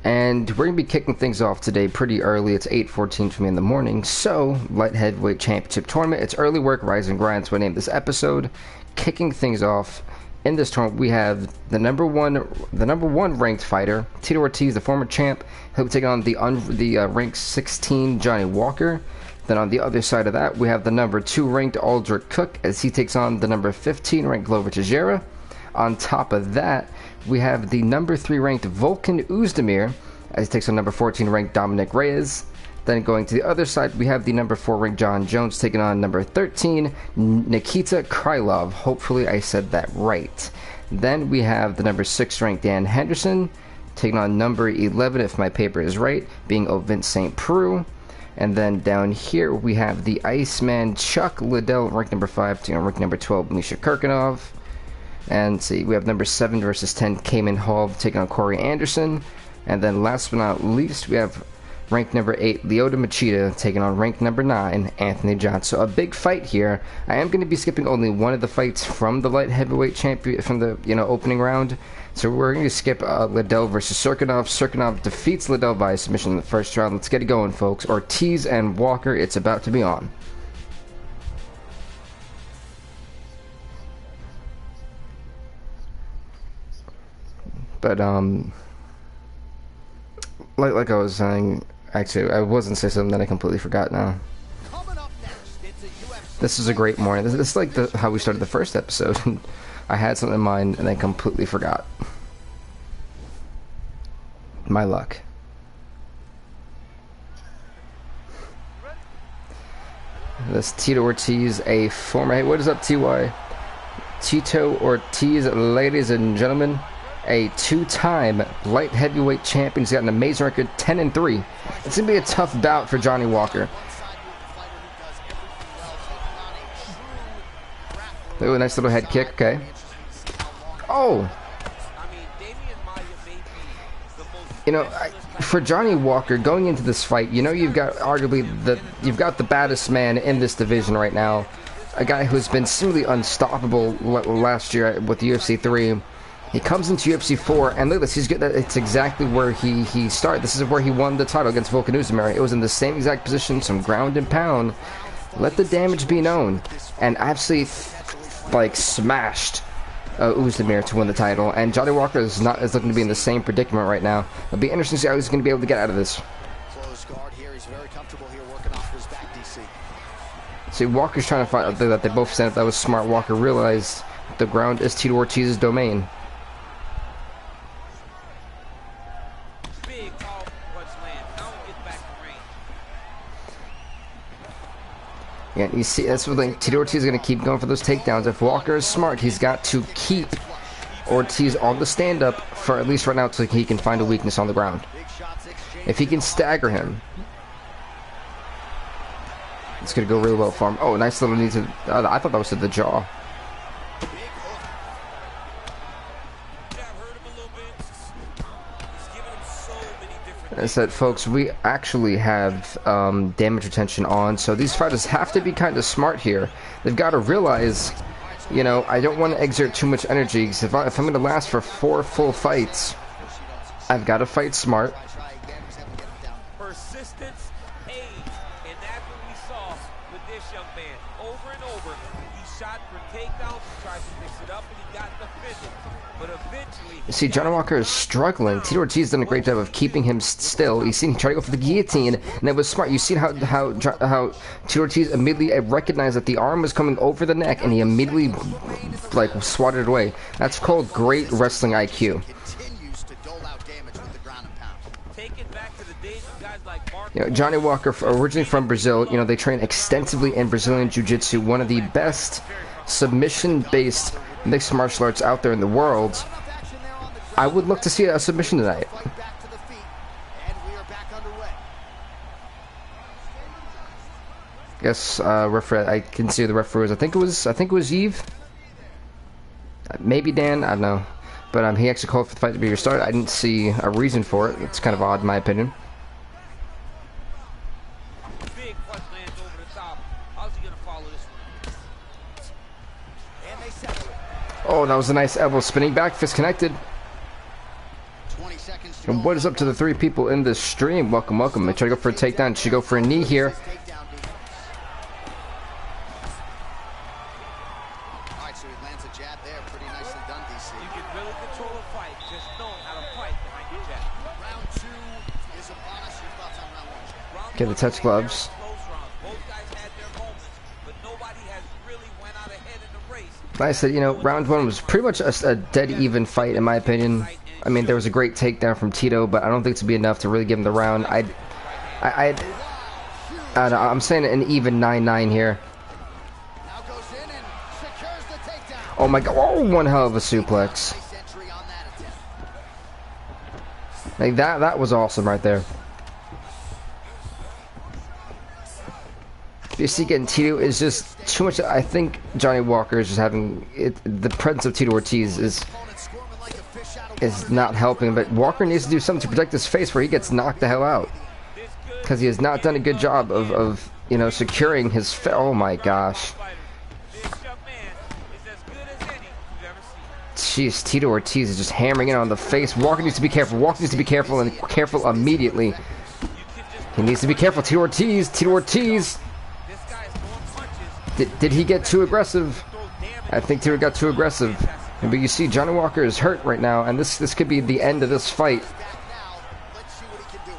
And we're going to be kicking things off today pretty early. It's 8:14 for me in the morning. So, Light Heavyweight Championship Tournament. It's early work, rise and grind. So I named this episode. Kicking things off in this tournament, we have the number one ranked fighter, Tito Ortiz, the former champ. He'll be taking on the ranked 16 Johnny Walker. Then on the other side of that, we have the number 2 ranked Aldrich Cook as he takes on the number 15 ranked Glover Teixeira. On top of that, we have the number 3 ranked Volkan Oezdemir as he takes on number 14 ranked Dominic Reyes. Then going to the other side, we have the number 4 ranked John Jones taking on number 13 Nikita Krylov. Hopefully I said that right. Then we have the number 6 ranked Dan Henderson taking on number 11, if my paper is right, being Ovin St. Preux. And then down here we have the Iceman Chuck Liddell, ranked number 5, taking on ranked number 12 Misha Kirkinov. And see, we have number 7 versus 10 Cayman Hall taking on Corey Anderson. And then last but not least, we have ranked number 8 Lyoto Machida taking on ranked number 9 Anthony Johnson. So a big fight here. I am going to be skipping only one of the fights from the light heavyweight champion from the opening round. So we're going to skip Liddell versus Cirkunov. Cirkunov defeats Liddell by submission in the first round. Let's get it going, folks. Ortiz and Walker, it's about to be on. But like I was saying, actually, I wasn't saying something that I completely forgot now. This is a great morning. This is like how we started the first episode. I had something in mind and I completely forgot. My luck. This Tito Ortiz, a former. Hey, what is up, TY? Tito Ortiz, ladies and gentlemen. A 2-time light heavyweight champion. He's got an amazing record, 10-3. It's gonna be a tough bout for Johnny Walker. Ooh, a nice little head kick. Okay. Oh. For Johnny Walker going into this fight, you've got arguably the baddest man in this division right now, a guy who's been seemingly unstoppable last year with the UFC 3. He comes into UFC 4, and look at this. He's good. It's exactly where he started. This is where he won the title against Volkan Oezdemir. It was in the same exact position, some ground and pound. Let the damage be known, and absolutely smashed Oezdemir to win the title. And Johnny Walker is looking to be in the same predicament right now. It'll be interesting to see how he's going to be able to get out of this. See, Walker's trying to find that they both said that was smart. Walker realized the ground is Tito Ortiz's domain. Yeah, you see, that's what Tito Ortiz is going to keep going for those takedowns. If Walker is smart, he's got to keep Ortiz on the stand-up for at least right now until he can find a weakness on the ground. If he can stagger him, it's going to go really well for him. Oh, nice little knee to... I thought that was to the jaw. I said, folks, we actually have damage retention on, so these fighters have to be kind of smart here. They've got to realize, I don't want to exert too much energy, because if I'm going to last for 4 full fights, I've got to fight smart. Persistence pays, and that's what we saw with this young man. Over and over, he shot for takedowns, he tried to mix it up, and he got the finish. But eventually... See, Johnny Walker is struggling. Tito Ortiz done a great job of keeping him still. You seen him try to go for the guillotine, and it was smart. You see how Tito Ortiz immediately recognized that the arm was coming over the neck, and he immediately swatted it away. That's called great wrestling IQ. Johnny Walker, originally from Brazil, they train extensively in Brazilian Jiu-Jitsu, one of the best submission-based mixed martial arts out there in the world. I would look to see a submission tonight. Guess referee. I can see the referees. I think it was Yves. Maybe Dan. I don't know. But he actually called for the fight to be restarted. I didn't see a reason for it. It's kind of odd in my opinion. Oh, that was a nice elbow. Spinning back fist connected. 20 seconds And what is up to the 3 people in this stream? Welcome, welcome. I try to go for a takedown. Should go for a knee here. Alright, so he lands a jab there. Pretty nicely done, DC. You can really control a fight, just knowing how to fight behind your jab. Round 2 is upon us. Your thoughts on round 1? Get the touch gloves. Both guys had their moments, but nobody has really went out ahead in the race. Like I said, you know, round 1 was pretty much a dead even fight in my opinion. I mean, there was a great takedown from Tito, but I don't think it's be enough to really give him the round. I'm saying an even 9-9 here. Now goes in and secures the takedown. Oh my god! Oh, one hell of a suplex. Nice entry on that attempt. Like that was awesome right there. You see, getting Tito is just too much. I think Johnny Walker is just having it. The presence of Tito Ortiz is not helping, but Walker needs to do something to protect his face where he gets knocked the hell out, because he has not done a good job of you know, securing his oh my gosh. Jeez, Tito Ortiz is just hammering in on the face. Walker needs to be careful. Walker needs to be careful, and careful immediately. He needs to be careful. Tito Ortiz. Tito Ortiz. Did he get too aggressive? I think Tito got too aggressive. But you see, Johnny Walker is hurt right now, and this could be the end of this fight. Let's see what he can do.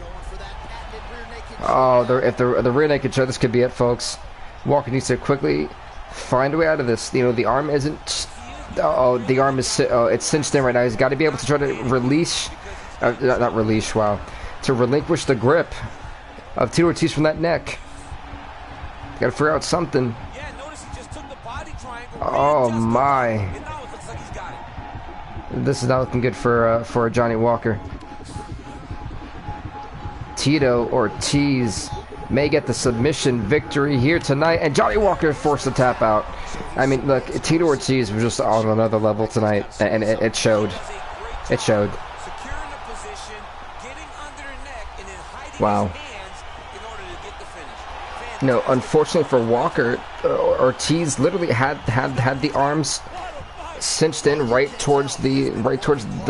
Going for that patented rear naked choke. Oh, if the rear naked choke, this could be it, folks. Walker needs to quickly find a way out of this. You know, the arm isn't. Oh, the arm is. Oh, it's cinched in right now. He's got to be able to try to release. Not release. Wow. To relinquish the grip of Tito Ortiz from that neck. Got to figure out something. Oh my! This is not looking good for Johnny Walker. Tito Ortiz may get the submission victory here tonight, and Johnny Walker forced the tap out. I mean, look, Tito Ortiz was just on another level tonight, and it showed. It showed. Wow. No, unfortunately for Walker, Ortiz literally had the arms cinched in right towards the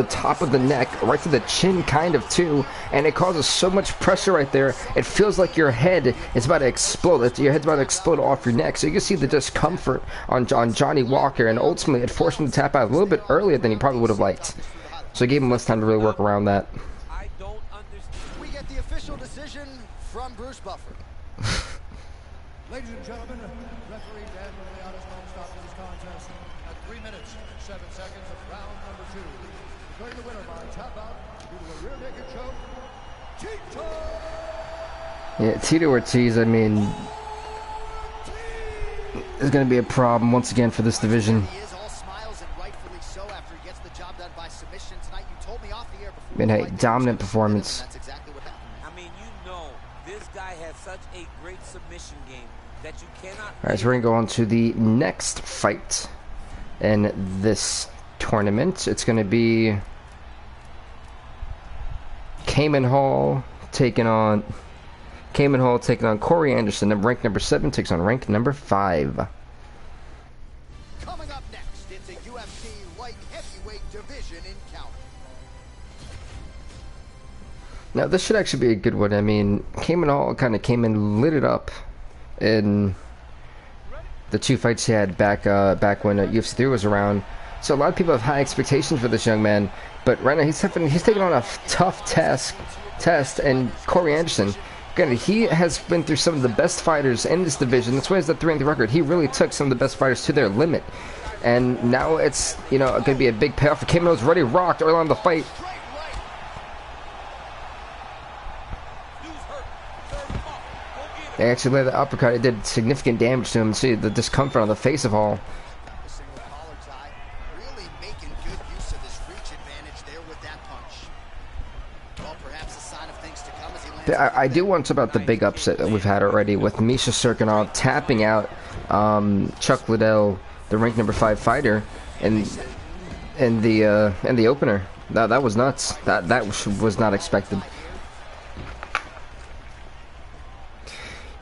top of the neck, right to the chin, kind of too, and it causes so much pressure right there. It feels like your head is about to explode. Your head's about to explode off your neck. So you can see the discomfort on Johnny Walker, and ultimately it forced him to tap out a little bit earlier than he probably would have liked. So it gave him less time to really work around that. I don't understand. We get the official decision from Bruce Buffer. Ladies and gentlemen, referee Dan Liliana's home stop in this contest at 3 minutes, 7 seconds of round number 2. Declaring the winner by tap out due to a rear naked choke, Tito! Yeah, Tito Ortiz, I mean, is going to be a problem once again for this division. He is all smiles and rightfully so after he gets the job done by submission tonight. You told me off the air before. I mean, hey, dominant performance. That's exactly what happened. I mean, you know, this guy has such a great submission game that you cannot. Alright, so we're going to go on to the next fight in this tournament. It's going to be Cayman Hall taking on Corey Anderson. Rank number 7 takes on rank number 5. Coming up next, it's a UFC light heavyweight division encounter. Now, this should actually be a good one. I mean, Cayman Hall kind of came in, lit it up in the 2 fights he had back when UFC 3 was around. So a lot of people have high expectations for this young man, but right now he's taking on a tough test. And Corey Anderson, granted, he has been through some of the best fighters in this division. That's why he has the 3-0 record. He really took some of the best fighters to their limit, and now it's, you know, going to be a big payoff for Cayman. Was already rocked early on in the fight. They actually landed the uppercut. It did significant damage to him. See the discomfort on the face of Hall. A single collar's eye, really making good use of his reach advantage there with that punch. Well, perhaps a sign of things to come as he lands. I do want to talk about the big upset that we've had already with Misha Serkinov tapping out Chuck Liddell, the rank number 5 fighter, in the opener. That was nuts. That was not expected.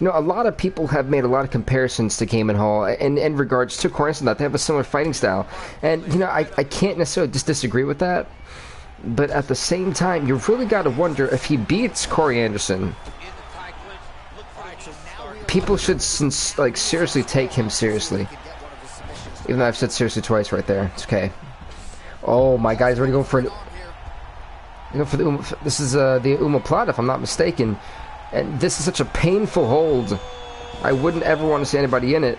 You know, a lot of people have made a lot of comparisons to Cayman Hall in regards to Corey Anderson, that they have a similar fighting style. And, you know, I can't necessarily just disagree with that. But at the same time, you really got to wonder if he beats Corey Anderson. People should, like, seriously take him seriously. Even though I've said seriously twice right there. It's okay. Oh, my guy's already going for an... This is the omoplata, if I'm not mistaken. And this is such a painful hold. I wouldn't ever want to see anybody in it.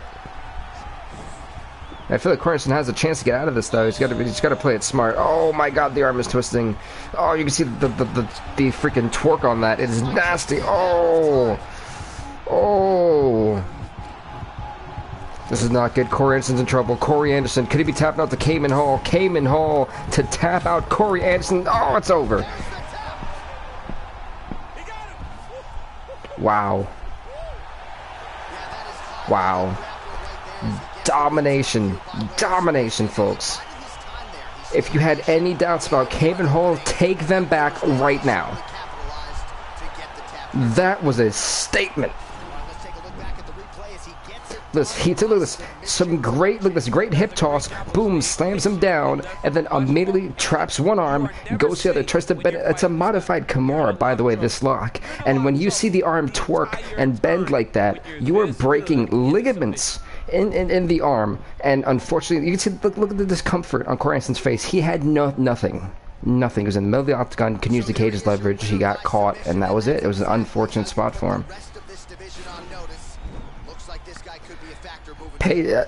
I feel like Cornerson has a chance to get out of this, though. He's got to play it smart. Oh my God, the arm is twisting. Oh, you can see the freaking torque on that. It is nasty. Oh, oh. This is not good. Corey Anderson's in trouble. Corey Anderson, could he be tapping out to Cayman Hall? Cayman Hall to tap out Corey Anderson. Oh, it's over. Wow. Wow. Domination. Domination, folks. If you had any doubts about Cayman Hall, take them back right now. That was a statement. Look at this. Look at this great hip toss. Boom, slams him down, and then immediately traps one arm, goes to the other, tries to bend. It's a modified Kimura, by the way, this lock. And when you see the arm twerk and bend like that, you are breaking ligaments in the arm. And unfortunately, you can see, look at the discomfort on Corey Anderson's face. He had nothing. Nothing. He was in the middle of the octagon, couldn't use the cage as leverage. He got caught, and that was it. It was an unfortunate spot for him.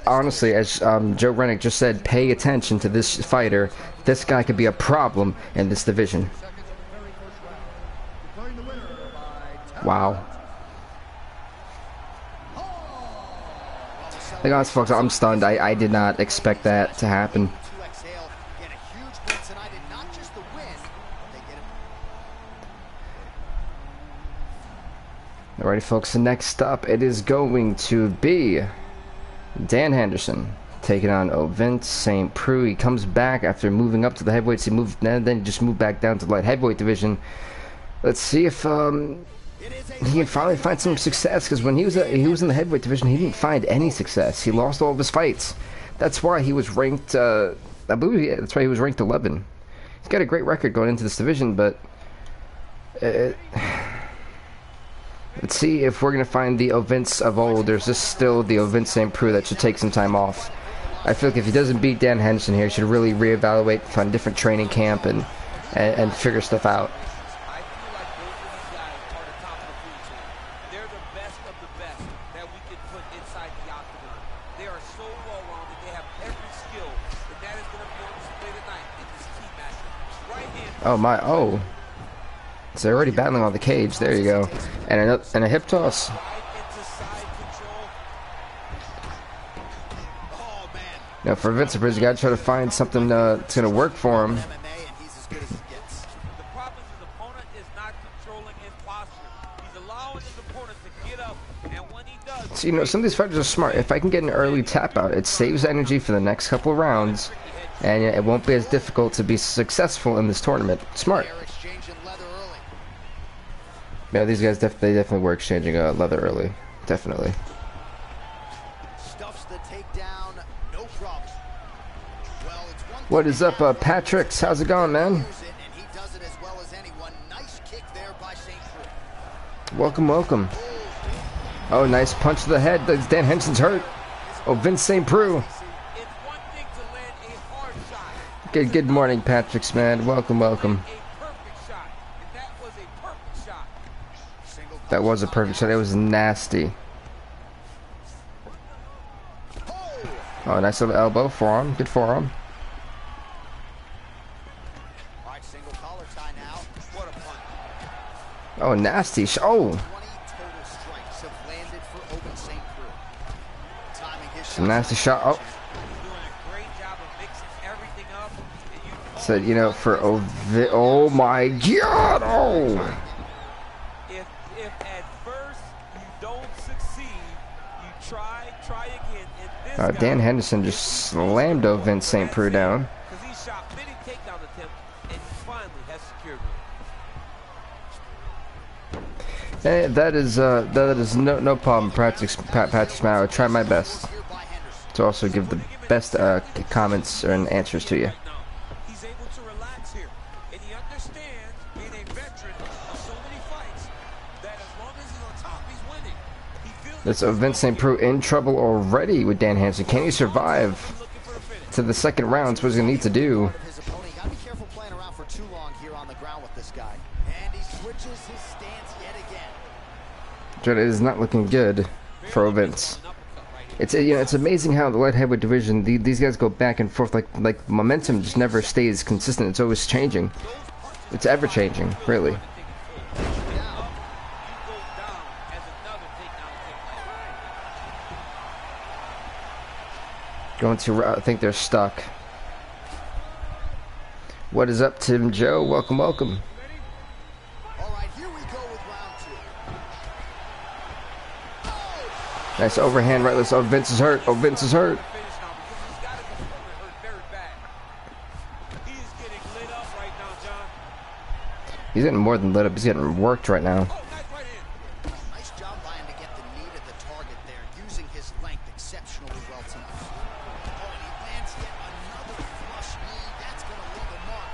Honestly, as Joe Rennick just said, pay attention to this fighter. This guy could be a problem in this division. Wow. Like, honest folks, I'm stunned. I did not expect that to happen. Alrighty, folks, the next up, it is going to be Dan Henderson taking on Vince St. Preux. He comes back after moving up to the heavyweights. Then just moved back down to the light heavyweight division. Let's see if he can finally find some success, because when he was in the heavyweight division, he didn't find any success. He lost all of his fights. That's why he was ranked. I believe that's why he was ranked 11. He's got a great record going into this division, but. Let's see if we're going to find the Vince of old. There's just still the Vince St. Preux that should take some time off. I feel like if he doesn't beat Dan Henderson here, he should really reevaluate, find a different training camp, and figure stuff out. I feel like both of these guys are the top of the food chain. They're the best of the best that we can put inside the octagon. They are so well-rounded. They have every skill, and that is going to be on display tonight in this key matchup. Right hand. Oh my! Oh. So they're already battling on the cage. There you go. And a hip toss. Now for Vince, you got to try to find something that's going to work for him. The problem is his opponent is not controlling his posture. He's allowing his opponent to get up, and when he does... So, you know, some of these fighters are smart. If I can get an early tap out, it saves energy for the next couple of rounds, and it won't be as difficult to be successful in this tournament. Smart. Yeah, these guys definitely were exchanging leather early. Definitely. Stuffs the takedown, no problem. Well, it's what is up, Patrick? How's it going, man? and he does it as well as anyone. Nice kick there by St. Preux. Welcome, welcome. Oh, nice punch to the head. Dan Henderson's hurt. Oh, Vince St. Preux. It's one thing to land a hard shot. Good morning, Patrick's man. Welcome, welcome. That was a perfect shot. It was nasty. Oh, nice little elbow, forearm, good forearm. Oh, nasty. Oh. Some nasty shot. Oh. Said, you know, for oh my God. Oh. Dan Henderson just slammed Vince St. Preux down. Because he shot many takedown attempts and finally has secured Hey, that is no problem. Patrick's man. I'll try my best to also give the best comments and answers to you. He's able to relax here, and he understands, being a veteran of so many fights, that as long as he's on top, he's winning. He feels This Vince St. Preux in trouble already with Dan Hansen. Can he survive to the second round? That's what he's gonna need to do. His opponent. You gotta be careful playing around for too long here on the ground with this guy. And he switches his stance yet again. It is not looking good for Vince. It's it's amazing how the light heavyweight division these guys go back and forth like momentum just never stays consistent. It's always changing. It's ever changing, really. Going to I think they're stuck. What is up, Tim Joe? Welcome, welcome. All right, here we go with round 2. Nice overhand right. Oh, Vince is hurt. Oh, Vince is hurt. He's getting more than lit up. He's getting worked right now. Nice job by him to get the knee to the target there, using his length exceptionally well tonight. Oh, and he lands yet another flush knee. That's going to leave a mark.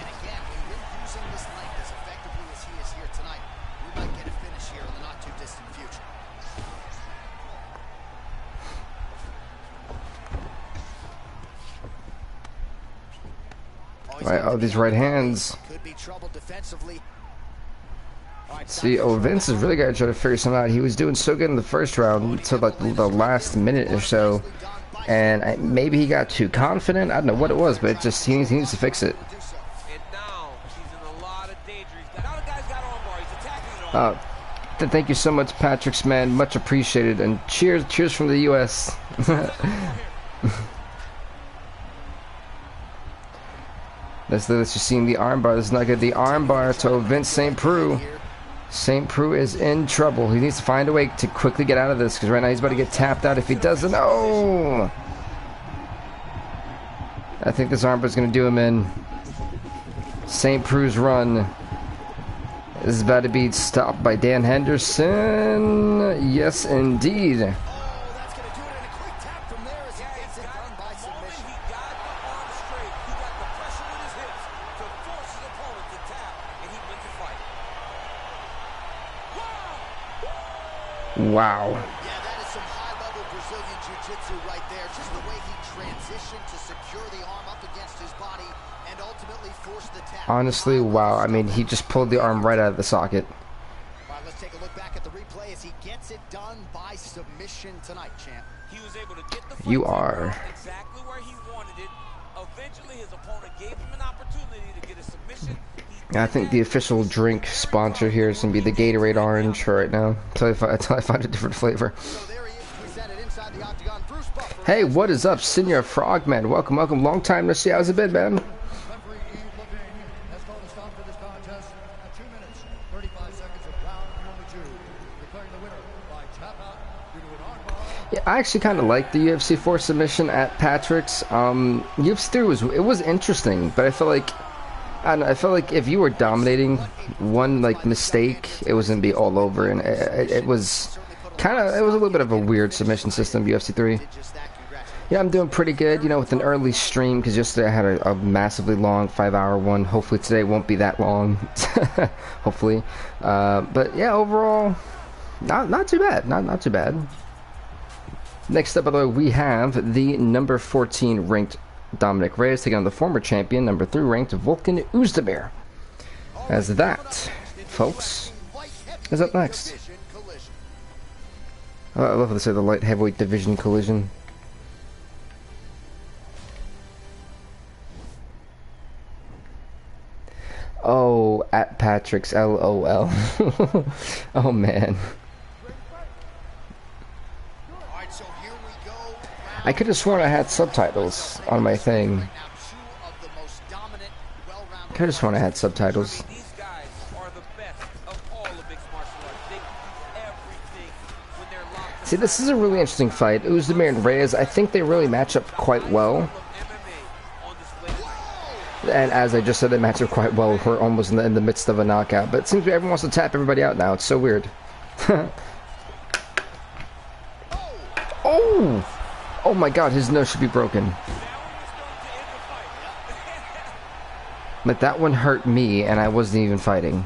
And again, when you're using this length as effectively as he is here tonight, we might get a finish here in the not-too-distant future. Right, oh, these right hands. Could be trouble defensively. See, oh, Vince is really got to try to figure something out. He was doing so good in the first round until like the last minute or so, and maybe he got too confident. I don't know what it was, but it just he needs to fix it. And now he's in a lot of danger. Now the guy's got armbar. He's attacking it on. Thank you so much, Patrick's man. Much appreciated, and cheers from the U.S. That's just seeing the armbar. This is not good. The armbar to Vince St. Preux. St. Preux is in trouble. He needs to find a way to quickly get out of this, because right now he's about to get tapped out if he doesn't. Oh! I think this armbar is going to do him in. St. Preux's run is about to be stopped by Dan Henderson. Yes, indeed. Wow. Yeah, that is some high-level Brazilian jiu-jitsu right there. Just the way he transitioned to secure the arm up against his body and ultimately force the tap. Honestly, wow. I mean, he just pulled the arm right out of the socket. All right, let's take a look back at the replay as he gets it done by submission tonight, champ. He was able to get the You are. exactly where he wanted it. Eventually, his opponent gave him an opportunity to get a submission. I think the official drink sponsor here is going to be the Gatorade Orange right now until I find a different flavor. Hey, what is up, Senior Frogman? Welcome. Long time to see. How's it been, man? Yeah, I actually kind of liked the UFC 4 submission at Patrick's. UFC 3 was interesting, but I feel like I felt like if you were dominating one mistake, it was gonna be all over, and it was a little bit of a weird submission system. UFC 3. Yeah, I'm doing pretty good, with an early stream because yesterday I had a massively long 5-hour one. Hopefully today won't be that long. Hopefully, but yeah, overall, not too bad. Not too bad. Next up, by the way, we have the number 14 ranked Dominic Reyes taking on the former champion, number 3 ranked Volkan Oezdemir. As that, folks, is up next. I love how they say the light heavyweight division collision. Oh, at Patrick's LOL. Oh man. I could have sworn I had subtitles on my thing. Could have sworn I had subtitles. See, this is a really interesting fight. Oezdemir and Reyes, I think they really match up quite well. And as I just said, they match up quite well. We're almost in the midst of a knockout. But it seems everyone wants to tap everybody out now. It's so weird. Oh! Oh my god, his nose should be broken. But that one hurt me, and I wasn't even fighting.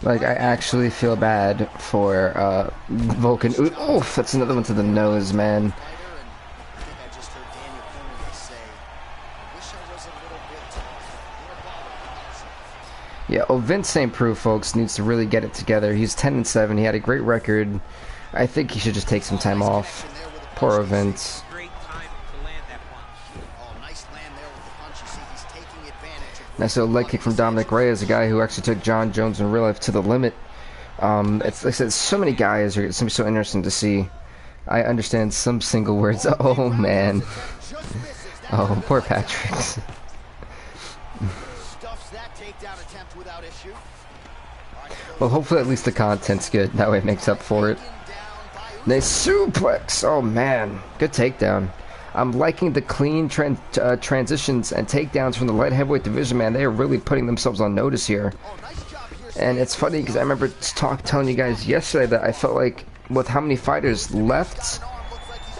Like, I actually feel bad for Vulcan. Oof, that's another one to the nose, man. Yeah, Vince St. Preux, folks, needs to really get it together. He's 10-7. He had a great record. I think he should just take some time off. Poor Vince. Nice little leg kick from Dominic Reyes, a guy who actually took John Jones in real life to the limit. It's like I said, so many guys are. It's gonna be so interesting to see. I understand some single words. Oh man. Oh, poor Patrick. Well, hopefully at least the content's good. That way it makes up for it. Nice suplex. Oh man, good takedown. I'm liking the clean transitions and takedowns from the light heavyweight division, man. They are really putting themselves on notice here. And it's funny because I remember telling you guys yesterday that I felt like with how many fighters left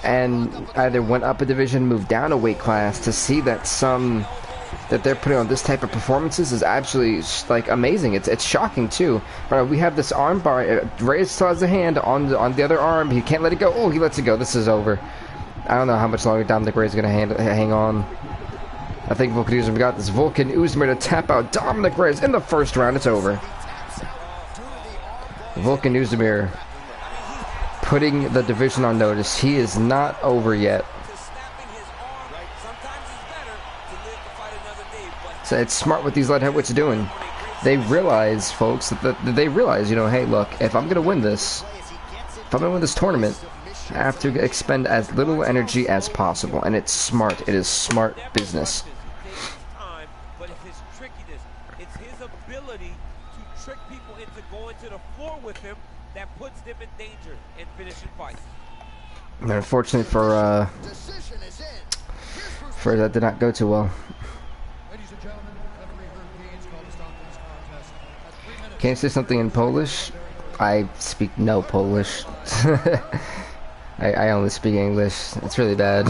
and either went up a division, moved down a weight class, to see that that they're putting on this type of performances is absolutely like amazing. It's shocking too. But we have this arm bar. Reyes still has a hand on the other arm. He can't let it go. Oh, he lets it go. This is over. I don't know how much longer Dominic Reyes is going to hang on. I think Vulcan Uzdemir got this. Vulcan Uzdemir to tap out Dominic Reyes in the first round. It's over. Vulcan Uzdemir putting the division on notice. He is not over yet. So it's smart what these light heavyweights are doing. They realize, folks, that they realize, you know, hey, look, if I'm going to win this, if I'm going to win this tournament, I have to expend as little energy as possible, and it's smart. It is smart business. But it's his trickiness. It's his ability to trick people into going to the floor with him that puts them in danger in finishing fights. And unfortunately for that did not go too well. Can you say something in Polish? I speak no Polish. I only speak English. It's really bad.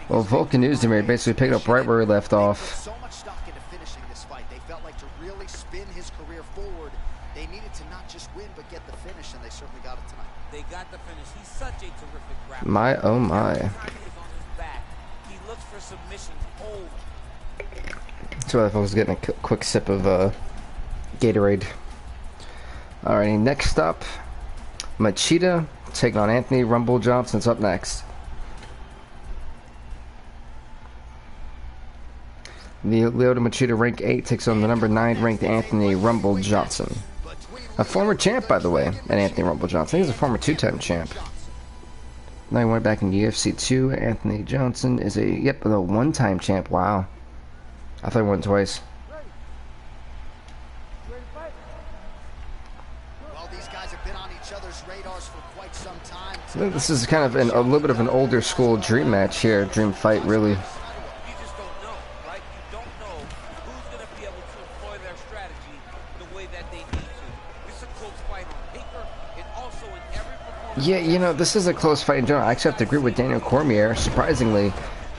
Well, Vulcan Uzdemir basically picked up right where he left off. So much stock into finishing this fight. They felt like to really spin his career forward, they needed to not just win but get the finish, and they certainly got it tonight. They got the finish. He's such a terrific grappler. My oh my. He looks for submissions over. So that folks getting a quick sip of Gatorade. Alrighty, next up, Machida taking on Anthony Rumble Johnson's up next. The Lyoto Machida, rank 8, takes on the number 9 ranked Anthony Rumble Johnson. A former champ, by the way, and Anthony Rumble Johnson. He's a former 2-time champ. Now he went back in UFC 2. Anthony Johnson is a 1-time champ. Wow. I thought he won twice. Well, these guys have been on each other's radars for quite some time. I think this is kind of a little bit of an older school dream match here. Dream fight, really. Yeah, you know, this is a close fight in general. I actually have to agree with Daniel Cormier, surprisingly.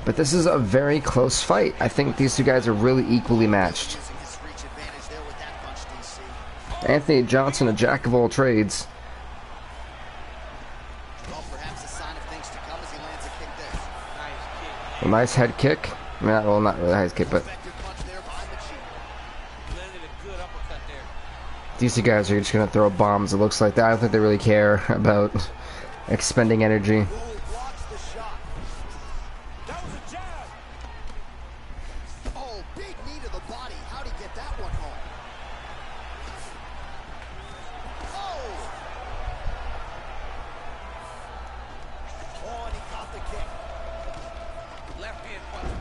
But this is a very close fight. I think these two guys are really equally matched. Anthony Johnson, a jack of all trades. A nice head kick. Well, not really a head kick, but... These two guys are just going to throw bombs, it looks like that. I don't think they really care about expending energy. Oh, big knee to the body. How'd he get that one home? Oh! Oh, and he caught the kick. Left hand punch.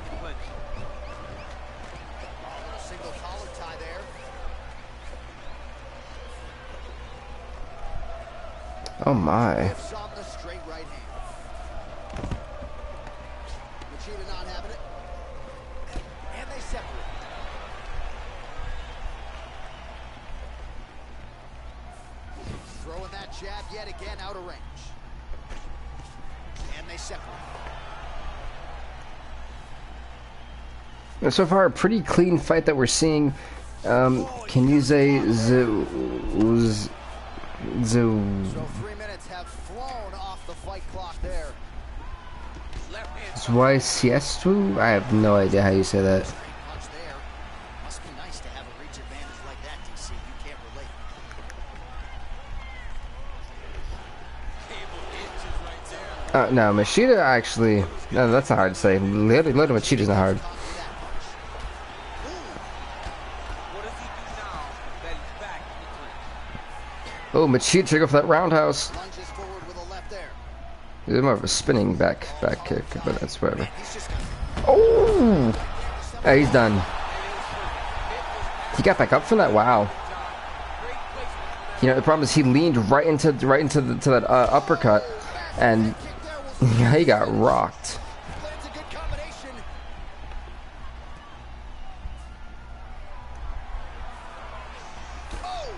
Oh, a little single collar tie there. Oh my. Lifts on the straight right hand. Machida not having it. And they separate. Throwing that jab yet again out of range. And they separate. So far, a pretty clean fight that we're seeing. Can you say So 3 minutes have flown off the fight clock there. Siestu? I have no idea how you say that. Straight punch there. Must be nice to have a reach advantage like that, DC. You can't relate. No, Machida actually. No, that's not hard to say. Little Machida's not hard. What does he do now that he's back in the clinch? Oh, Machida tried to go for that roundhouse. Lunges forward with a left there. It's more of a spinning back kick, but that's whatever. He's just got Oh! Yeah, he's done. He got back up from that. Wow. You know, the problem is he leaned right into that uppercut, and he got rocked. Lands a good combination. Oh!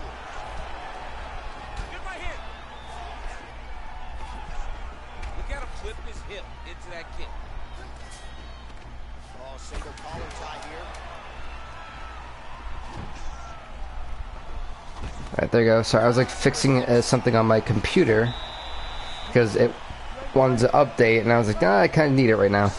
Good right hand. Look at him flip his hip into that kick. Oh, single collar tie here. Alright, there you go. Sorry, I was like fixing something on my computer because it wanted to update, and I was like, I kind of need it right now.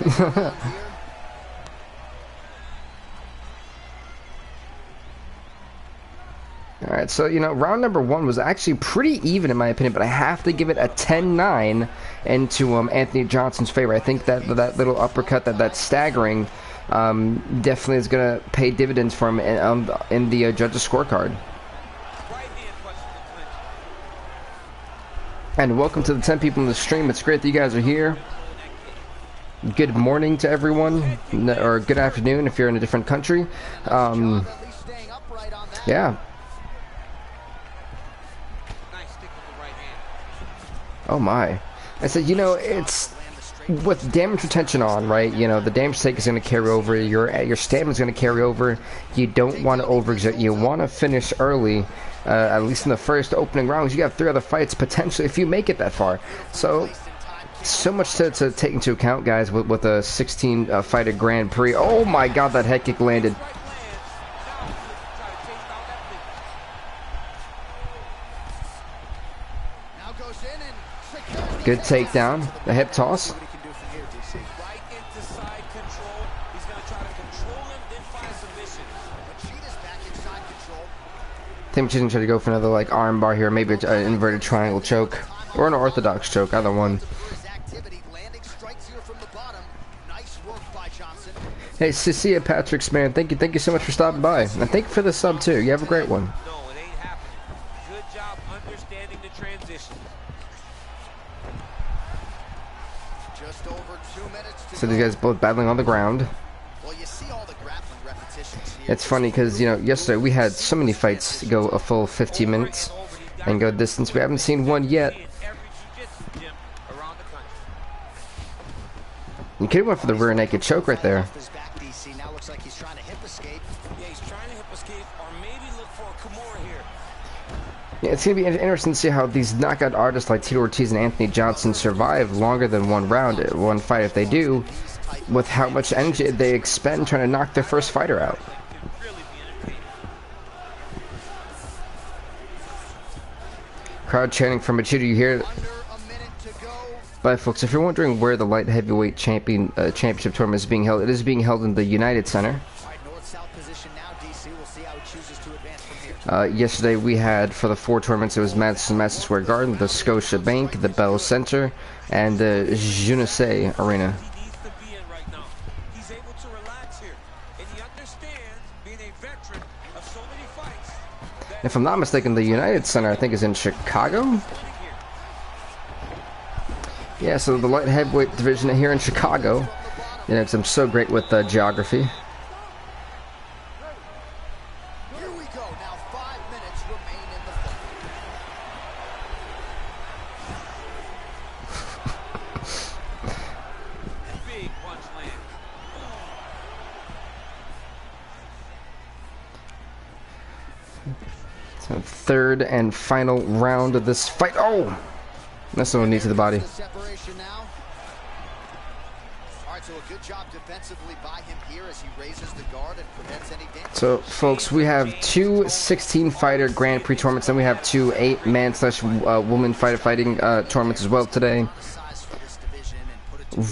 Alright, so, you know, round number 1 was actually pretty even in my opinion, but I have to give it a 10-9 into Anthony Johnson's favor. I think that little uppercut, that staggering, definitely is going to pay dividends for him in the judges' scorecard. And welcome to the 10 people in the stream. It's great that you guys are here. Good morning to everyone, or good afternoon if you're in a different country. At least staying upright on that. Yeah. Nice stick with the right hand. Oh my. I said, you know, it's with damage retention on, right? You know, the damage take is going to carry over. Your stamina's going to carry over. You don't want to overexert. You want to finish early. At least in the first opening rounds. You got 3 other fights potentially if you make it that far. So much to take into account, guys, with a 16 fighter Grand Prix. Oh my God, that head kick landed. Now goes in and secures Good takedown. The hip toss. Right into side control. He's going to try to control him, then find submission. Machida's back inside control. I think she's going to try to go for another like arm bar here, maybe an inverted triangle choke or an orthodox choke, either one. His activity, landing strikes here from the bottom. Nice work by Johnson. Hey, Cecilia Patrick's man, thank you so much for stopping by, and thank you for the sub too. You have a great one. No, it ain't happening. Good job understanding the transition. Just over 2 minutes to So go. these guys both battling on the ground. Well, you see all the grappling repetitions here. It's funny because, you know, yesterday we had so many fights go a full 15 minutes and go distance. We haven't seen one yet. In every jiu-jitsu gym around the country. You could have went for the rear naked choke right there. Off his back, DC. Now looks like he's trying to hip escape. Yeah, he's trying to hip escape or maybe look for a Kimura here. Yeah, it's going to be interesting to see how these knockout artists like Tito Ortiz and Anthony Johnson survive longer than one round, one fight if they do, with how much energy they expend trying to knock their first fighter out. Could really be entertaining. Crowd chanting for Machida, you hear it? Under a minute to go. But folks, if you're wondering where the light heavyweight championship tournament is being held, it is being held in the United Center. All right, north-south position now, DC. We'll see how he chooses to advance from here. Yesterday we had, for the 4 tournaments, it was Madison Square Garden, the Scotia Bank, the Bell Center, and the Je ne sais Arena. He needs to be in right now. He's able to relax here. And he understands, being a veteran of so many fights, that If I'm not mistaken, the United Center, I think, is in Chicago? winning here. Yeah, so the light heavyweight division here in Chicago. You know, 'cause I'm so great with geography. Here we go. Now 5 minutes remain in the fight. third and final round of this fight. Oh! That's no knee to the body. Separation now. All right, so a good job defensively by him here as he raises the guard and prevents any damage. So, folks, we have two 16-fighter Grand Prix tournaments, and we have two 8-man/woman fighting tournaments as well today.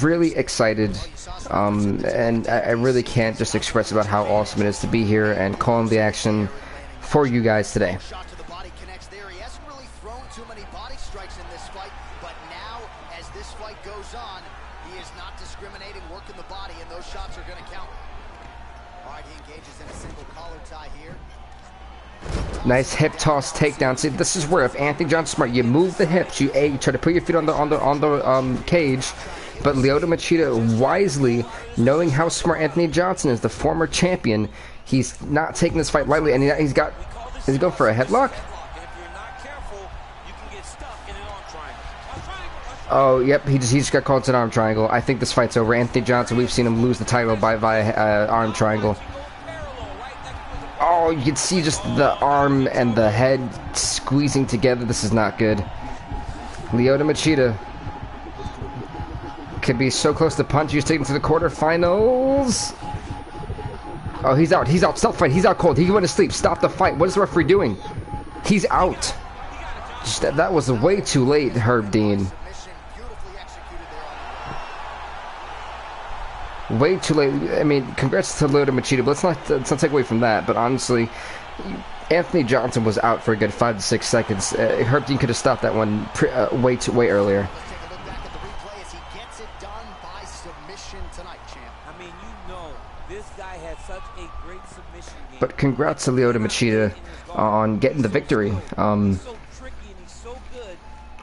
Really excited, and I really can't just express about how awesome it is to be here and calling the action for you guys today. Shot to the body connects there. He hasn't really thrown too many body strikes in this fight, but now as this fight goes on, he is not discriminating, working the body, and those shots are going to count. All right, he engages in a single collar tie here. Nice hip toss takedown. See, this is where if Anthony Johnson's smart, you move the hips, you try to put your feet on the cage. But Lyoto Machida wisely, knowing how smart Anthony Johnson is, the former champion, he's not taking this fight lightly, and he's going for a headlock. Oh, yep, he just got called to an arm triangle. I think this fight's over. Anthony Johnson, we've seen him lose the title via arm triangle. Oh, you can see just the arm and the head squeezing together. This is not good. Lyoto Machida could be so close to punch. He's taken to the quarterfinals. Oh, he's out. He's out. Stop fight. He's out cold. He went to sleep. Stop the fight. What is the referee doing? He's out. Just, that was way too late, Herb Dean. Way too late. I mean, congrats to Lyoto Machida, but let's not take away from that. But honestly, Anthony Johnson was out for a good 5 to 6 seconds. Herb Dean could have stopped that one way earlier. But congrats to Lyoto Machida on getting the victory.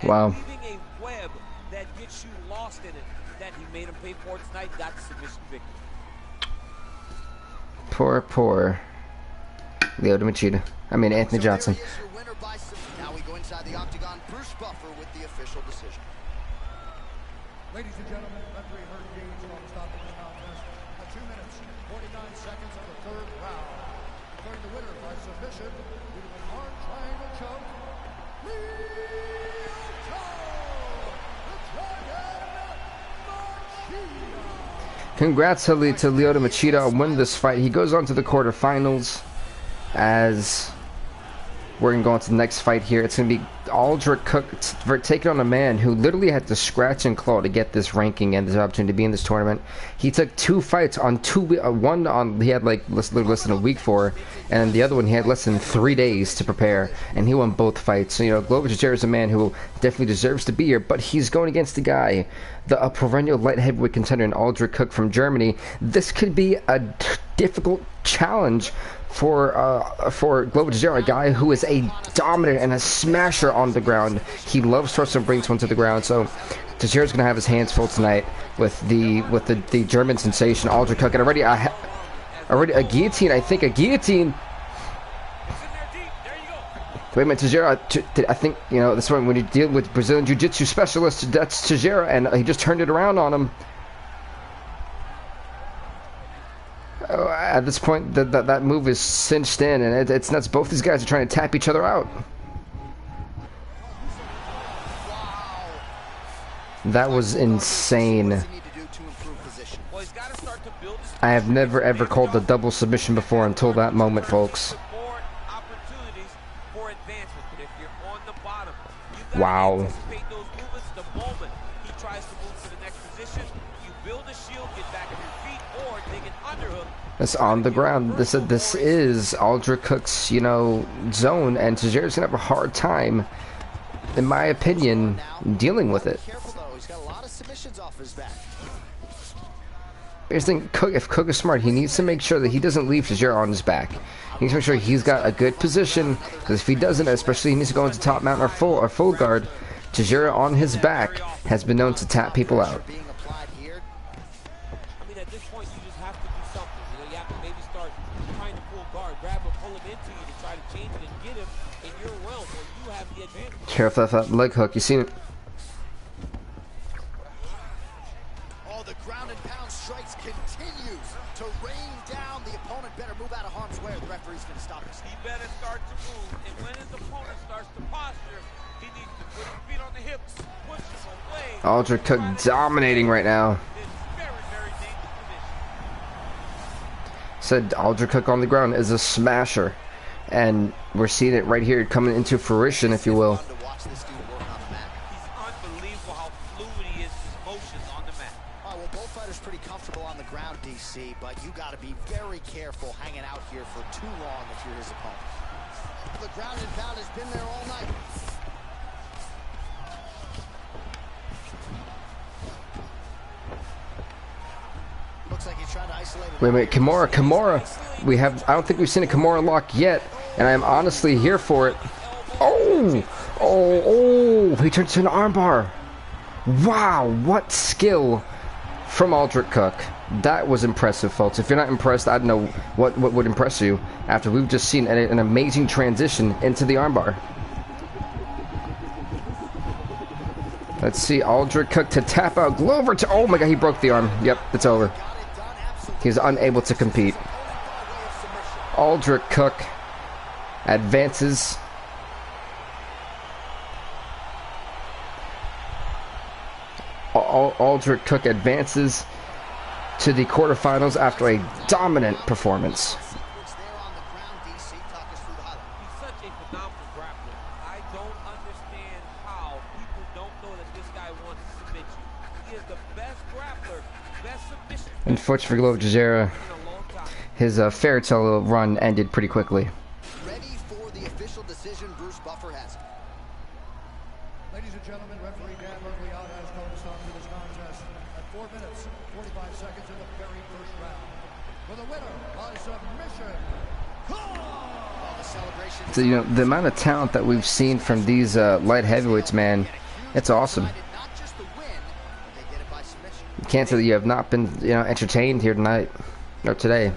Wow. Poor Lyoto Machida. I mean Anthony Johnson. Now we go inside the octagon. Bruce Buffer with the official decision. Ladies and gentlemen, referee Herb Dean will stop this contest at 2 minutes, 49 seconds of the third round. Declaring the winner by submission due to an arm triangle choke, Lyoto, the Dragon Machida. Congrats to Lyoto Machida on winning this fight. He goes on to the quarterfinals as we're going to go on to the next fight here. It's going to be Aldrich Cook taking on a man who literally had to scratch and claw to get this ranking and this opportunity to be in this tournament. He took 2 fights on he had like less than a week for, and the other one he had less than 3 days to prepare, and he won both fights. So, you know, Glover Teixeira is a man who definitely deserves to be here, but he's going against a guy, a perennial light heavyweight contender in Aldrich Cook from Germany. This could be a difficult challenge for Glover Teixeira, a guy who is a dominant and a smasher on the ground. He loves to wrestle and brings one to the ground. So Teixeira's going to have his hands full tonight with the German sensation Aldrich Cook, and already a guillotine. I think a guillotine. Wait a minute, Teixeira. I think, you know, this one when you deal with Brazilian Jiu-Jitsu specialist, that's Teixeira, and he just turned it around on him. At this point, that move is cinched in, and it's nuts. Both these guys are trying to tap each other out. That was insane. I have never ever called a double submission before until that moment, folks. Wow. That's on the ground. This is Aldrich Cook's, you know, zone, and Teixeira's gonna have a hard time, in my opinion, dealing with it. Here's the thing, if Cook is smart, he needs to make sure that he doesn't leave Teixeira on his back. He needs to make sure he's got a good position, because if he doesn't, especially he needs to go into top mount or full guard, Teixeira on his back has been known to tap people out. Careful of that leg hook. You seen it? Oh, the ground and pound strikes continues to rain down the opponent better move out of harm's way or the referee's going to stop us. He better start to move, and when his opponent starts to posture, he needs to put his feet on the hips, push him away. Aldrich Cook dominating right now. Very, very dangerous position. Said Aldrich Cook on the ground is a smasher. And we're seeing it right here coming into fruition, if you will. To watch this dude work on the mat. He's unbelievable how fluid he is, his motions on the mat. All right, well, both fighters pretty comfortable on the ground, DC, but you got to be very careful hanging out here for too long if you're his opponent. The ground and pound has been there all night. Looks like he's trying to isolate it. Wait, Kimura. I don't think we've seen a Kimura lock yet, and I'm honestly here for it. Oh, he turns to an armbar. Wow, what skill from Aldrich Cook. That was impressive, folks. If you're not impressed, I don't know what would impress you after we've just seen an amazing transition into the armbar. Let's see, Aldrich Cook to tap out Glover to, oh my god, he broke the arm. Yep, it's over. He's unable to compete. Aldrich Cook advances. Aldrich Cook advances to the quarterfinals after a dominant performance. He's such a phenomenal grappler. I don't understand how people don't know that this guy wants to submit you. He is the best grappler, best submission. Unfortunately for Glover Teixeira, In a long time. his fairy tale run ended pretty quickly. Ready for the official decision. Bruce Buffer has it. Ladies and gentlemen, referee Dan Bergliot has called a stop to this contest at 4 minutes, 45 seconds in the very first round. For the winner by submission. Well, the celebration So, the amount of talent that we've seen from these light heavyweights, man, it's awesome. not just the win, they did it by submission. You can't say that you have not been, entertained here tonight or today.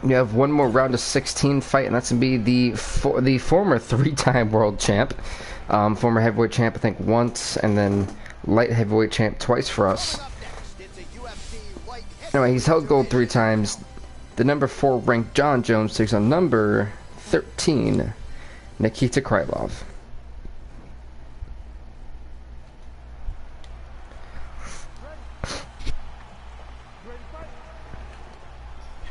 You have one more round of 16 fight, and that's gonna be the former 3-time world champ, former heavyweight champ, I think once, and then light heavyweight champ twice for us. Up next, it's a UFC light Anyway, he's held gold 3 times. The number 4 ranked John Jones takes on number 13 Nikita Krylov.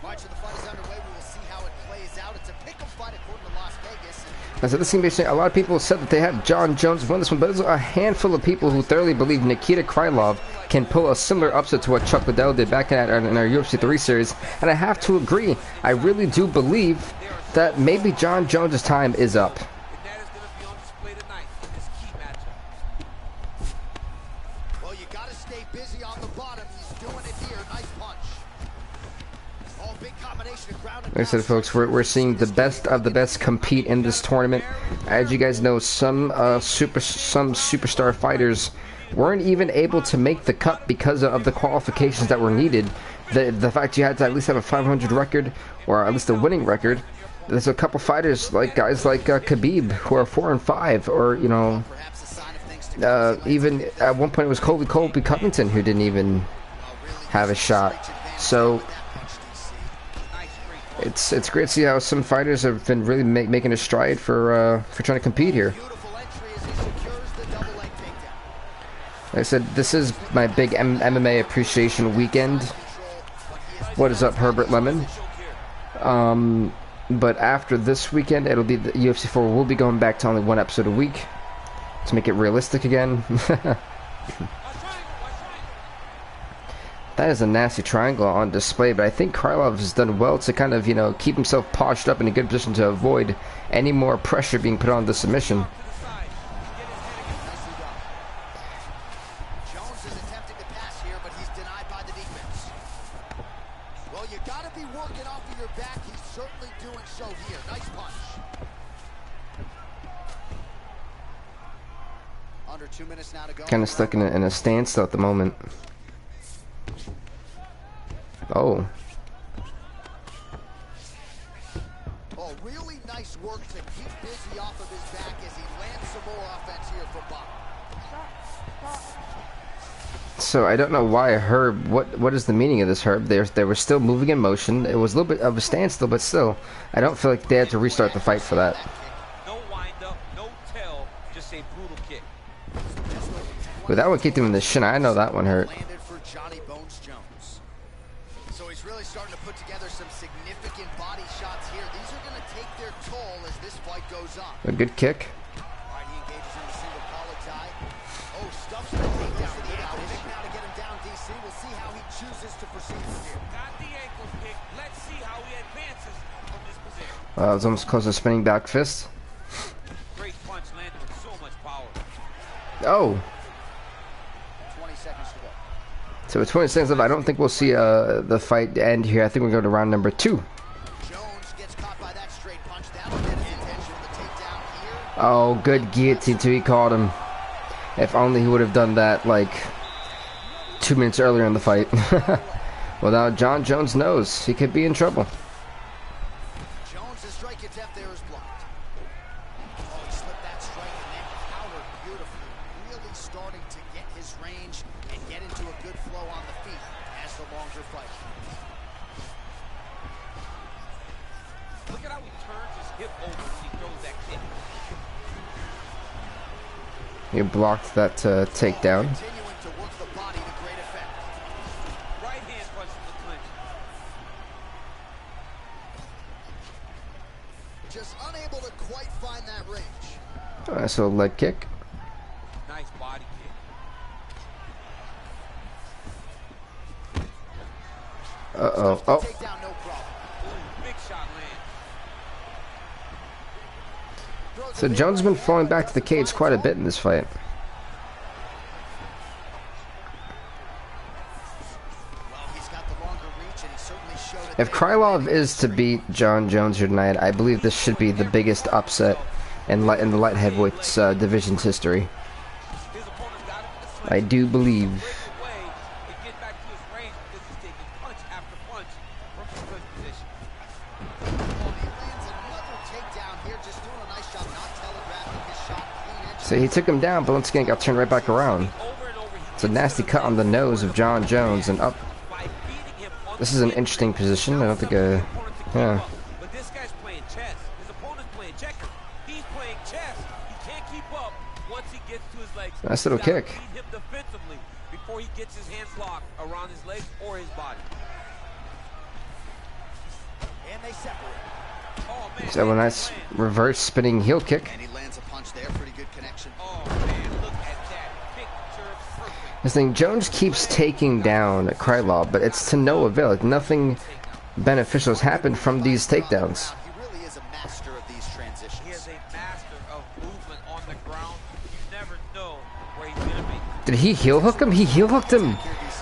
March of the fight is underway. We will see how it plays out. It's a pick-em fight according to Las Vegas. So this is a lot of people said that they had John Jones win this one, but there's a handful of people who thoroughly believe Nikita Krylov can pull a similar upset to what Chuck Liddell did back in our UFC 3 series, and I have to agree. I really do believe that maybe John Jones' time is up. And that is going to be on display tonight in this key matchup. Well, you got to stay busy on the bottom. He's doing it here. Nice punch. Oh, big combination of ground and Like I said, folks, we're seeing the best of the best compete in this tournament. As you guys know, some superstar fighters weren't even able to make the cut because of the qualifications that were needed. The fact you had to at least have a 500 record, or at least a winning record. There's a couple fighters, like guys like Khabib, who are 4-5, or perhaps a sign of things to even at one point it was Colby Covington who didn't even have a shot. So it's great to see how some fighters have been really making a stride for trying to compete here. beautiful entry as he secures the double leg takedown. Like I said, this is my big MMA appreciation weekend. What is up, Herbert Lemon? But after this weekend, it'll be the UFC 4. We'll be going back to only 1 episode a week to make it realistic again. That is a nasty triangle on display, but I think Krylov has done well to kind of, keep himself poshed up in a good position to avoid any more pressure being put on the submission. Jones is attempting to pass here, but he's denied by the defense. Well, you got to be working off of your back. He's certainly doing so here. Nice punch. Under 2 minutes now to go. Kind of stuck in a standstill at the moment. Oh. Oh, really nice work to keep busy off of his back as he lands some more offense here from Bob. So I don't know why Herb. What is the meaning of this, Herb? They were still moving in motion. It was a little bit of a standstill, but still, I don't feel like they had to restart the fight for that. No wind up, no tell, just a brutal kick. But that one kicked him in the shin. I know that one hurt. Landed for Johnny Bones Jones. So he's really starting to put together some significant body shots here. These are going to take their toll as this fight goes on. A good kick. All right, he engages in a single collar tie. Oh, stuffs the takedown for the ankle pick now to get him down, DC. We'll see how he chooses to proceed from here. Got the ankle kick. Let's see how he advances from this position. It was almost close to spinning back fist. Great punch landed with so much power. Oh. 20 seconds to go. So with 20 seconds left, I don't think we'll see the fight end here. I think we're going to round number 2. Jones gets caught by that straight punch. That'll get his attention. The takedown here. Oh, good guillotine too. He caught him. If only he would have done that like 2 minutes earlier in the fight. Well, now John Jones knows he could be in trouble. Jones' strike attempt there is blocked. Oh, he slipped that strike and then countered beautifully. Really starting to get his range and get into a good flow on the feet as the longer fight. Look at how he turns his hip over when he throws that kick. He blocked that takedown. Continuing to work the body to great effect. Right hand punch from the clinch. Just unable to quite find that range. Nice little leg kick. Nice body kick. Uh-oh. Oh. Takedown, no problem. Ooh, big shot lands. So Jones has been falling back to the cage quite a bit in this fight. Well, he's got the longer reach and he certainly showed it. If Krylov is to beat John Jones here tonight, I believe this should be the biggest upset in the light heavyweights division's history. His opponent got him in the sling. I do believe. Break away and get back to his range because he's taking punch after punch from his good position. Oh, he lands another takedown here, just doing a nice job not telegraphing his shot clean edge. So he took him down, but once again got turned right back around. Over and over, he It's a nasty cut on the nose of John Jones and up. by beating him on This the is an chin. interesting position. I don't think His opponent to keep yeah. up. But this guy's playing chess. His opponent's playing checkers. He's playing chess. He can't keep up once he gets to his legs. Nice little He's gotta kick. beat him defensively before he gets his hands locked around his legs or his body. And they separate. Oh man. So a nice reverse spinning heel kick. And he lands a punch there, pretty good connection. Oh man, look at that. Picture perfect. This thing, Jones keeps taking down Krylov, but it's to no avail. Like, nothing beneficial has happened from these takedowns. He really is a master of these transitions. He is a master of movement on the ground. You never know where he's gonna be. Did he heel hook him? He heel hooked him.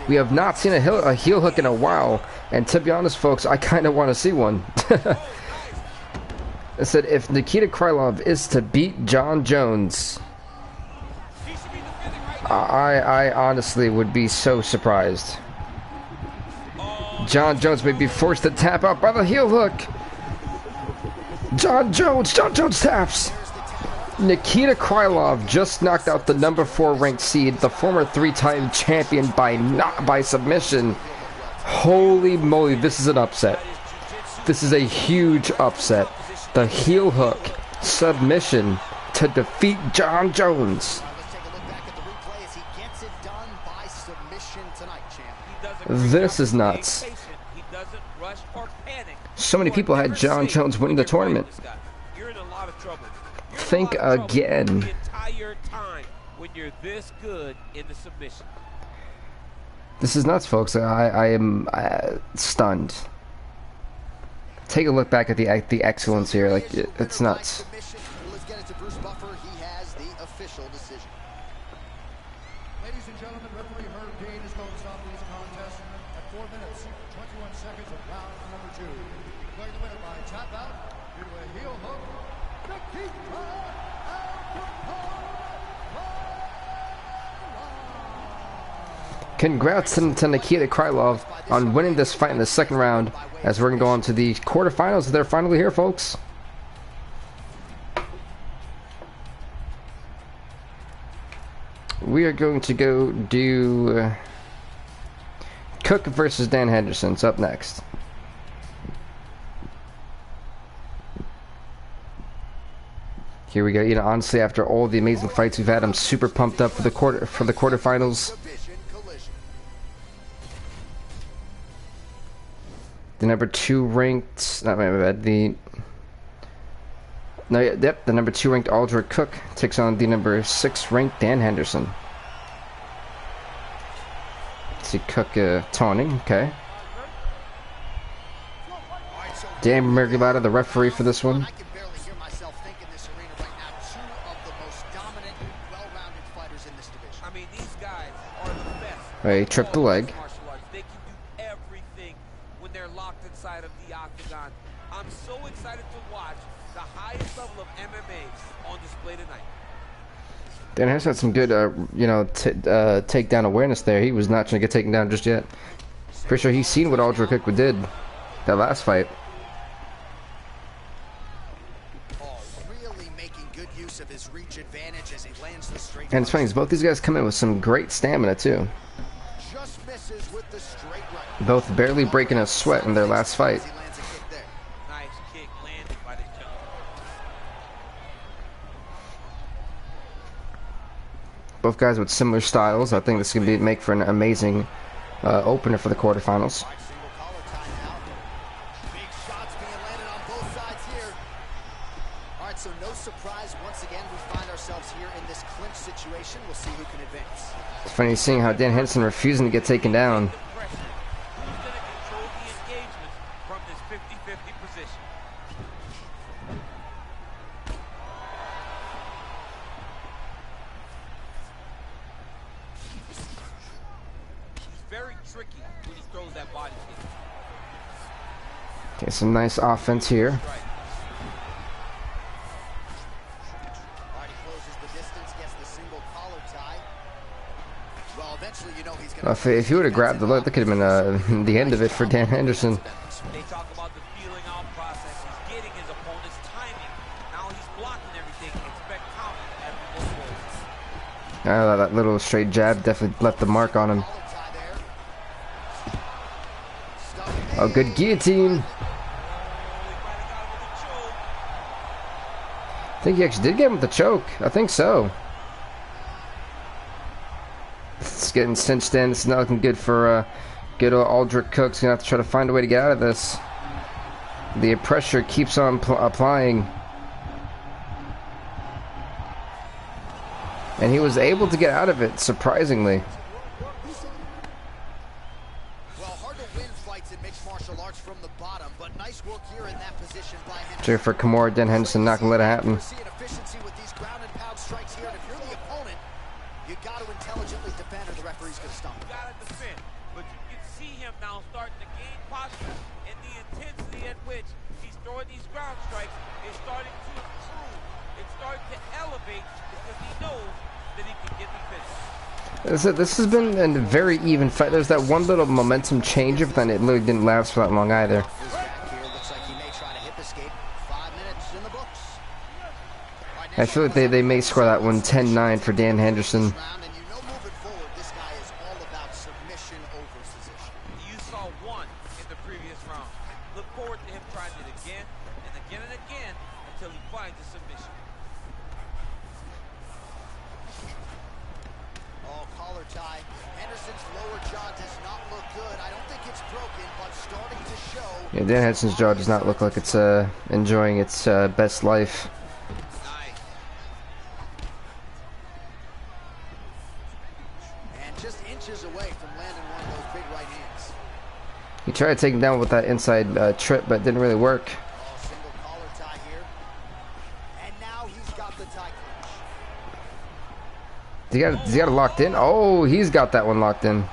We have not seen a heel hook in a while, and to be honest, folks, I kind of want to see one. I said if Nikita Krylov is to beat John Jones, He should be defending right now. I honestly would be so surprised. John Jones may be forced to tap out by the heel hook. John Jones taps. Nikita Krylov just knocked out the number 4 ranked seed, the former 3-time champion by submission. Holy moly, this is an upset. This is a huge upset. The heel hook submission to defeat John Jones. Let's take a look back at the replay as he gets it done by submission tonight, champ. He does a great This job is of being nuts. patient. He doesn't rush or panic. So many You are people had never John safe Jones winning when the you're fighting tournament. this guy. You're in a lot of trouble. You're in a Think lot of trouble again. The entire time when you're this good in the submission. This is nuts, folks. I am stunned. Take a look back at the excellence here. Like, it's nuts. Let's get it to Bruce Buffer. He has the official decision. Ladies and gentlemen, referee Herb Dean is going to stop this contest at 4 minutes, 21 seconds of round number 2. Declaring the winner by tap out due to a heel hook, Nikita Congrats to Nikita Krylov on winning this fight in the second round, as we're going to go on to the quarterfinals. They're finally here, folks. we are going to go do Cook versus Dan Henderson. It's up next. Here we go. You know, honestly, after all the amazing fights we've had, I'm super pumped up for the quarterfinals. The number 2 ranked, not my bad. The number 2 ranked Aldrich Cook takes on the number 6 ranked Dan Henderson. Let's see Cook taunting. Okay. Dan Mergulata, the referee for this one. He tripped the leg. They can do everything when they're locked inside of the octagon. I'm so excited to watch the highest level of MMA on display tonight. Dan has had some good, you know, takedown awareness there. He was not trying to get taken down just yet. Pretty sure he's seen what Aldrich Cook did that last fight. Really making good use of his reach advantage as he lands the straight. And it's funny, both these guys come in with some great stamina too. Both barely breaking a sweat in their last fight. Nice kick landed by the jump. Both guys with similar styles. I think this could make for an amazing opener for the quarterfinals. Big shots being landed on both sides here. All right, so no surprise. Once again, we find ourselves here in this clinch situation. We'll see who can advance. It's funny seeing how Dan Henderson refusing to get taken down. Okay, some nice offense here. If he would have grabbed the look, that could have been the end of it for Dan Henderson. They talk about the feeling out process. He's getting his opponent's timing. Now he's blocking everything. Expect counters as we go forward. That little straight jab definitely left the mark on him. Oh, good guillotine. I think he actually did get him with the choke. I think so. It's getting cinched in. It's not looking good for good old Aldrich Cook's gonna have to try to find a way to get out of this. The pressure keeps on applying. And he was able to get out of it, surprisingly. For Kimura, Dan Henderson not gonna let it happen. You got to intelligently defend, or the referee's gonna stop. You gotta defend, but you can see him now starting to gain posture, and the intensity at which he's throwing these ground strikes is starting to improve. It's starting to elevate because he knows that he can get the finish. This has been a very even fight. There's that one little momentum change, but then it literally didn't last for that long either. I feel like they may score that one 10-9 for Dan Henderson. You saw one in the previous round. Look forward to him trying it again and again and again until he finds a submission. Oh, collar tie. Henderson's lower jaw does not look good. I don't think it's broken, but starting to show. Yeah, Dan Henderson's jaw does not look like it's enjoying its best life. He tried to take him down with that inside trip, but it didn't really work. Single collar tie here. And now he's got the tie clinch. He's got it locked in. Oh, he's got that one locked in.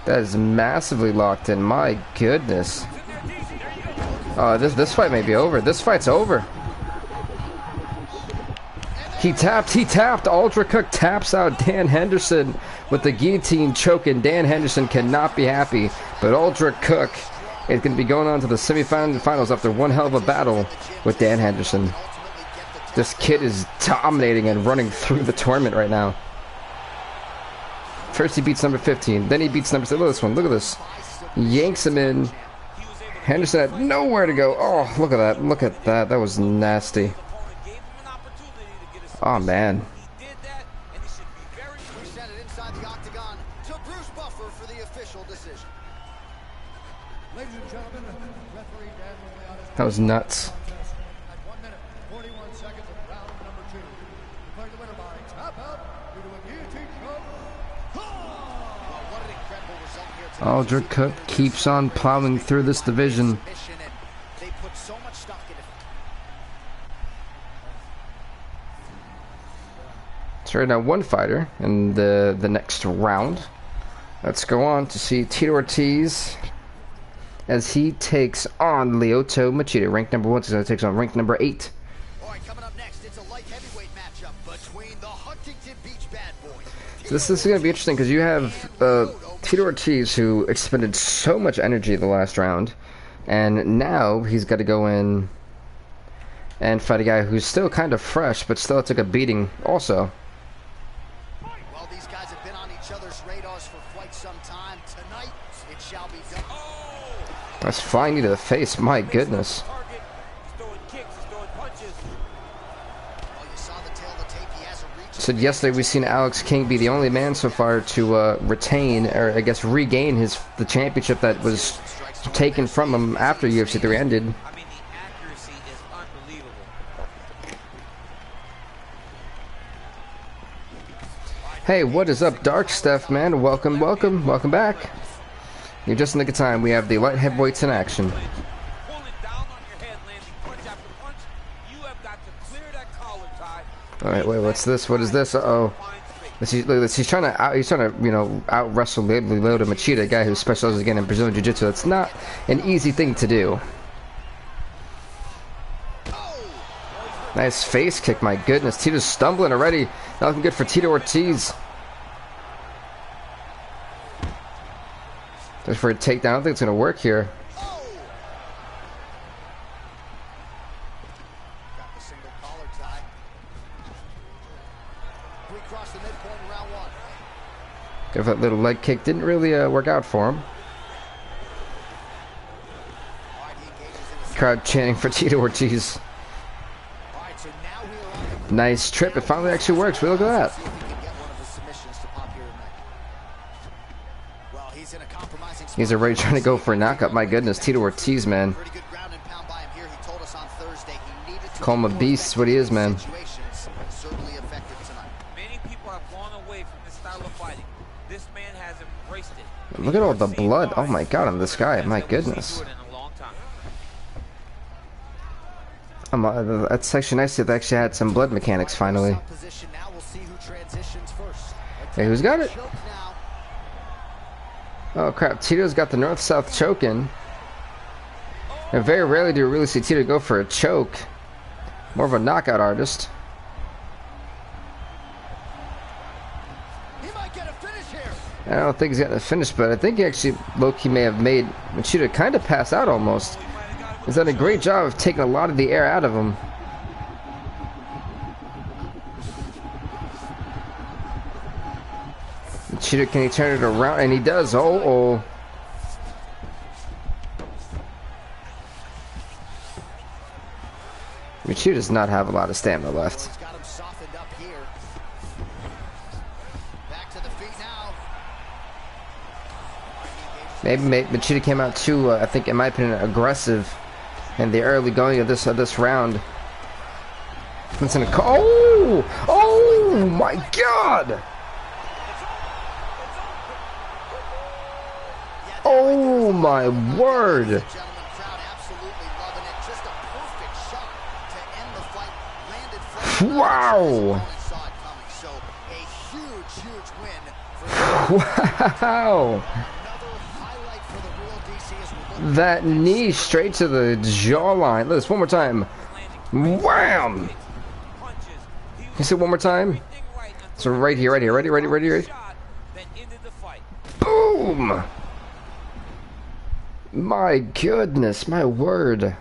That is massively locked in. My goodness. This fight may be over. This fight's over. He tapped. Aldrich Cook taps out Dan Henderson with the guillotine choke, and Dan Henderson cannot be happy. But Aldrich Cook is going to be going on to the semifinals after one hell of a battle with Dan Henderson. This kid is dominating and running through the tournament right now. First he beats number 15, then he beats number 6. Look at this one, look at this. Yanks him in. Henderson had nowhere to go. Oh, look at that, look at that. That was nasty. Oh, man. That was nuts. At 1 minute, 41 seconds of round number 2. Declaring the winner by tap out due to a guillotine choke. What an incredible result here tonight. Aldrich Cook keeps on plowing through this division. They put so much stock in it. So right now, one fighter in the next round. Let's go on to see Tito Ortiz as he takes on Lyoto Machida, ranked number 1. So he takes on ranked number 8. All right, coming up next, it's a light heavyweight matchup between the Huntington Beach bad boys. So this is going to be interesting because you have Tito Ortiz, who expended so much energy the last round, and now he's got to go in and fight a guy who's still kind of fresh, but still took a beating also. Well, these guys have been on each other's radars for quite some time. Tonight, it shall be done. That's flying you to the face, my goodness. Said yesterday we've seen Alex King be the only man so far to retain, or I guess regain, the championship that was taken from him after UFC 3 ended. I mean, the accuracy is unbelievable. Hey, what is up, Dark Steph, man? Welcome, welcome, welcome back. You're just in the good time. We have the light heavyweights in action. Pulling down on your head, landing punch after punch. You have got to clear that collar tie. All right, wait, what's this? What is this? Uh-oh. Look at this. He's trying to, you know, out wrestle Lyoto Machida, a guy who specializes again in Brazilian Jiu-Jitsu. That's not an easy thing to do. Nice face kick, my goodness. Tito's stumbling already. Not looking good for Tito Ortiz. Just for a takedown. I don't think it's going to work here. Got the single collar tie. We cross the midpoint in round 1. Give that little leg kick. Didn't really work out for him. All right, he engages in his... Crowd chanting for Tito Ortiz. All right, so now we are on the... Nice trip. It finally actually works. Look at that. See if he can get one of the submissions to pop here tonight. Well, he's in a compromising spot. He's already trying to go for a knockout. My goodness, Tito Ortiz, man. Pretty good ground and pound by him here. He told us on Thursday he needed to... Call him a beast. What he is, man. Situations certainly effective tonight. Many people have gone away from this style of fighting. This man has embraced it. Look at all the blood. Oh my god, on this guy. My goodness. That's actually nice that they actually had some blood mechanics finally. Position now. We'll see who transitions first. Hey, who's got it? Choke now. Oh crap, Tito's got the north-south choke in. And very rarely do you really see Tito go for a choke. More of a knockout artist. He might get a finish here. I don't think he's getting a finish, but I think he actually, Loki may have made Machida kind of pass out almost. He's done a great job of taking a lot of the air out of him. Machida, can he turn it around? And he does. Oh. Machida does not have a lot of stamina left. He's got him softened up here. Back to the feet now. Maybe Machida came out too, I think, in my opinion, aggressive in the early going of this round. It's in a oh my god! Oh my word! Gentlemen, crowd absolutely loving it. Just a perfect shot to end the fight. Landed flat. Wow! Saw it coming. So a huge win for Wow! another highlight for the real DC as we look That knee straight to the jawline. Let's one more time. Wham! You see it one more time? So right here. Ready. Boom! My goodness, my word. All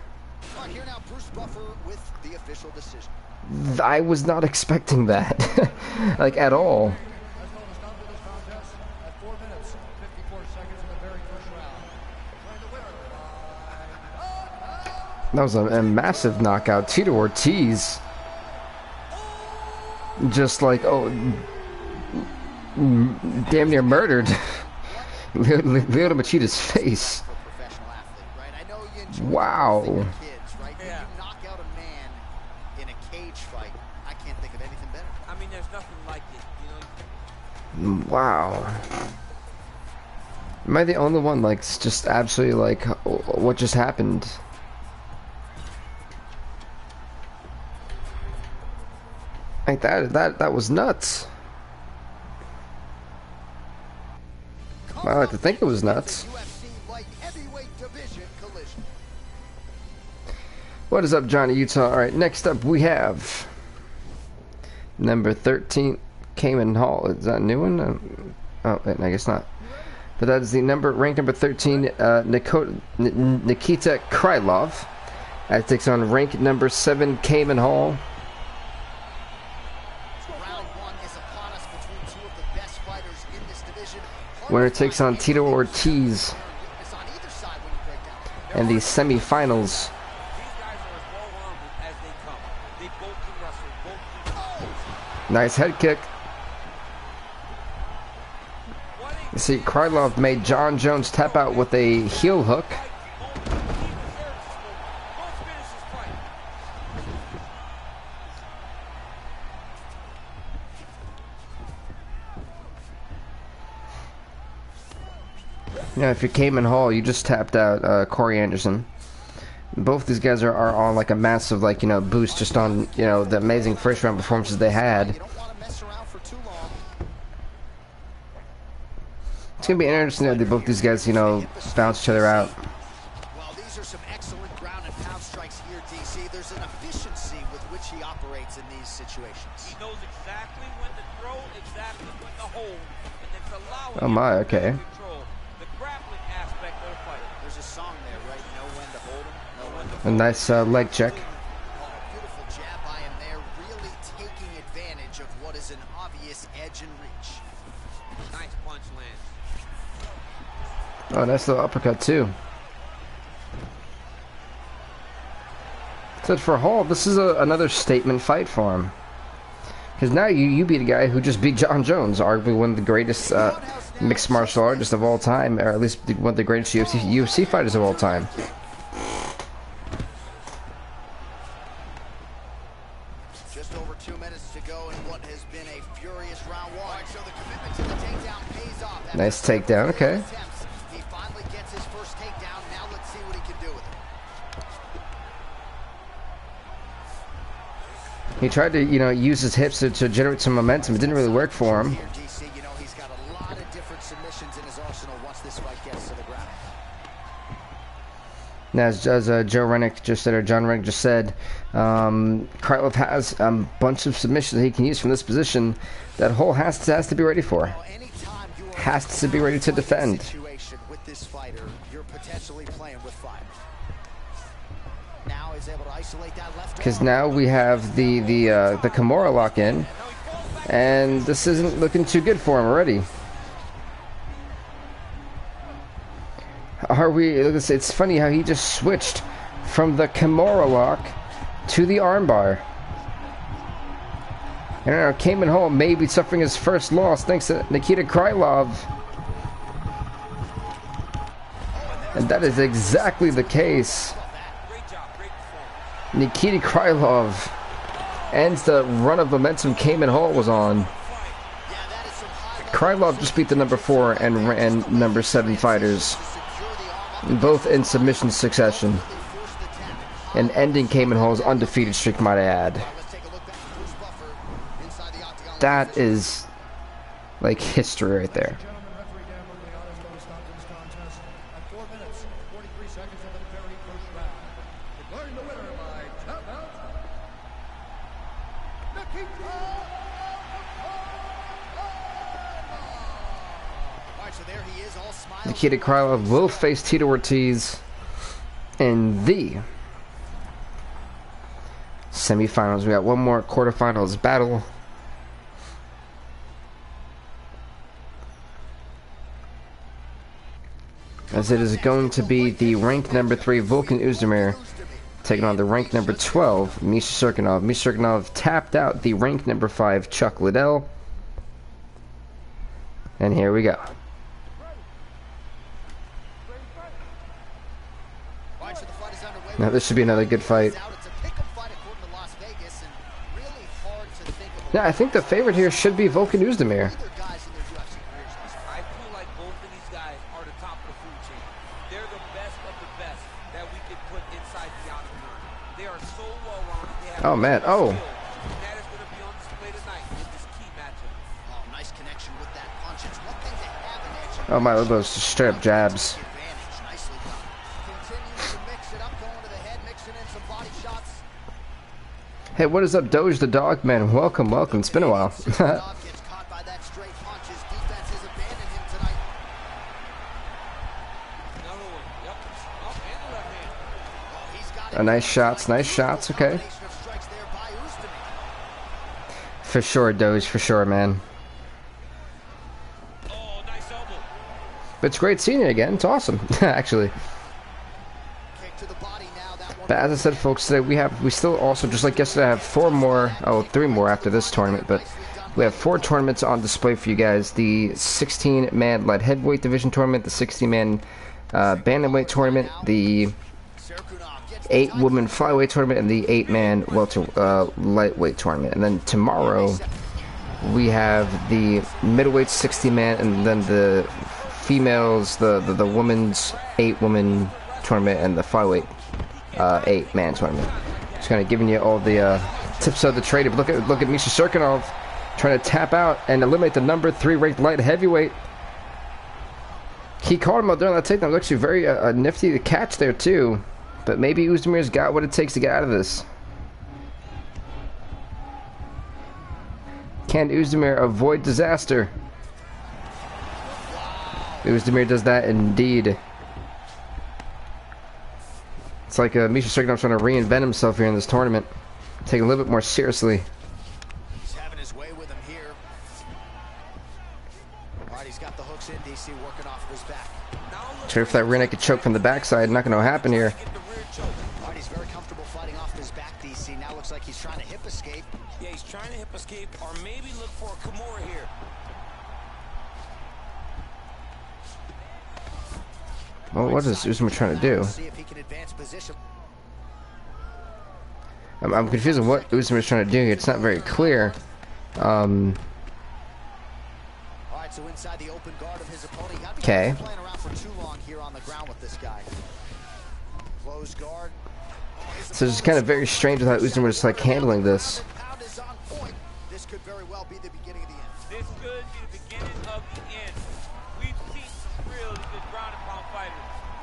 right, here now, Bruce Buffer with the official decision. I was not expecting that, like, at all. Has called a stop to this contest at 4 minutes, 54 seconds in the very first round. Declaring the winner by That was a massive knockout. Tito Ortiz, just like, oh, damn near murdered Lyoto Machida's face. For a professional athlete, right? I know you enjoy Wow. kids, right? When Yeah. you knock out a man in a cage fight, I can't think of anything better. I mean, there's nothing like it, you know. Wow. Am I the only one, like, just absolutely, like, what just happened? Like, that was nuts. I like to think it was nuts. UFC light heavyweight division collision. What is up, Johnny Utah? Alright, next up we have number 13, Cayman Hall. Is that a new one? Oh, I guess not. But that is the ranked number 13, Nikita Krylov. That takes on ranked number 7, Cayman Hall. Round one is upon us between two of the best fighters in this division. Winner takes on Tito Ortiz It's on either side when you break down. in the semifinals. These guys are as well-rounded as they come. They both can wrestle, both can... Nice head kick. You see, Krylov made John Jones tap out with a heel hook. Yeah, if you're Cayman Hall, you just tapped out Corey Anderson. Both these guys are on like a massive, like, you know, boost just on, you know, the amazing first round performances they had. You don't want to mess around for too long. It's gonna be interesting that both these guys, you know, bounce each other out. Well, these are some excellent ground and pound strikes here, DC. There's an efficiency with which he operates in these situations. He knows exactly when to throw, exactly when to hold, and it's allowing Oh my, him to okay. control the grappling aspect of the fight. There's a song there, right? Know when to hold him, know when to A nice leg check. Oh, beautiful jab by him there, really taking advantage of what is an obvious edge and reach. Nice punch lands. Oh, nice little uppercut too. So for Hall, this is another statement fight for him. Because now you beat a guy who just beat John Jones, arguably one of the greatest mixed martial artists of all time, or at least one of the greatest UFC fighters of all time. Just over 2 minutes to go in what has been a furious round one. So the commitment to the takedown pays off. Nice takedown, okay. He finally gets his first takedown. Now let's see what he can do with it. He tried to, you know, use his hips to generate some momentum. It didn't really work for him. Here, DC, you know he's got a lot of different submissions in his arsenal once this fight gets to the ground. Now, as Joe Rennick just said, or John Rennick just said, Krylov has a bunch of submissions that he can use from this position that Hall has to be ready for. Well, anytime you are Has to be ready to defend. situation with this fighter, you're potentially playing with fire. Now he's able to isolate that left Because arm. now we have the Kimura lock in, and this isn't looking too good for him already. Are we? It's funny how he just switched from the Kimura lock to the armbar. And now Cayman Hall may be suffering his first loss thanks to Nikita Krylov. And that is exactly the case. Great job, great performance. Nikita Krylov ends the run of momentum Cayman Hall was on. Yeah, that is some high Krylov just beat the number 4 and number 7 fighters, secure the arm up. both in submission succession, They forced the tap. and ending Cayman Hall's undefeated streak, might I add. Let's take a look back at Bruce Buffer inside the octagon. That is like history right there. Gentlemen, referee Dan Liliana's going to stop this contest at 4 minutes, 43 seconds of the very first round. Declaring the winner by tap out, Nikita. All right, so there he is, all smiles. Nikita Krylov will face Tito Ortiz in the semifinals. We got one more quarterfinals battle. As it is going to be the ranked number 3 Volkan Oezdemir taking on the ranked number 12 Misha Cirkunov. Misha Cirkunov tapped out the ranked number 5 Chuck Liddell. And here we go. Now this should be another good fight. Yeah, I think the favorite here should be Volkan Oezdemir. Oh man, oh. Oh my, those straight up jabs. Hey, what is up, Doge the dog? Man, welcome, welcome. It's been a while. Nice shots, okay. For sure, Doge, for sure, man. But it's great seeing you again. It's awesome, actually. But as I said, folks, today we still also, just like yesterday, have 3 more after this tournament. But we have 4 tournaments on display for you guys: the 16-man light heavyweight division tournament, the 60-man bantamweight tournament, the 8-woman flyweight tournament, and the 8-man lightweight tournament. And then tomorrow we have the middleweight 60-man, and then the females, the women's 8-woman tournament, and the flyweight 8-man tournament. Just kind of giving you all the tips of the trade. But look at Misha Cirkunov trying to tap out and eliminate the number 3 ranked light heavyweight. He caught him out there on that takedown. It was actually very nifty to catch there too. But maybe Oezdemir's got what it takes to get out of this. Can Oezdemir avoid disaster? Oezdemir does that indeed. It's like Misha Cirkunov trying to reinvent himself here in this tournament. Take it a little bit more seriously. He's having his way with him here. All right, he's got the hooks in, DC, working off his back. Sure, if that rear naked choke from the backside, not going to happen here. He's very comfortable fighting off his back, DC. Now looks like he's trying to hip escape. Yeah, he's trying to hip escape, or maybe look for a Kimura here. Well, what is Oezdemir trying to do? I'm confused on what Oezdemir's trying to do here. It's not very clear. Okay. So it's kind of very strange with how Oezdemir is like handling this. This could very well be the beginning of the end. This could be the beginning of the end. We've seen some really good ground and pound fighters.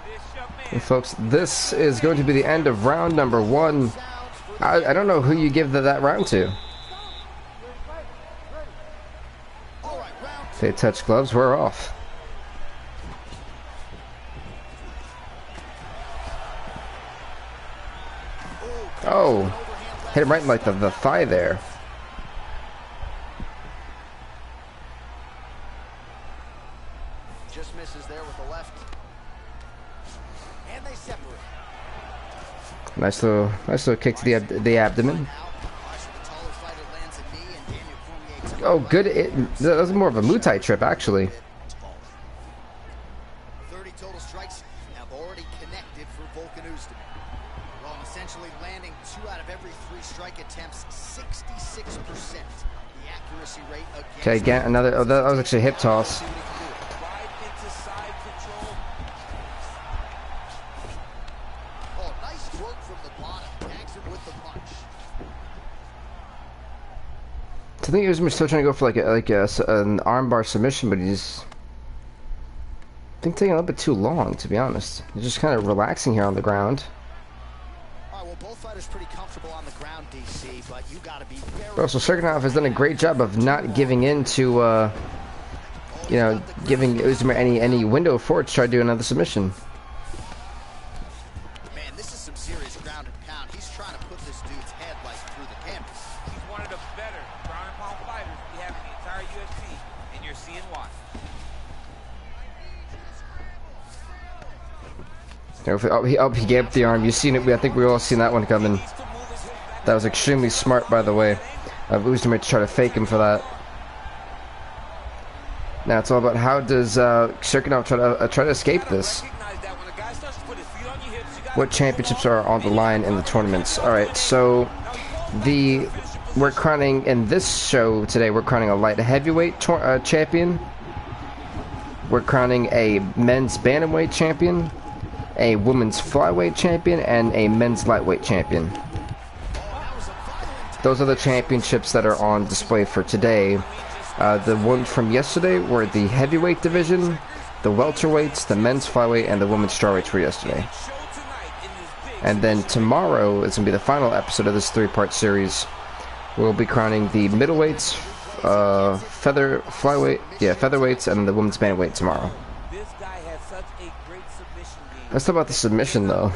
This young man. And folks, this is going to be the end of round number 1. I don't know who you give that round to. They touch gloves, we're off. Oh, hit him right in like the thigh there. Just misses there with the left. And they separate. Nice little kick to the abdomen. Oh, good. That was more of a Muay Thai trip, actually. 30 total strikes have already connected for Volkan Oezdemir. Well, essentially landing 2 out of every 3 strike attempts, 66%. The accuracy rate against. Okay, again, another. Oh, that was actually a hip toss. I think Oezdemir's still trying to go for an armbar submission, but he's, I think, taking a little bit too long, to be honest. He's just kind of relaxing here on the ground. All right, well, both fighters pretty comfortable on the ground, DC, but you got to be very. But also, Cirkunov has done a great job of not giving in to, giving Oezdemir any window for it to try to do another submission. Man, this is some serious ground and pound. He's trying to put this dude's head like He gave up the arm. You've seen it. I think we all seen that one coming. That was extremely smart, by the way. Uzdemir to try to fake him for that. Now it's all about how does Serkinov try to escape this. What championships are on the line in the tournaments? All right, so we're crowning in this show today. We're crowning a light heavyweight champion. We're crowning a men's bantamweight champion, a women's flyweight champion, and a men's lightweight champion. Those are the championships that are on display for today. The ones from yesterday were the heavyweight division, the welterweights, the men's flyweight, and the women's strawweights were yesterday. And then tomorrow is going to be the final episode of this 3-part series. We'll be crowning the middleweights, featherweights, and the women's bantamweight tomorrow. Let's talk about the submission, though.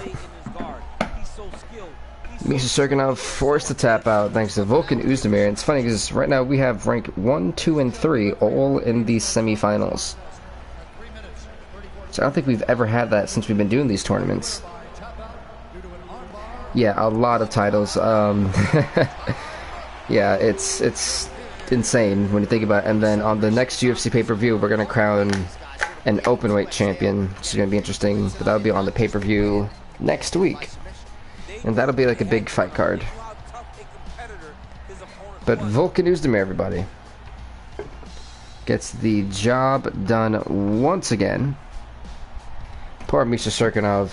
Misha Serkinov forced to tap out thanks to Volkan Uzdemir. And it's funny because right now we have rank 1, 2, and 3 all in the semifinals. So I don't think we've ever had that since we've been doing these tournaments. Yeah, a lot of titles. Yeah, it's insane when you think about it. And then on the next UFC pay-per-view, we're going to crown an openweight champion, which is going to be interesting. But that'll be on the pay-per-view next week. And that'll be like a big fight card. But Volkan Uzdemir, everybody, gets the job done once again. Poor Misha Serkinov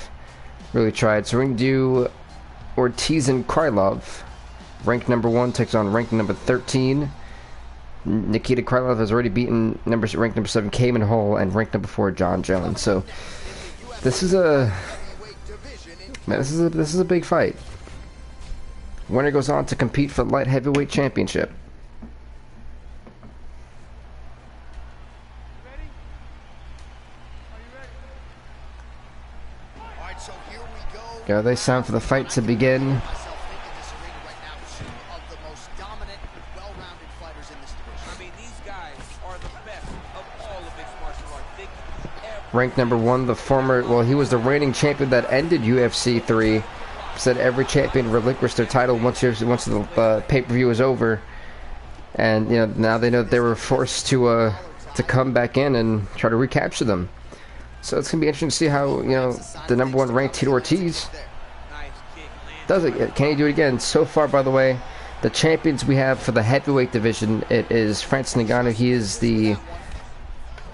really tried. So we're going to do Ortiz and Krylov. Rank number 1 takes on rank number 13. Nikita Krylov has already beaten rank number 7 Cayman Hall and rank number 4 John Jones. So this is a this is a big fight. Winner goes on to compete for the light heavyweight championship. Go, they sound for the fight to begin. Ranked number 1, the former, well, he was the reigning champion that ended UFC 3. Said every champion relinquished their title once the pay-per-view was over. And, you know, now they know that they were forced to come back in and try to recapture them. So it's going to be interesting to see how, you know, the number 1 ranked Tito Ortiz does it. Can he do it again? So far, by the way, the champions we have for the heavyweight division, it is Francis Ngannou. He is the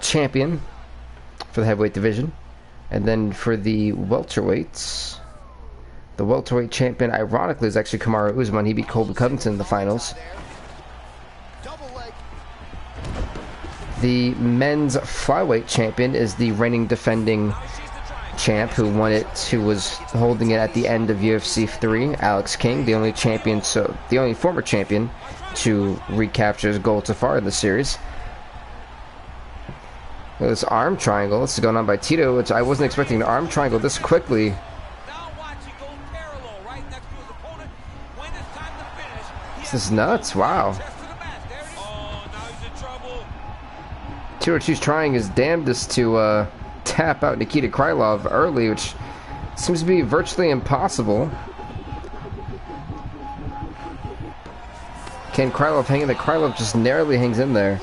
champion for the heavyweight division. And then for the welterweights, the welterweight champion, ironically, is actually Kamaru Usman. He beat Colby Covington in the finals. The men's flyweight champion is the reigning defending champ who won it, who was holding it at the end of UFC 3, Alex King, the only champion, so the only former champion to recapture his gold so far in the series. This arm triangle, this is going on by Tito, which I wasn't expecting an arm triangle this quickly. This is nuts, wow. Tito Ortiz trying his damnedest to tap out Nikita Krylov early, which seems to be virtually impossible. Can Krylov hang in there? Krylov just narrowly hangs in there.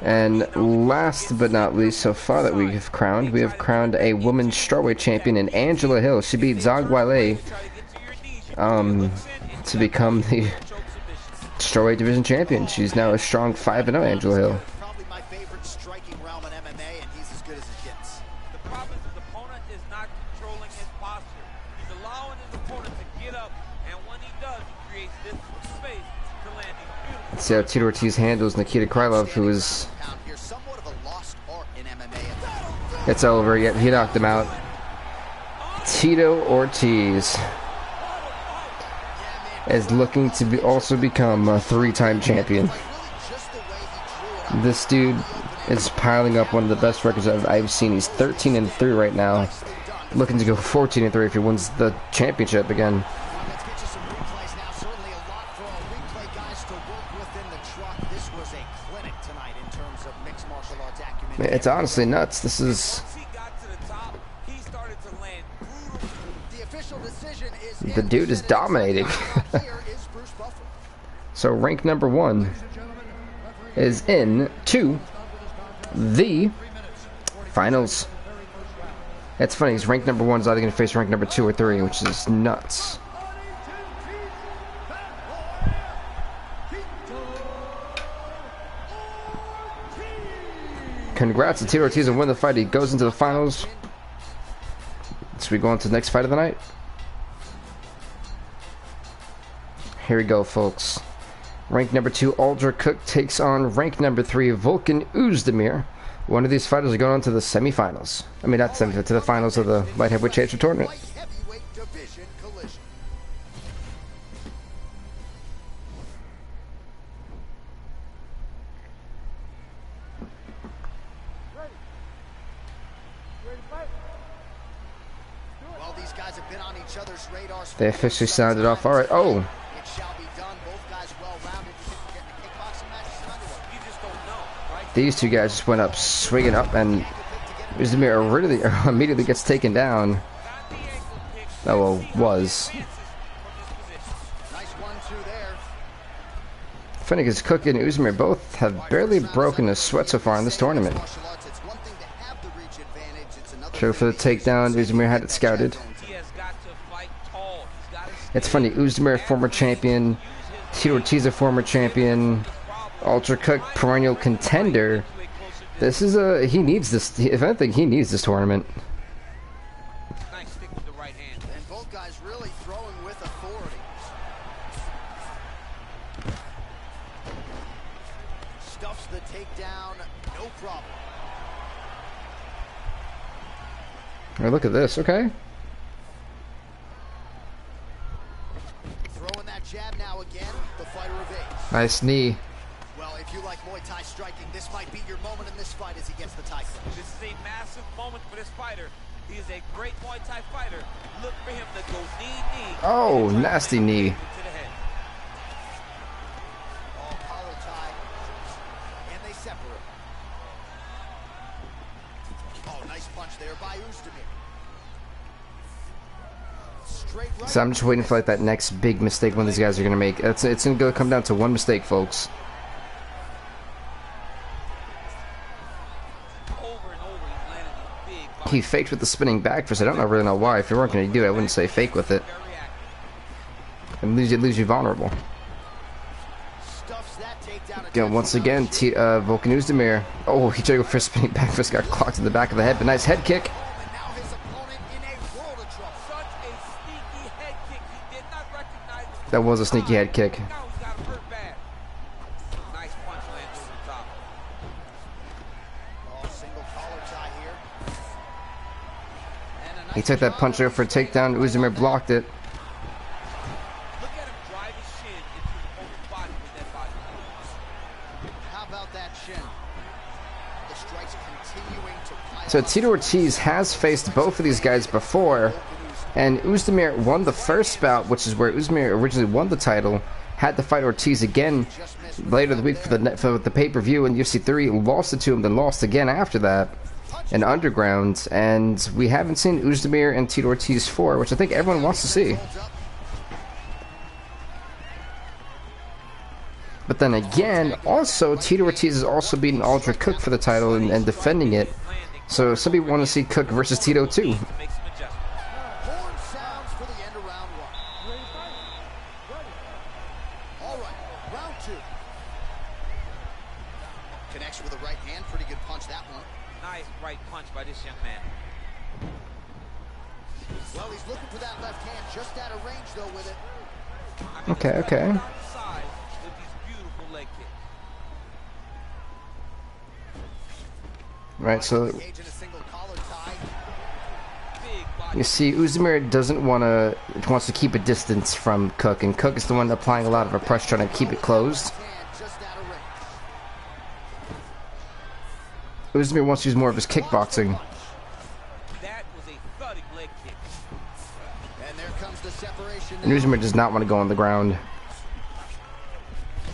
And last but not least, so far that we have crowned a women's strawweight champion in Angela Hill. She beat Zhang Weili to become the strawweight division champion. She's now a strong 5-0, Angela Hill. Probably my favorite striking realm in MMA, and he's as good as it gets. The problem is his opponent is not controlling his posture. He's allowing his opponent to get up, and when he does, he creates this space to land these beautiful. Let's see how Tito Ortiz handles Nikita Krylov, who is... It's over. Yet he knocked him out. Tito Ortiz is looking to also become a 3-time champion. This dude is piling up one of the best records I've seen. He's 13-3 right now, looking to go 14-3 if he wins the championship again. It's honestly nuts. This is to land brutal. The official decision is The dude is dominating. Here is Bruce Buffer. So rank number 1 is in to the finals. It's funny, he's ranked number 1 is either going to face rank number 2 or 3, which is nuts. Congrats to Tito Ortiz and win the fight. He goes into the finals. So we go on to the next fight of the night. Here we go, folks. Rank number 2, Aldra Cook takes on rank number 3, Volkan Oezdemir. One of these fighters are going on to the semifinals. I mean, not semifinals, to the finals of the light heavyweight championship tournament. Light heavyweight division collision. Well, these guys have been on each other's radars. They officially sounded off. All right. Oh, It shall be done. Both guys well-rounded. You think we're getting a kickboxing match tonight or what? You just don't know, right? these two guys just went up swinging up, and Oezdemir really immediately gets taken down. Oh, well, was. Nice 1-2 there. Funny because Cook and Oezdemir both have barely broken a sweat so far in this tournament. Martial arts, it's one thing to have the reach advantage. It's another True for the takedown. Oezdemir had it scouted. He has got to fight tall. He's got to It's funny, Oezdemir, former champion, Tito Ortiz, a former champion, Ultra Cook, perennial contender. This is he needs this, if anything, he needs this tournament. nice stick with the right hand. And both guys really throwing with authority. Stuffs the takedown, no problem. All right, look at this, okay. Throwing that jab now again, the fighter evades. Nice knee. Well, if you like Muay Thai striking, this might be your moment in this fight as he gets the Thai clinch. This is a massive moment for this fighter. He is a great Muay Thai fighter. Look for him to go knee. Oh, nasty knee. To the head. Oh, collar tie. And they separate. Oh, nice punch there by Oezdemir. Straight right. So I'm just waiting for like that next big mistake one of these guys are gonna make. It's gonna come down to one mistake, folks. Over and over, he's landed these big bodies. He faked with the spinning back fist. I don't really know why. If you weren't gonna do it, I wouldn't say fake with it. Very active. And leaves you vulnerable. Stuffs that takedown. Again, once again, Volkan Oezdemir. Oh, he tried to go for a spinning back fist, got clocked in the back of the head, but nice head kick. And now his opponent in a world of trouble. Such a sneaky head kick. He did not recognize it. That was a sneaky head kick. Now he's got him hurt bad. Nice punch lands over the top. Oh, single collar tie here. And a nice He took that punch over for a takedown. Oezdemir blocked it. Look at him drive his shin into his opponent's body with that body. How about that shin? The strikes continuing to pile So up. Tito Ortiz has faced both of these guys before, and Oezdemir won the first bout, which is where Oezdemir originally won the title. Had to fight Ortiz again later the week for the pay-per-view in UFC 3, lost it to him, then lost again after that in Underground, and we haven't seen Oezdemir and Tito Ortiz 4, which I think everyone wants to see. But then again, also Tito Ortiz is also beating Aldra Cook for the title and defending it. So some people want to see Cook versus Tito too. Make some adjustments. Horn sounds for the end of round one. All right, round two. Connects with a right hand, pretty good punch that one. Nice right punch by this young man. Well, he's looking for that left hand, just out of range though with it. Okay, okay. Outside with these beautiful leg kicks. Right, so Engaging a single collar tie. Big body. you see Oezdemir wants to keep a distance from Cook, and Cook is the one applying a lot of pressure trying to keep it closed. Hand just out of range. Oezdemir wants to use more of his kickboxing. That was a thudding leg kick. And there comes the separation. And Oezdemir does not want to go on the ground.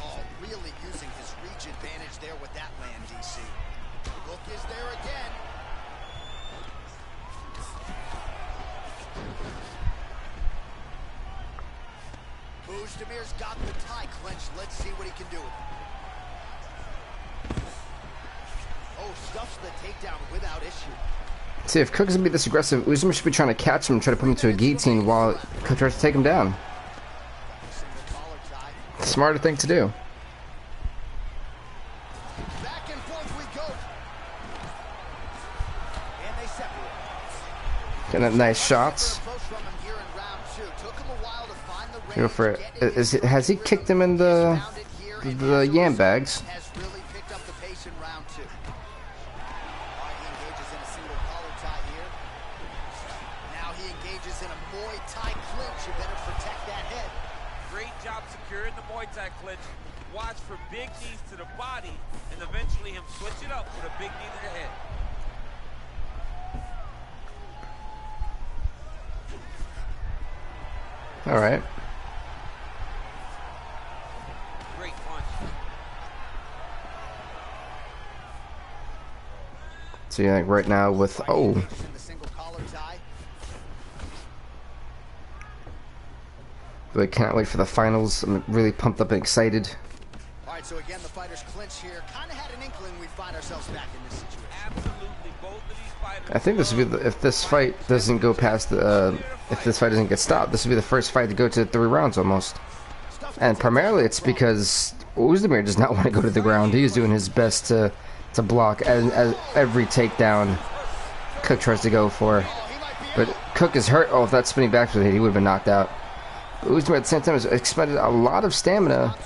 Oh, really using his reach advantage there with that land, DC. Look is there again. He's got the tie clenched. Let's see what he can do with it. Oh, stuffs the takedown without issue. See, if Cook is gonna be this aggressive, Usman should be trying to catch him and try to put him to a guillotine while Cook tries to take him down. Smarter thing to do. Back and forth we go. And they separate. Getting nice shots. Go for it. Has he kicked him in the yam bags? Has really picked up the pace in round 2. He engages in a single collar tie here. Now he engages in a Muay Thai clinch. You better protect that head. Great job securing the Muay Thai clinch. Watch for big knees to the body, and eventually him switch it up with a big knee to the head. All right. Great punch. So yeah, like right now with The single collar tie. I can't wait for the finals. I'm really pumped up and excited. All right, so again, the fighters clinch here. Kind of had an inkling we'd find ourselves back in this situation. Absolutely, both of these fighters. I think this would be if this fight doesn't go past the if this fight doesn't get stopped, this would be the first fight to go to 3 rounds almost. And primarily it's because Uzdemir does not want to go to the ground. He's doing his best to block as every takedown Cook tries to go for. But Cook is hurt. Oh, if that spinning back was hit, he would have been knocked out. But Uzdemir at the same time has expended a lot of stamina. I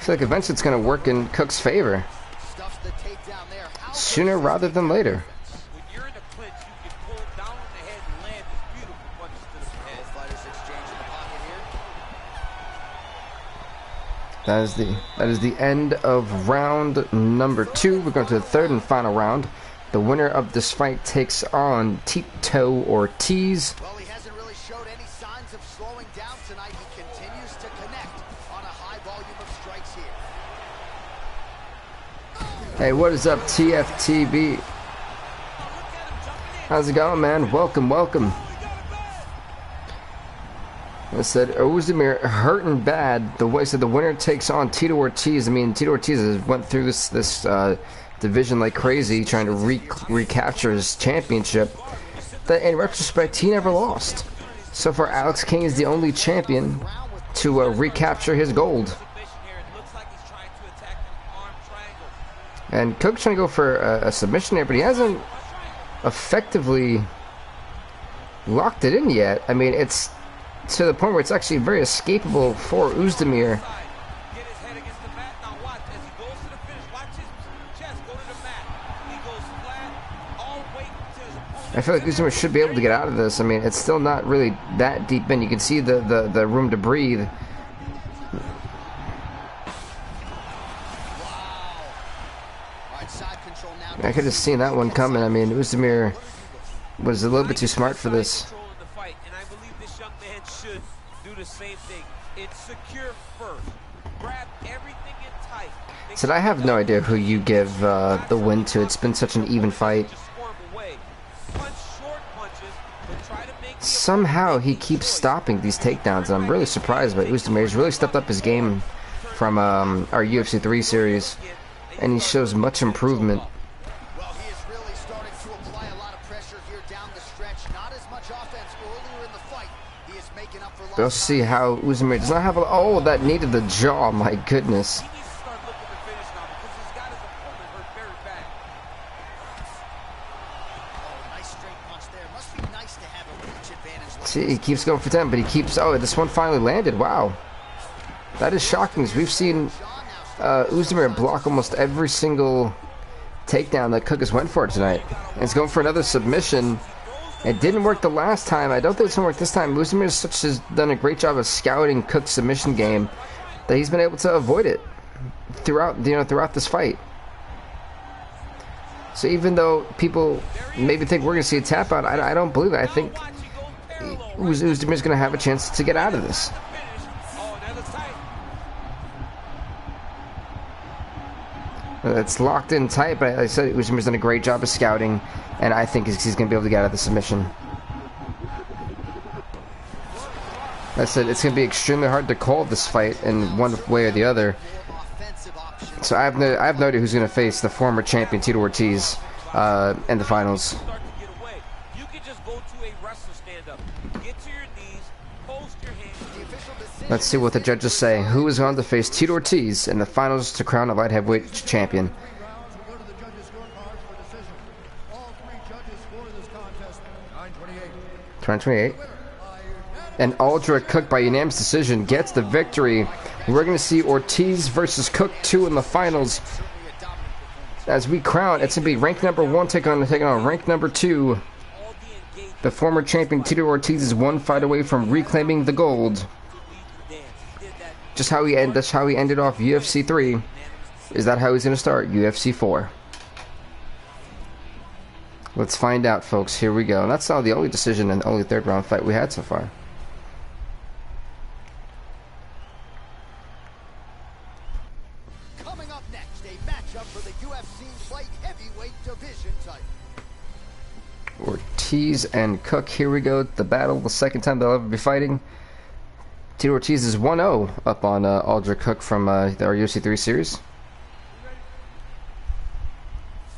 feel like eventually it's going to work in Cook's favor. Sooner rather than later. When you're in a clinch, you can pull down on the head and land these beautiful punches to the head. Fighters exchange in the pocket here. That is the end of round number 2. We're going to the 3rd and final round. The winner of this fight takes on Tito Ortiz. Well, he hasn't really showed any signs of slowing down tonight. He continues to connect on a high volume of strikes here. Hey, what is up, TFTB? How's it going, man? Welcome, welcome. I said Uzdemir hurting bad. The way said the winner takes on Tito Ortiz. I mean, Tito Ortiz has went through this division like crazy, trying to recapture his championship. That in retrospect, he never lost. So far, Alex King is the only champion to recapture his gold. And Cook's trying to go for a submission here, but he hasn't effectively locked it in yet. I mean, it's to the point where it's actually very escapable for Uzdemir. I feel like Uzdemir should be able to get out of this. I mean, it's still not really that deep in. You can see the room to breathe. I could have seen that one coming. I mean, Uzdemir was a little bit too smart for this. And I believe this young man should do the same thing. It's secure first. Grab everything in tight. So I have no idea who you give the win to. It's been such an even fight. Somehow he keeps stopping these takedowns, and I'm really surprised by Uzdemir. He's really stepped up his game from our UFC 3 series, and he shows much improvement. Well, he is really starting to apply a lot of pressure here down the stretch. Not as much offense earlier in the fight. He is making up for lost. We'll see how Uzdemir does not have a... Oh, that needed the jaw. My goodness. See, he keeps going for 10, but he keeps... Oh, this one finally landed. Wow. That is shocking. We've seen Uzdemir block almost every single takedown that Cook has went for tonight. And he's going for another submission. It didn't work the last time. I don't think it's going to work this time. Uzdemir has done a great job of scouting Cook's submission game that he's been able to avoid it throughout this fight. So even though people maybe think we're going to see a tap out, I don't believe it. I think Uzdemir's going to have a chance to get out of this. It's locked in tight, but like I said, Uzdemir's done a great job of scouting, and I think he's going to be able to get out of the submission. I said it's going to be extremely hard to call this fight in one way or the other. So I have no idea who's going to face the former champion Tito Ortiz in the finals. You can just go to a wrestler stand-up, get to your knees, post your hands. Let's see what the judges say. Who is going to face Tito Ortiz in the finals to crown a light heavyweight champion? We'll go to the judges' scorecards for decision. All three judges score this contest 928. 2028. And Aldrich Cook by unanimous decision gets the victory. We're going to see Ortiz versus Cook 2 in the finals. As we crown, it's going to be rank number 1 taking on rank number 2. The former champion Tito Ortiz is 1 fight away from reclaiming the gold. Just how he that's how he ended off UFC 3. Is that how he's going to start UFC 4? Let's find out, folks. Here we go. And that's not the only decision and the only third round fight we had so far. Coming up next, a matchup for the UFC light heavyweight division title. Ortiz and Cook. Here we go. The battle. The second time they'll ever be fighting. Tito Ortiz is 1-0 up on Aldrich Cook from our UFC 3 series.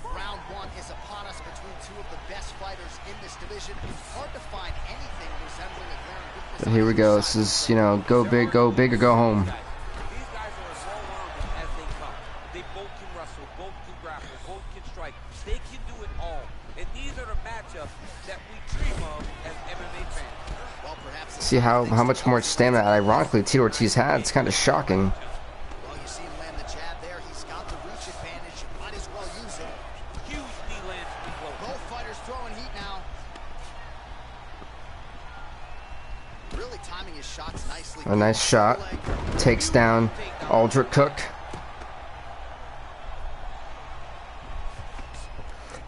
Round 1 is upon us between two of the best fighters in this division. It's hard to find anything resembling a glaring weakness. But here we go. This is, you know, go big or go home. These guys are as well-rounded as they come. They both can wrestle, both can grapple, both can strike. They can do it all. And these are the matchups that we dream of as MMA fans. Well, perhaps See how much more stamina, ironically, Tito Ortiz had. It's kind of shocking. well, you see him land the jab there. He's got the reach advantage. Might as well use it. Huge knee lands to be close. Both fighters throwing heat now. Really timing his shots nicely. A nice shot. Takes down Aldrich Cook.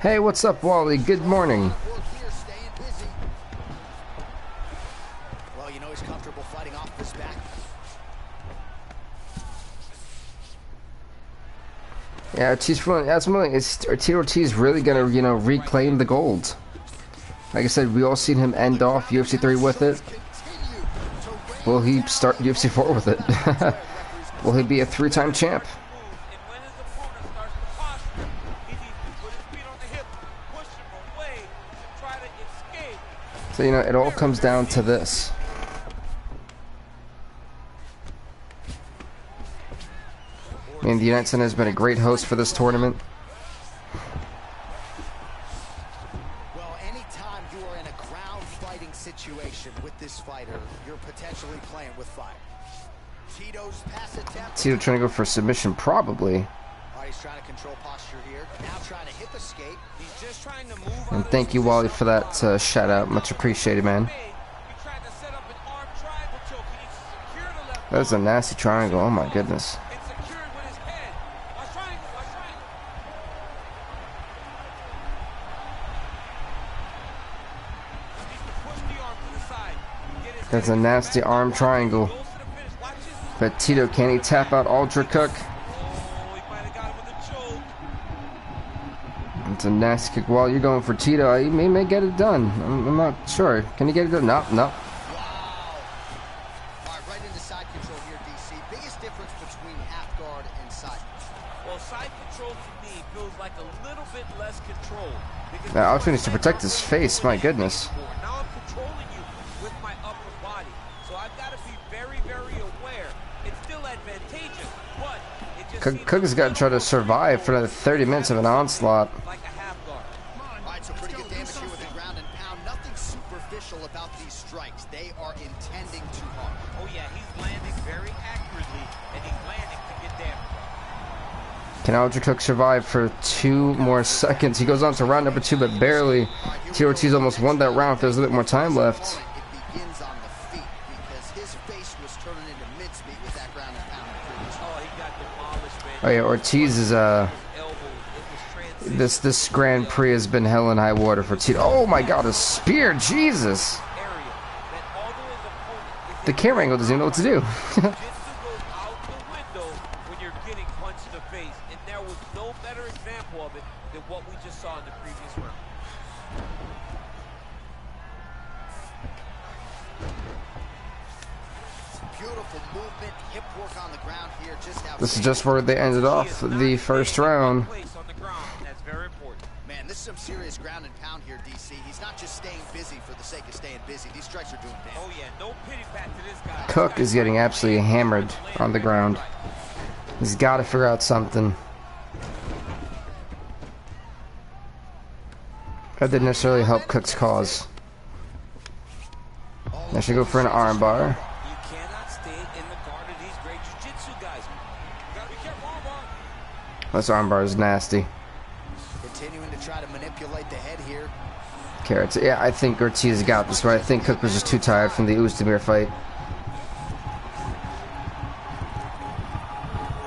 Hey, what's up, Wally? Good morning. Well, you know he's comfortable fighting off this back. Yeah, Ortiz really, that's something. Is Tito Ortiz really gonna, you know, reclaim the gold? Like I said, we all seen him end off UFC 3 with it. Will he start UFC 4 with it? Will he be a 3-time champ? And when his opponent starts to posture, he needs to put his feet on the hip, push him away to try to escape. So, you know, it all comes down to this. I mean, the United Center has been a great host for this tournament. Well, anytime you are in a ground fighting situation with this fighter, you're potentially playing with fire. Tito's pass attempt. Tito trying to go for submission, probably. All right, he's trying to control posture here. Now trying to hip escape. He's just trying to move And thank you, Wally, for that shout out. Much appreciated, man. He tried to set up an arm triangle choke. He needs to secure the left That was a nasty triangle. Oh my goodness. and secure it with his head. A triangle, a triangle. He needs to push the arm to the side. Get his That's a nasty arm triangle. goes to the finish. Watch his movement. But Tito, can he tap out Aldrich Cook? Oh, he might have got him with a choke. It's a nasty kick. Well, you're going for Tito. He may get it done. I'm not sure. Can he get it done? No, no. Wow. All right, right into side control here, DC. Biggest difference between half guard and side. Well, side control to me feels like a little bit less control. Because Now, Aldrich needs to protect his face. My goodness. now I'm controlling you with my upper body. So I've got to be very, very aware. It's still advantageous, but it just seems Cook has got to try to survive for another 30 minutes of an onslaught. like a half guard. All right, so pretty good damage here with the ground and pound. Nothing superficial about these strikes. They are intending to harm. Oh yeah, he's landing very accurately, and he's landing to get damage. Can Aldrich Cook survive for 2 more seconds? He goes on to round number 2, but barely. Tito Ortiz almost won that round if there's a bit more time left. It begins on the feet because his face was turning into mincemeat with that ground and pound. Oh, he got demolished, man. Oh yeah, Ortiz is Elbow, it was transition this Grand Prix has been hell and high water for Tito. Oh my God, a spear! Jesus, area that although his opponent is the camera angle doesn't even know what to do. Jiu-Jitsu goes out the window when you're getting punched in the face, and there was no better example of it than what we just saw in the previous round. Beautiful movement, hip work on the ground here. This is just where they ended off the first round. That's very important. Man, this is some serious ground and pound here, DC. He's not just staying busy for the sake of staying busy. These strikes are doing damage. Oh yeah, no pity pat to this guy. Cook is getting absolutely hammered on the ground. He's got to figure out something. That didn't necessarily help Cook's cause. I should go for an armbar. You cannot stay in the guard of these great jiu-jitsu guys. You gotta be careful, armbar. This armbar is nasty. Continuing to try to manipulate the head here. Carrots. Yeah, I think Ortiz got this one. I think Cook was just too tired from the Oezdemir fight.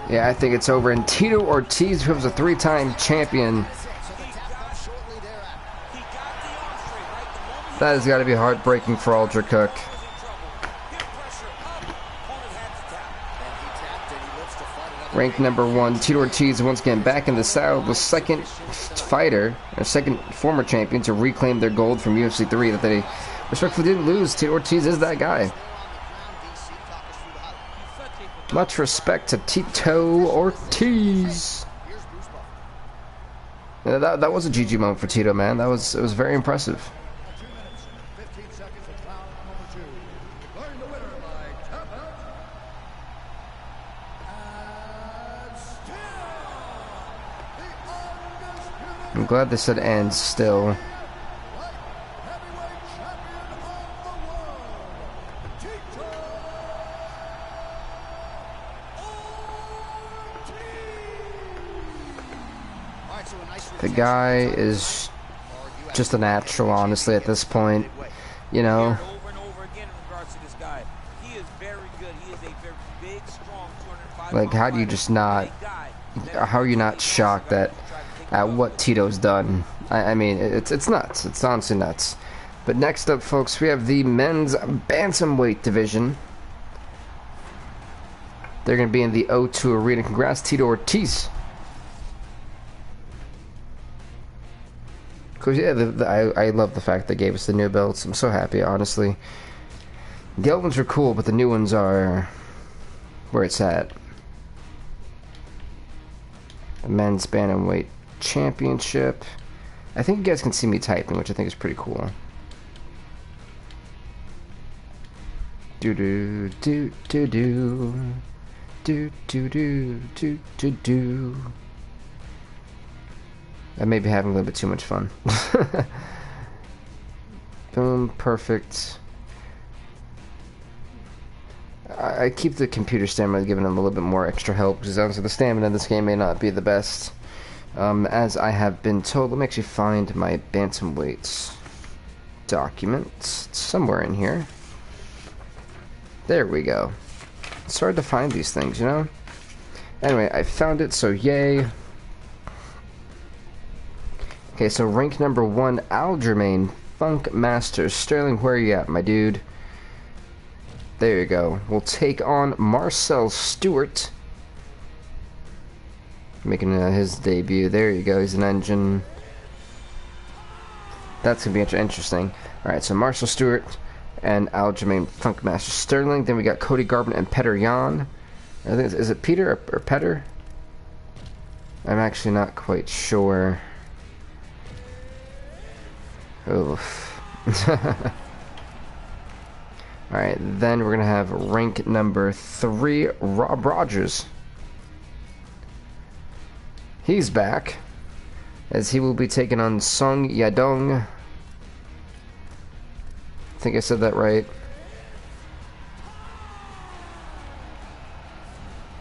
Yeah, I think it's over. And Tito Ortiz, who was a 3-time champion. That has got to be heartbreaking for Ultra Cook. Ranked number 1, Tito Ortiz once again back in the saddle, the second fighter, or second former champion to reclaim their gold from UFC 3 that they respectfully didn't lose. Tito Ortiz is that guy. Much respect to Tito Ortiz. Yeah, that was a GG moment for Tito, man. It was very impressive. 2 minutes, 15 seconds of round number 2. Declaring the winner by tap out. And still, the undisputed I'm glad they said and still. light heavyweight champion of the world, Tito Ortiz. All right, so a nice The guy is just a natural, honestly, at this point. You know, Over and over again in regards to this guy. He is very good. He is a very big, strong 205. like, how do you just not, how are you not shocked at what Tito's done? I mean, it's nuts. It's honestly nuts. But next up, folks, we have the men's bantamweight division. They're going to be in the O2 Arena. Congrats, Tito Ortiz. Cause yeah, I love the fact they gave us the new belts. I'm so happy, honestly. The old ones are cool, but the new ones are where it's at. The men's bantamweight championship. I think you guys can see me typing, which I think is pretty cool. Do do do do do do do do do do do. I may be having a little bit too much fun. Boom, perfect. I keep the computer stamina, giving them a little bit more extra help, because honestly the stamina in this game may not be the best. As I have been told, let me actually find my bantamweights document. It's somewhere in here. There we go. It's hard to find these things, you know? Anyway, I found it, so yay. Okay, so rank number 1, Aljamain Funk Master. Sterling, where are you at, my dude? There you go. We'll take on Marcel Stewart. Making his debut. There you go. He's an engine. That's going to be interesting. Alright, so Marcel Stewart and Aljamain Funk Master Sterling. Then we got Cody Garbrandt and Peter Yan. I think is it Peter or Petter? I'm actually not quite sure. Oof. Alright, then we're going to have rank number 3, Rob Rogers. He's back, as he will be taking on Sung Yadong. I think I said that right.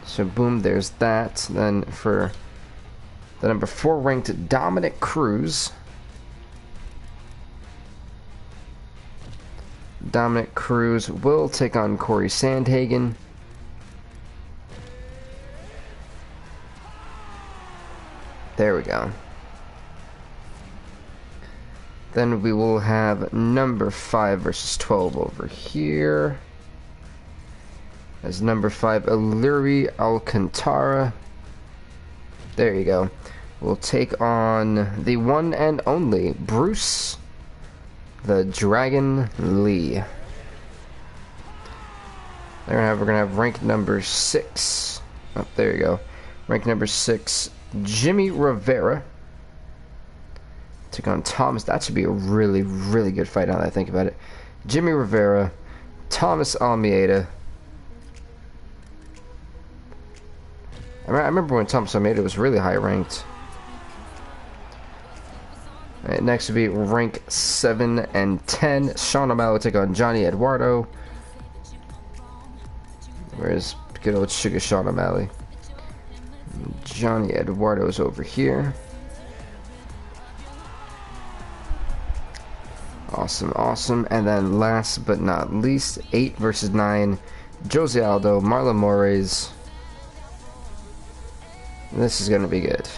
So boom, there's that. Then for the number 4 ranked Dominic Cruz. Dominic Cruz will take on Corey Sandhagen. There we go. Then we will have number 5 versus 12 over here. As number 5, Illyri Alcantara. There you go. We'll take on the one and only Bruce the Dragon Lee. We're gonna have rank number 6. Oh, there you go. Rank number 6, Jimmy Rivera. Took on Thomas. That should be a really, really good fight now that I think about it. Jimmy Rivera, Thomas Almeida. I remember when Thomas Almeida was really high ranked. Alright, next would be rank 7 and 10. Sean O'Malley will take on Johnny Eduardo. Where's good old Sugar Sean O'Malley? Johnny Eduardo is over here. Awesome, awesome. And then last but not least, 8 versus 9. Jose Aldo, Marlon Moraes. This is gonna be good.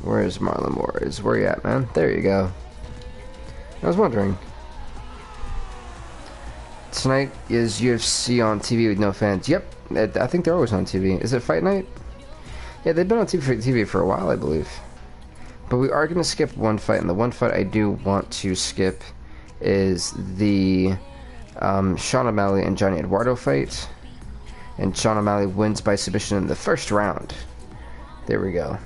Where's Marlon Moraes? Where you at, man? There you go. I was wondering. Tonight is UFC on TV with no fans. Yep, I think they're always on TV. Is it Fight Night? Yeah, they've been on TV for a while, I believe. But we are going to skip one fight, and the one fight I do want to skip is the Sean O'Malley and Johnny Eduardo fight. And Sean O'Malley wins by submission in the first round. There we go.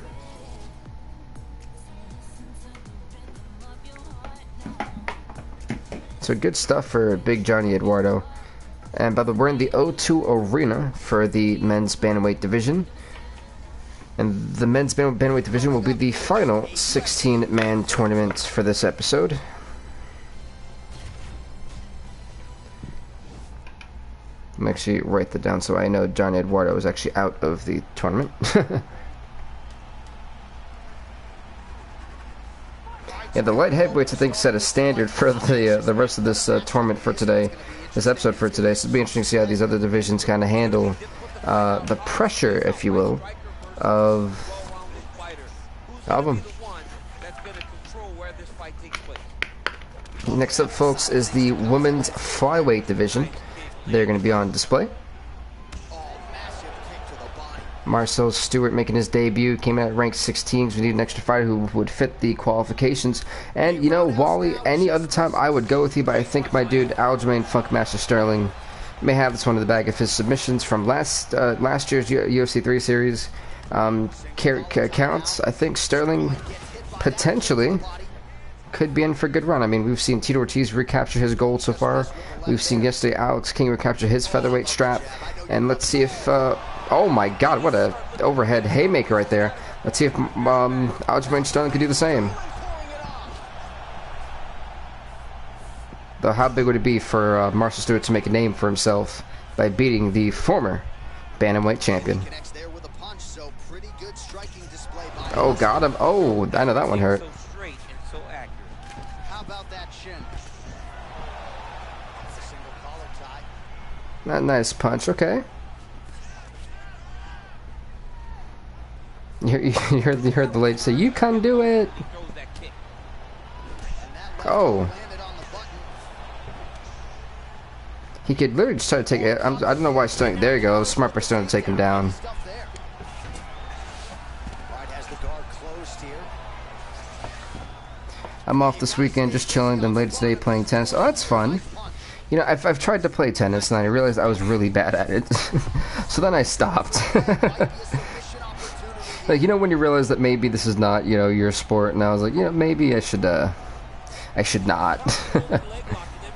So good stuff for big Johnny Eduardo. And by the way, we're in the O2 Arena for the men's bantamweight division. And the men's bantamweight division will be the final 16-man tournament for this episode. I'm actually write that down so I know Johnny Eduardo is actually out of the tournament. Yeah, the light heavyweights I think set a standard for the rest of this tournament for today, this episode for today. So it'll be interesting to see how these other divisions kind of handle the pressure, if you will, of them. Next up, folks, is the women's flyweight division. They're going to be on display. Marcel Stewart making his debut, came in at rank 16, so we need an extra fighter who would fit the qualifications. And, you know, Wally, any other time I would go with you, but I think my dude Aljamain Funkmaster Sterling may have this one in the bag of his submissions from last year's UFC 3 series. Counts. I think Sterling potentially could be in for a good run. I mean, we've seen Tito Ortiz recapture his gold so far. We've seen yesterday Alex King recapture his featherweight strap. And let's see if... oh my god, what a overhead haymaker right there. Let's see if Aljamain Sterling could do the same. Though how big would it be for Marcel Stewart to make a name for himself by beating the former bantamweight champion? Oh, got him. Oh, I know that one hurt. Not nice punch, okay. You heard the lady say, "You can do it." Oh, he could literally just try to take it. I don't know why Sterling. There you go. Smart for Sterling to take him down. I'm off this weekend, just chilling. Then later today playing tennis. Oh, that's fun. You know, I've tried to play tennis and I realized I was really bad at it. So then I stopped. Like, you know, when you realize that maybe this is not, you know, your sport, and I was like, you know, maybe I should not.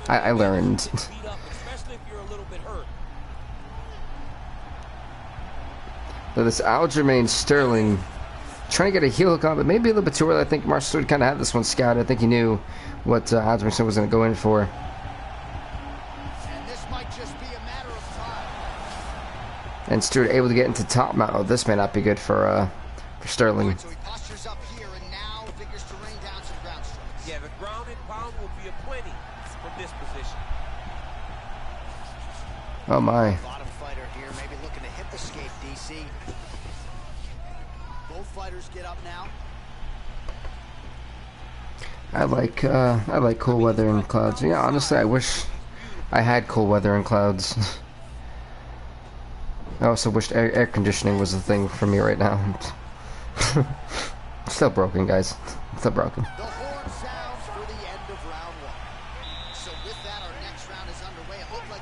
I learned. So this Aljamain Sterling trying to get a heel hook on, but maybe a little bit too early. I think Marcel Stewart kind of had this one scouted. I think he knew what Aljamain Sterling was going to go in for. And this might just be a matter of time. And Stewart able to get into top mount. Oh, this may not be good for Sterling. So he postures up here and now figures to rain down some ground strikes. Yeah, the ground and pound will be aplenty from this position. Oh my. Bottom fighter here, maybe looking to hip escape, DC. Both fighters get up now. I like cool weather and clouds. Yeah, honestly, I wish I had cool weather and clouds. I also wished air conditioning was a thing for me right now. Still broken, guys. Still broken. The horn sounds for the end of round one. So with that, our next round is underway. It looked like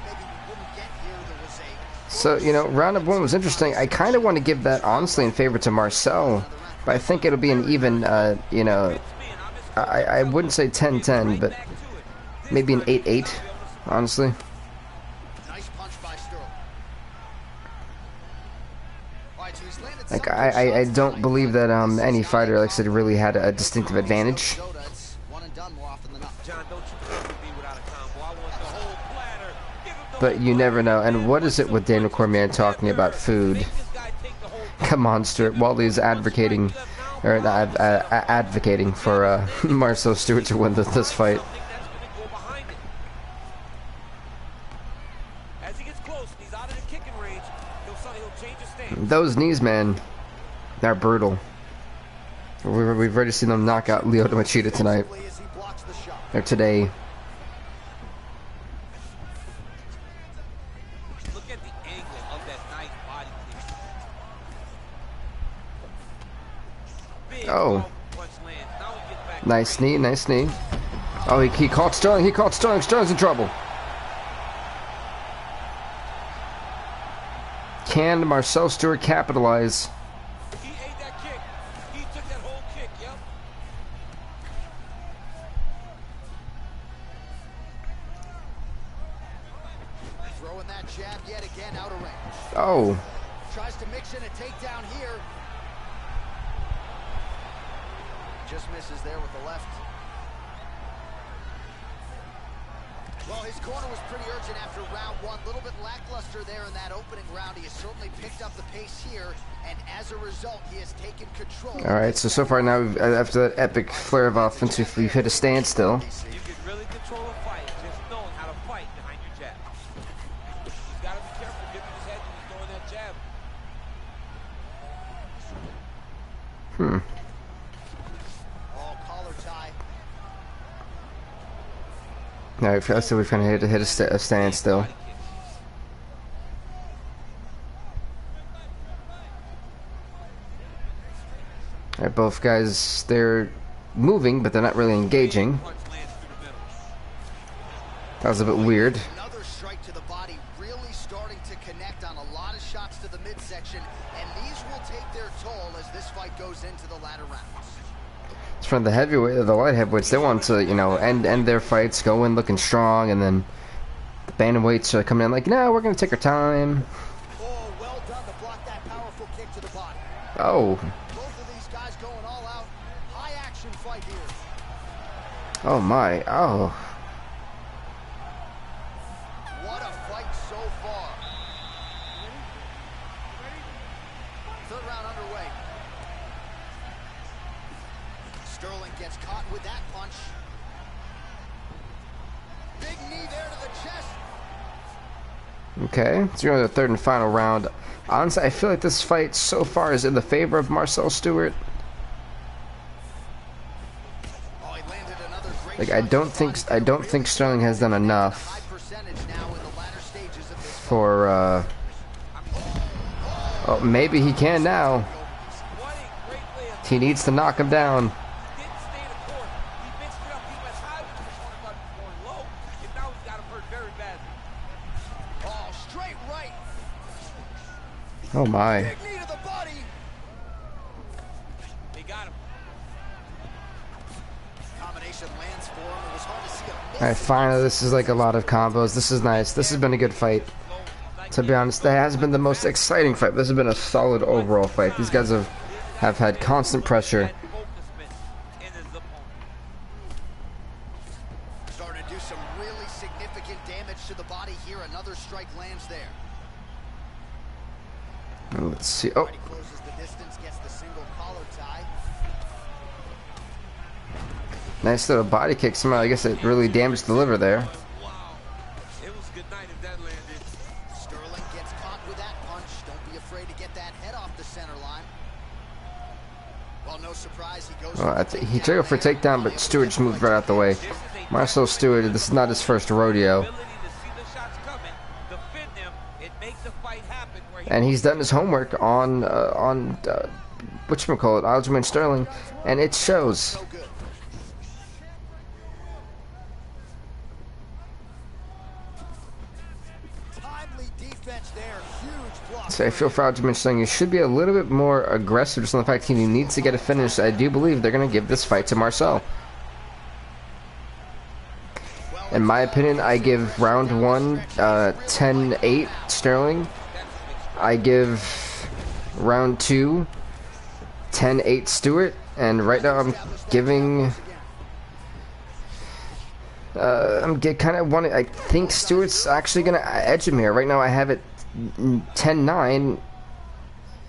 So, you know, round of one was interesting. I kind of want to give that, honestly, in favor to Marcel, but I think it'll be an even, you know, I wouldn't say 10-10, but maybe an 8-8, honestly. Nice punch by Sterling. All right, so he's landed Like, some I good don't shots believe tonight, that but any fighter, like I said, really had a distinctive advantage. It's one and done more often than not. John, don't you come with me without a combo. I want the whole platter. Give him the But you never know. And what is it with Daniel Cormier talking about food? Make this guy take the whole Come on, Stuart. Wally's advocating, or not, advocating for Marcel Stewart to win this fight. something that's going to go behind it. As he gets close, and he's out of the kicking range, he'll change his stance. Those knees, man, they're brutal. We've already seen them knock out Lyoto Machida tonight, As he blocks the shot. or today. Look at the angle of that nice body kick. Big Oh. punch lands. Now he gets back. Nice knee, nice knee. Oh, he caught Sterling. He caught Sterling. Sterling's in trouble. Can Marcel Stewart capitalize? He ate that kick. He took that whole kick, yep. Throwing that jab yet again out of range. Oh, Tries to mix in a takedown here. Just misses there with the left. Well, his corner was pretty urgent after round one. A little bit lackluster there in that opening round. He has certainly picked up the pace here, and as a result, he has taken control. all right. So far now, after that epic flare of offense, we've hit a standstill. You can really control a fight just knowing how to fight behind your jab. He's got to be careful giving his head when he's throwing that jab. Oh, collar tie. All right, so we've kind of hit a standstill. Body kick. All right, both guys, they're moving, but they're not really engaging. Punch lands through the middle. That was a bit weird. Another strike to the body, really starting to connect on a lot of shots to the midsection, and these will take their toll as this fight goes into the latter rounds. It's from the heavyweight, the light heavyweights. They want to, you know, end their fights, go in looking strong, and then the bantamweights are coming in like, no, we're gonna take our time. Oh, well done to block that powerful kick to the body. Oh, Both of these guys going all out. High action fight here. oh my, oh. What a fight so far. Third round underway. Sterling gets caught with that punch. Big knee there to the chest. Okay, so you're on the third and final round. Honestly, I feel like this fight so far is in the favor of Marcel Stewart. Oh, he landed another great Like, shot I to don't the think body. I don't think Sterling has done High enough percentage now in the latter stages of this fight. for. Oh, maybe he can now. What a great way of He needs to knock him down. didn't stay the course. He mixed it up. He went high with the corner, but going low. And now he's got him hurt very badly. Oh, straight right. Oh my. Big knee to the body. They got him. Combination lands for him. It was hard to see a miss. Alright, finally, this is like a lot of combos. This is nice. This has been a good fight. To be honest, that has been the most exciting fight. This has been a solid overall fight. These guys have had constant pressure. In his opponent. Starting to do some really significant damage to the body here. Another strike lands there. Let's see. Oh, He closes the distance, gets the single collar tie. nice little body kick. Somehow, I guess it really damaged the liver there. Wow. It was good night if that landed. Sterling gets caught with that punch. Don't be afraid to get that head off the center line. Well, no surprise, he goes Well, for the he took it for a takedown, but Stewart just moved right out the way. Marcel Stewart, this is not his first rodeo. Ability to see the shots coming, defend them, and make the fight happen where he And he's done his homework on whatchamacallit, Aljamain Sterling, and it shows. so good. Time Timely defense there. Huge block. So I feel for Aljamain saying you should be a little bit more aggressive just on the fact he needs to get a finish. I do believe they're going to give this fight to Marcel. In my opinion, I give round 1 10-8 Sterling. I give round 2 10-8 Stewart. And right now I'm giving... kind of wanting... I think Stewart's actually going to edge him here. Right now I have it 10-9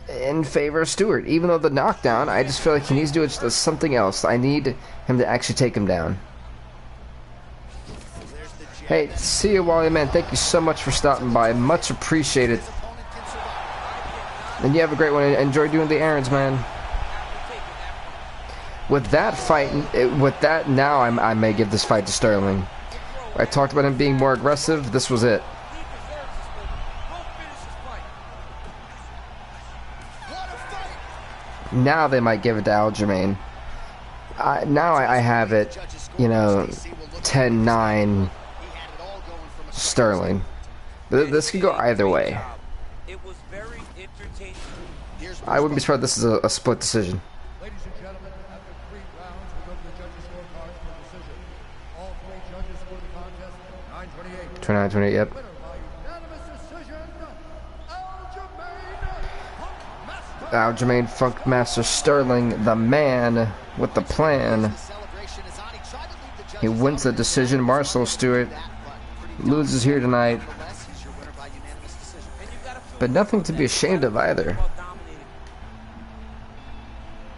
in favor of Stewart. Even though the knockdown, I just feel like he needs to do something else. I need him to actually take him down. Hey, see you, Wally, man. Thank you so much for stopping by. Much appreciated. And you have a great one. Enjoy doing the errands, man. With that fight, with that now, I may give this fight to Sterling. I talked about him being more aggressive. This was it. Now they might give it to Aljamain. Now I have it, you know, 10-9 Sterling. This could go either way. I wouldn't be surprised this is a split decision. Ladies and gentlemen, after 3 rounds, we go to the judges' scorecards for decision. All 3 judges scored the contest 9-28. 29-28, yep. Winner by unanimous decision, Aljamain Funkmaster Sterling, the man with the plan. He wins the decision. Marcel Stewart loses here tonight, but nothing to be ashamed of either.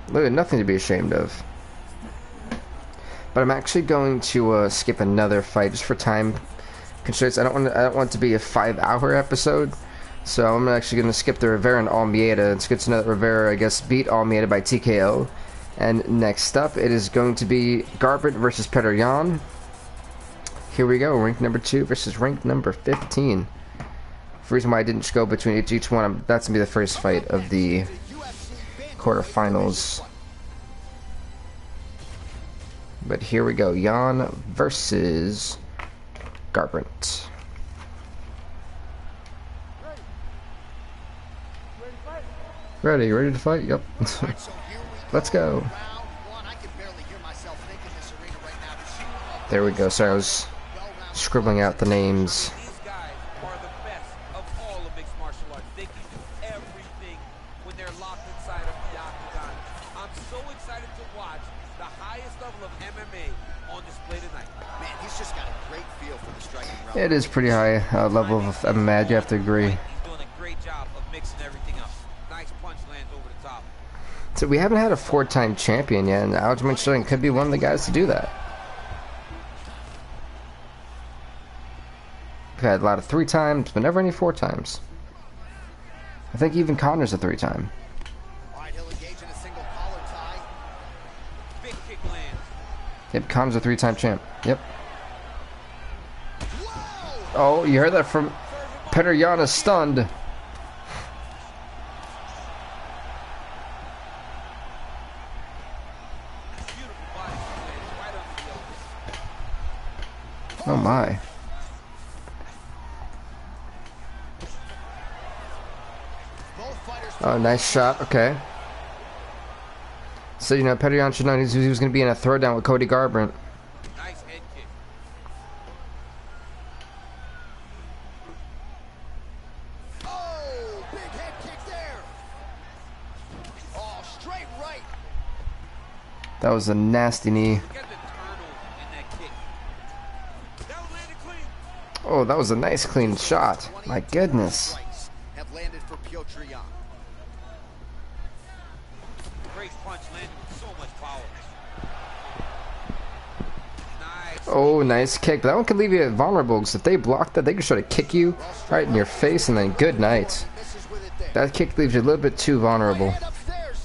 Look at nothing to be ashamed of. But I'm actually going to skip another fight just for time constraints. I don't want it to be a 5-hour episode, so I'm actually going to skip the Rivera and Almeida. It's good to know that Rivera, I guess, beat Almeida by TKO. And next up, it is going to be Garbrandt versus Petr Yan. Here we go, rank number 2 versus rank number 15. For the reason why I didn't go between each one, that's going to be the first fight of the quarterfinals. But here we go, Yan versus Garbrandt. Ready to fight? Yep. Let's go. There we go. Sorry, I was scribbling out the names. These guys are the best of all of mixed martial arts. They can do everything when they're locked inside of the octagon. I'm so excited to watch the highest level of MMA on display tonight. Man, he's just got a great feel for the striking realm. It is pretty high level of MMA, you have to agree. He's doing a great job of mixing everything up. Nice punch lands over the top. So we haven't had a 4-time champion yet, and Aljamain Sterling could be one of the guys to do that. We've had a lot of 3 times, but never any 4 times. I think even Connor's a 3-time. All right, he'll engage in a single collar tie. Big kick lands. Yep, Connor's a 3-time champ. Yep. Whoa! Oh, you heard that from Petr Yan is stunned. Beautiful body lands right under the elbow. Oh my. Both fighters Oh, nice shot. Okay. So, you know, Petr Yan should know he was going to be in a throwdown with Cody Garbrandt. Nice head kick. Oh, big head kick there. Oh, straight right. That was a nasty knee. Look at the turtle in that kick. That was landed clean. Oh, that was a nice clean shot. My goodness. Strikes have landed for Petr Yan. Great punch landed with so much power. Nice. Oh, nice kick. But that one could leave you vulnerable, because if they block that, they can try to kick you right in your face, and then good night. Misses with it there. That kick leaves you a little bit too vulnerable. Right upstairs.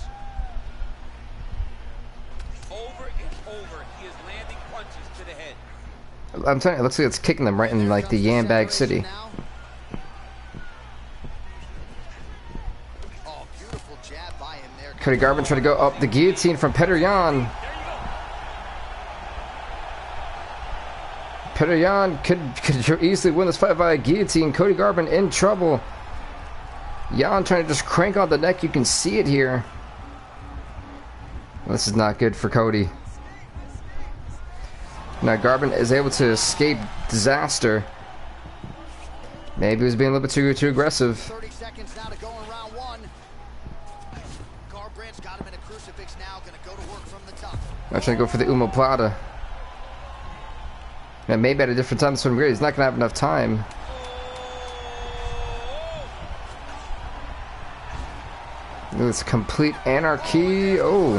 Over and over, he is landing punches to the head. I'm telling you, it looks like it's kicking them right in like the Yambag City. Oh, beautiful jab by him there. Cody Garbrandt trying to go up the guillotine from Petr Yan. Petr Yan could easily win this fight via guillotine. Cody Garbrandt in trouble. Yan trying to just crank on the neck. You can see it here. This is not good for Cody. Now Garbrandt is able to escape disaster. Maybe he was being a little bit too aggressive. 30 seconds now to go in round one. Garbrandt's got him in a crucifix now. Gonna go to work from the top. I'm trying to go for the omoplata. And maybe at a different time this one. He's not gonna have enough time. It's complete anarchy. Oh.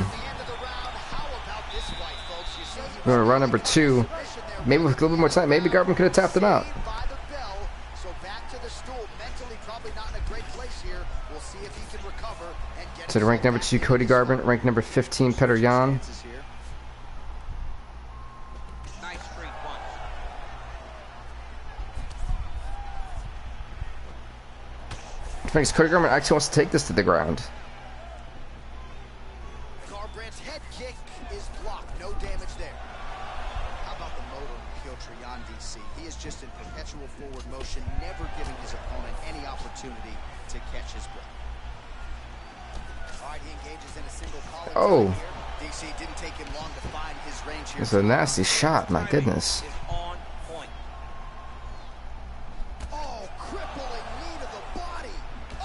We're going to round number 2. Maybe with a little bit more time. Maybe Garbrandt could have tapped him out. So to rank number 2, Cody Garbrandt. Rank number 15, Petr Yan. Thanks, Cody Garbrandt actually wants to take this to the ground. Garbrandt's head kick is blocked. No damage there. How about the motor kill Yan DC? He is just in perpetual forward motion, never giving his opponent any opportunity to catch his breath. All right, he engages in a single collar. Oh. DC didn't take him long to find his range here. It's a nasty shot, my goodness.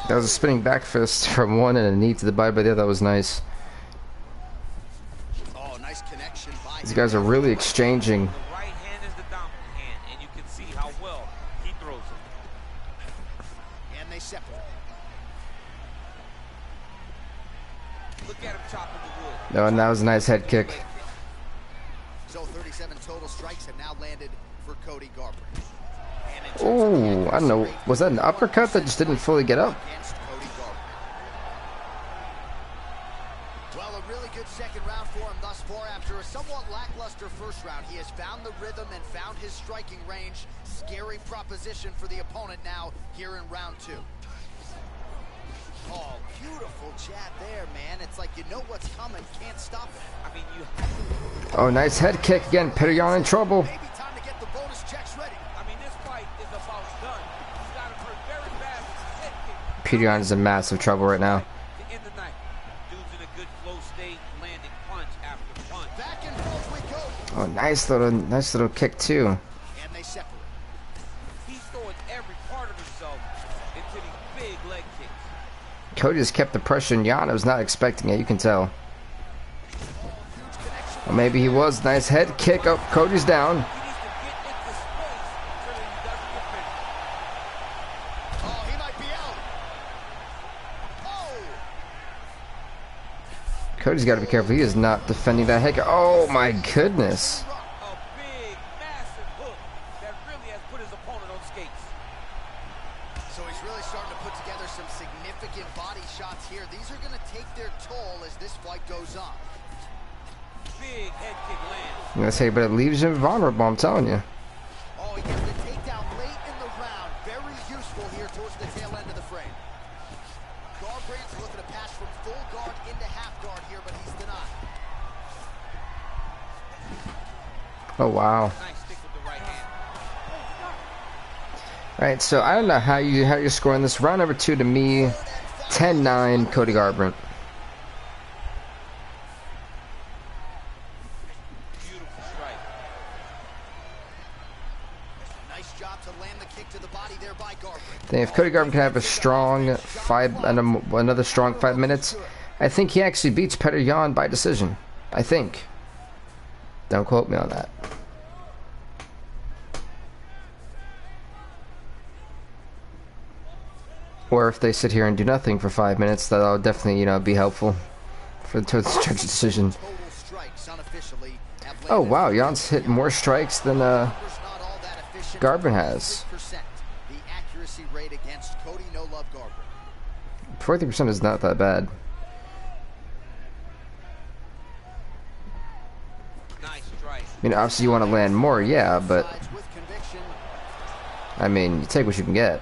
That was a spinning back fist from one and a knee to the body by the other. That was nice. Oh, nice connection by These guys are really exchanging. The right hand is the dominant hand, and you can see how well he throws it. And they separate. Look at him chopping the wood. No, and that was a nice head kick. So 37 total strikes have now landed for Cody Garbrandt. Oh, I don't know. Was that an uppercut that just didn't fully get up? Well, a really good second round for him thus far. After a somewhat lackluster first round, he has found the rhythm and found his striking range. Scary proposition for the opponent now here in round 2. Oh, beautiful jab there, man. It's like you know what's coming, can't stop it. I mean, you. Oh, nice head kick again. Petr Yan in trouble. Maybe time to get the bonus checks ready. I mean, this fight is about done. He's got him hurt very bad with his head kick. Petr Yan is in massive trouble right now. To end the night, dude's in a good flow state, landing punch after punch. Back and forth we go. Oh, nice little kick too. And they separate. He's throwing every part of himself into these big leg kicks. Cody just kept the pressure, and Yan was not expecting it. You can tell. Or maybe he was. Nice head kick. Oh, Cody's down. He needs to get into space so that he doesn't get finished. Oh, he might be out. Oh! Cody's got to be careful. He is not defending that head kick. Oh my goodness. A big, massive hook that really has put his opponent on skates. So he's really starting to put together some significant body shots here. These are going to take their toll as this fight goes on. Big head kick lands. I'm gonna say, but it leaves him vulnerable. I'm telling you. Oh, he gets the takedown late in the round. Very useful here towards the tail end of the frame. Garbrandt's looking to pass from full guard into half guard here, but he's denied. Oh wow. Nice stick with the right hand. All right, so I don't know how you're scoring this. Round number 2 to me, 10-9, Cody Garbrandt. Beautiful strike. Nice job to land the kick to the body there by Garbrandt. I think if Cody Garbrandt can have a strong another strong 5 minutes, I think he actually beats Petr Yan by decision. I think. Don't quote me on that. Or if they sit here and do nothing for 5 minutes, that'll definitely, be helpful for the judge decision. Oh wow, Jan's hit more strikes than Garbrandt has. The accuracy rate against Cody No Love Garbrandt. 40% is not that bad. Nice strike. Obviously you want to land more, yeah, but I mean, you take what you can get.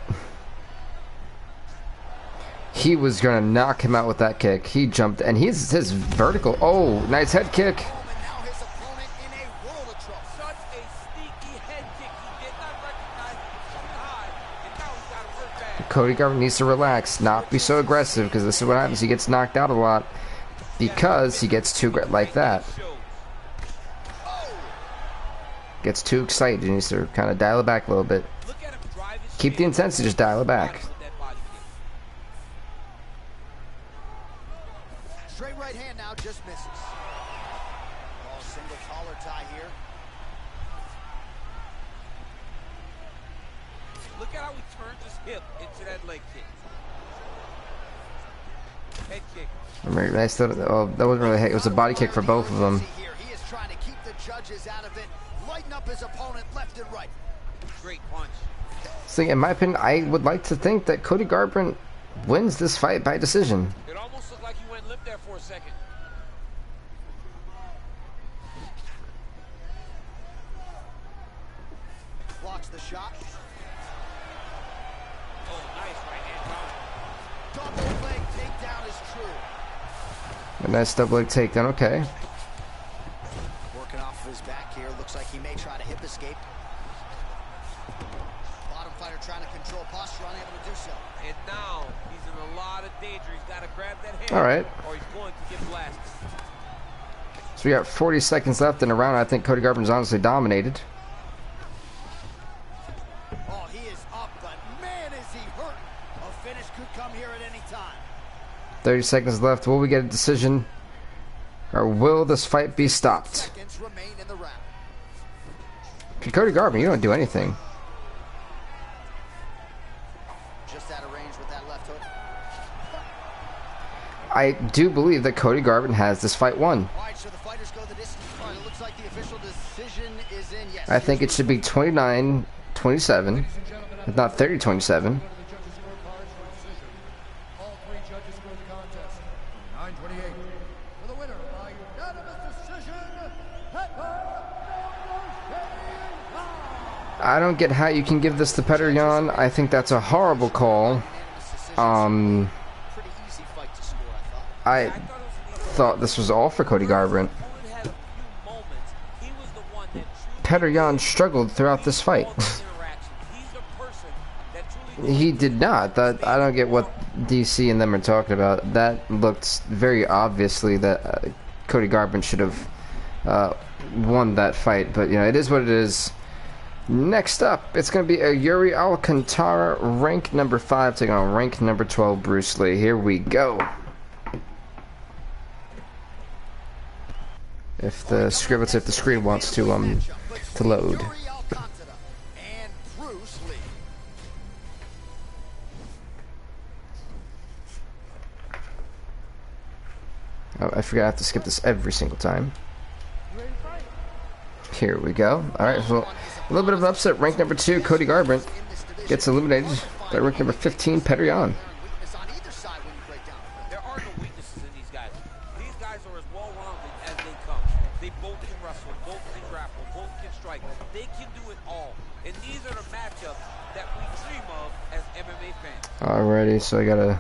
He was gonna knock him out with that kick. He jumped, and his vertical. Oh, nice head kick. Now his opponent in a world of trouble. Such a sneaky head kick Cody Garbrandt needs to relax, not be so aggressive, because this is what happens. He gets knocked out a lot because he gets too like that. Gets too excited. He needs to kind of dial it back a little bit. Keep the intensity, just dial it back. Straight right hand now, just misses. Oh, single collar tie here. Look at how he turns his hip into that leg kick. Head kick. Nice. Oh, that wasn't really a hit. It was a body kick for both of them. He is trying to keep the judges out of it, lighten up his opponent left and right. Great punch. So in my opinion, I would like to think that Cody Garbrandt wins this fight by decision. It almost looked like he went limp there for a second. Blocks the shot. Oh, nice right hand counter. Double leg takedown is true. A nice double leg takedown. Okay. Working off of his back here. Looks like he may try to hip escape. Bottom fighter trying to control posture, unable to do so. And now he's in a lot of danger. He's got to grab that head. All right. Or he's going to get blasted. So we got 40 seconds left in a round. I think Cody Garbrandt's honestly dominated. Oh, he is up, but man, is he hurt. A finish could come here at any time. 30 seconds left. Will we get a decision? Or will this fight be stopped? Seconds remain in the round. Cody Garbrandt, you don't do anything. Just out of range with that left hook. I do believe that Cody Garbrandt has this fight won. All right, so the fighters go the distance. All right, it looks like the official decision is in. Yes. I think it should be 29-27, if not 30-27. All three judges scored the contest. 9-28. For the winner by unanimous decision, I don't get how you can give this to Petr Yan. I think that's a horrible call. Pretty easy fight to score, I thought. I thought this was all for Cody Garbrandt. Petr Yan struggled throughout this fight. He did not. I don't get what DC and them are talking about. That looked very obviously that Cody Garbrandt should have won that fight. But, you know, it is what it is. Next up, it's going to be a Yuri Alcantara, rank number 5, taking on rank number 12, Bruce Lee. Here we go. If the screen wants to load. Oh, I forgot I have to skip this every single time. Here we go. Alright, so a little bit of an upset. Rank number 2, Cody Garbrandt gets eliminated by rank number 15, Petr Yan. There are no weaknesses in these guys. These guys are as well-rounded as they come. They both can wrestle, both can grapple, both can strike. They can do it all. And these are the matchups that we dream of as MMA fans. Alrighty, so I gotta...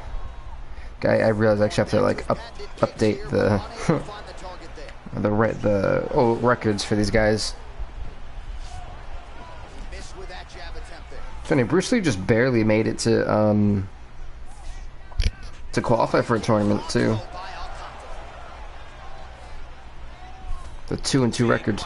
I realize I actually have to like update the the old records for these guys. Funny, Bruce Lee just barely made it to qualify for a tournament too. The 2-2 record.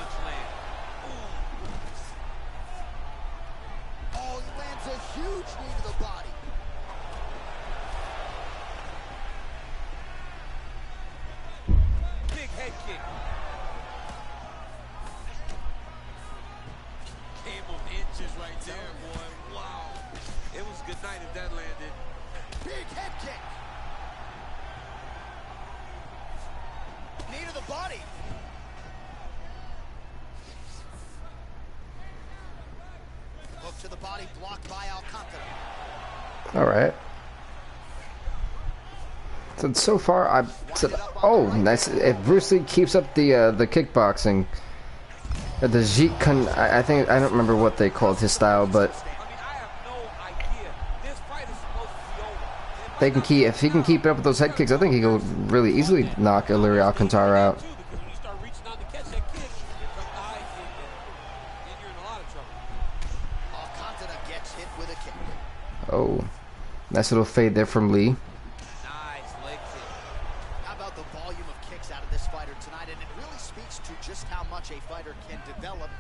To the body, blocked by Alcantara. All right. So far, I've said, oh, nice. If Bruce Lee keeps up the kickboxing, the Jeet Kune, I think I don't remember what they called his style, but they can keep if he can keep it up with those head kicks. I think he could really easily knock Yuri Alcantara out. Alcantara gets hit with a kick. Oh. Nice little fade there from Lee. Nice leg kick. How about the volume of kicks out of this fighter tonight? And it really speaks to just how much a fighter can develop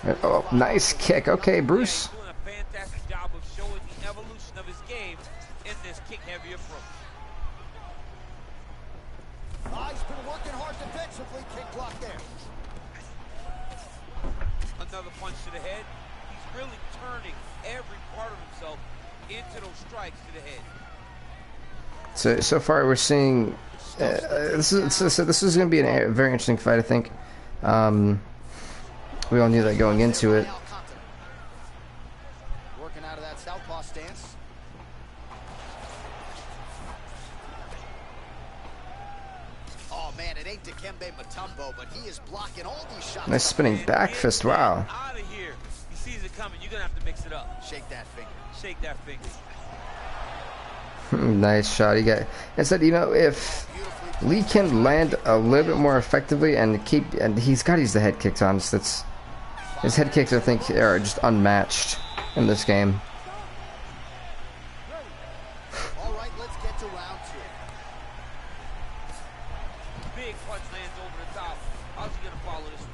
in Oh, nice kick. Okay, Bruce. He's doing a fantastic job of showing the evolution of his game in this kick-heavy approach. He's been working hard defensively. Kick block there. Another punch to the head. He's really turning every part of himself into those strikes to the head. So far we're seeing this is going to be a very interesting fight, I think. We all knew that going into it. Working out of that southpaw stance. Oh man, it ain't Dikembe Mutombo, but he is blocking all these shots. Nice spinning back fist. Wow. Out of here. He sees it coming. You're gonna have to mix it up. Shake that finger. Shake that finger. Nice shot. He got. Instead, you know, if Lee can land a little bit more effectively and he's got to use the head kicks. Honestly, his head kicks, I think, are just unmatched in this game. All right, let's get to round 2. Big punch lands over the top. How's he gonna follow this one?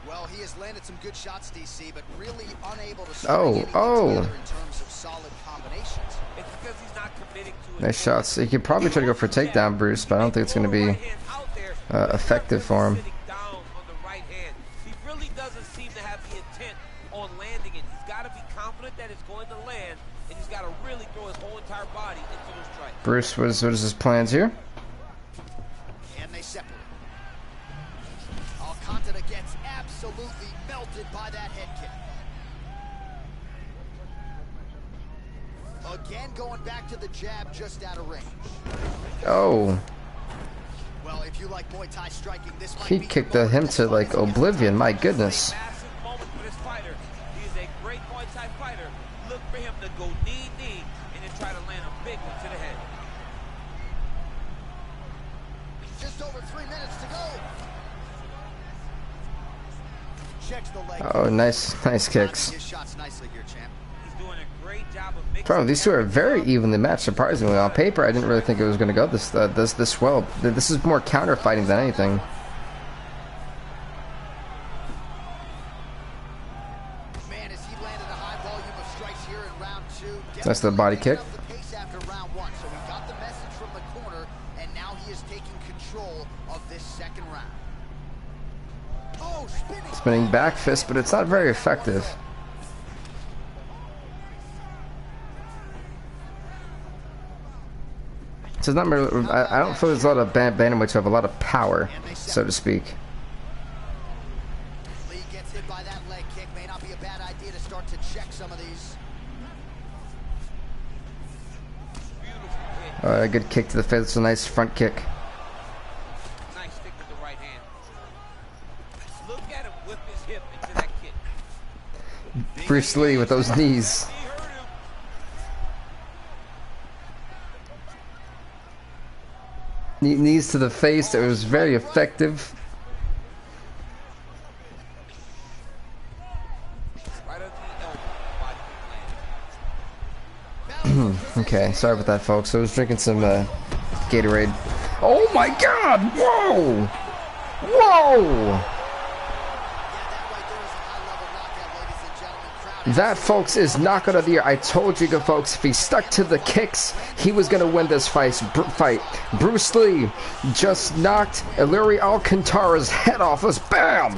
Well, he has landed some good shots, DC, but really unable to Oh, string oh. together in terms of solid combinations. It's because he's not committing to it. Nice shots. He could probably try to go for a takedown, Bruce, but I don't think it's going to be effective for him. Sitting down on the right hand. He really doesn't seem to have the intent on landing it. He's got to be confident that it's going to land, and he's got to really throw his whole entire body into those strikes. Bruce, what is his plans here? And they separate. Alcantara gets absolutely melted by that head kick. Again, going back to the jab just out of range. Oh, Well, if you like Muay Thai striking, this might he be kicked your him moment. to like oblivion. My goodness. It's a massive moment for this fighter. He is a great Muay Thai fighter. Look for him to go knee, and then try to land a big one to the head. Just over 3 minutes to go. Checks the leg. Oh, nice kicks. His shots nicely here, champ. He's doing a great job of mixing. Bro, these two are very evenly matched. Surprisingly, on paper, I didn't really think it was going to go this well. This is more counter fighting than anything. Man, as he landed a high volume of strikes here in round 2. That's the body kick. Definitely picking up the pace after round 1, so he got the message from the corner, and now he is taking control of this second round. Oh, Spinning back fist, but it's not very effective. So it's not really, I don't feel there's a lot of bantamweights who have a lot of power, so to speak. Lee gets hit by that leg kick. May not be a bad idea to start to check some of these. Beautiful kick. Good kick to the face. It's a nice front kick. Nice stick with the right hand. Look at him whip his hip into that kick. Bruce Lee with those knees. He hurt him. Knees to the face. It was very effective. Right under the elbow. Body kick lands. Okay, sorry about that, folks. I was drinking some Gatorade. Oh my God! Whoa! Whoa! That, folks, is knockout of the year. I told you, folks, if he stuck to the kicks, he was going to win this fight. Bruce Lee just knocked Illyri Alcantara's head off us. Bam!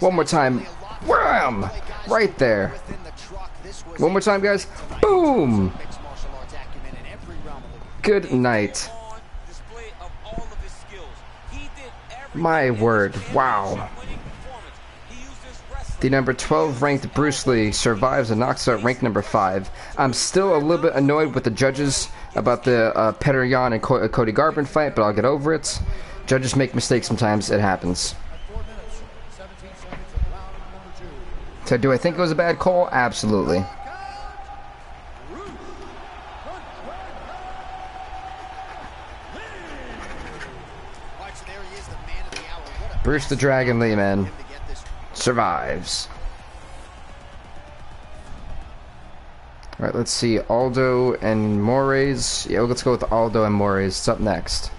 One more time. Wham! Right there. One more time, guys. Boom! Good night. My word. Wow. The number 12 ranked Bruce Lee survives and knocks out ranked number 5. I'm still a little bit annoyed with the judges about the Petr Yan and Cody Garbrandt fight, but I'll get over it. Judges make mistakes sometimes. It happens. So do I think it was a bad call? Absolutely. Bruce the Dragon Lee, man. Survives. All right, let's see. Aldo and Moraes. Yeah, let's go with Aldo and Moraes. It's up next.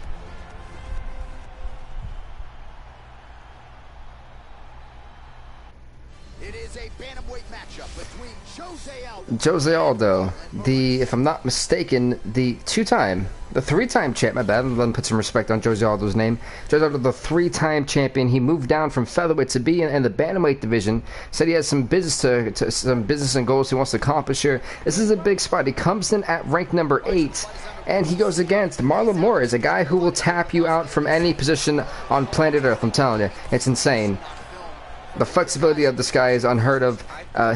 It is a bantamweight matchup between Jose Aldo, if I'm not mistaken, the three-time champ. My bad. Let me put some respect on Jose Aldo's name. Jose Aldo, the three-time champion. He moved down from featherweight to be in the bantamweight division. Said he has some business some business and goals he wants to accomplish here. This is a big spot. He comes in at rank number 8, and he goes against Marlon Moraes, a guy who will tap you out from any position on planet Earth. I'm telling you, it's insane. The flexibility of this guy is unheard of.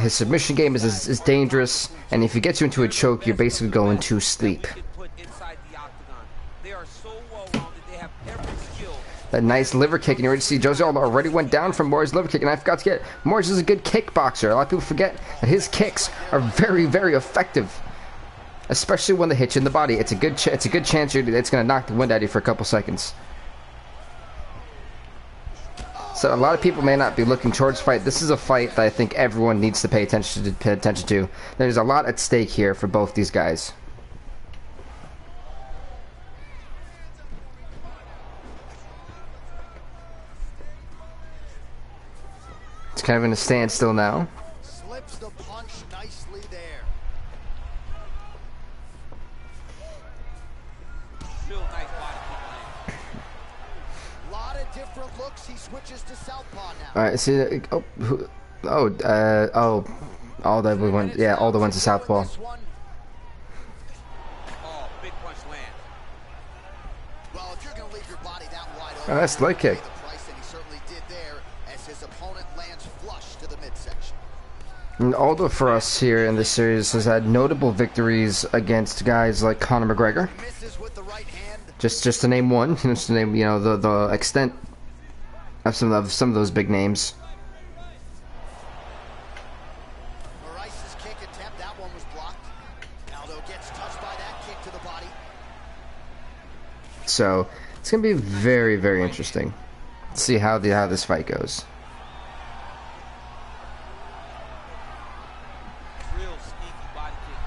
His submission game is dangerous, and if he gets you into a choke, you're basically going to sleep. That nice liver kick, and you already see Jose Aldo already went down from Moraes' liver kick, and I forgot to get, Moraes is a good kickboxer. A lot of people forget that his kicks are very, very effective, especially when they hit you in the body. It's a good chance it's going to knock the wind out of you for a couple seconds. So a lot of people may not be looking towards fight. This is a fight that I think everyone needs to pay attention to. There's a lot at stake here for both these guys. It's kind of in a standstill now. Slips the punch nicely there. Real nice body kick. Lot of different looks. He switches to southpaw now. All right, see, Aldo went, yeah, Aldo went to southpaw. Oh, big punch land. Well, if you're going to leave your body that wide Oh, that's leg kick. the price, and he certainly did there as his opponent lands flush to the midsection. And Aldo for us here in this series has had notable victories against guys like Conor McGregor. Misses with the right hand. Just to name one, just to name, the extent of some of those big names. Moraes' kick attempt, that one was blocked. Aldo gets touched by that kick to the body. So it's gonna be very, very interesting to see how this fight goes. Real sneaky body kick.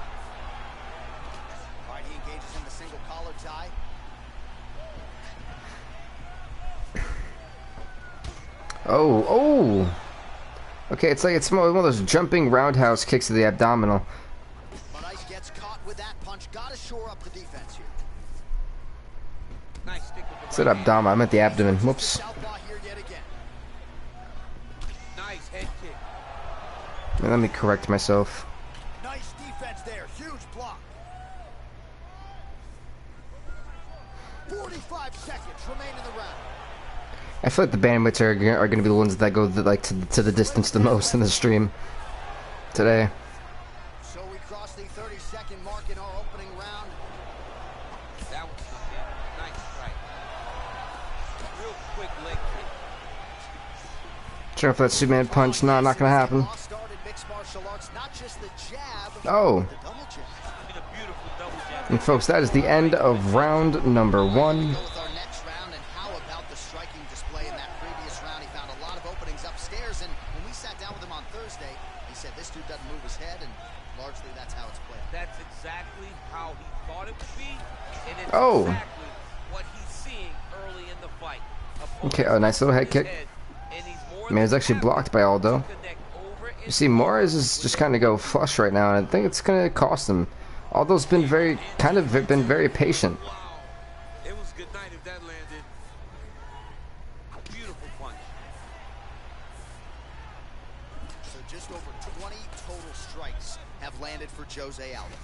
All right, he engages in the single collar tie. Oh. Okay, it's one of those jumping roundhouse kicks to the abdominal. Moraes gets caught with that punch. Got to shore up the defense here. Nice stick with the I said right hand. abdomen, I meant the abdomen. Whoops. Southpaw here yet again. Nice head kick. Let me correct myself. Nice defense there. Huge block. 45 seconds remain in the round. I feel like the bantamweights are going to be the ones that go to the distance the most in the stream today. So we cross the 30-second mark in our opening round. That was good. Nice strike. Real quick leg kick. Sure, if that Superman punch, not going to happen. Started mixed martial arts, not just the jab, Oh, the double jab. And a beautiful double jab. and folks, that is the end of round number 1. Go with our next round, and how about the striking display in that previous round? He found a lot of openings upstairs, and when we sat down with him on Thursday, he said this dude doesn't move his head, and largely that's how it's played. That's exactly how he thought it would be, and it's Oh. exactly what he's seeing early in the fight. Okay, a nice little head kick. I mean, it's actually blocked by Aldo. You see, Moraes is just kind of go flush right now, and I think it's going to cost him. Aldo's been very patient. Wow. It was a good night if that landed. Beautiful punch. So just over 20 total strikes have landed for Jose Aldo.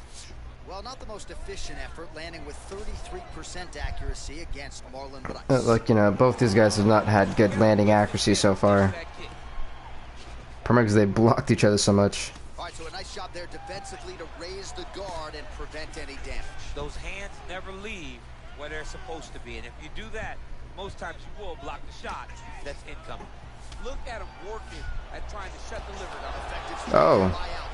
Well, not the most efficient effort, landing with 33% accuracy against Marlon Moraes. Like, both these guys have not had good landing accuracy so far. That kick. Probably because they blocked each other so much. All right, so a nice job there defensively to raise the guard and prevent any damage. Those hands never leave where they're supposed to be, and if you do that, most times you will block the shot that's incoming. Look at him working at trying to shut the liver down. Effective Oh. by Aldo.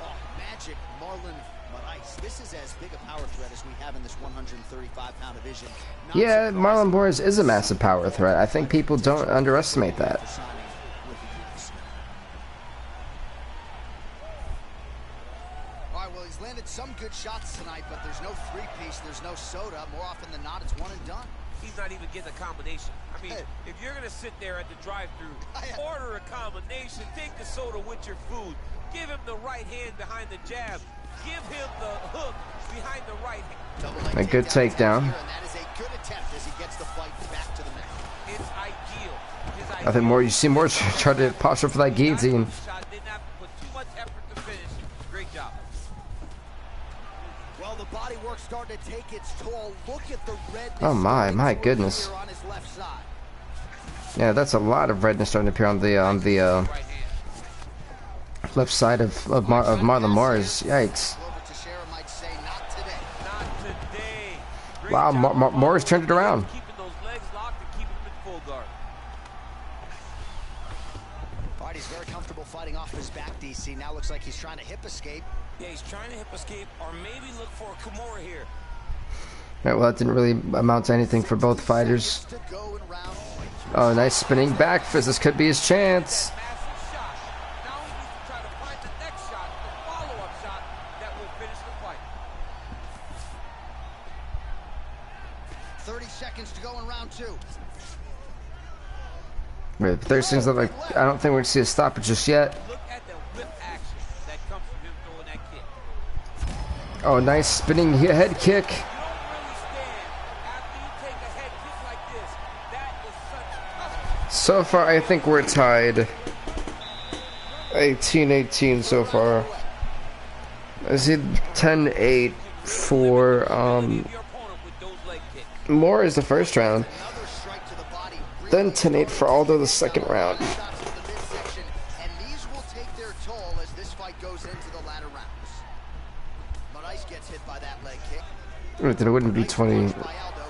Oh, magic Marlon Moraes. This is as big a power threat as we have in this 135-pound division. Not Yeah, surprising. Marlon Moraes is a massive power threat. I think people don't underestimate that. Signing with the UFC. All right, well, he's landed some good shots tonight, but there's no three-piece, there's no soda. More often than not, it's one and done. He's not even getting a combination. I mean, if you're going to sit there at the drive-thru, order a combination, take the soda with your food, give him the right hand behind the jab, give him the hook behind the right hand. A good takedown. And that is a good attempt as he gets the fight back to the mat. It's ideal. I think more you see more try to posture for that guillotine. Shot didn't have to put too much effort to finish. Great job. Well, the body work starting to take its toll. Look at the redness. Oh my goodness. On his left side. Yeah, that's a lot of redness starting to appear on the Right hand. left side of Marlon Mars. Yikes! Not today. Great Wow, job. Mars turned it around. Keeping those legs locked and keeping them in full guard. All right, he's very comfortable fighting off his back, DC. Now looks like he's trying to hip escape. Yeah, he's trying to hip escape or maybe look for a Kimura here. Right, well, that didn't really amount to anything for both fighters. Oh, nice spinning back fist. This could be his chance. Massive shot. Now he needs to try to find the next shot, the follow-up shot that will finish the fight. 30 seconds to go in round two. Wait, 30 seconds look like I don't think we're gonna see a stoppage just yet. Look at the whip action that comes from him throwing that kick. Oh, nice spinning head kick. You don't really stand after you take a head kick like this. That is such tough. So far, I think we're tied. 18-18 so far. I see 10-8 for Your opponent with those leg kicks. Moore is the first round. Another strike to the body. Then 10-8 for Aldo the second round. Shots to the midsection, and these will take their toll as this fight goes into the latter rounds. Moraes gets hit by that leg kick. Wait, then it wouldn't be 20. By Aldo.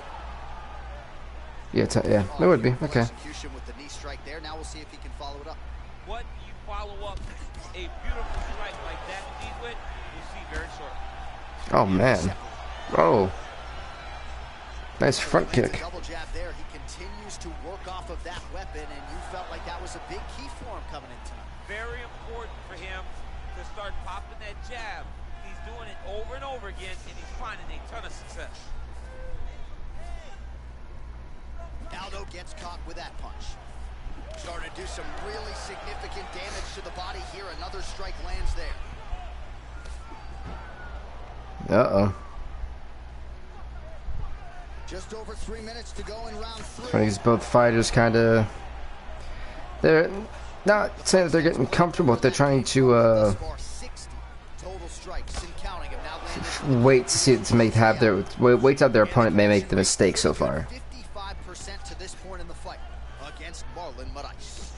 Yeah, yeah, it would be. Okay. Execution with the knee strike there. Now we'll see if he can follow it up. What you follow up a beautiful strike like that lead with, we'll see very shortly. Oh man. Oh. Nice front kick. Double jab there. He continues to work off of that weapon, and you felt like that was a big key for him coming in tonight. Very important for him to start popping that jab. He's doing it over and over again, and he's finding a ton of success. Aldo gets caught with that punch. Starting to do some really significant damage to the body here. Another strike lands there. Uh-oh. Just over 3 minutes to go in round I three. think both fighters kind of... They're not saying that they're getting comfortable, but they're trying to 60 total strikes and counting have now landed. wait to see to make have their wait to have their opponent may make the mistake so far. 55% to this point in the fight against Marlon Moraes.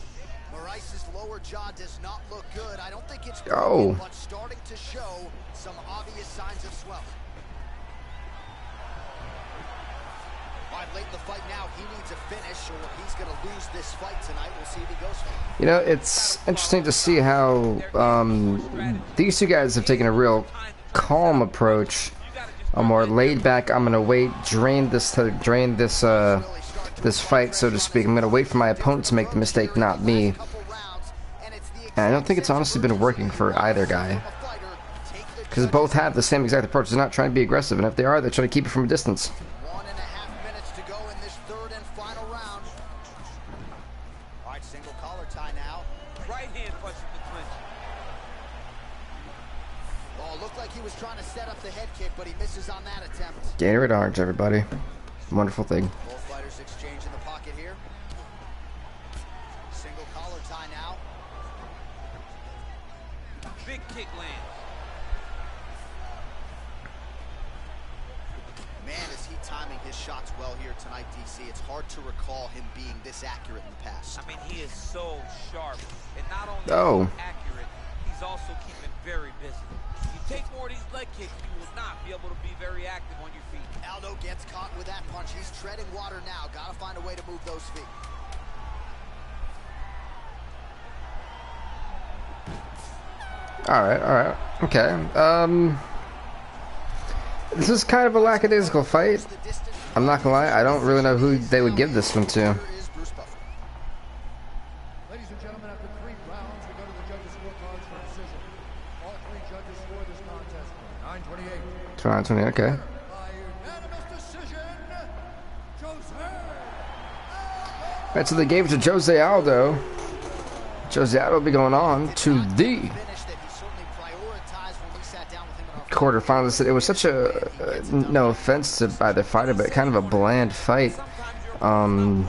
Moraes' lower jaw does not look good. I don't think it's broken, but starting to show some obvious signs of swelling. All right, late in the fight now, he needs a finish or he's going to lose this fight tonight. We'll see if he goes for it. You know, it's interesting to see how these two guys have taken a real calm approach, a more laid back. I'm gonna wait, drain this this fight, so to speak. I'm gonna wait for my opponent to make the mistake, not me. And I don't think it's honestly been working for either guy, because both have the same exact approach. They're not trying to be aggressive, and if they are, they're trying to keep it from a distance. 1.5 minutes to go in this third and final round. All right, single collar tie now. Right hand punches the clinch. Oh, looked like he was trying to set up the head kick, but he misses on that attempt. Gatorade Orange, everybody. Wonderful thing. Both fighters exchange in the pocket here. Single collar tie now. Big kick lands. Man, is he timing his shots well here tonight, DC. It's hard to recall him being this accurate in the past. I mean, he is so sharp. And not only Oh. is he accurate, he's also keeping very busy. You take more of these leg kicks, you will not be able to be very active on your feet. Aldo gets caught with that punch. He's treading water now. Got to find a way to move those feet. All right, okay. This is kind of a lackadaisical fight. I'm not gonna lie, I don't really know who they would give this one to. Here is Bruce Buffer. Ladies and gentlemen, after 3 rounds, we go to the judges' scorecards for decision. All 3 judges score this contest 9:28. 20, okay. By unanimous decision, Jose. Right, so they gave it to Jose Aldo. Jose Aldo will be going on to the Finish that he certainly prioritized when we sat down with him in our quarterfinals. It was such a no offense to either fighter, but kind of a bland fight. Sometimes you're not willing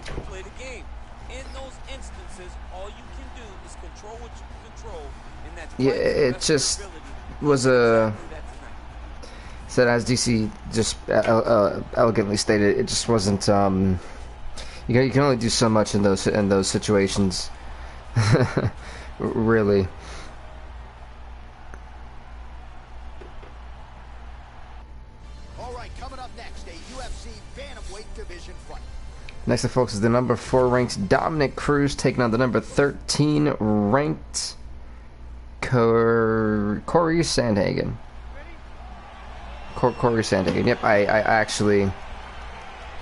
to play the game. In those instances, all you can do is control what you can control, and that's Yeah, it just was a. Said as DC just elegantly stated, it just wasn't. You can only do so much in those situations. Really. All right, coming up next, a UFC bantamweight division fight. Next up, folks, is the number 4 ranked Dominic Cruz taking on the number 13 ranked Corey Sandhagen. Corey Sandhagen. Yep, I actually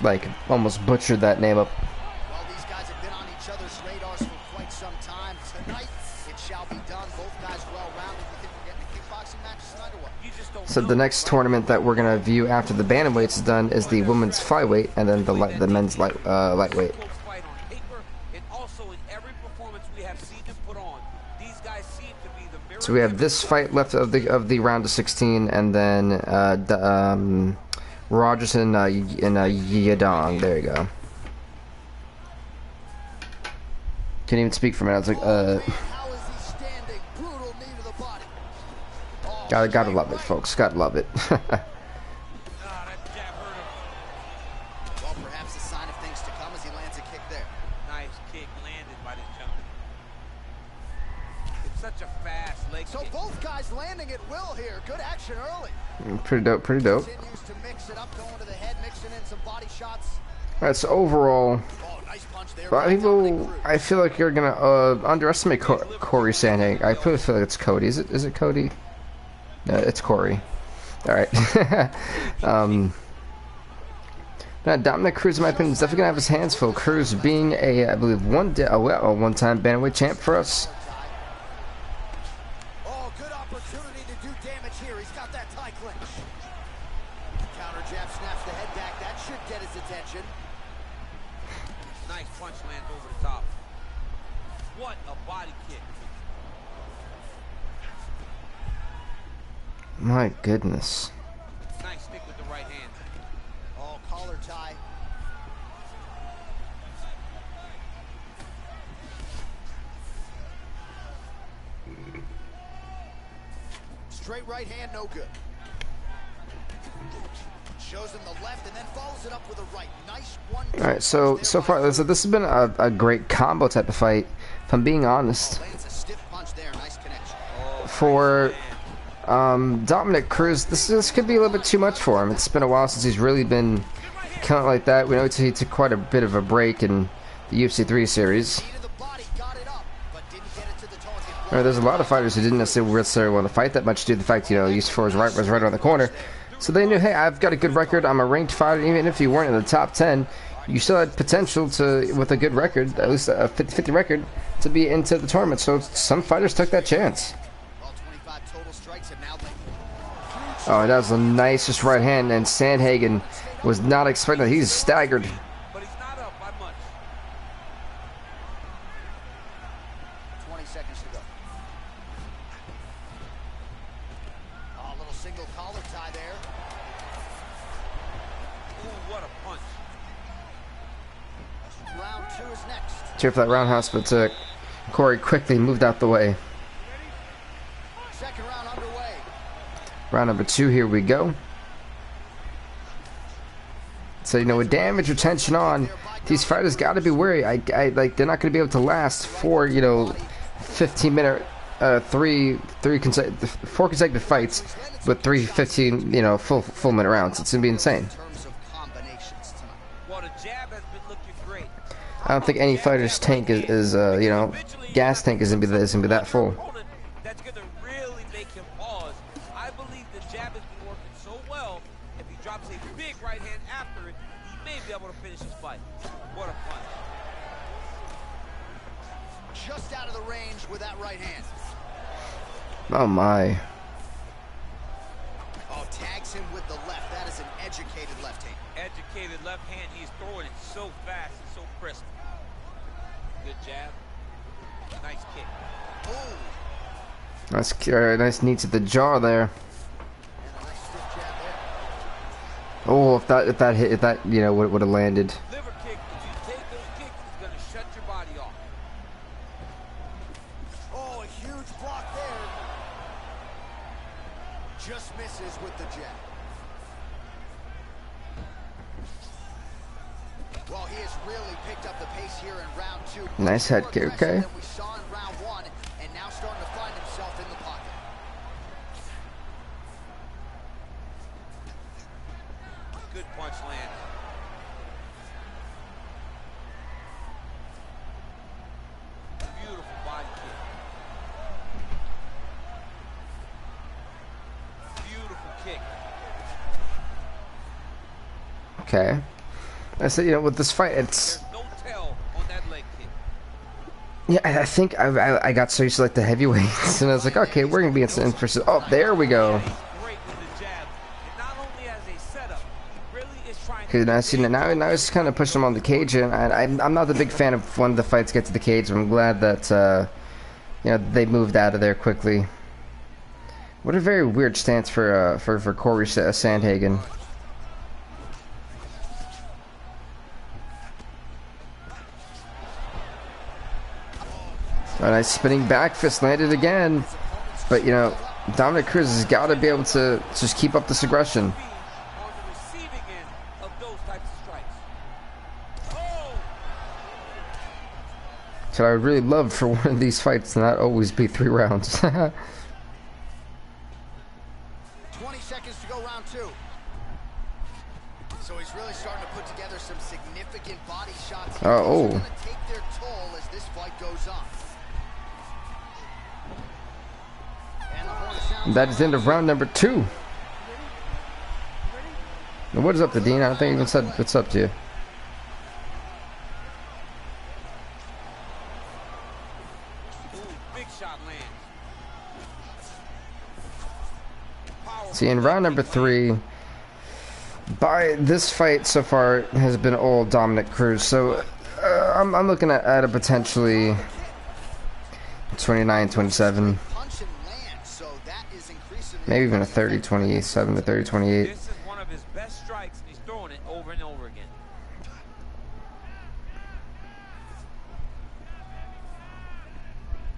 like almost butchered that name up. Well, these guys have been on each other's radars for quite some time. Tonight, it shall be done. Both guys well-rounded. You think we're getting a kickboxing match tonight or what? You just don't So the next tournament that we're gonna view after the bantamweights is done is the women's flyweight and then the men's lightweight. Fight on paper and also in every performance we have seen them put on. These guys seem to be the mirror. So we have this fight left of the round of 16, and then Rogerson and Yadong. There you go. Can't even speak for a minute. I was like, How is he standing? Brutal knee to the body. Oh, gotta love it, folks. Gotta love it. That jab hurt him. well, perhaps a sign of things to come as he lands a kick there. Nice kick landed by this gentleman. It's such a fast leg So kick. both guys landing at will here. Good action early. Pretty dope. Pretty dope. Continues to mix it up, going to the head, mixing in some body shots. All right. So overall, Oh, nice punch there. a lot of by people, Dominic Cruz. I feel like you're gonna underestimate Corey Sandhagen. I feel like it's Cody. Is it Cody? No, it's Corey. All right. Now, Dominic Cruz, in my opinion, is definitely gonna have his hands full. Cruz being I believe a one-time bantamweight champ for us. Oh, good opportunity to do damage here. He's got that tie clinch. Counter jab snaps the head back. That should get his attention. Nice punch lands over the top. What a body kick. My goodness. Nice stick with the right hand. Oh, collar tie. Straight right hand, no good. Shows him the left and then follows it up with a right. Nice one. All right. So far, this has been a great combo type of fight. If I'm being honest, Lands a stiff punch there. Nice connection. for Dominic Cruz, this could be a little bit too much for him. It's been a while since he's really been kind of like that. We know he took quite a bit of a break in the UFC 3 series. Knee to the body, got it up, but didn't get it to the target. All right, there's a lot of fighters who didn't necessarily want to fight that much due to the fact, UFC4 was right around the corner. So they knew, hey, I've got a good record. I'm a ranked fighter. Even if you weren't in the top 10, you still had potential to, with a good record, at least a 50-50 record, to be into the tournament. So some fighters took that chance. All 25 total strikes have now linked. Oh, that was a nice just right hand, and Sandhagen was not expecting that. He's staggered. But he's not up by much. 20 seconds to go. Oh, a little single collar tie there. Ooh, what a punch. Round 2 is next. Cheer for that roundhouse, but Corey quickly moved out the way. Second round underway. Round number 2, here we go. So, with damage retention on, these fighters got to be wary. They're not going to be able to last for, 15-minute, 4 consecutive fights with 3 15, full minute rounds. It's going to be insane. In terms of combinations tonight. Well, the jab has been looking great. I don't think any fighter's tank is gas tank is going to be that full. Opponent that's going to really make him pause. I believe the jab has been working so well. If he drops a big right hand after it, he may be able to finish his fight. What a punch. Just out of the range with that right hand. Oh my. hits him with the left. That is an educated left hand. Educated left hand. He's throwing it so fast and so crisp. Good jab. Nice kick. Oh. Nice knee to the jaw there. And a nice stiff jab there. Oh, if that you know would have landed. Liver kick. If you take those kicks, it's going to shut your body off. Oh, a huge block there. Just misses with the jab. Well, he has really picked up the pace here in round 2. Nice head kick, okay. Than we saw in round 1, and now starting to find himself in the pocket. Good punch lands. Beautiful body kick. Beautiful kick. Okay. I said, you know, with this fight, it's. There's no tell on that leg kick. Yeah, I think I got so used to like the heavyweights, and I was like, okay, we're gonna be in for. Oh, there we go. Great with the jab. And not only as a setup, he really is trying Because now, see, now it's kind of pushing him on the cage, and I'm not a big fan of when the fights get to the cage. I'm glad that you know, they moved out of there quickly. What a very weird stance for Corey Sandhagen. A nice spinning back fist landed again, but you know, Dominic Cruz has got to be able to just keep up this aggression. on the receiving end of those types of strikes. Oh! So I would really love for one of these fights to not always be 3 rounds. 20 seconds to go round 2. So he's really starting to put together some significant body shots. Oh. It's going to take their toll as this fight goes on. And the horn sounds. That is the end of round number 2. Now, what is up to Dean? I don't think I even said what's up to you. Ooh, big shot lands. Powerful See, in round number 3, by this fight so far has been all Dominic Cruz. So I'm looking at a potentially 29-27, Punch and land, so that is increasingly maybe even a 30-27 to 30-28. This is one of his best strikes, and he's throwing it over and over again.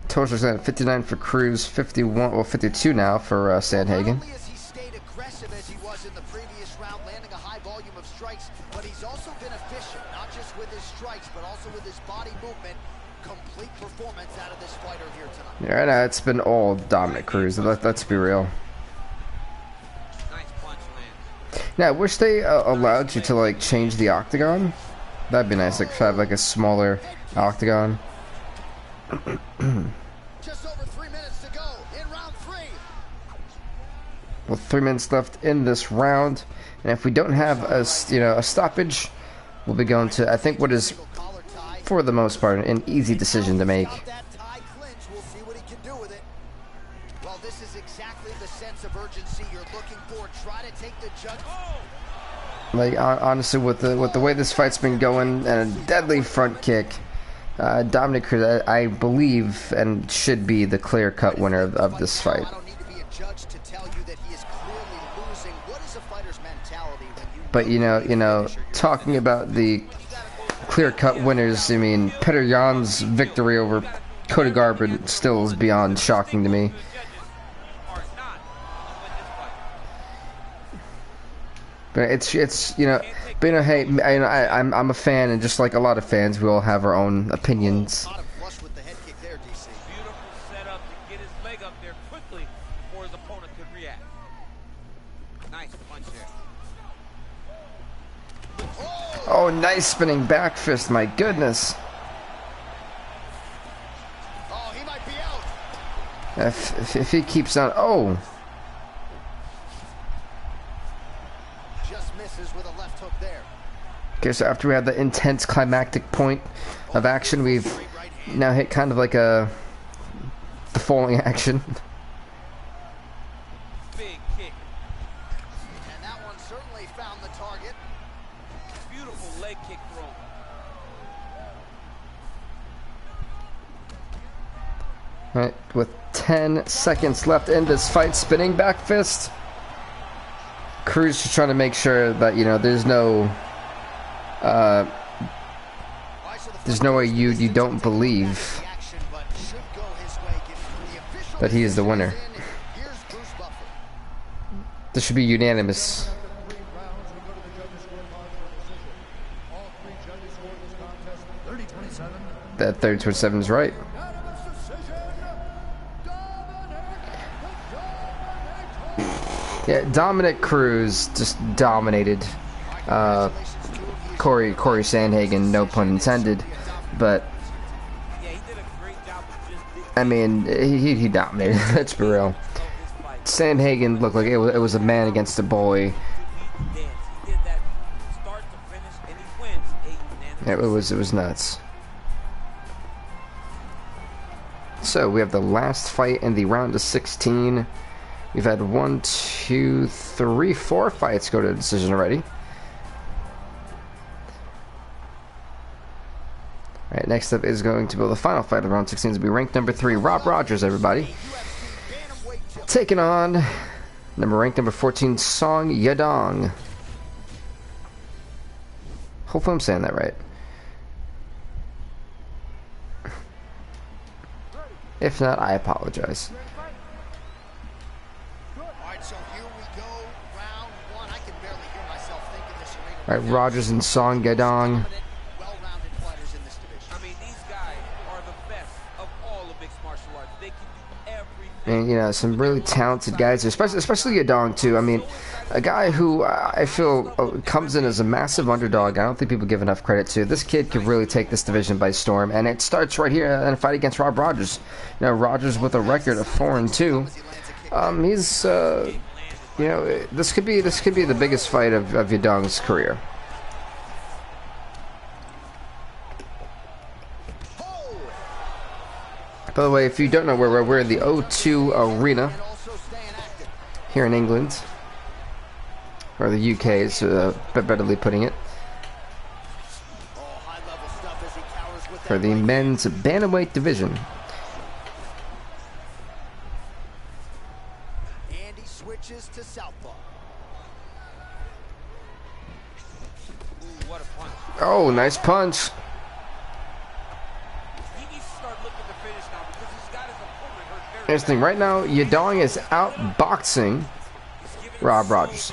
Total's at 59 for Cruz, 51, well 52 now for Sandhagen. Not only has he stayed aggressive as he was in the previous round, landing a high volume of strikes, but he's also been efficient, not just with his strikes, but also with his body movement. Complete performance out of this fighter here tonight. Yeah, right now it's been all Dominic Cruz. Let's be real. Nice punch lands. Now, I wish they allowed you to like change the octagon. That'd be nice, like to have like a smaller octagon. Just over 3 minutes to go in round 3. Well, 3 minutes left in this round, and if we don't have a stoppage, we'll be going to, I think, what is Collar tie. for the most part an easy decision to make. Without that tie clinch, we'll see what he can do with it. Well, this is exactly the sense of urgency you're looking for. Try to take the judge. Like honestly, with the way this fight's been going and a deadly front kick, Dominic Cruz, I believe, and should be the clear-cut winner of this fight. I don't need to be a judge to tell you that he is clearly losing. What is a fighter's mentality when you But you know, talking about the clear-cut winners, I mean, Petr Yan's victory over Cody Garbrandt still is beyond shocking to me. Are not going to win this fight. But it's you know, but you know, hey, I'm a fan, and just like a lot of fans, we all have our own opinions. caught him flush with the head kick there, DC. Beautiful setup to get his leg up there quickly before his opponent could react. Nice punch there. Oh, nice spinning back fist! My goodness. Oh, he might be out. If he keeps on, oh. Just misses with a left hook there. Okay, so after we had the intense climactic point of action, we've now hit kind of like the falling action. Big kick. that one certainly found the target. Beautiful leg kick throw. Right, with 10 seconds left in this fight, spinning back fist. Cruz just trying to make sure that, you know, there's no way you don't believe that he is the winner. This should be unanimous. That 30-27 is right. Yeah, Dominic Cruz just dominated Corey Sandhagen, no pun intended, but I mean he dominated. Let's be real. Sandhagen looked like it was a man against a boy. Yeah, it was nuts. So we have the last fight in the round of 16. We've had 1, 2, 3, 4 fights go to a decision already. Alright, next up is going to be the final fight of round 16. It's going to be ranked number 3, Rob Rogers, everybody. Taking on ranked number 14, Song Yadong. Hopefully I'm saying that right. If not, I apologize. Alright, Rogers and Song Yadong. I mean, these guys are the best of all of mixed martial arts. They can do everything. And, you know, some really talented guys, especially Yadong, too. I mean, a guy who I feel comes in as a massive underdog. I don't think people give enough credit to. This kid could really take this division by storm, and it starts right here in a fight against Rob Rogers. You know, Rogers with a record of 4-2. He's, you know, this could be the biggest fight of Yadong's career. By the way, if you don't know where we're in the O2 Arena here in England, or the UK is betterly putting it, for the men's bantamweight division. And he switches to southpaw. Ooh, what a punch. Oh, nice punch. He needs to start looking to finish now because he's got his opponent hurt very Here's the thing. Right now, Yadong is outboxing Rob Rogers.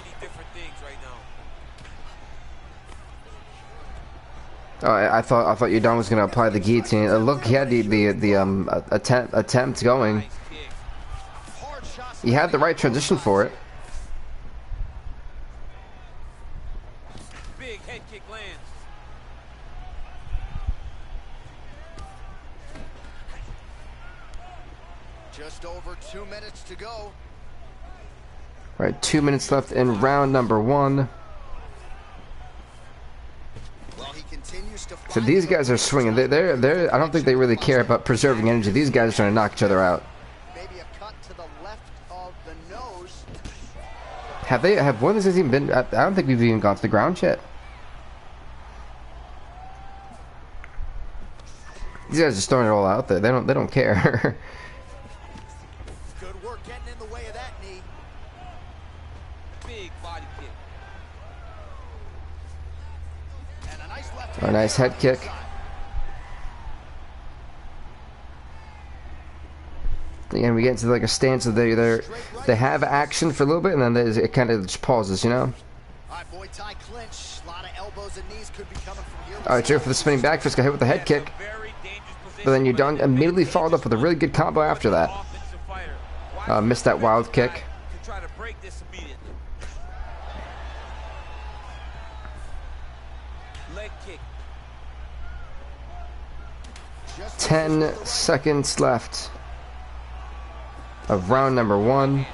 Oh, I thought Yadong was going to apply the guillotine. Look, he had the attempt going. He had the right transition for it. Big head kick lands. Just over 2 minutes to go. All right, 2 minutes left in round number 1. Well, he continues to So these guys are swinging. They're I don't think they really care about preserving energy. These guys are trying to knock each other out. maybe a cut to the left of the nose. Have one of these even been? I don't think we've even gone to the ground yet. These guys are just throwing it all out there. They don't care. Good work getting in the way of that knee. Big body kick. And a nice left A nice head kick. Again, we get into like a stance of they have action for a little bit, and then it kind of just pauses, you know. All right, Muay Thai clinch. A lot of elbows and knees could be coming from here. All right, here for the spinning back fist. Got hit with the head kick, Very dangerous position. but then Yadong immediately followed up with a really good combo after that. Offensive fighter. Missed that wild kick. To try to break this immediately. Leg kick. 10 seconds left of round number 1. Horn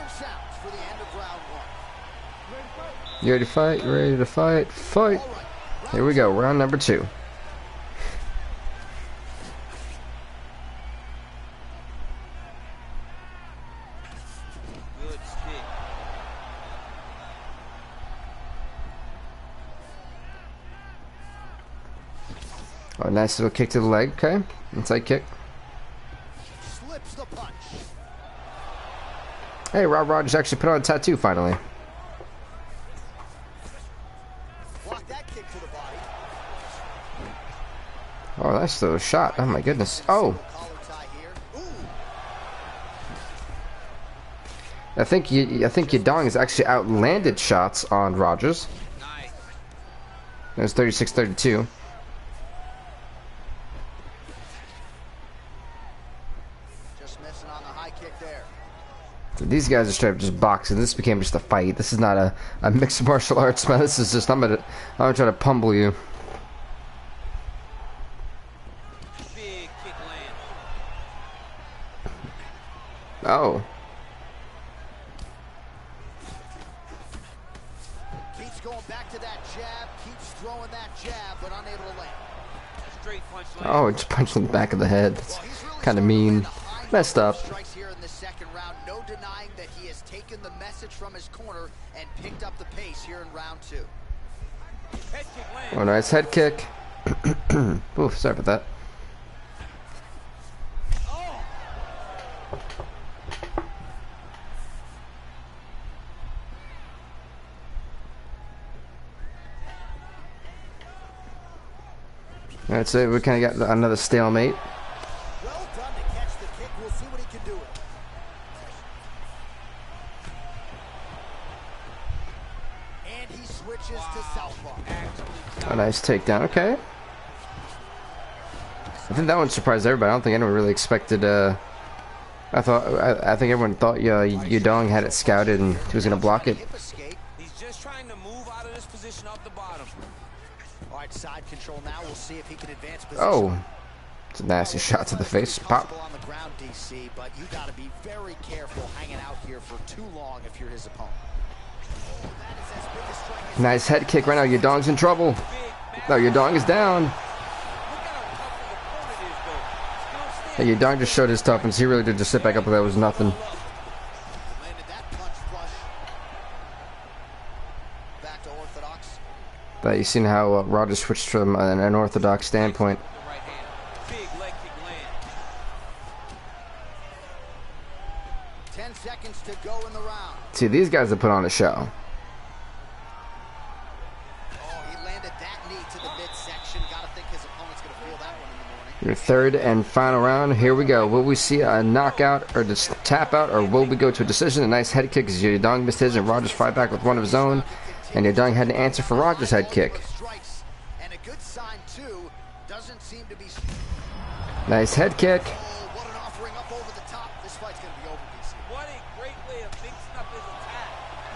sounds for the end of round 1. You ready to fight? You ready to fight? Fight! Here we go, round number 2. Good stick. Oh, nice little kick to the leg. Okay, inside kick. Slips the punch. Hey, Rob Rogers actually put on a tattoo finally. Block that kick to the body. Oh, that's the shot. Oh my goodness. Oh, Collar tie here. Ooh. I think Yadong has actually outlanded shots on Rogers. Nice. It was 36-32. Just missing on the high kick there. These guys are straight up just boxing. This became just a fight. This is not a mixed martial arts, man. This is just I'm gonna try to pummel you. Big kick land. Oh. Keeps going back to that jab. Keeps throwing that jab, but unable to land. Straight punch land. Oh, just punched in the back of the head. It's Well, he's really kind of throwing mean. in a high Messed number up. of strikes here in the second round. No denying that he has taken the message from his corner and picked up the pace here in round 2. Head kick land. Oh, nice head kick. Oof, sorry about that. Alright, so we kind of got another stalemate. Well done to catch the kick. We'll see what he can do with it. And he switches to southpaw. A nice takedown. Okay. I think that one surprised everybody. I don't think anyone really expected. I think everyone thought Yadong had it scouted and he was gonna block it. Hip escape. He's just trying to move out of this position off the bottom. All right, side control now. We'll see if he can advance position. Oh, it's a nasty shot to the face. Pop. On the ground, DC, but you got to be very careful hanging out here for too long if you're his opponent. Oh, that is as big a strike as Nice head kick right now. Yadong's in trouble. No, Yadong is down. Look at how tough his opponent is, though. Still Hey, standing. Yadong just showed his toughness. He really did just sit back up like that was nothing. landed that punch flush. Back to orthodox. But you seen how Rogers switched from an unorthodox standpoint. The right hand. Big leg kick land. 10 seconds to go in the round. See, these guys have put on a show. Oh, he landed that knee to the midsection. Got to think his opponent's going to feel that one in the morning. Your third and final round. Here we go. Will we see a knockout or just tap out, or will we go to a decision? A nice head kick as Yadong missed his and Rogers fight back with one of his own. And Yadong had to answer for Rogers' head kick. Strikes, and a good sign too. Doesn't seem to be. Nice head kick. Oh, what an offering up over the top. This fight's going to be over, DC. What a great way of mixing up his attack.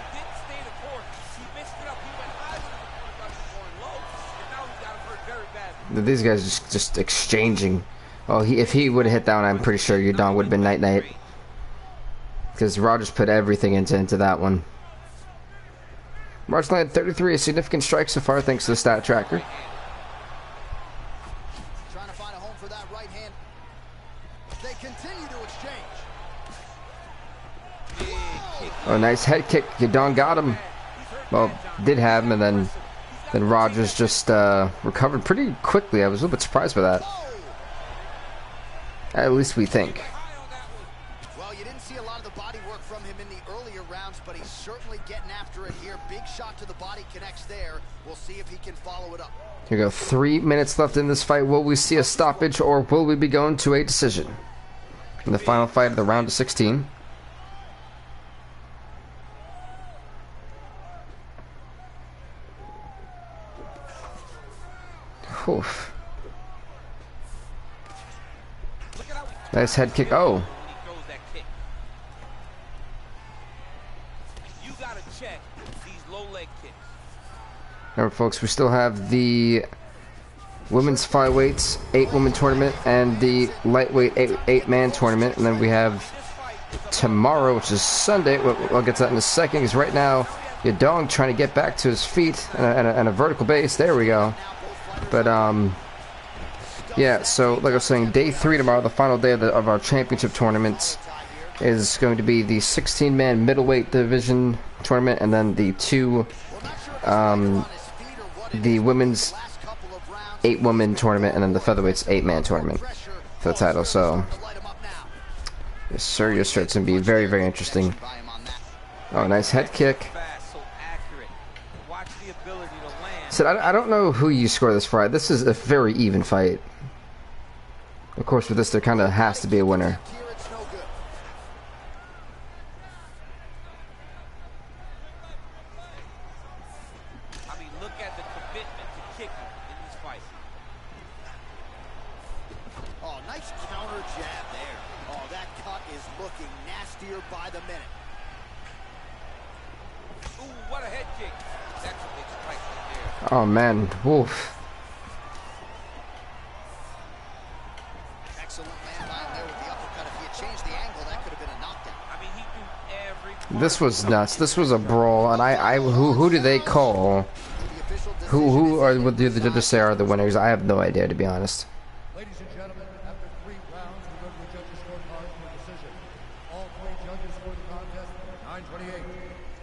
He didn't stay the course. He mixed it up. He went high when his opponent got him going low. And now he's got him hurt very badly. These guys just exchanging. Oh, if he would have hit that one, I'm pretty sure Yadong would have been night-night. Because Rogers put everything into that one. Rogers landed 33, a significant strike so far thanks to the stat tracker. Trying to find a home for that right hand. They continue to exchange. Big kick. Oh, nice head kick. Yadong got him. Well, did have him, and then Rogers just recovered pretty quickly. I was a little bit surprised by that. Oh! At least we think. High on that one. Well, you didn't see a lot of the body work from him in the earlier rounds, but he's certainly getting after it here. Big shot to the body connects there. We'll see if he can follow it up. Here we go. 3 minutes left in this fight. Will we see a stoppage, or will we be going to a decision? In the final fight of the round of 16. Oof. Look at how he Nice head kick. Oh. when he throws that kick. You got to check these low leg kicks. Remember, folks, we still have the women's flyweights 8-woman tournament and the lightweight 8-man tournament, and then we have This fight is a tomorrow, which is Sunday. We'll get to that in a second. Because right now, Yadong trying to get back to his feet and a vertical base. There we go. But yeah. So like I was saying, day 3 tomorrow, the final day of our championship tournaments, is going to be the 16-man middleweight division tournament, and then the the women's 8-woman tournament, and then the featherweight's 8-man tournament for the title. So, yes, sir, yes, sir. It's gonna be very, very interesting. Oh, nice head kick. So I don't know who you score this for. This is a very even fight. Of course, with this, there kind of has to be a winner. I mean, look at the commitment to kicking in these fights. Oh, nice counter jab there. Oh, that cut is looking nastier by the minute. Ooh, what a head kick. That's a big strike right there. Oh man, woof. Excellent land by him there with the uppercut. If he had changed the angle, that could have been a knockdown. I mean, he threw every... This was nuts. This was a brawl, and who do they call? Who would the judges say are the winners? I have no idea, to be honest. Ladies and gentlemen, after 3 rounds, we go to the judges' scorecard for decision. All 3 judges scored the contest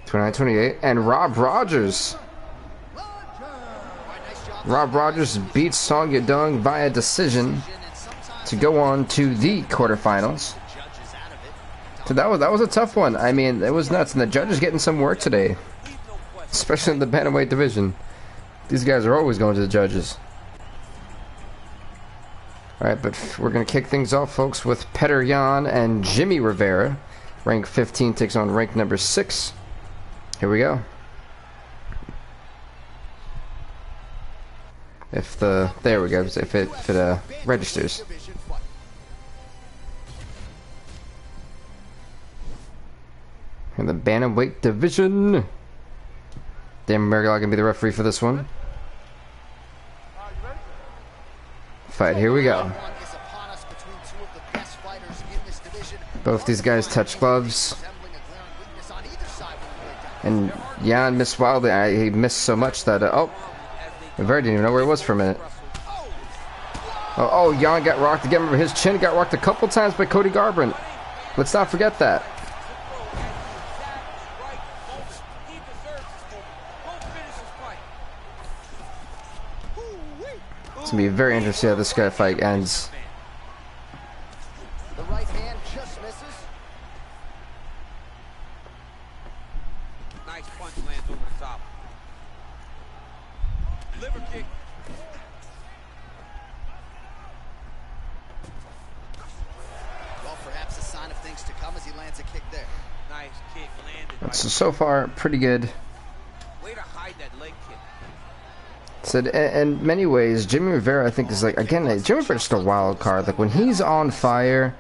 9-28. 29-28, and Rob Rogers. Rob Rogers beats Song Yadong via decision to go on to the quarterfinals. So that was a tough one. I mean, it was nuts, and the judges getting some work today, especially in the bantamweight division. These guys are always going to the judges. All right, but we're gonna kick things off, folks, with Petr Yan and Jimmy Rivera. Rank 15 takes on rank number 6. Here we go. There we go. If it registers. In the bantamweight division. Dan Marigal gonna be the referee for this one. Fight. Here we go. Both these guys touch gloves. And Yan missed wildly. He missed so much that oh, Rivera didn't even know where he was for a minute. Oh, Yan got rocked again. Remember, his chin got rocked a couple times by Cody Garbrandt. Let's not forget that. It's gonna be very interesting how this guy fight ends. The right hand just misses. Nice punch lands over the top. Liver kick. Well, perhaps a sign of things to come as he lands a kick there. Nice kick landed. So far, pretty good. Way to hide that leg kick. So in many ways, Jimmy Rivera, I think, is like, again, Jimmy Rivera's just a wild card. Like, when he's on fire,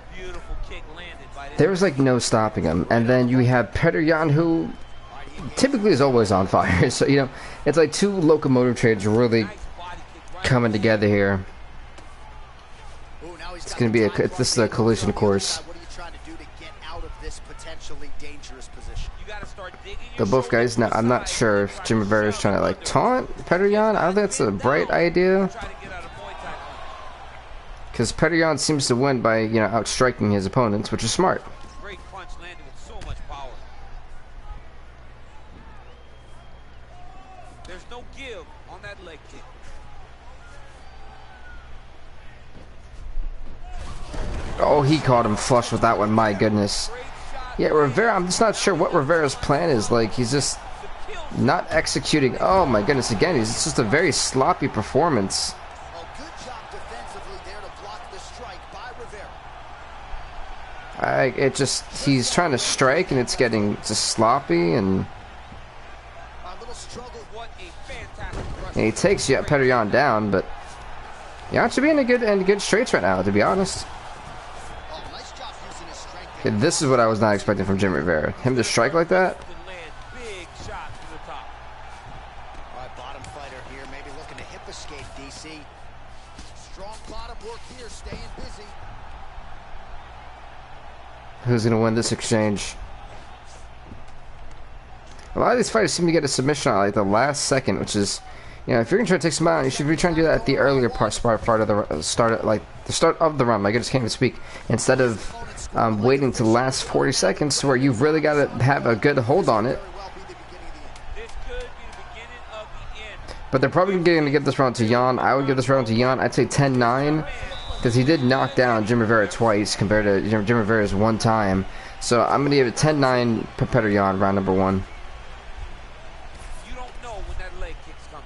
there's like no stopping him. And then you have Petr Yan, who typically is always on fire. So, you know, it's like two locomotive traders really coming together here. It's gonna be this is a collision course. What are you trying to do to get out of this potentially dangerous position? You gotta start digging. But both guys, now I'm not sure if Jimmy Rivera is trying to like taunt Petr Yan. I don't think that's a bright idea, because Petr Yan seems to win by, you know, outstriking his opponents, which is smart. Great punch landed with so much power. There's no give on that leg kick. Oh, he caught him flush with that one. My goodness. Yeah, Rivera, I'm just not sure what Rivera's plan is. Like, he's just not executing. Oh my goodness, again, it's just a very sloppy performance. Oh, good job defensively there to block the strike by Rivera. He's trying to strike and it's getting just sloppy, and A little struggle. What a fantastic rush. he takes Petr Yan down, but Yan should be in good straights right now, to be honest. Oh, nice job using his strength. Okay, this is what I was not expecting from Jimmy Rivera. Him to strike like that. Can land big shots to the top. All right, bottom fighter here, maybe looking to hip escape, DC. Strong bottom work here, staying busy. Who's gonna win this exchange? A lot of these fighters seem to get a submission on like the last second, which is, you know, if you're gonna try to take some out, you should be trying to do that at the earlier part of the start of the run. My goodness, can't even speak. Instead of waiting to the last 40 seconds, where you've really got to have a good hold on it. This could be the beginning of the end. But they're probably going to give this round to Jan. I would give this round to Jan. I'd say 10-9, because he did knock down Jim Rivera twice compared to Jim Rivera's one time. So I'm going to give it 10-9 for Petr Yan, round number 1. You don't know when that leg kick's coming.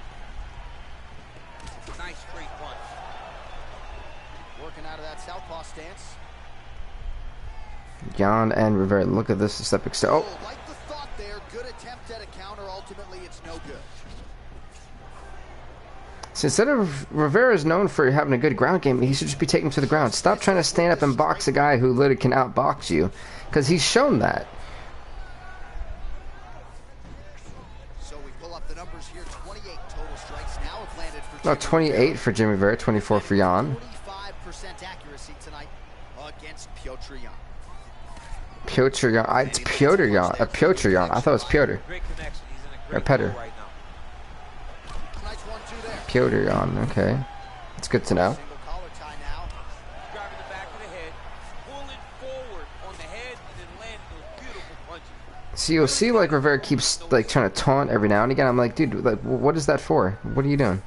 Nice straight punch. Working out of that southpaw stance. Jan and Rivera, look at this step extend. Oh, Like the thought there, good attempt at a counter. Ultimately, it's no good. so instead of Rivera is known for having a good ground game, he should just be taken to the ground. Stop trying to stand up and box a guy who literally can outbox you, because he's shown that. So we pull up the numbers here. 28 total strikes now have landed for Well, 28 for Jim Rivera, 24 for Jan. 45% accuracy tonight against Petr Yan. Petr Yan. It's Petr Yan. Petr Yan. I thought it was Petr. Great connection. He's in a Or great Petr. flow right now. Nice 1-2 there. Petr Yan. Okay. It's good to know. Single collar tie now. Driving the back of the head, pulling forward on the head, and then landing those beautiful punches. So you'll see like Rivera keeps like trying to taunt every now and again. I'm like, dude, like, what is that for? What are you doing?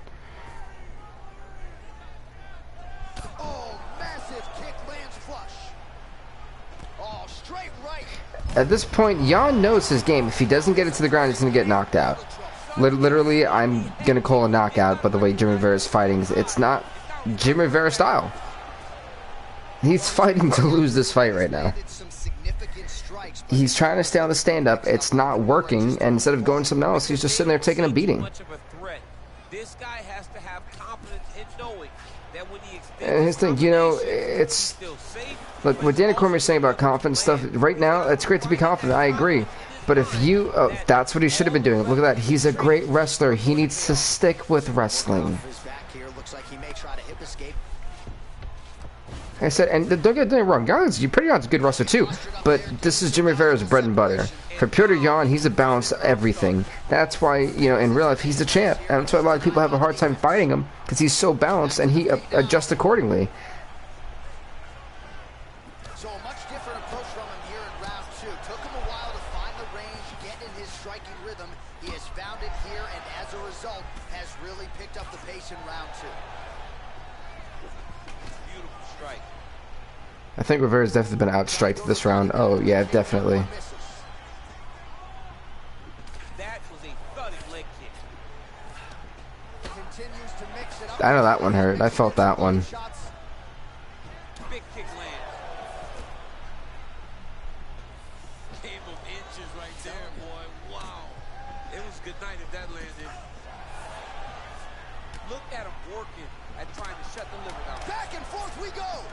Oh, massive kick lands flush. Oh, straight right. At this point, Jan knows his game. If he doesn't get it to the ground, he's gonna get knocked out. Literally, I'm gonna call a knockout. By the way, Jim Rivera's fighting. It's not Jim Rivera style. He's fighting to lose this fight right now. Landed some significant strikes, but He's trying to stay on the stand-up. It's not working, and instead of going something else, he's just sitting there taking a beating. Much of a threat. This guy has to have confidence in knowing that when he extends And his thing, you know, combination, it's still safe. look what Danny Cormier's saying about confidence stuff. Right now, it's great to be confident. I agree. But if you, that's what he should have been doing. Look at that. He's a great wrestler. He needs to stick with wrestling. his back here looks like he may try to hip escape. Like I said, and don't get me wrong, Jan's pretty Jan's a good wrestler too. But this is Jim Rivera's bread and butter. For Petr Yan, he's a balance of everything. That's why, you know, in real life, he's the champ. And that's why a lot of people have a hard time fighting him, because he's so balanced and he adjusts accordingly. So a much different approach from him here in round 2. Took him a while to find the range, get in his striking rhythm. He has found it here, and as a result, has really picked up the pace in round 2. Beautiful strike. I think Rivera's definitely been outstriked this round. Oh, yeah, definitely. Misses. That was a thudding leg kick. Continues to mix it up. I know that one hurt. I felt that one. Shots. Big kick lands. Game of inches right there, boy. Wow. It was good night if that landed. Look at him working at trying to shut the liver down. Back and forth we go.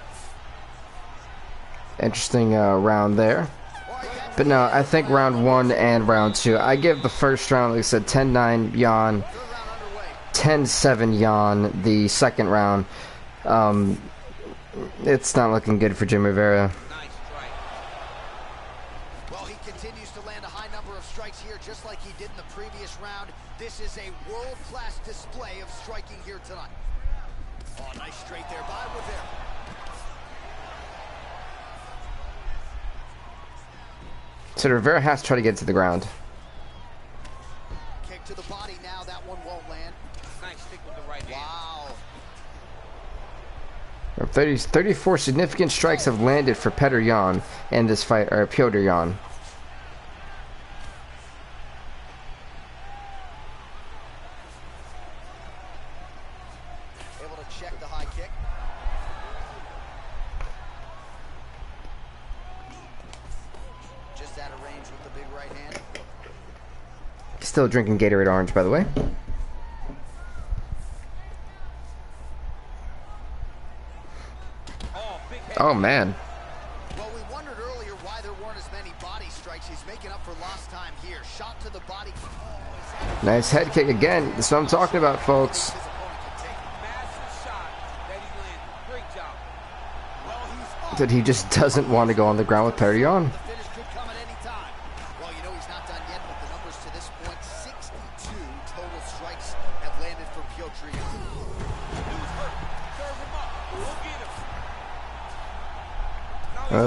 Interesting round there. But no, I think round 1 and round 2. I give the first round, like I said, 10-9 Jan, Third round underway. 10-7 Jan. The second round, it's not looking good for Jim Rivera. Nice strike. Well, he continues to land a high number of strikes here, just like he did in the previous round. This is a world-class display of striking here tonight. Oh, nice straight there by Rivera. So Rivera has to try to get to the ground. Kick to the body now. That one won't land. Nice stick with the right hand. Wow. 34 significant strikes have landed for Petr Yan in this fight, or Petr Yan. Able to check the high kick. Just out of range with the big right hand. Still drinking Gatorade Orange, by the way. Oh, big head. Oh, man. Well, we wondered earlier why there weren't as many body strikes. He's making up for lost time here. Shot to the body. Oh, is that Nice head kick again. That's what I'm talking about, folks. his opponent can take? Massive shot that he landed. Great job. Well, he's up. That he just doesn't want to go on the ground with Petr Yan. The finish could come at any time. Well, you know he's not done yet, but the numbers to this point, 62 total strikes have landed for Petr Yan. Dude's hurt. Serve him up. Go get him.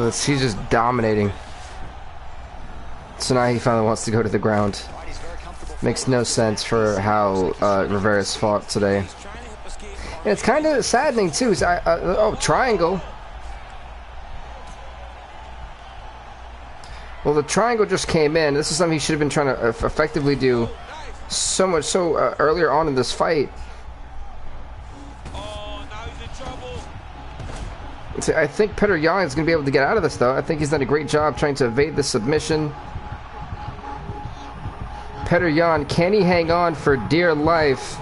He's just dominating. So now he finally wants to go to the ground. All right, he's very comfortable Makes no sense for how Rivera's fought today. And it's kind of saddening too. Oh, triangle. Well, the triangle just came in. This is something he should have been trying to effectively do so much so earlier on in this fight. See, I think Petr Yan is going to be able to get out of this, though. I think he's done a great job trying to evade the submission. Petr Yan, can he hang on for dear life?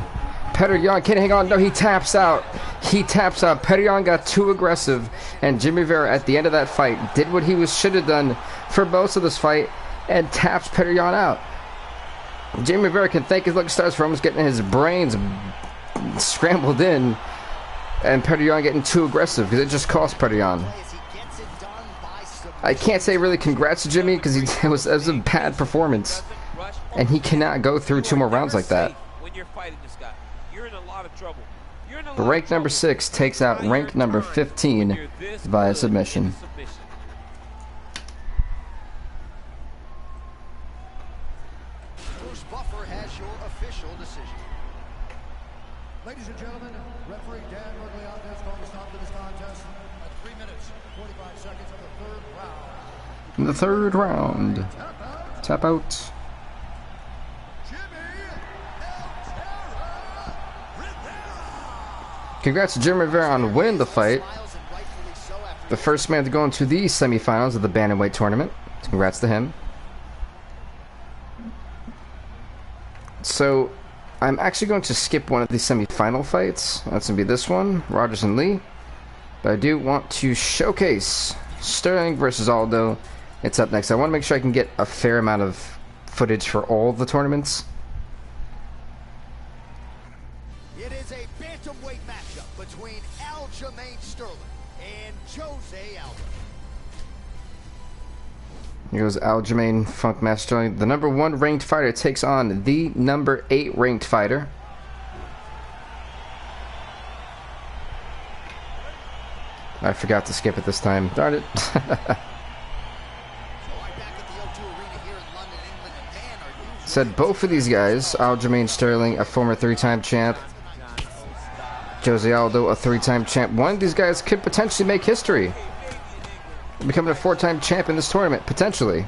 Petr Yan, can he hang on? No, he taps out. He taps out. Petr Yan got too aggressive, and Jimmy Rivera at the end of that fight did what he should have done for most of this fight and taps Petr Yan out. Jimmy Rivera can thank his lucky stars for almost getting his brains scrambled in, and Petr Yan getting too aggressive because it just cost Petr Yan. I can't say really congrats to Jimmy because it was a bad performance, and he cannot go through 2 more rounds like that. But rank number 6 takes out rank number 15 via submission. Ladies and gentlemen, referee Dan Mergliano has called a stop to this contest at 3 minutes, 45 seconds of the 3rd round. In the 3rd round, tap out. Congrats to Jimmy Rivera on winning the fight. The first man to go into the semifinals of the bantamweight tournament. Congrats to him. So, I'm actually going to skip one of the semi-final fights. That's going to be this one, Rogers and Lee. But I do want to showcase Sterling versus Aldo. It's up next. I want to make sure I can get a fair amount of footage for all the tournaments. It is a bantamweight matchup between Aljamain Sterling and Jose Aldo. Here goes Aljamain Funkmaster Sterling. The number 1 ranked fighter takes on the number 8 ranked fighter. I forgot to skip it this time. Darn it. Said both of these guys, Aljamain Sterling, a former 3-time champ, Jose Aldo, a 3-time champ. One of these guys could potentially make history, becoming a 4-time champ in this tournament, potentially.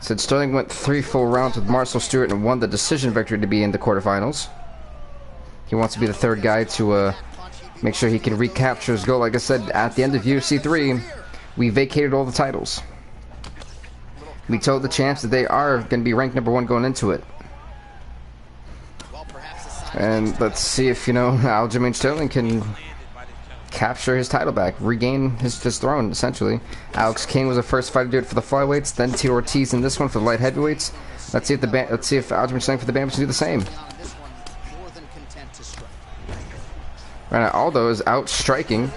Said Sterling went 3 full rounds with Marcel Stewart and won the decision victory to be in the quarterfinals. He wants to be the 3rd guy to make sure he can recapture his goal. Like I said, at the end of UFC 3, we vacated all the titles. We told the champs that they are going to be ranked number 1 going into it. And let's see if, Aljamain Sterling can capture his title back, regain his throne, essentially. Alex King was the first fighter to do it for the flyweights, then Tito Ortiz in this one for the light heavyweights. Let's see if Aljamain Sterling for the bantamweights can do the same. Right now, Aldo is out striking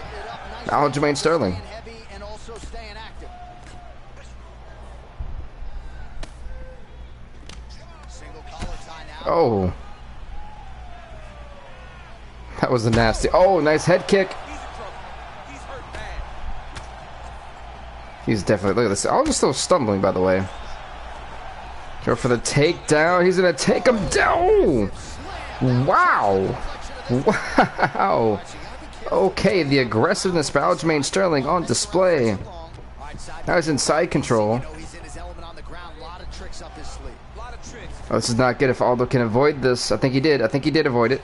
Aljamain Sterling. Oh. That was a nasty. Oh, nice head kick. He's definitely, look at this. Aldo's still stumbling, by the way. Go for the takedown. He's going to take him down. Wow. Wow. Okay, the aggressiveness by Aljamain Sterling on display. Now he's in side control. Oh, this is not good if Aldo can avoid this. I think he did. I think he did avoid it.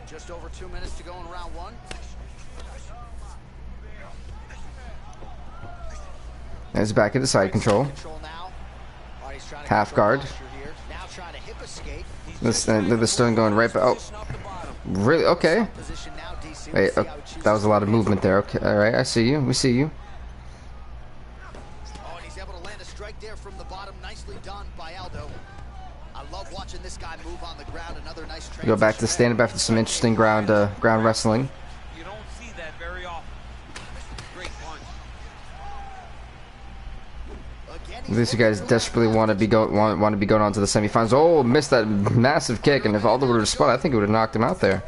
Just over 2 minutes to go in round 1. And he's back into side control. Half guard. Look at the Sterling going right back. Oh, really? Okay. Wait, oh, that was a lot of movement there. Okay, all right. I see you. We see you. Oh, and he's able to land a strike there from the bottom. Nicely done by Aldo. I love watching this guy move on the ground. Another nice go back to standing back for some interesting ground wrestling. You don't see that very often. Great punch. These guys desperately want to be going on to the semifinals. Oh, missed that massive kick, and if Aldo would have responded, I think it would have knocked him out there.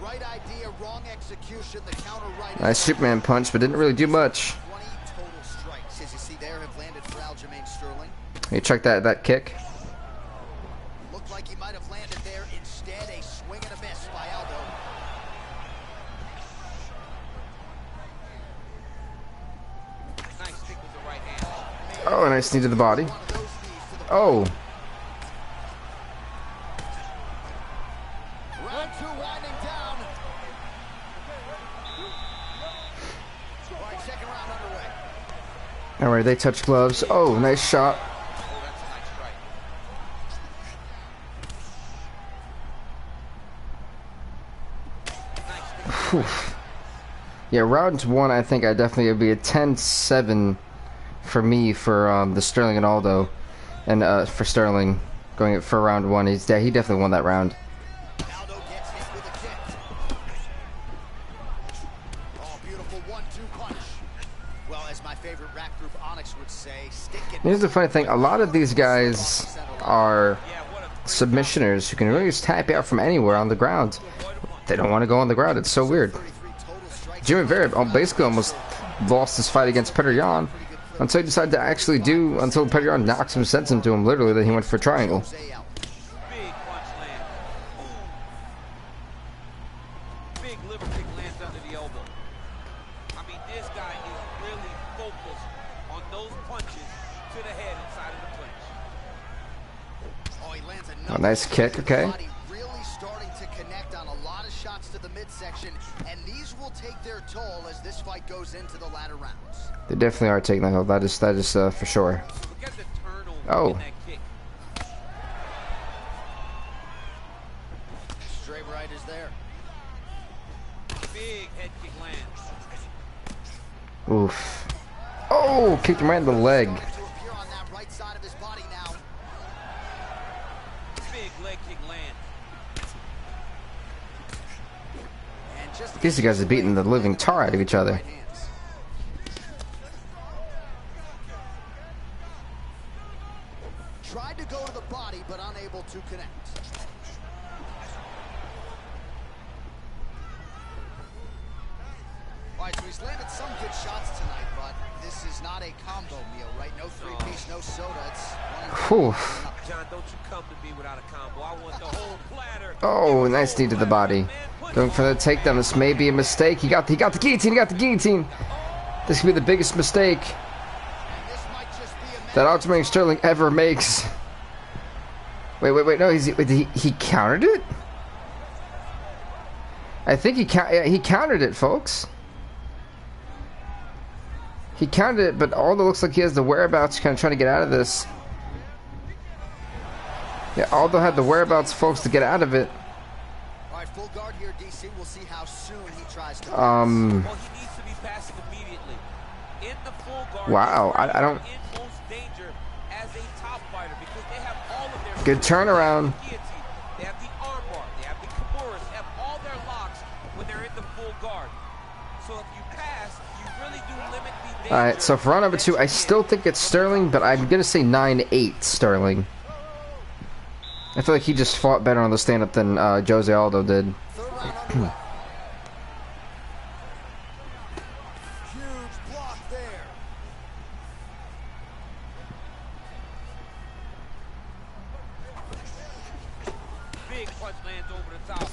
Right idea, wrong execution. the counter right. Nice Superman punch, but didn't really do much. 20 total strikes, as you see there, have landed for Aljamain Sterling. Hey, check that kick. Looked like he might have landed there. Instead, a swing and a miss by Aldo. Nice stick with the right hand. Oh, a nice knee to the body. Oh. Round 2 winding down. All right, second round underway. Alright, they touch gloves. Oh, nice shot. Oh, that's a nice strike. Nice stick. Yeah, round 1, I think I definitely would be a 10-7 for me for the Sterling and Aldo, and for Sterling going for round 1. He definitely won that round. Aldo gets hit with a kick. Oh, beautiful 1-2 punch. Well, as my favorite rap group Onyx would say, stick it. Here's the funny thing: a lot of these guys are submissioners who can really just tap out from anywhere on the ground. They don't want to go on the ground. It's so weird. Jimmy Vera basically almost lost his fight against Petr Yan until he decided to actually until Petr Yan knocks him, sends him to him, literally, then he went for a triangle. Big punch land. Big liver kick lands under the elbow. I mean, this guy is really focused on those punches to the head inside of the clinch. Oh, he lands Oh, another nice kick, okay. body, really starting to connect on a lot of shots to the midsection, and these will take their toll as this fight goes into the latter rounds. They definitely are taking that hill. That is for sure. Look at the turnover Oh. in that kick. Straight right is there. Big head kick lands. Oof. Oh, kicked him right in the leg. To appear on that right side of his body now. Big leg kick lands. And just These guys are beating the living tar out of each other. right hands. Tried to go to the body, but unable to connect. All right, so he's landed some good shots tonight, but this is not a combo meal, right? No three-piece, no soda. It's Whew. John, don't you come to me without a combo. I want the whole platter. Oh, nice knee to the body. Going for the takedown. This may be a mistake. He got the guillotine. He got the guillotine. This could be the biggest mistake this might just be a that Aljamain Sterling ever makes. Wait. No, he countered it? I think he countered it, folks. He countered it, but Aldo looks like he has the whereabouts, kind of trying to get out of this. Yeah, Aldo had the whereabouts, folks, to get out of it. All right, full guard here, DC. We'll see how soon he tries to. Well, he needs to be passing immediately. In the full guard. Wow, I don't. In most danger as a top fighter because they have all of their. Good turnaround. They have the armbar. They have the kimuras. They have all their locks when they're in the full guard. So if you pass, you really do limit the danger. All right, so for round number 2, I still think it's Sterling, but I'm gonna say 9-8 Sterling. I feel like he just fought better on the stand-up than Jose Aldo did. Third round underway. Huge block there. Big punch lands over the top.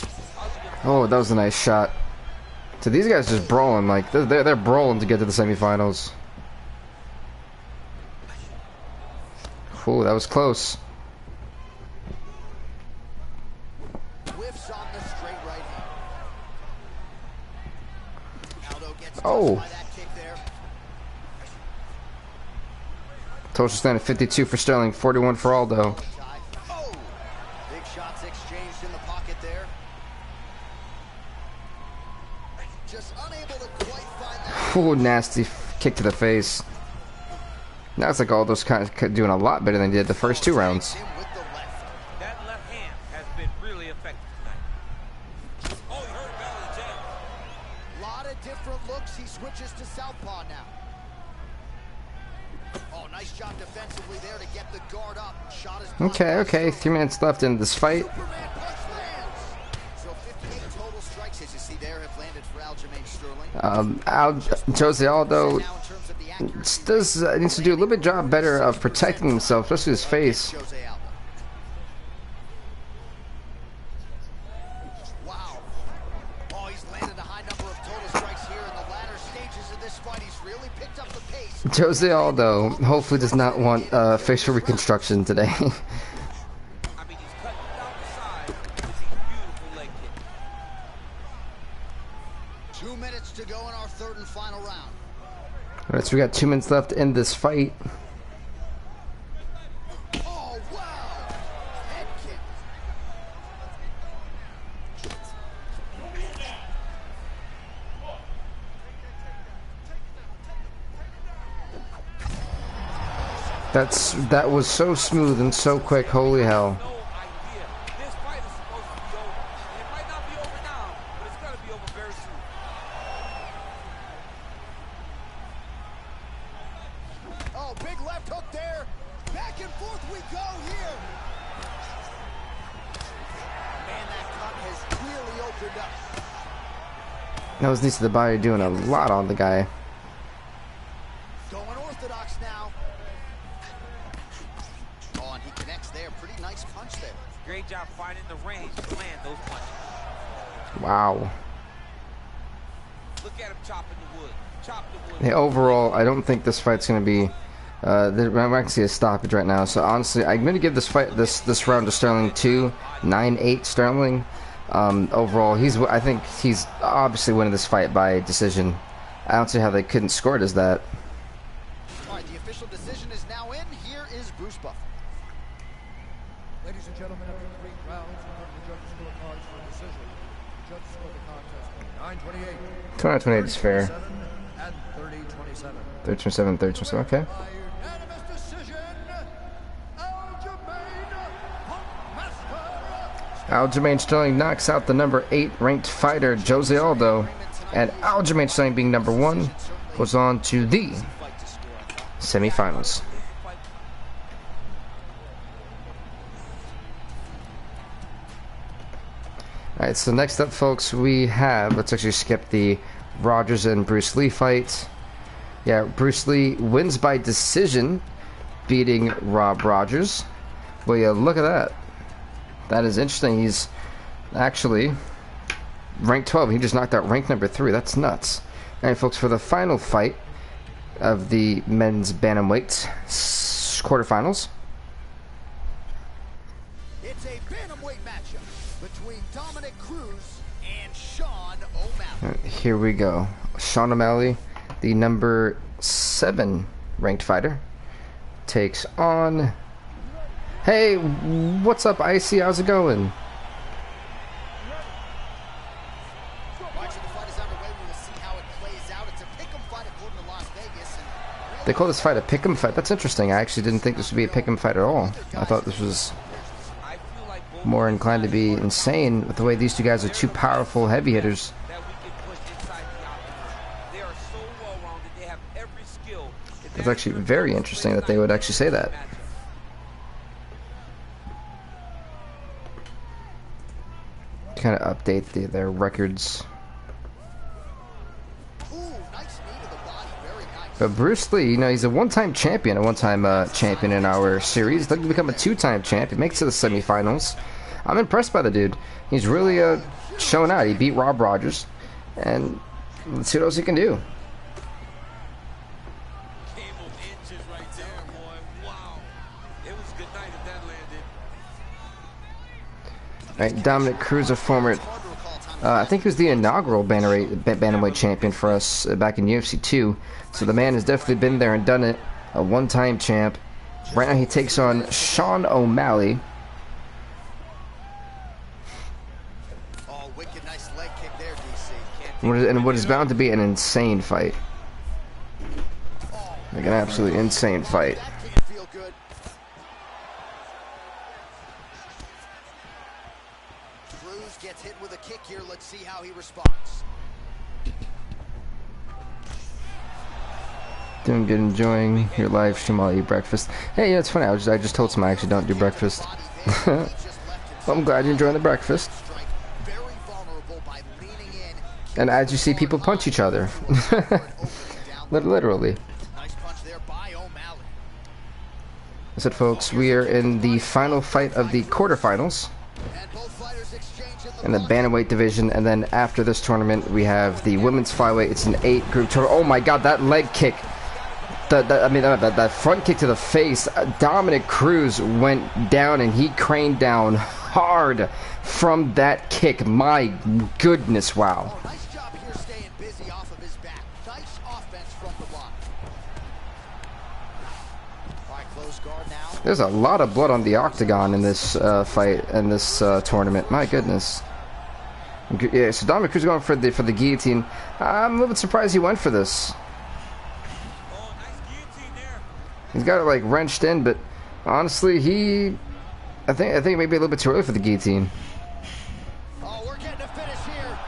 Oh, that was a nice shot. So these guys just brawling, like they're brawling to get to the semifinals. Ooh, that was close. Whiffs on the straight right hand. Aldo gets Oh. touched by that kick there. Total stand at 52 for Sterling, 41 for Aldo. Oh! Big shots exchanged in the pocket there. Just unable to quite find that. Ooh, nasty kick to the face. Now it's like Aldo's kind of doing a lot better than he did the first 2 rounds. Him with the left. That left hand has been really effective tonight. Oh, he hurt belly jab. Lot of different looks. He switches to southpaw now. Oh, nice job defensively there to get the guard up. Shot is blocked. Okay, 3 minutes left in this fight. Superman punch lands. So 58 total strikes as you see there, have landed for Aljamain Sterling. Jose Aldo needs to do a little bit job better of protecting himself, especially his face. Jose Aldo. Wow. Oh, he's landed a high number of total strikes here in the latter stages of this fight. He's really picked up the pace. Jose Aldo hopefully does not want facial reconstruction today. I mean, he's cutting down the side with these beautiful leg kicks. 2 minutes to go in our third and final round. Alright, so we got 2 minutes left in this fight. Oh, wow! Head kick. That was so smooth and so quick. Holy hell. No idea. This fight is supposed to be over. And it might not be over now, but it's going to be over very soon. Oh, big left hook there. Back and forth we go here. Man, that cut has really opened up. That was Nisa the body doing a lot on the guy. Going orthodox now. Oh, and he connects there. Pretty nice punch there. Great job finding the range to land those punches. Wow. Look at him chopping the wood. Chop the wood. Hey, overall, I don't think this fight's gonna be. I'm not gonna see a stoppage right now. So honestly, I'm gonna give this fight, this round to Sterling 9-8 Sterling. Overall, I think he's obviously winning this fight by decision. I don't see how they couldn't score it as that. All right, the official decision is now in. Here is Bruce Buffer. Ladies and gentlemen, after 3 rounds, the judges scorecards for decision. Judges scored the contest 29-28. 29-28 is fair. 30-27. 13-7, 13-7. Okay. By unanimous decision, Aljamain Sterling knocks out the number 8 ranked fighter Jose Aldo, and Aljamain Sterling, being number 1, goes on to the semifinals. Alright, so next up, folks, we have, let's actually skip the Rogers and Bruce Lee fight. Yeah, Bruce Lee wins by decision, beating Rob Rogers. Well, yeah, look at that. That is interesting. He's actually ranked 12. He just knocked out rank number 3. That's nuts. Alright, folks, for the final fight of the men's bantamweight quarterfinals. It's a bantamweight matchup between Dominic Cruz and Sean O'Malley. Here we go. Sean O'Malley, the number 7 ranked fighter, takes on... Hey, what's up, Icy? How's it going? They call this fight a pick'em fight. That's interesting. I actually didn't think this would be a pick'em fight at all. I thought this was more inclined to be insane with the way these two guys are two powerful heavy hitters. It's actually very interesting that they would actually say that. Kind of update their records. But Bruce Lee, you know, he's a one-time champion, champion in our series. Looking to become a 2-time champion, makes it to the semifinals. I'm impressed by the dude. He's really showing out. He beat Rob Rogers, and let's see what else he can do. Right, Dominic Cruz, a former, I think he was the inaugural bantamweight champion for us back in UFC 2. So the man has definitely been there and done it. A one-time champ. Right now he takes on Sean O'Malley. Oh, wicked nice leg kick there, DC. And what is bound to be an insane fight. Like an absolutely insane fight. Gets hit with a kick here. Let's see how he responds. Doing good, enjoying your live stream while I eat breakfast. Hey, yeah, it's funny. I just told someone I actually don't do breakfast. Well, I'm glad you're enjoying the breakfast. Very vulnerable by leaning And as you see, people punch each other. Literally. Nice punch there by O'Malley. That's it, folks. We are in the final fight of the quarterfinals And both fighters exchange in the bantamweight division, and then after this tournament, we have the women's flyweight. It's an 8-group tournament. Oh my God, that leg kick! That front kick to the face. Dominic Cruz went down, and he craned down hard from that kick. My goodness, wow. Nice job here staying busy off of his back. Nice offense from the block. All right, close guard now. There's a lot of blood on the octagon in this fight, in this tournament. My goodness. Yeah, so Dominic Cruz going for the guillotine. I'm a little bit surprised he went for this. Oh, nice guillotine there. He's got it like wrenched in, but honestly, I think it may be a little bit too early for the guillotine. Oh, we're getting a finish here.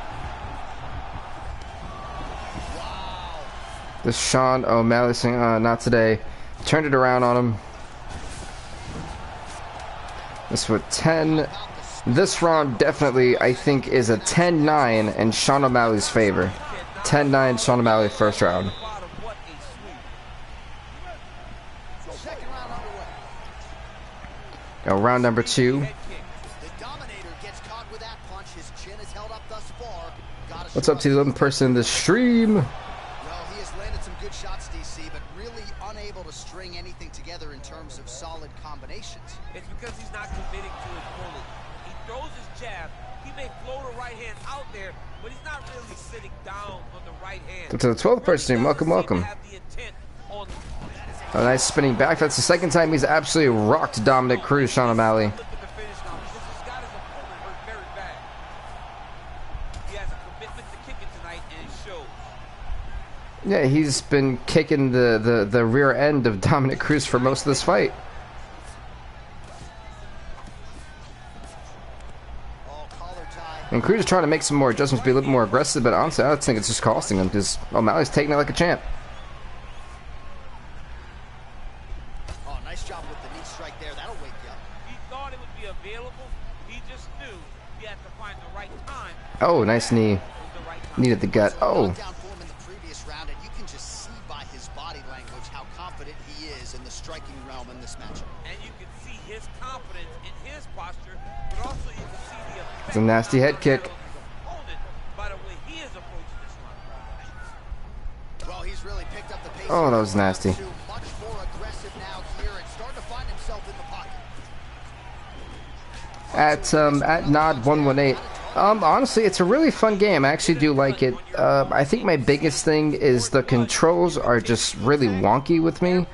Wow. This Sean O'Malley saying, not today. Turned it around on him. This with 10. This round definitely, I think, is a 10-9 in Sean O'Malley's favor. 10-9 Sean O'Malley first round. What a sweep. Second round underway. Now, round number 2. The Dominator gets caught with that punch. His chin is held up thus far. What's up to the 11th person in the stream? Well, he has landed some good shots, DC, but really unable to string anything together in terms of solid combinations. It's because he's not committing to his bullet. He throws his jab. He may float a right hand out there, but he's not really sitting down on the right hand. To the 12th person, welcome. A nice spinning back. That's the second time he's absolutely rocked Dominic Cruz, Sean O'Malley. Look at the finish now because he's got his opponent hurt very bad. He has a commitment to kicking tonight, and it shows. Yeah, he's been kicking the rear end of Dominic Cruz for most of this fight. And Cruz is trying to make some more adjustments, be a little more aggressive, but honestly, I think it's just costing him because O'Malley's taking it like a champ. Oh, nice job with the knee strike there. That'll wake you up. He thought it would be available. He just knew he had to find the right time. Oh, nice knee. The right time. Needed the gut. Oh. Down for him in the previous round, and you can just see by his body language how confident he is in the striking realm in this matchup. And you can see his confidence in his posture, but also you can see the effect It's a nasty head kick. of his opponent by the way he is approaching this one. Well, he's really picked up the pace. Oh, that was nasty. Much more aggressive now here and starting to find himself in the pocket. At Nod118. Honestly, it's a really fun game. I actually do like it. I think my biggest thing is the controls are just really wonky with me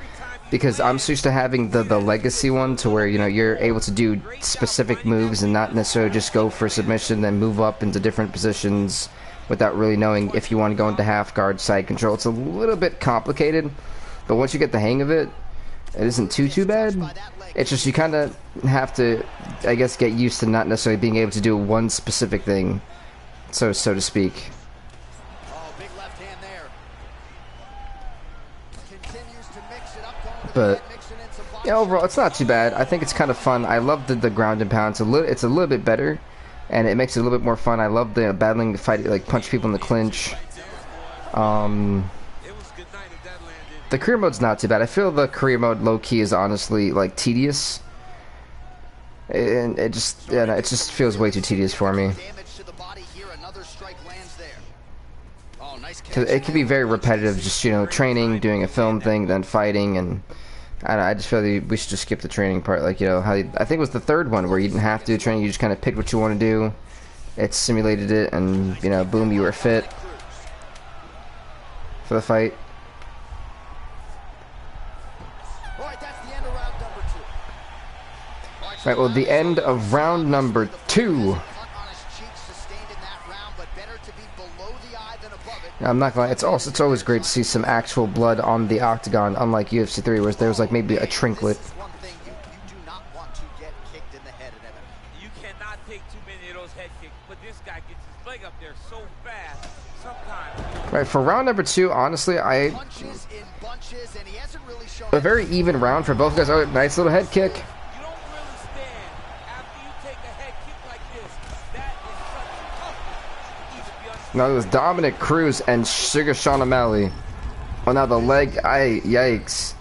because I'm so used to having the legacy one to where, you know, you're able to do specific moves and not necessarily just go for submission, then move up into different positions without really knowing if you want to go into half guard, side control. It's a little bit complicated, but once you get the hang of it, it isn't too bad. It's just you kind of have to, I guess, get used to not necessarily being able to do one specific thing, so to speak. Oh, big left hand there. Continues to mix it up, going to the But head, mixing in some yeah, overall, it's not too bad. I think it's kind of fun. I love the ground and pound. It's a little bit better, and it makes it a little bit more fun. I love the battling, the fight, like punch people in the clinch. It was good night if that landed. The career mode's not too bad. I feel the career mode low key is honestly like tedious, and it just feels way too tedious for me. damage to the body here. Another strike lands there. Oh, nice catch. 'Cause it can be very repetitive, just, you know, training, doing a film thing, then fighting, and I don't know, I just feel that we should just skip the training part. Like, you know, how I think it was the third one where you didn't have to do training, you just kind of picked what you want to do. It simulated it, and, you know, boom, you were fit for the fight. All right, that's the end of round number 2. All right, so Right, well, the end of round number 2. cut on his cheek sustained in that round, but better to be below the eye than above it. I'm not gonna lie, it's always great to see some actual blood on the octagon, unlike UFC 3, where there was like maybe a trinklet. This is one thing you do not want to get kicked in the head in MMA. You cannot take too many of those head kicks, but this guy gets his leg up there so fast. Sometimes Right, for round number 2, honestly, Punches in bunches, and he hasn't really shown a very even round for both guys. Oh, nice little head kick. you don't really stand after you take a head kick like this. That is such toughness to even be Now it was Dominic Cruz and Sugar Sean O'Malley. Oh, now the leg. Yikes.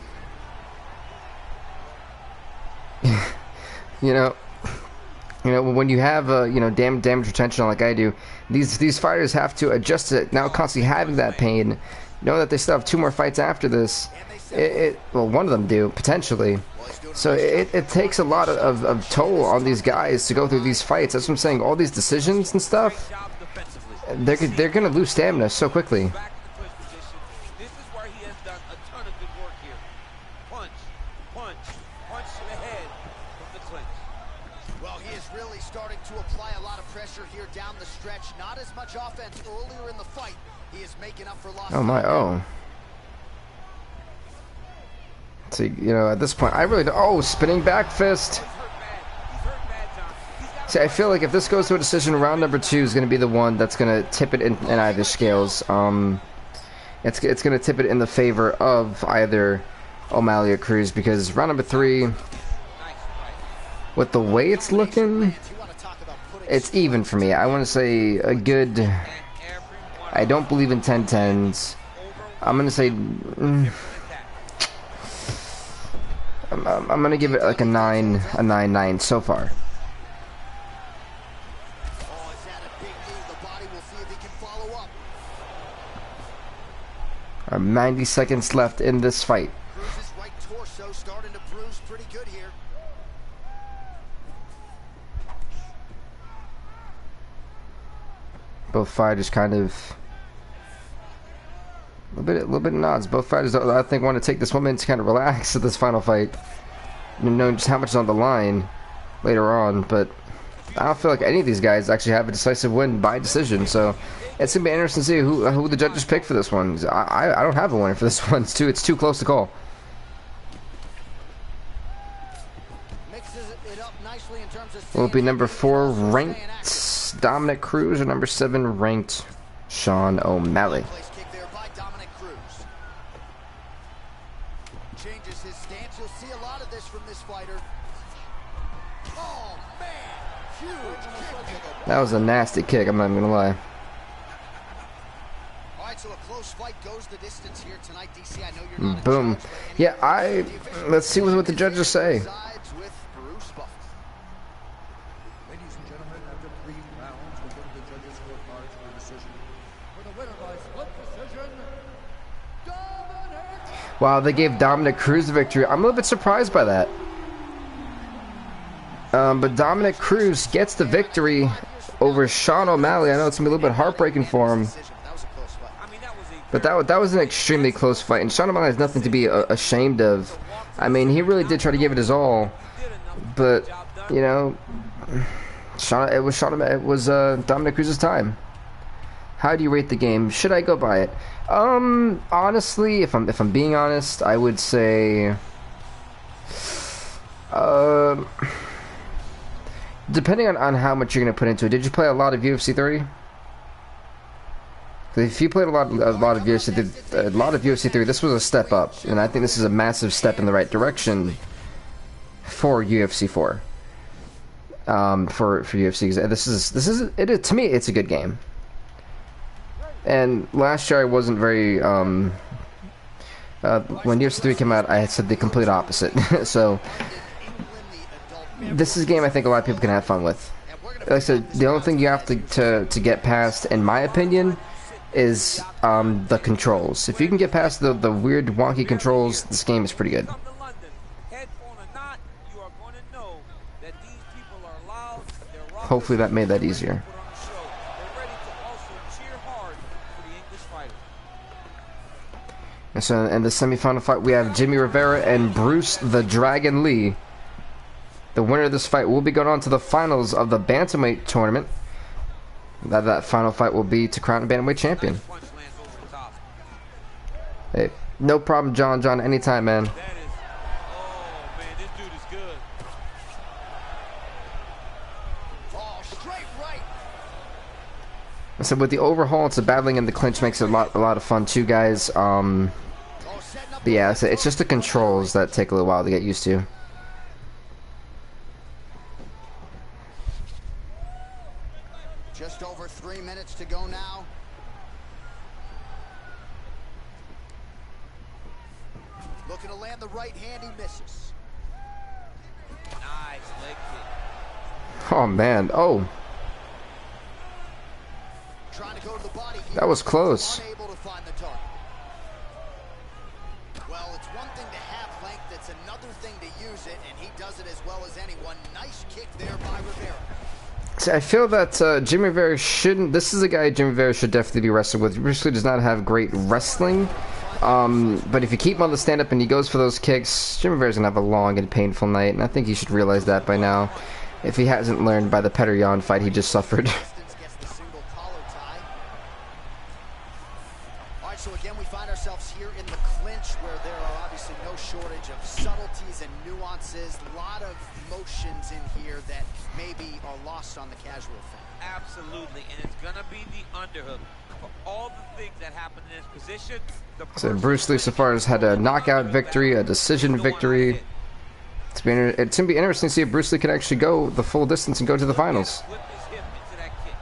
you know, when you have damage retention like I do, these fighters have to adjust to it. Now constantly having that pain, knowing that they still have 2 more fights after this. Well, one of them do potentially. So it takes a lot of toll on these guys to go through these fights. That's what I'm saying. All these decisions and stuff, they're gonna lose stamina so quickly. This is where he has done a ton of good work here. Punch to the head from the clinch. Well, he is really starting to apply a lot of pressure here down the stretch. Not as much offense earlier in the fight. He is making up for lost time. Oh my, oh. See, at this point, I really don't. Oh, spinning back fist. See, I feel like if this goes to a decision, round number 2 is going to be the one that's going to tip it in either scales. It's going to tip it in the favor of either O'Malley or Cruz, because round number 3, with the way it's looking, it's even for me. I want to say a good. I don't believe in 10-10s. I'm going to say. I'm gonna give it like a 9-9 so far. Oh, is that a big knee? The body will see if he can follow up. 90 seconds left in this fight. Cruz's right torso starting to bruise pretty good here. Both fighters kind of a little bit nods. Both fighters, I think, want to take this moment to kind of relax at this final fight, knowing just how much is on the line later on. But I don't feel like any of these guys actually have a decisive win by decision. So it's gonna be interesting to see who the judges pick for this one. I don't have a winner for this one. It's too close to call. Mixes it up nicely in terms of. Will it be number 4 ranked Dominic Cruz or number 7 ranked Sean O'Malley? Changes his stance. You'll see a lot of this from this fighter. Oh man, huge kick. That was a nasty kick, I'm not even gonna lie. All right, so a close fight goes the distance here tonight, DC. I know you're not Boom. Yeah, let's see what the judges say. Ladies and gentlemen, after 3 rounds, we'll go to the judges' scorecards for a decision. For the winner by split decision, Dominic. Wow, they gave Dominic Cruz the victory. I'm a little bit surprised by that. But Dominic Cruz gets the victory over Sean O'Malley. I know it's gonna be a little bit heartbreaking for him, but that was an extremely close fight, and Sean O'Malley has nothing to be ashamed of. I mean, he really did try to give it his all, but it was Dominic Cruz's time. How do you rate the game? Should I go by it? Honestly, if I'm being honest, I would say, depending on how much you're gonna put into it. Did you play a lot of UFC 3? If you played a lot of UFC 3, this was a step up, and I think this is a massive step in the right direction for UFC 4. For UFC, this is to me, it's a good game. And last year I wasn't very when UFC 3 came out, I had said the complete opposite. So this is a game I think a lot of people can have fun with. Like I said, the only thing you have to get past, in my opinion, is the controls. If you can get past the weird wonky controls, this game is pretty good. Hopefully that made that easier. And so in the semifinal fight, we have Jimmy Rivera and Bruce the Dragon Lee. The winner of this fight will be going on to the finals of the bantamweight tournament. That final fight will be to crown a bantamweight champion. Hey, no problem, John. Anytime, man. So with the overhaul, it's the battling in the clinch makes it a lot of fun too, guys. But yeah, so it's just the controls that take a little while to get used to. Just over 3 minutes to go now. gonna land the right hand, he misses. Nice leg kick. Oh man. Oh, Trying to go to the body here. that was close. Unable to find the target. Well, it's one thing to have length, it's another thing to use it, and he does it as well as anyone. Nice kick there by Rivera. See, I feel that Jimmy Rivera shouldn't. This is a guy Jimmy Rivera should definitely be wrestling with. Bruce Lee does not have great wrestling. But if you keep him on the stand-up and he goes for those kicks, Jimmy Rivera's gonna have a long and painful night, and I think he should realize that by now. If he hasn't learned by the Petr Yan fight he just suffered. Gets the single collar tie. All right, so again, we find ourselves here in the clinch where there are obviously no shortage of subtleties and nuances. A lot of motions in here that maybe are lost on the casual fan. Absolutely, and it's gonna be the underhook. For all the things that happen in this position, So Bruce Lee so far has had a knockout victory, a decision victory. It's gonna be interesting to see if Bruce Lee can actually go the full distance and go to the finals. Whip his hip into that kick.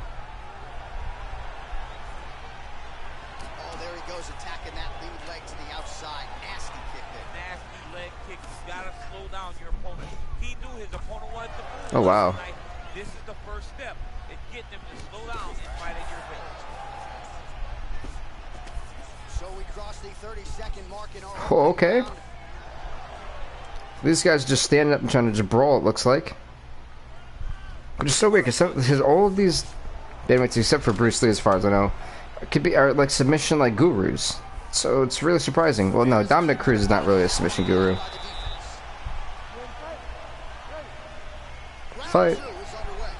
Oh, there he goes, attacking that lead leg to the outside. Nasty kick there. Nasty leg kick. You gotta slow down your opponent. He knew his opponent wanted to move. Oh, wow. Tonight. This is the first step in getting him to slow down and fight at your pace. So we cross the 30-second mark in our Oh, opening okay. round. These guys just standing up and trying to just brawl, it looks like. Which is so weird, because all of these bantamweights, except for Bruce Lee as far as I know, are like submission like gurus. So it's really surprising. Well, no, Dominic Cruz is not really a submission guru. Fight. Round 2 is underway.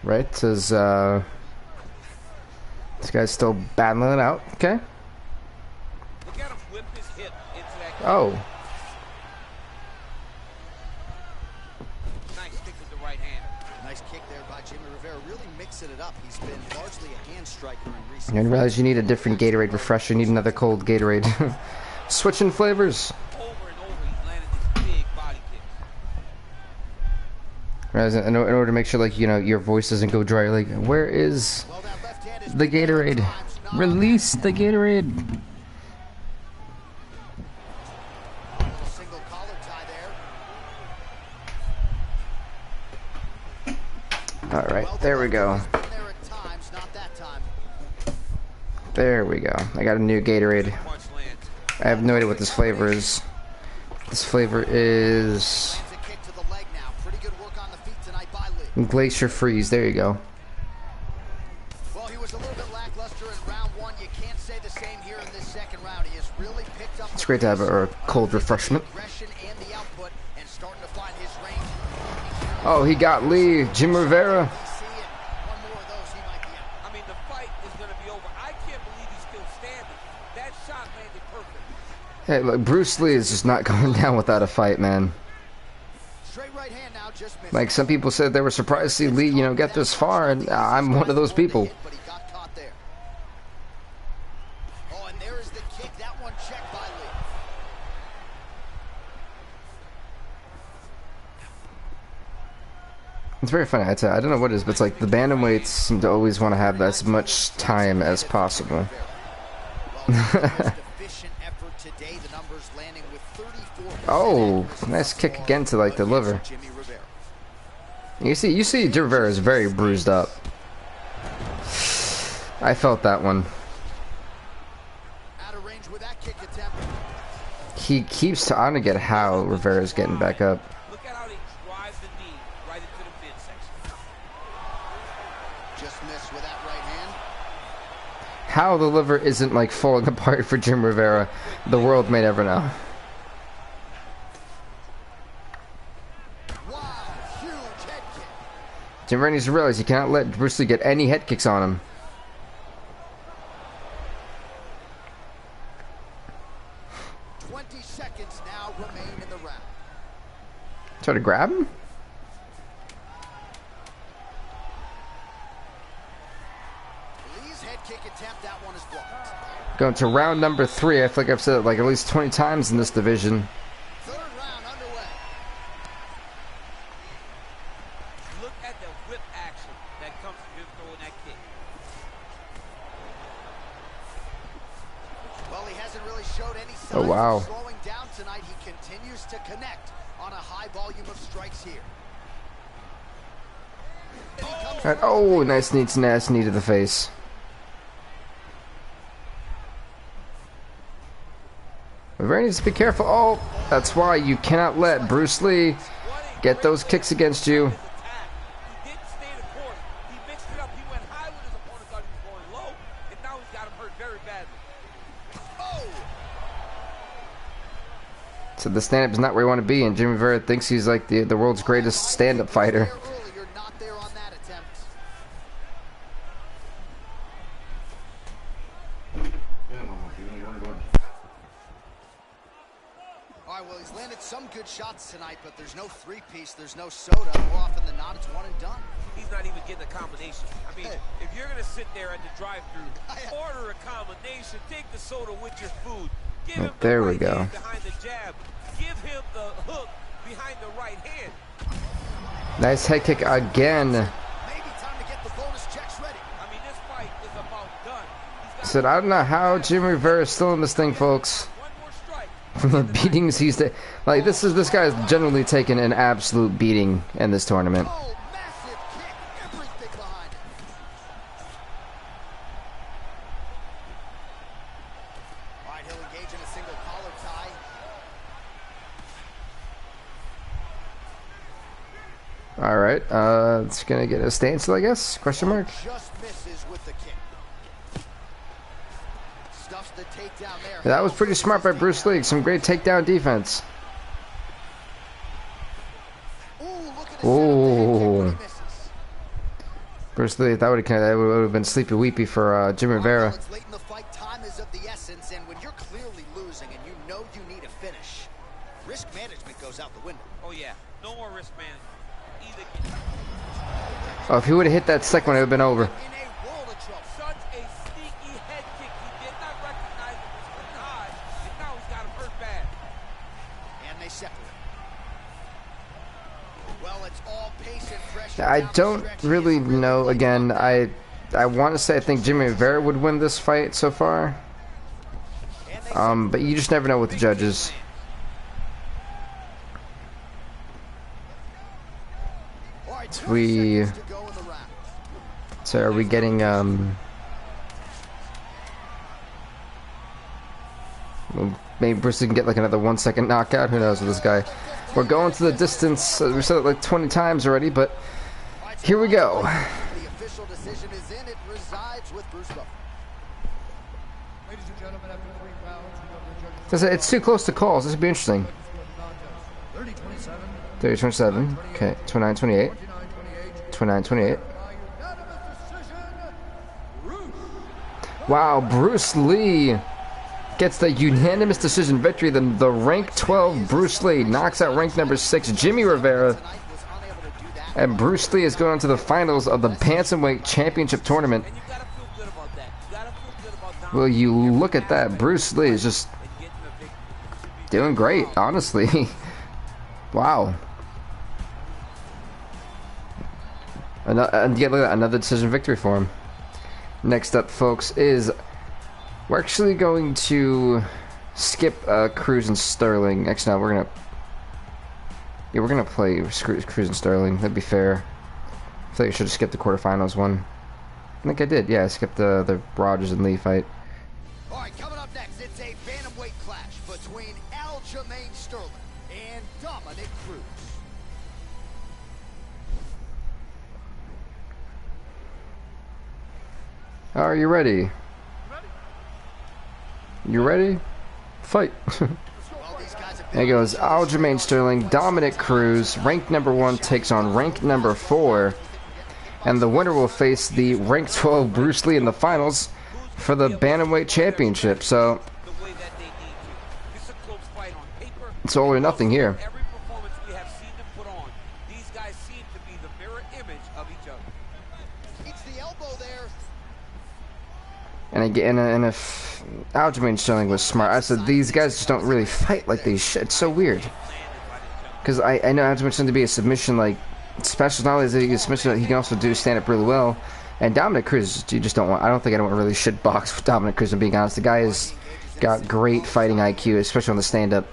Right, as this guy's still battling it out. Okay. Look at him whip his hip into that kick. Oh. Nice kick with the right hand. Nice kick there by Jimmy Rivera, really mixing it up. He's been largely a hand striker in I recent didn't realize you need a different Gatorade refresher. You need another cold Gatorade. Switching flavors. Over and over, he's landed these big body kicks. Whereas in order to make sure, like, you know, your voice doesn't go dry, like, where is Well, that left hand is the Gatorade? Release the Gatorade. little single collar tie there. Alright, there we go. He's been there at times, not that time. There we go. I got a new Gatorade. Punch lands. I have no idea what this flavor is. This flavor is Lands a kick to the leg now. Pretty good work on the feet tonight by Lee. Glacier Freeze. There you go. Well, he was a little bit lackluster in round 1. You can't say the same here in this second round. He has really picked up. It's great to have a cold refreshment. Aggression and the output, and starting to find his range. Oh, he got Lee. Jim Rivera. DC, and one more of those, he might be out. I mean, the fight is going to be over. I can't believe he's still standing. That shot landed perfect. Hey, look, Bruce Lee is just not going down without a fight, man. Straight right hand now, just missed. Like, some people said they were surprised to see Lee, you know, get this far, and I'm one of those people. But he got caught there. Oh, and there is the kick. That one checked by Lee. It's very funny. I don't know what it is, but it's like the bantamweights seem to always want to have as much time as possible. Efficient effort today. The numbers landing with 34%. Oh, nice kick again to like the liver. Jimmy Rivera. You see, Jim Rivera is very bruised up. I felt that one. Out of range with that kick attempt. He keeps I don't get how Rivera's getting back up. Look at how they drive the knee right into the midsection. Just missed with that right hand. How the liver isn't like falling apart for Jim Rivera, the world may never know. Wow, huge head kick. Jim Rivera needs to realize he cannot let Bruce Lee get any head kicks on him. 20 seconds now remain in the round. Try to grab him? Lee's head kick attempt, that one is blocked. Going to round number 3. I feel like I've said it like at least 20 times in this division. Third round underway. Look Look at the whip action that comes from him throwing that kick. Well, he hasn't really showed any signs Oh, wow. of slowing down tonight. He continues to connect on a high volume of strikes here. And, oh, nice knee to the face. Rivera needs to be careful. Oh, that's why you cannot let Bruce Lee get those kicks against you. He didn't stay the course. He mixed it up. He went high when his opponent thought he was going low, and now he's got him hurt very badly. Oh! So the stand-up is not where you want to be, and Jimmy Rivera thinks he's like the world's greatest stand-up fighter. Earlier, not there on that attempt. All right, well, he's landed some good shots tonight, but there's no three-piece, there's no soda. More often than not, it's one and done. He's not even getting a combination. I mean, if you're going to sit there at the drive-thru, order a combination, take the soda with your food. Give him There the we right go. hand behind the jab. Give him the hook behind the right hand. Nice head kick again. Maybe time to get the bonus checks ready. I mean, this fight is about done. Said I don't know how Jimmy Rivera is still in this thing, folks. One more strike. From the beatings he's like this guy is generally taken an absolute beating in this tournament. Oh, massive kick. Everything behind it. All right, he'll engage in a single collar tie. All right, it's gonna get a standstill, I guess? Question mark. Just misses with the kick. Stuffs the takedown there. That was pretty smart by Bruce Lee. Some great takedown defense. Ooh, look at his Ooh. setup there. He misses. Bruce Lee, that would have been sleepy weepy for Jimmy Rivera. Well, it's late in the fight. Time is of the essence, and when you're clearly losing and you know you need a finish, risk management goes out the window. Oh, yeah. No more risk management. Either Oh, if he would have hit that second one, it would have been over. In a world of trouble. such a sneaky head kick. He did not recognize it was hitting high, and now he's got him hurt bad. And they separate. Well, it's all pace and pressure. I down the don't stretch. really He's know. played Again, up. I want to say I think Jimmy Rivera would win this fight so far. And they But you just never know with the judges. All right, 20 We seconds to go in the round. so are we getting well, maybe Bruce can get like another 1 second knockout. Who knows with this guy? We're going to the distance. We said it like 20 times already, but All right, so here we go. The official decision is in. It resides with Bruce Buffer. Ladies and gentlemen, after 3 rounds, we go to the judges. It's too close to calls. This would be interesting. 30-27, 30-27. Okay, 29-28. 49-28. 29-28. By unanimous decision, Bruce. Wow, Bruce Lee gets the unanimous decision victory. The rank 12 Bruce Lee knocks out rank number 6 Jimmy Rivera, Tonight was unable to do that. and Bruce Lee is going on to the finals of the Bantamweight Championship Tournament. And you got to feel good about that. You got to feel good about Will you look at that? Bruce Lee is just and getting a victory. You should be doing great, honestly. Wow. And yet, look at that, another decision victory for him. Next up, folks, is we're actually going to skip Cruz and Sterling. Actually, no, we're gonna play Cruz and Sterling. That'd be fair. I feel like I should have skipped the quarterfinals one. I think I did. Yeah, I skipped the Rogers and Lee fight. All right, coming up next, it's a bantamweight clash between Aljamain Sterling and Dominic Cruz. Are you ready? You ready? Fight. Well, these guys have been There goes Aljamain Sterling, Dominic Cruz. Ranked number 1 takes on ranked number 4. And the winner will face the ranked 12 Bruce Lee in the finals for the Bantamweight Championship. So the way that they need to. This is a close fight on paper. it's all or nothing here. Every performance we have seen them put on, these guys seem to be the mirror image of each other. It's the elbow there. And again, and if Aljamain Sterling was smart, I said these guys just don't really fight like they should. It's so weird. Because I know Aljamain Sterling to be a submission like Special, not only is he special, he can also do stand up really well. And Dominic Cruz, you just don't want. I don't think anyone really should box with Dominic Cruz. I'm being honest. The guy has got great fighting IQ, especially on the stand up.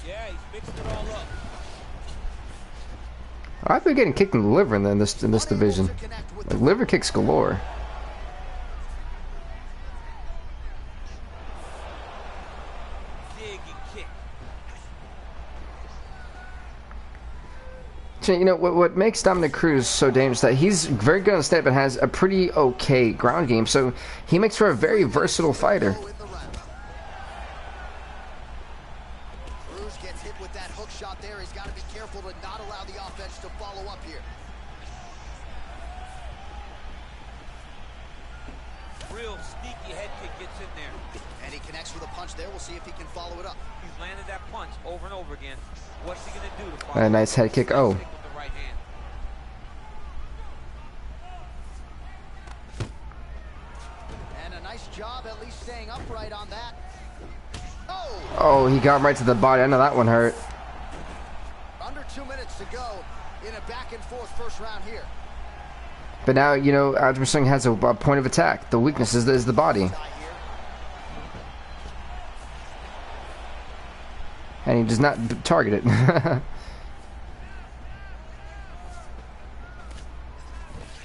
Yeah, he's mixed it all up. I've been getting kicked in the liver in this division. Like, liver kicks galore. Dig and kick. So, you know, what makes Dominic Cruz so dangerous is that he's very good on the stand, but has a pretty okay ground game. So he makes for a very versatile fighter. Cruz gets hit with that hook shot there. He's got to be careful to not allow the offense to follow up here. Real sneaky head kick gets in there. And he connects with a punch there. We'll see if he can follow it up. He's landed that punch over and over again. What's he going to do to follow A nice head kick. Oh. with the right hand? And a nice job at least staying upright on that. Oh! Oh, he got him right to the body. I know that one hurt. Under 2 minutes to go in a back and forth first round here. But now, you know, Aljamain Sterling has a point of attack. The weakness is the body. And he does not target it.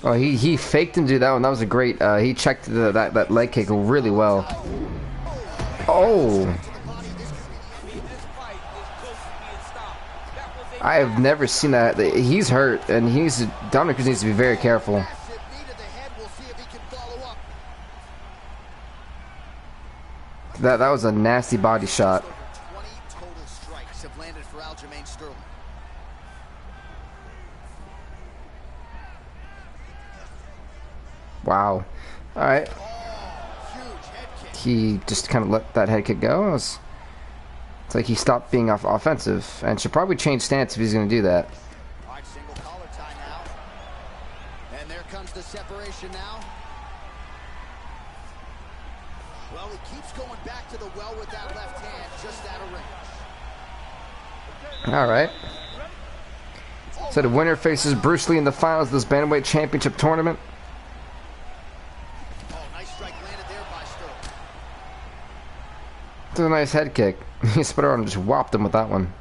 Oh, he faked him to do that one. That was a great. He checked that leg kick really well. Oh. I have never seen that. He's hurt, and Dominic Cruz needs to be very careful. That was a nasty body shot. 20 total strikes have landed for Aljamain Sterling. Wow. All right. Huge head kick. He just kind of let that head kick go. It's like he stopped being offensive, and should probably change stance if he's going to do that. All right, single collar tie now. And there comes the separation now. Well, he keeps going back to the well with that left hand, just out of range. All right. So the winner faces Bruce Lee in the finals of this Bantamweight Championship tournament. Oh, nice strike landed there by Sterling. It's a nice head kick. He split around and just whopped him with that one.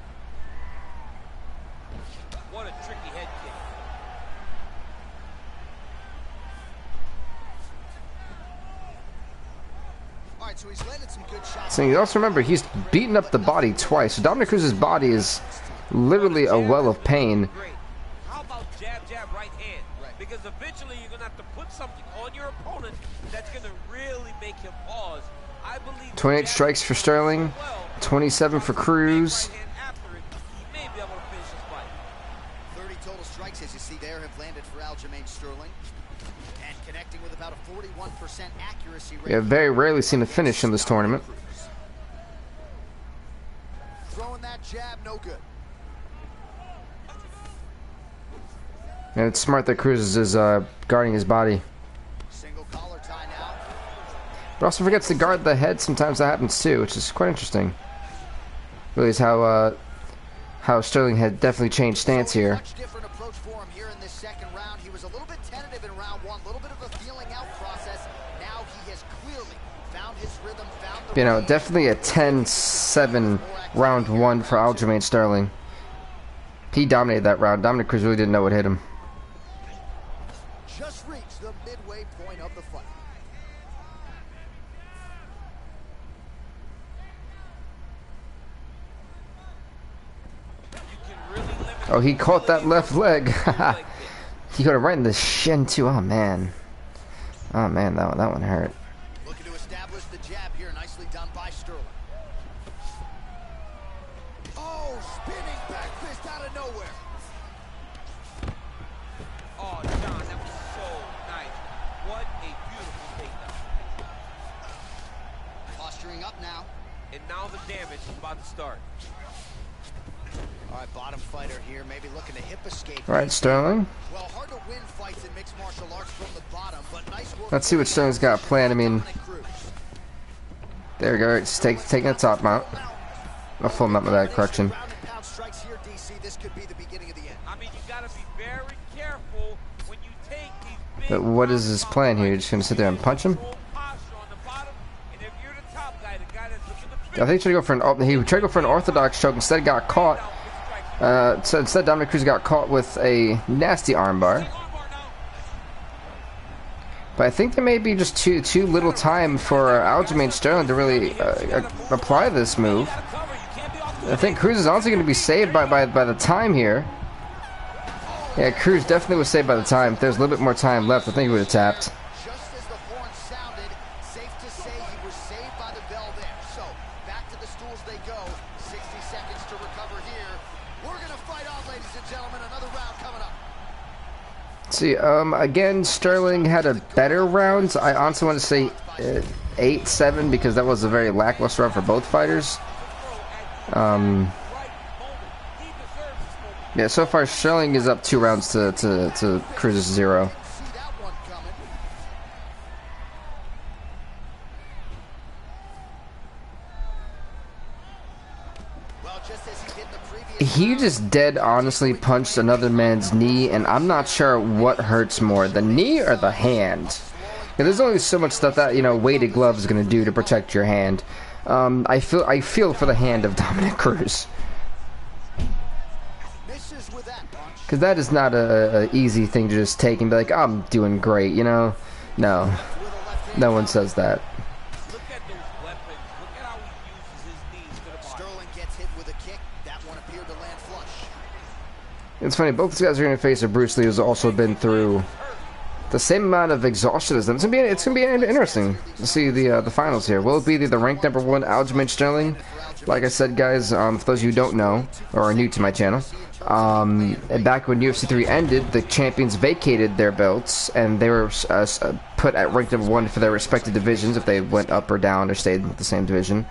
What a tricky head kick. All right, so he's landed some good shots. So you also remember he's beaten up the body twice. So Dominic Cruz's body is literally a well of pain. Great. How about jab, jab, right hand? Because eventually you're going to have to put something on your opponent that's going to really make him pause. I believe 28 strikes for Sterling, 27 for Cruz. 30 total strikes, as you see there, have landed for Aljamain Sterling. And connecting with about a 41% accuracy rate. We have very rarely seen a finish in this tournament. Throwing that jab, no good. And it's smart that Cruz is guarding his body. Single collar tie now. But also forgets to guard the head. Sometimes that happens too, which is quite interesting. Really is how Sterling had definitely changed stance here. Much different approach for him here in this second round. He was a little bit tentative in round one, a little bit of a feeling out process. Now he has clearly found his rhythm, found the You know, range. definitely a 10-7 round one for Aljamain Sterling. He dominated that round. Dominic Cruz really didn't know what hit him. Just reached the midway point of the fight. Oh, he caught that left leg. He got it right in the shin too. Oh man. Oh man, that one hurt. Looking to establish the jab here. Nicely done by Sterling. Oh, spinning back fist out of nowhere. Oh, John, that was so nice. What a beautiful takedown. Posturing up now. And now the damage is about to start. All right, bottom fighter here, maybe looking to hip escape. All right, Sterling. Well, hard to win fights in mixed martial arts from the bottom, but nice work. Let's see what Sterling's got planned. I mean, there we go. Just taking the top mount. I'll full mount with that correction. Ground and pound strikes here, DC. DC, this could be the beginning of the end. I mean, you got to be very careful when you take these big. But what is his plan here? You're just gonna sit there and punch him? I think he tried to go for an orthodox choke. Instead, got caught. So instead, Dominic Cruz got caught with a nasty armbar. But I think there may be just too little time for Aljamain Sterling to really apply this move. I think Cruz is honestly going to be saved by the time here. Yeah, Cruz definitely was saved by the time. If there's a little bit more time left, I think he would have tapped. Just as the horn sounded, safe to say he was saved by the bell there. So, back to the stools they go. 60 seconds to recover here. We're going to fight on, ladies and gentlemen. Another round coming up. See, again, Sterling had a better round. I honestly want to say 8-7 because that was a very lackluster round for both fighters. Yeah, so far Sterling is up 2 rounds to Cruz's 0. He just dead honestly punched another man's knee, and I'm not sure what hurts more, the knee or the hand. Yeah, there's only so much stuff that, you know, weighted gloves is gonna do to protect your hand. I feel for the hand of Dominic Cruz, because that is not a easy thing to just take and be like, I'm doing great, you know. No one says that. It's funny, both these guys are going to face a Bruce Lee who's also been through the same amount of exhaustion as them. It's gonna be interesting to see the finals here. Will it be the ranked number 1 Aljamain Sterling? Like I said, guys, for those of you who don't know or are new to my channel, back when UFC 3 ended, the champions vacated their belts and they were put at ranked number 1 for their respective divisions if they went up or down or stayed in the same division,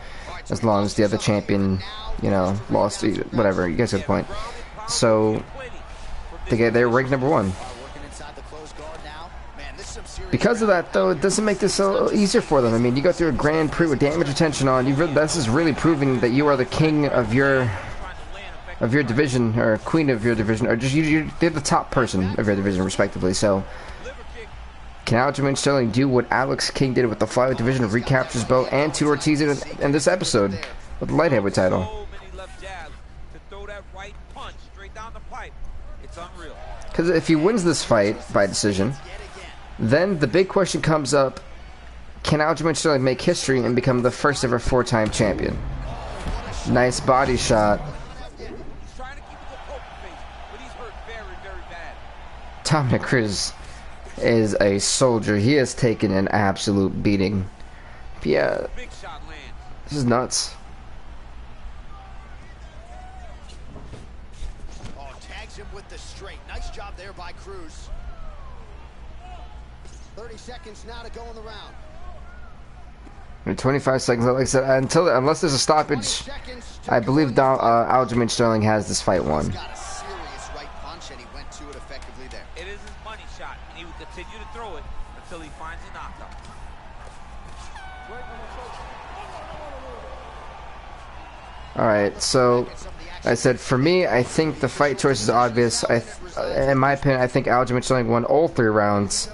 as long as the other champion, you know, lost, whatever. You guys get the point. So they're ranked number 1. Because of that, though, it doesn't make this so easier for them. I mean, you go through a Grand Prix with damage retention on. This is really proving that you are the king of your division, or queen of your division, or just you're the top person of your division, respectively. So, can Aljamain Sterling do what Alex King did with the flyweight division, recapture his belt, and to Ortiz in this episode with the light heavyweight title? Because if he wins this fight by decision, then the big question comes up: can Aljamain Sterling make history and become the first ever 4-time champion? Nice body shot. Dominic Cruz is a soldier. He has taken an absolute beating. Yeah, this is nuts. Oh, tags him with the straight. Nice job there by Cruz. 30 seconds now to go in the round. 25 seconds, like I said, unless there's a stoppage, I believe Aljamain Sterling has this fight won. Got a serious right punch, and he went to it effectively there. It is his money shot, and he will continue to throw it until he finds a knockout. Alright, so I said, for me, I think the fight choice is obvious. In my opinion, I think Aljamain Sterling won all 3 rounds.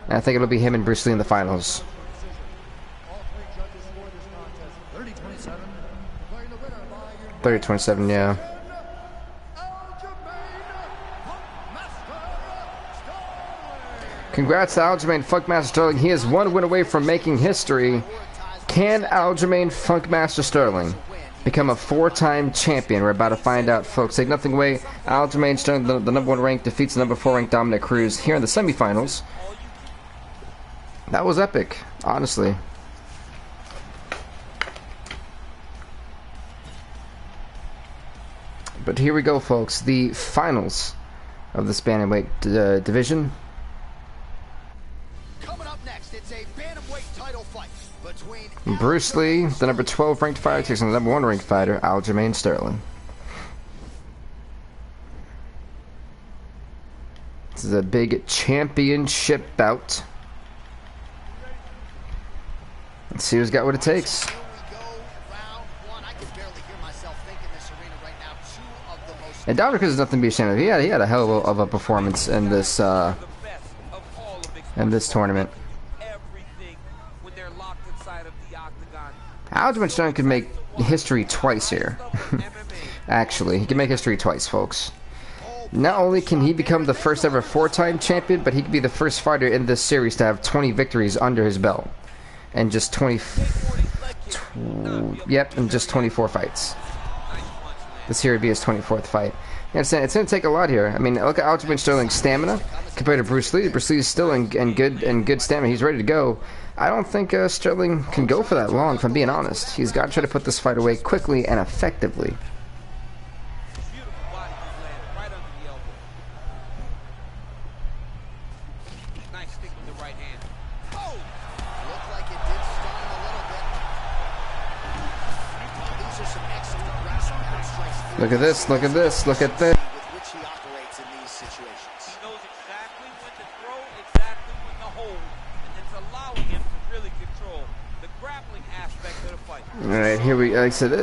And I think it'll be him and Bruce Lee in the finals. 30-27, yeah. Congrats to Aljamain Funkmaster Sterling. He is 1 win away from making history. Can Aljamain Funkmaster Sterling become a 4-time champion? We're about to find out, folks. Take nothing away. Aljamain Sterling, the number 1 ranked, defeats the number 4 ranked Dominic Cruz here in the semifinals. That was epic, honestly. But here we go, folks. The finals of this bantamweight division. Coming up next, it's a bantamweight title fight between Bruce Lee, the number 12 ranked fighter, takes on the number 1 ranked fighter, Aljamain Sterling. This is a big championship bout. Let's see who's got what it takes. Here we go, round 1. I can barely hear myself think in this arena right now. 2 of the most And Dominic is nothing to be ashamed of. He had a hell of a performance in this tournament. Everything when they're locked inside of the octagon. Aljamain Sterling could make history twice here. Actually, he can make history twice, folks. Not only can he become the first ever 4-time champion, but he could be the first fighter in this series to have 20 victories under his belt. And just 24 fights. This here would be his 24th fight. You understand? It's going to take a lot here. I mean, look at Aljamain Sterling's stamina compared to Bruce Lee. Bruce Lee is still in good stamina. He's ready to go. I don't think Sterling can go for that long, if I'm being honest. He's got to try to put this fight away quickly and effectively. Look at this, look at this, look at this. With which he operates in these situations. He knows exactly when to throw, exactly when to hold, and it's allowing him to really control the grappling aspect of the fight. All right, here we. Like I said,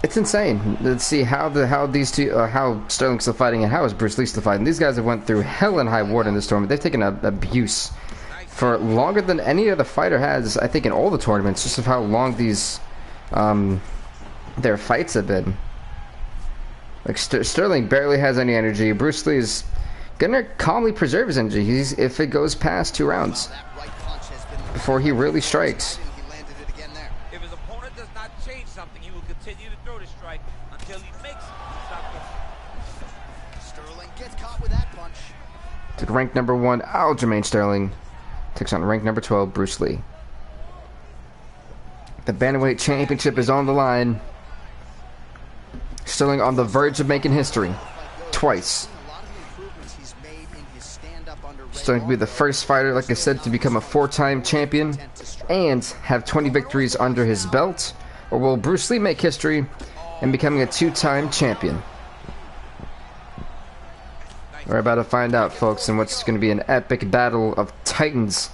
it's insane. Let's see how these two, how Sterling's still fighting and how is Bruce Lee still fighting. These guys have went through hell and high water in this tournament. They've taken abuse for longer than any other fighter has, I think, in all the tournaments, just of how long these their fights have been. Like Sterling barely has any energy. Bruce Lee is gonna calmly preserve his energy if it goes past 2 rounds before he really strikes. If his opponent does not change something, he will continue to throw the strike until he makes something. Sterling gets caught with that punch. To rank number 1, Aljamain Sterling takes on rank number 12, Bruce Lee. The Bantamweight Championship is on the line. Sterling on the verge of making history. Twice. Sterling will be the first fighter, like I said, to become a 4-time champion and have 20 victories under his belt. Or will Bruce Lee make history and becoming a 2-time champion? We're about to find out, folks, in what's going to be an epic battle of titans.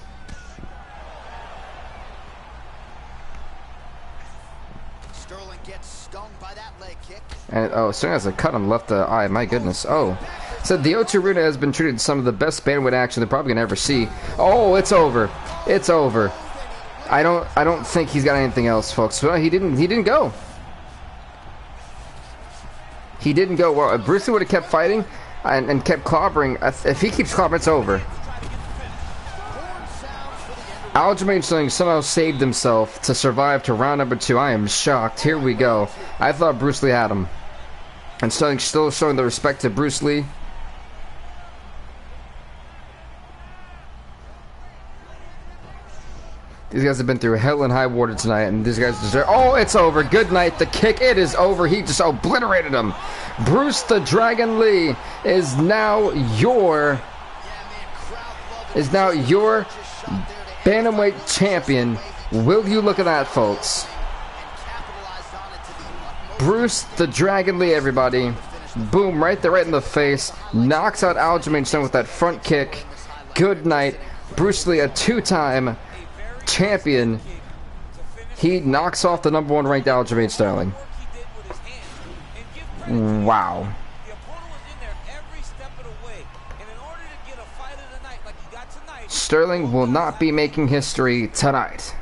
Sterling gets stung by that leg kick. And oh, Sterling has a cut on the left eye. My goodness. Oh, so the O2 Arena has been treated some of the best bandwidth action they're probably gonna ever see. Oh, it's over. It's over. I don't think he's got anything else, folks. Well, he didn't go. He didn't go. Well, if Bruce Lee would have kept fighting and kept clobbering, if he keeps clobbering, it's over. Aljamain Sterling somehow saved himself to survive to round number 2. I am shocked. Here we go. I thought Bruce Lee had him. And Sterling still showing the respect to Bruce Lee. These guys have been through hell and high water tonight, and these guys deserve... Oh, it's over. Good night. The kick. It is over. He just obliterated him. Bruce the Dragon Lee is now your Bantamweight champion. Will you look at that, folks? Bruce the Dragon Lee, everybody. Boom, right there, right in the face. Knocks out Aljamain Sterling with that front kick. Good night. Bruce Lee, a 2-time champion. He knocks off the number 1 ranked Aljamain Sterling. Wow. Sterling will not be making history tonight.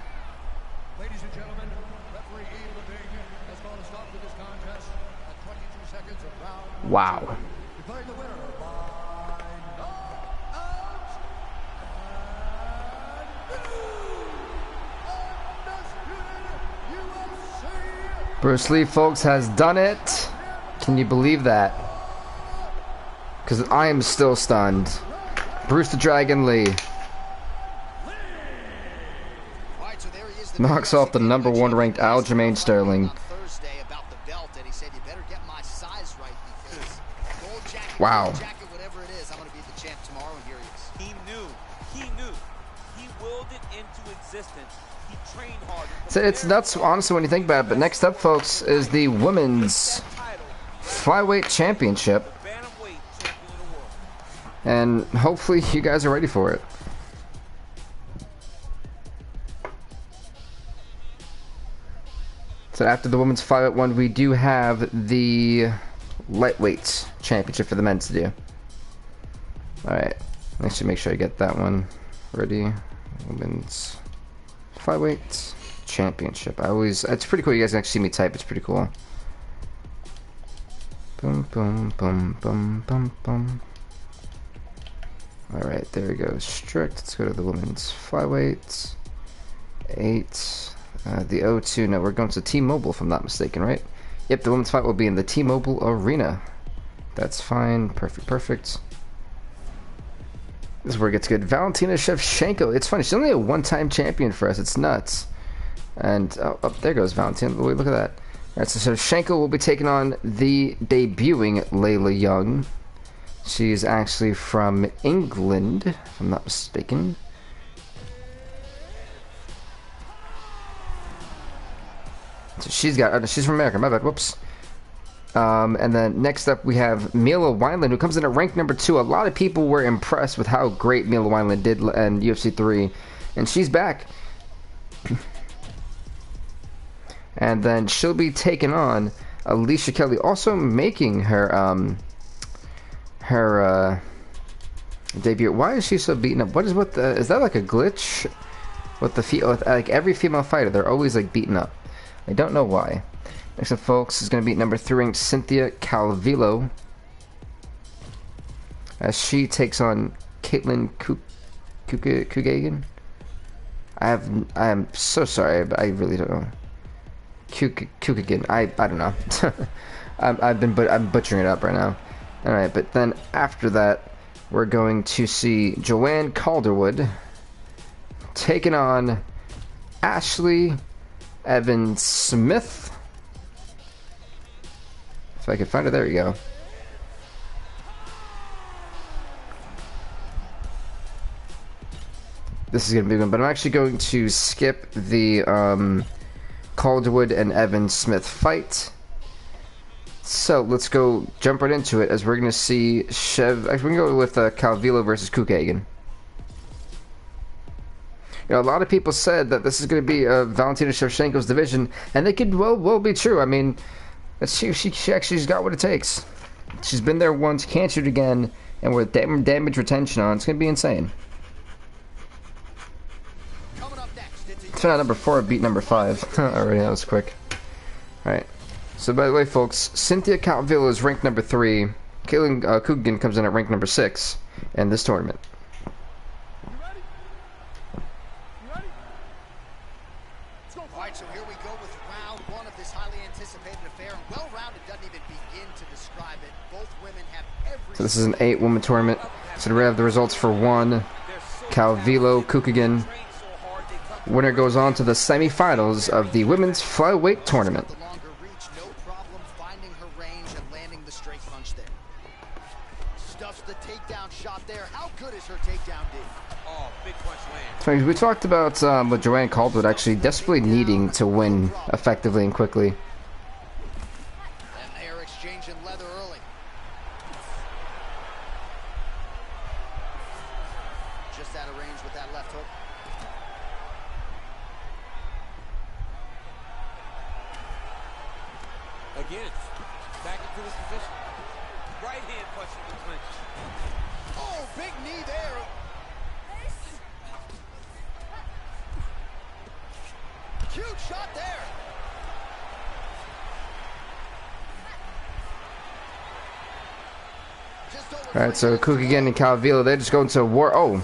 Ladies and gentlemen, referee Ep2 has called a stop to this contest at 22 seconds of round. Wow. Declaring the winner by knockout. Bruce Lee, folks, has done it. Can you believe that? Because I am still stunned. Bruce the Dragon Lee knocks off the number 1 ranked Aljamain Sterling. Wow. He knew. He willed it into existence. He trained hard. So it's nuts, honestly, when you think about it. But next up, folks, is the Women's Flyweight Championship. And hopefully you guys are ready for it. So after the women's 5-1, we do have the lightweight championship for the men to do. Alright, let's make sure I get that one ready. Women's 5-weight championship. It's pretty cool. You guys can actually see me type. It's pretty cool. Boom, boom, boom, boom, boom, boom. Alright, there we go. Strict. Let's go to the women's 5-weight. 8. The O2. No, we're going to T-Mobile if I'm not mistaken, right? Yep, the women's fight will be in the T-Mobile Arena. That's fine. Perfect, perfect. This is where it gets good. Valentina Shevchenko. It's funny. She's only a one-time champion for us. It's nuts. And, oh, there goes Valentina. Wait, look at that. Alright, so Shevchenko will be taking on the debuting Layla Young. She's actually from England, if I'm not mistaken. So she's from America, my bad, whoops. And then next up we have Mila Wineland, who comes in at rank number 2. A lot of people were impressed with how great Mila Wineland did in UFC 3. And she's back. And then she'll be taking on Alicia Kelly, also making her debut. Why is she so beaten up? What is is that like a glitch with like every female fighter? They're always like beaten up. I don't know why. Next up, folks, is going to be number 3 ranked Cynthia Calvillo, as she takes on Caitlin Kugagan. I am so sorry, but I really don't know. Kugagan. I don't know. I'm butchering it up right now. All right, but then after that, we're going to see Joanne Calderwood taking on Ashley Evans Smith. If I can find her, there we go. This is gonna be good, but I'm actually going to skip the Calderwood and Evans Smith fight. So let's go jump right into it, as we're gonna see we're gonna go with Calvillo versus Kukagan. You know, a lot of people said that this is going to be Valentina Shevchenko's division, and it could well be true. I mean, she actually's got what it takes. She's been there once, can't shoot again, and with damage retention on, it's going to be insane. Turn out number 4 beat number 5. Already, that was quick. Alright. So, by the way, folks, Cynthia Calvillo is ranked number 3. Caitlin Kugan comes in at rank number 6 in this tournament. So here we go with round 1 of this highly anticipated affair. And well-rounded doesn't even begin to describe it. Both women have every... So this is an 8-woman tournament. So we have the results for 1. Calvillo Kukagan. Winner goes on to the semifinals of the women's flyweight tournament. The longer reach, no problem finding her range and landing the straight punch there. Stuffs the takedown shot there. How good is her takedown, D? Oh, big punch land. We talked about with Joanne Calderwood actually desperately needing to win effectively and quickly. And they're exchanging leather early. Just out of range with that left hook. Again, back into this position. Right hand punching the clinch. Oh, big knee there. Huge shot there. Alright, so Kukagan and Calvillo, they're just going to war. Oh.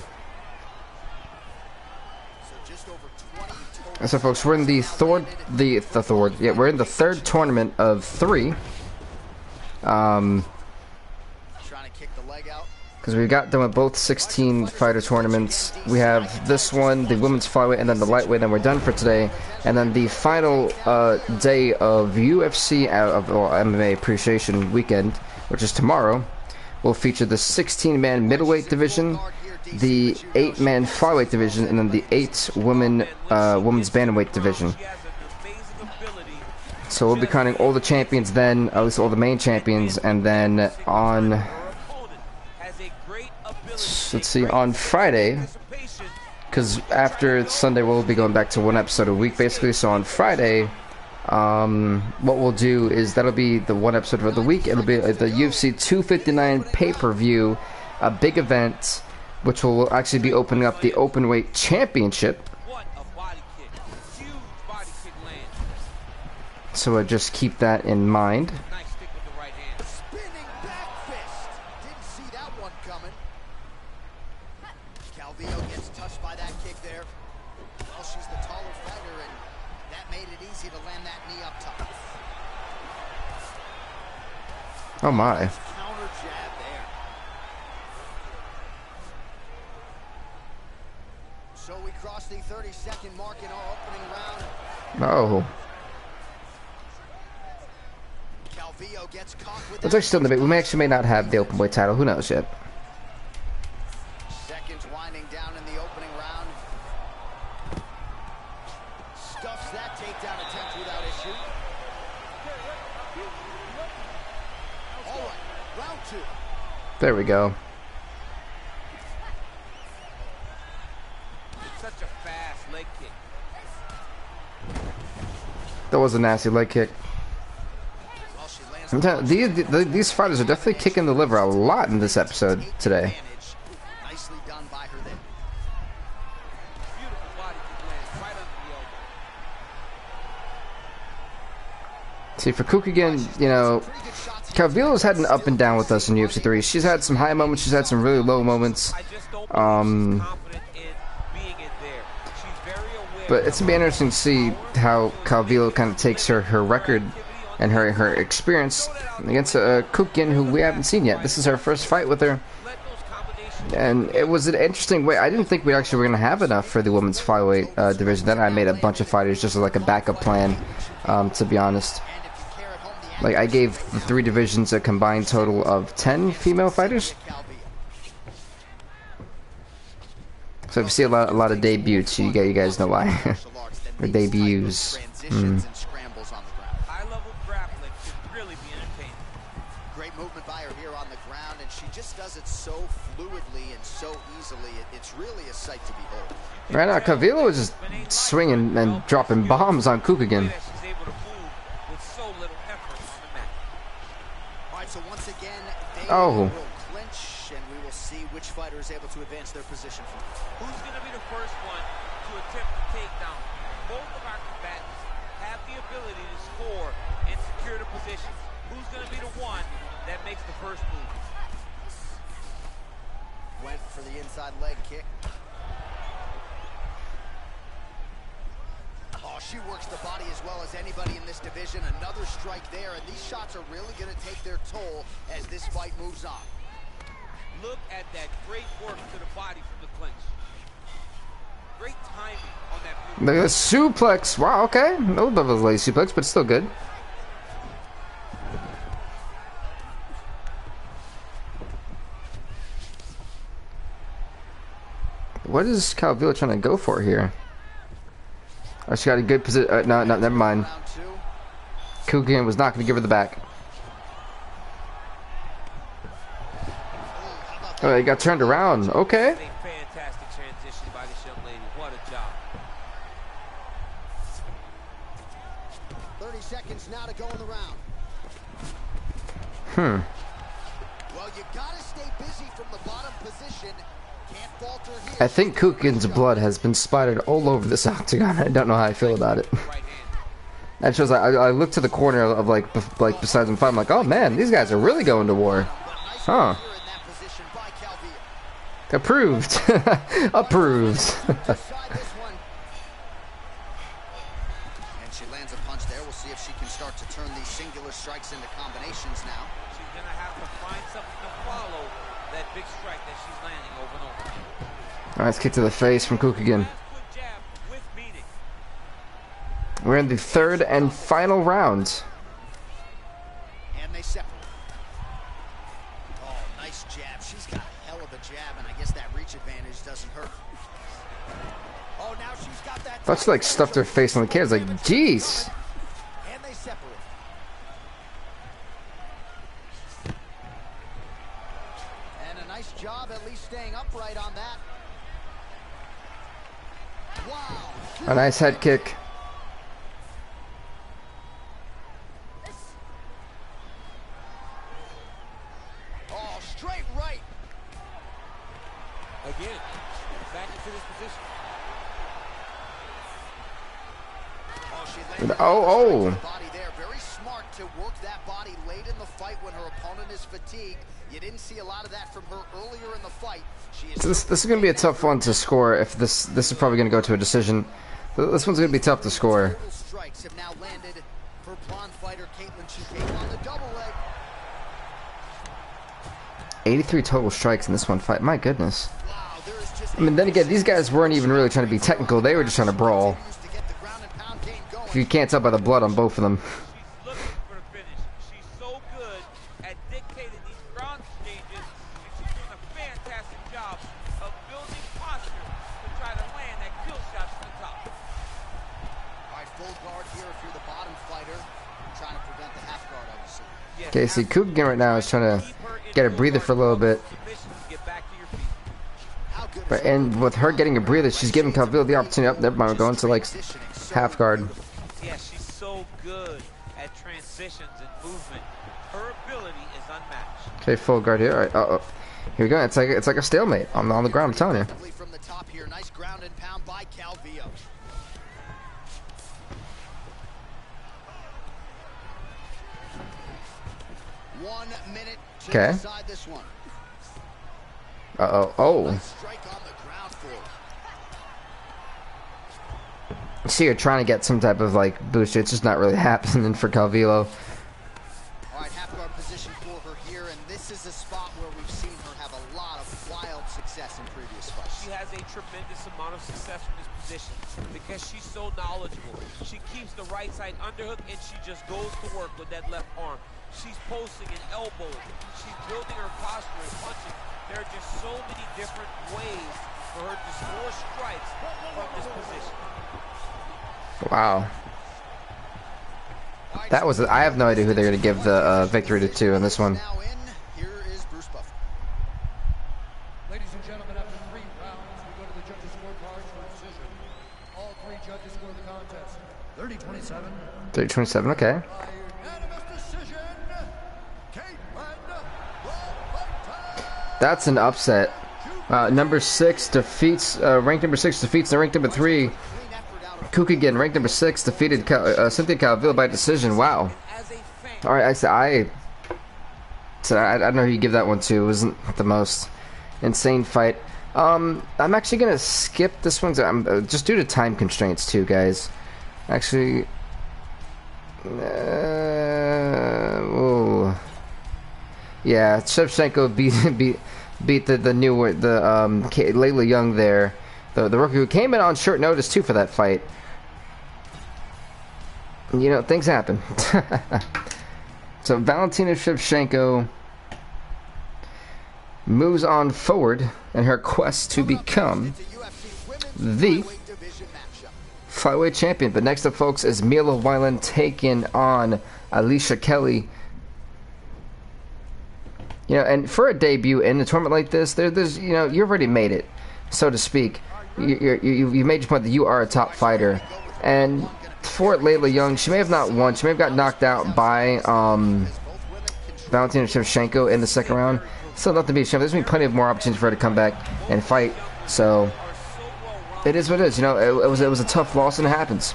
So folks, we're in the Thor. Yeah, we're in the 3rd tournament of 3. Trying to kick the leg out. Because we got done with both 16 fighter tournaments. We have this one, the women's flyweight, and then the lightweight, and we're done for today. And then the final day of UFC MMA Appreciation Weekend, which is tomorrow, will feature the 16-man middleweight division, the 8-man flyweight division, and then the 8-women's bantamweight division. So we'll be counting all the champions then, at least all the main champions, and then on... Let's see, on Friday, because after Sunday we'll be going back to 1 episode a week basically, so on Friday What we'll do is that'll be the one episode of the week. It'll be the UFC 259 pay-per-view, a big event, which will actually be opening up the openweight championship. What a body kick. Huge body kick land. So just keep that in mind. Nice stick with the right hand. Spinning back fist. Didn't see that one coming. Calvillo gets touched by that kick there. Well, she's the taller fighter, and that made it easy to land that knee up top. Oh my. Counter jab there. So we cross the 30-second mark in our opening round. Oh. Calvillo gets caught with That's that. actually still in the debate. We may not have the openweight title. Who knows yet? Seconds winding down in the opening round. Stuffs that takedown attempt without issue. All right, round 2. There we go. It's such a fast leg kick. That was a nasty leg kick. Well, she lands I'm telling you, these fighters are definitely kicking the liver a lot in this episode today. advantage. Nicely done by her there. Beautiful body kick lands right under the elbow. See, for Kukigan, you know, Calvillo's had an up and down with us in UFC 3. She's had some high moments, she's had some really low moments. I just don't believe she's confident in being in there. She's very aware. But it's gonna be interesting to see how Calvillo kind of takes her record and her experience against Kukigan, who we haven't seen yet. This is our first fight with her. Let those combinations. And it was an interesting way. I didn't think we actually were going to have enough for the women's flyweight division. Then I made a bunch of fighters just as like a backup plan, to be honest. And if you care at home, the Like, I gave the 3 divisions a combined total of 10 female fighters. Calvillo. So if you see a lot of debuts, you guys know why. Martial arts that Or makes tight debuts. transitions and scrambles on the ground. High-level grappling should really be entertaining. Great movement by her here on the ground, and she just does it so fluidly and so easily. It's really a sight to behold. Right now, Calvillo is just swinging and dropping bombs on Kukigan. That she's able to move with so little effort on the mat. All right, so once again, they Oh. will clinch, and we will see which fighter is able to advance their position. Who's going to be the first one to attempt the takedown? Both of our combatants have the ability to score and secure the position. Who's going to be the one that makes the first move? Went for the inside leg kick. Oh, she works the body as well as anybody in this division. Another strike there, and these shots are really going to take their toll as this fight moves on. Look at that great work to the body from the clinch. Great timing on that move. The suplex. Wow, okay. A little bit of a late suplex, but still good. What is Calvillo trying to go for here? Oh, she got a good position. No, never mind. Round 2. Kukigan was not going to give her the back. Oh, he got turned around. Okay. A fantastic transition by this young lady. What a job. 30 seconds now to go in the round. Well, you gotta stay busy from the bottom position. Can't falter here. I think Kukigan's blood has been splattered all over this octagon. I don't know how I feel about it. Right hand. That shows. I look to the corner of like besides them fight. I'm like, oh man, these guys are really going to war. Nice Huh. here in that position by Calvillo. Approved. Approved. Decide this one. And she lands a punch there. We'll see if she can start to turn these singular strikes into combinations now. She's going to have to find something to follow that big strike that she's landing over and over. Nice kick to the face from Kukigan. Last good jab with meaning. We're in the 3rd and final round. And they separate. Oh, nice jab. She's got a hell of a jab, and I guess that reach advantage doesn't hurt. Oh, now she's got that. Thought she like stuffed her face on the cage. Like, jeez. And they separate. And a nice job at least staying upright on that. Wow. A nice head kick. Again, back into this position. Oh. Body there. Very smart to work that body late in the fight when her opponent is fatigued. You didn't see a lot of that from her earlier in the fight. This is going to be a tough one to score. If this is probably going to go to a decision. This one's going to be tough to score. Strikes have now landed for blonde fighter Caitlin Chikane on the double leg. 83 total strikes in this one fight. My goodness. Wow, there is just I mean, then again, these guys weren't even really trying to be technical. They were just trying to brawl. to get the ground and pound game going. If you can't tell by the blood on both of them. She's looking for the finish. She's so good at dictating these ground exchanges, and she's doing a fantastic job of building posture to try to land that kill shot to the top. All right, full guard here if you're the bottom fighter. Trying to prevent the half guard, obviously. Yes, Okay, see, Kugan right now is trying to get a breather for a little bit. Get back to your feet. How good But, and with her getting a breather, she's giving Calvillo the opportunity. Up, never mind, we're going to like half guard. Yeah, she's so good at transitions and movement. Her ability is unmatched. Okay, full guard here. All right, here we go. It's like a stalemate on the ground. I'm telling you. from the top here. Nice ground and pound by Calvillo. One minute to Okay. decide this one. Oh. Strike on the ground for her. See, you're trying to get some type of like booster. It's just not really happening for Calvillo. All right, half guard position for her here, and this is a spot where we've seen her have a lot of wild success in previous fights. She has a tremendous amount of success from this position because she's so knowledgeable. She keeps the right side underhook and she just goes to work with that left arm. She's posting and elbowing. She's building her posture and punching. There are just so many different ways for her to score strikes from this position. Wow. That was. I have no idea who they're going to give the victory to in this one. Now in, here is Bruce Buffer. Ladies and gentlemen, after 3 rounds, we go to the judges' scorecards for decision. All 3 judges score the contest 30-27. 30-27. Okay. By unanimous decision, Caitlin Rollfighter. That's an upset. Number 6 defeats ranked number 6 defeats the ranked number 3. Kukigan, ranked number 6, defeated Cynthia Calvillo by decision. Wow. As a fan, All right, I don't know who you give that one to. It wasn't the most insane fight. I'm actually gonna skip this one. I'm just due to time constraints too, guys. Actually, oh, yeah, Shevchenko beat the new Layla Young there, the rookie who came in on short notice too for that fight. You know, things happen. So Valentina Shevchenko moves on forward in her quest to become the flyweight champion. But next up, folks, is Mila Weiland taking on Alicia Kelly. You know, and for a debut in a tournament like this, there's you know, you've already made it, so to speak. You made your point that you are a top fighter, and for Layla Young, she may have not won. She may have got knocked out by Valentina Shevchenko in the second round. Still nothing to be ashamed of. There's going to be plenty of more opportunities for her to come back and fight. So it is what it is. You know, it was a tough loss, and it happens.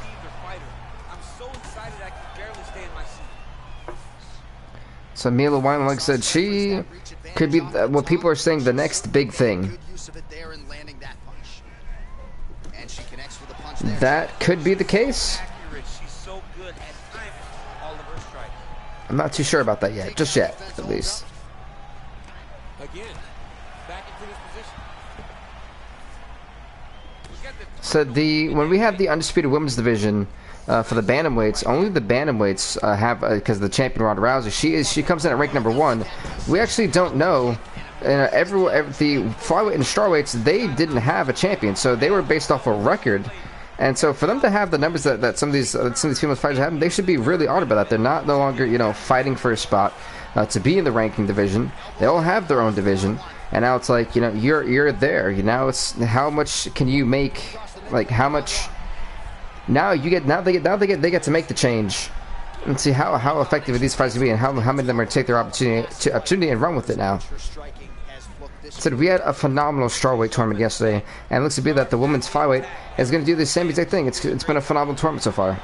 I'm so excited I can barely stay in my seat. So Mila Weiland, like I said, she could be what people are saying the next big thing. Good use of it there in landing that punch. And she connects with a punch there. That could be the case. Accurate. She's so good at timing all of her strikes. I'm not too sure about that yet. Just yet, at least. Again, back into this position. So when we have the undisputed women's division for the bantamweights, only the bantamweights have because the champion Ronda Rousey, she comes in at rank number 1. We actually don't know. The flyweight and strawweights, they didn't have a champion, so they were based off a record. And so for them to have the numbers that some of these female fighters have, they should be really honored by that. They're not no longer, you know, fighting for a spot to be in the ranking division. They all have their own division, and now it's like, you know, you're there. You know, it's how much can you make? Like how much? Now they get to make the change and see how effective these fights can be, and how many of them are to take their opportunity and run with it now. Her striking has looked Said we had a phenomenal strawweight tournament yesterday, and it looks to be that the women's flyweight is going to do the same exact thing. It's been a phenomenal tournament so far.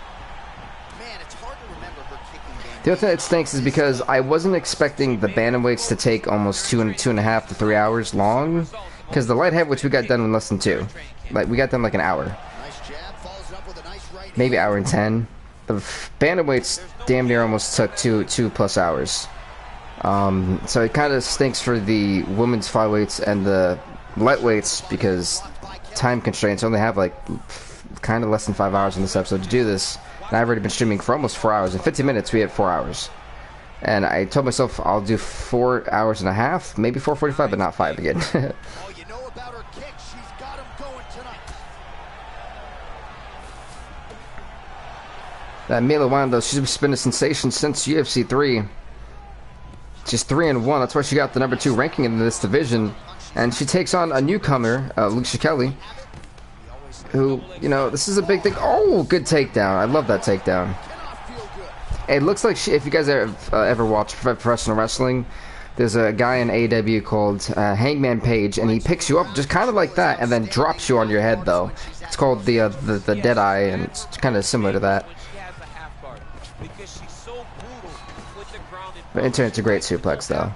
The other thing that stinks is because I wasn't expecting the bantamweights to take almost 2.5 to 3 hours long, because the light heavyweights we got done in less than 2. Like, we got done like an hour. Maybe hour and 10. The bantamweights damn near almost took 2+ hours. So it kind of stinks for the women's flyweights and the lightweights, because time constraints. I only have like kind of less than 5 hours in this episode to do this, and I've already been streaming for almost 4 hours. In 15 minutes we had 4 hours, and I told myself I'll do 4 hours and a half, maybe 4:45, but not 5 again. Oh, you know about her kick. She's got him going tonight. That Mila Wanda, though, she's been a sensation since UFC 3. She's 3-1. That's why she got the #2 ranking in this division, and she takes on a newcomer, Alicia Kelly, who, you know, this is a big thing. Oh, good takedown. I love that takedown. It looks like if you guys ever watch professional wrestling, there's a guy in AEW called Hangman Page, and he picks you up just kind of like that and then drops you on your head, though. It's called the dead eye, and it's kind of similar to that. But it's a great suplex, though.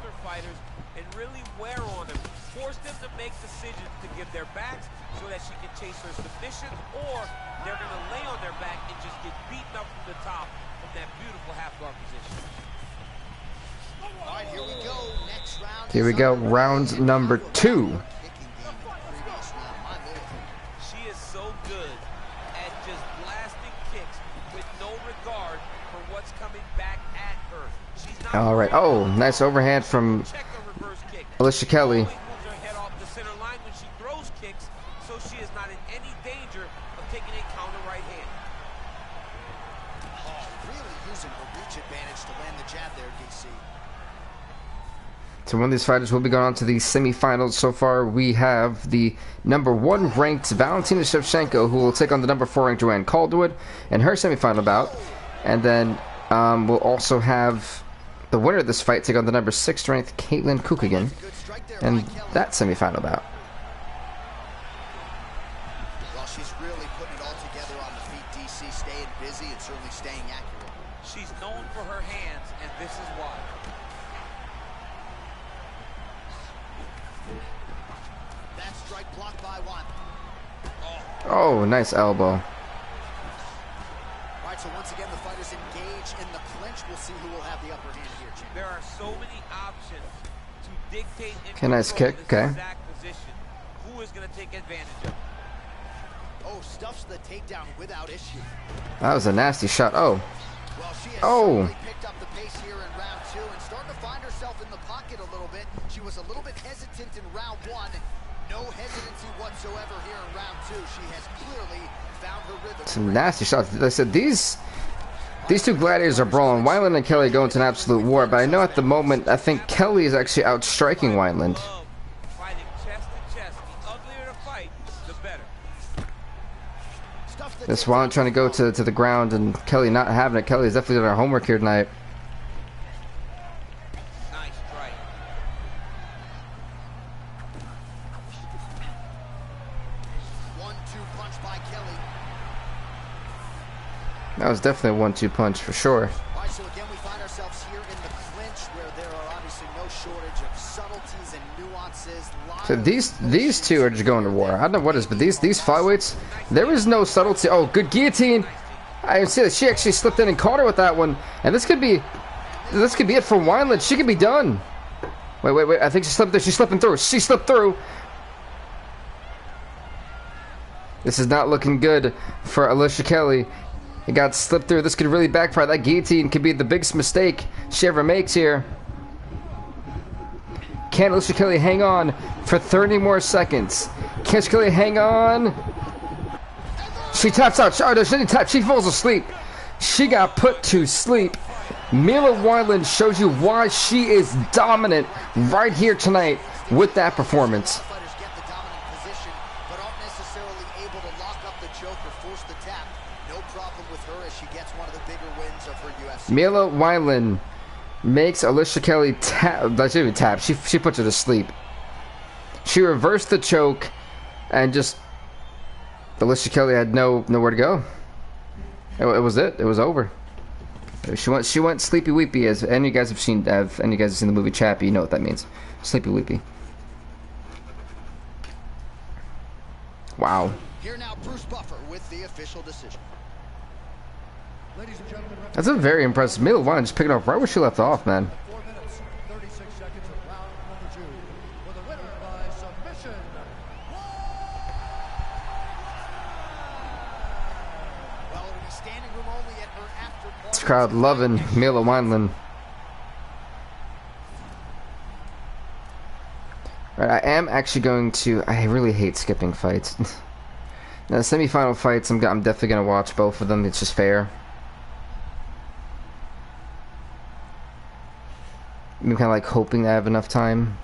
And really wear on them, force them to make decisions to give their backs so that she can chase her submission, or they're going to lay on their back and just get beaten up from the top from that beautiful half guard position. All right, here we go. Next round. Here we go, round number 2. She is so good at just blasting kicks with no regard for what's coming back at her. She's not All right. Oh, nice overhand from check the reverse kick. Alicia Kelly. Always moves her head off the center line when she throws kicks, so she is not in any danger of taking a counter right hand. Oh, really using her reach advantage to land the jab there, DC. So one of these fighters will be going on to the semifinals. So far, we have the #1 ranked Valentina Shevchenko, who will take on the #4 ranked Joanne Calderwood in her semifinal bout. And then we'll also have the winner of this fight take on the #6 ranked Caitlin Kukogan in that semifinal bout. Well, she's really putting it all together on the feet, DC, staying busy and certainly staying accurate. She's known for her hands, and this is why. That strike blocked by one. Oh, nice elbow. All right, so once again, the fighters engage in the clinch. We'll see who will have the upper hand here, champ. There are so many options to dictate and Okay, nice control kick, this okay. exact position. Who is going to take advantage of it? Oh, stuffs the takedown without issue. That was a nasty shot. Oh. Well, she has Oh. certainly picked up the pace here in round 2 and starting to find herself in the pocket a little bit. She was a little bit hesitant in round 1. No hesitancy whatsoever here in round 2. She has clearly found her rhythm. Some nasty shots. Like I said, these two gladiators are brawling. Wineland and Kelly go into an absolute war, but I know at the moment, I think Kelly is actually outstriking Wineland. Fighting chest to chest. The uglier the fight, the better. This Wineland trying to go to the ground, and Kelly not having it. Kelly's definitely doing her homework here tonight. Nice strike. One-two punch by Kelly. That was definitely a 1-2 punch for sure. All right, so again, we find ourselves here in the clinch where there are obviously no shortage of subtleties and nuances. So these two are just going to war. I don't know what it is, but these flyweights, there is no subtlety. Oh, good guillotine. I see that she actually slipped in and caught her with that one. And this could be it for Wineland. She could be done. Wait. I think she slipped there. She's slipping through. She slipped through. This is not looking good for Alicia Kelly. It got slipped through. This could really backfire. That guillotine could be the biggest mistake she ever makes here. Can Alicia Kelly hang on for 30 more seconds? Can Alicia Kelly hang on? She taps out. Oh, no, she didn't tap. She falls asleep. She got put to sleep. Mila Wineland shows you why she is dominant right here tonight with that performance. Fighters get the dominant position, but aren't necessarily able to lock up the choke or force the tap. No problem with her as she gets one of the bigger wins of her UFC. Mila Wineland makes Alicia Kelly tap. She didn't even tap. She puts her to sleep. She reversed the choke, and just Alicia Kelly had nowhere to go. It was it. It was over. She went sleepy weepy. As any of you guys have seen, the movie Chappie, you know what that means. Sleepy weepy. Wow. Here now, Bruce Buffer with the official decision. Ladies and gentlemen, That's a very impressive. Mila Wine just picking up right where she left off, man. 4 minutes, 36 seconds of round number 2. For the winner by submission. Well, it'll be standing room only at her after party. This crowd loving Mila Wineland. Right, I am actually going to. I really hate skipping fights. Now, the semifinal fights, I'm definitely gonna watch both of them. It's just fair. I'm kind of like hoping I have enough time.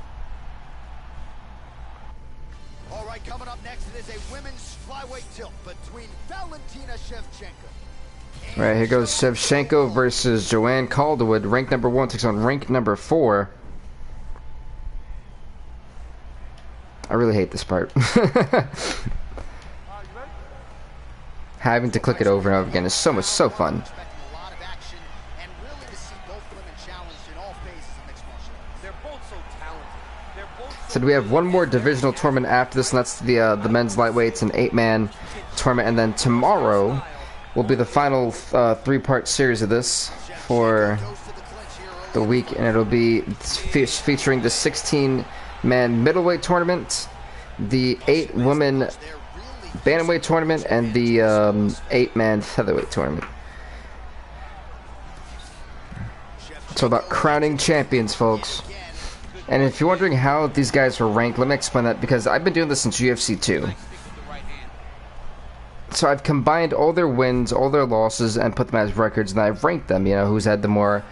All right, coming up next, it is a women's flyweight tilt between Valentina Shevchenko. Right, here goes Shevchenko versus Joanne Calderwood. Rank number 1 takes on rank number 4. I really hate this part. Having to click it over and over again is so fun. A lot of action, and really to see both women challenged in all phases of mixed martial arts. They're both so talented. They're both So do we have one more divisional tournament after this, and that's the men's lightweights, an 8-man tournament, and then tomorrow will be the final 3-part series of this for the week, and it'll be featuring the 16-man middleweight tournament, the 8-woman bantamweight tournament, and the 8-man featherweight tournament. It's all about crowning champions, folks. And if you're wondering how these guys were ranked, let me explain that, because I've been doing this since UFC 2. So I've combined all their wins, all their losses, and put them as records, and I've ranked them, you know, who's had the more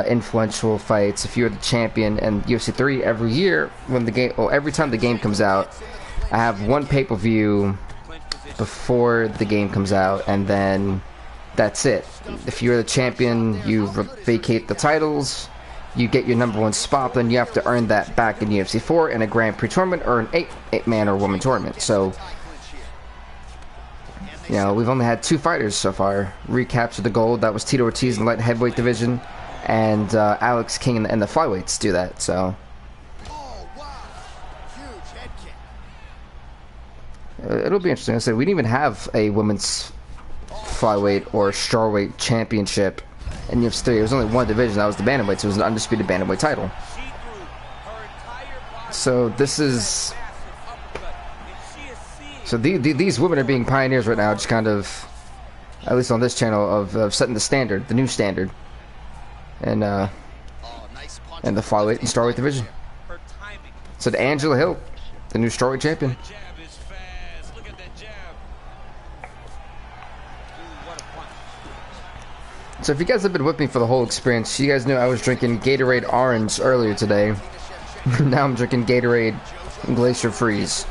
influential fights. If you're the champion, and UFC 3, every year, when the game, every time the game comes out, I have one pay-per-view before the game comes out, and then that's it. If you're the champion, you vacate the titles, you get your number 1 spot, then you have to earn that back in UFC 4 in a Grand Prix tournament or an 8-man or woman tournament. So, you know, we've only had 2 fighters so far recapture the gold. That was Tito Ortiz in the light heavyweight division, and Alex King in the flyweights do that. So, it'll be interesting. I said we didn't even have a women's flyweight or strawweight championship in UFC 3. It was only one division. That was the bantamweight. So it was an undisputed bantamweight title. So this is. So these women are being pioneers right now, just kind of, at least on this channel, of setting the standard, the new standard, and the flyweight and strawweight division. So to Angela Hill, the new strawweight champion. So if you guys have been with me for the whole experience, you guys knew I was drinking Gatorade Orange earlier today. Now I'm drinking Gatorade Glacier Freeze.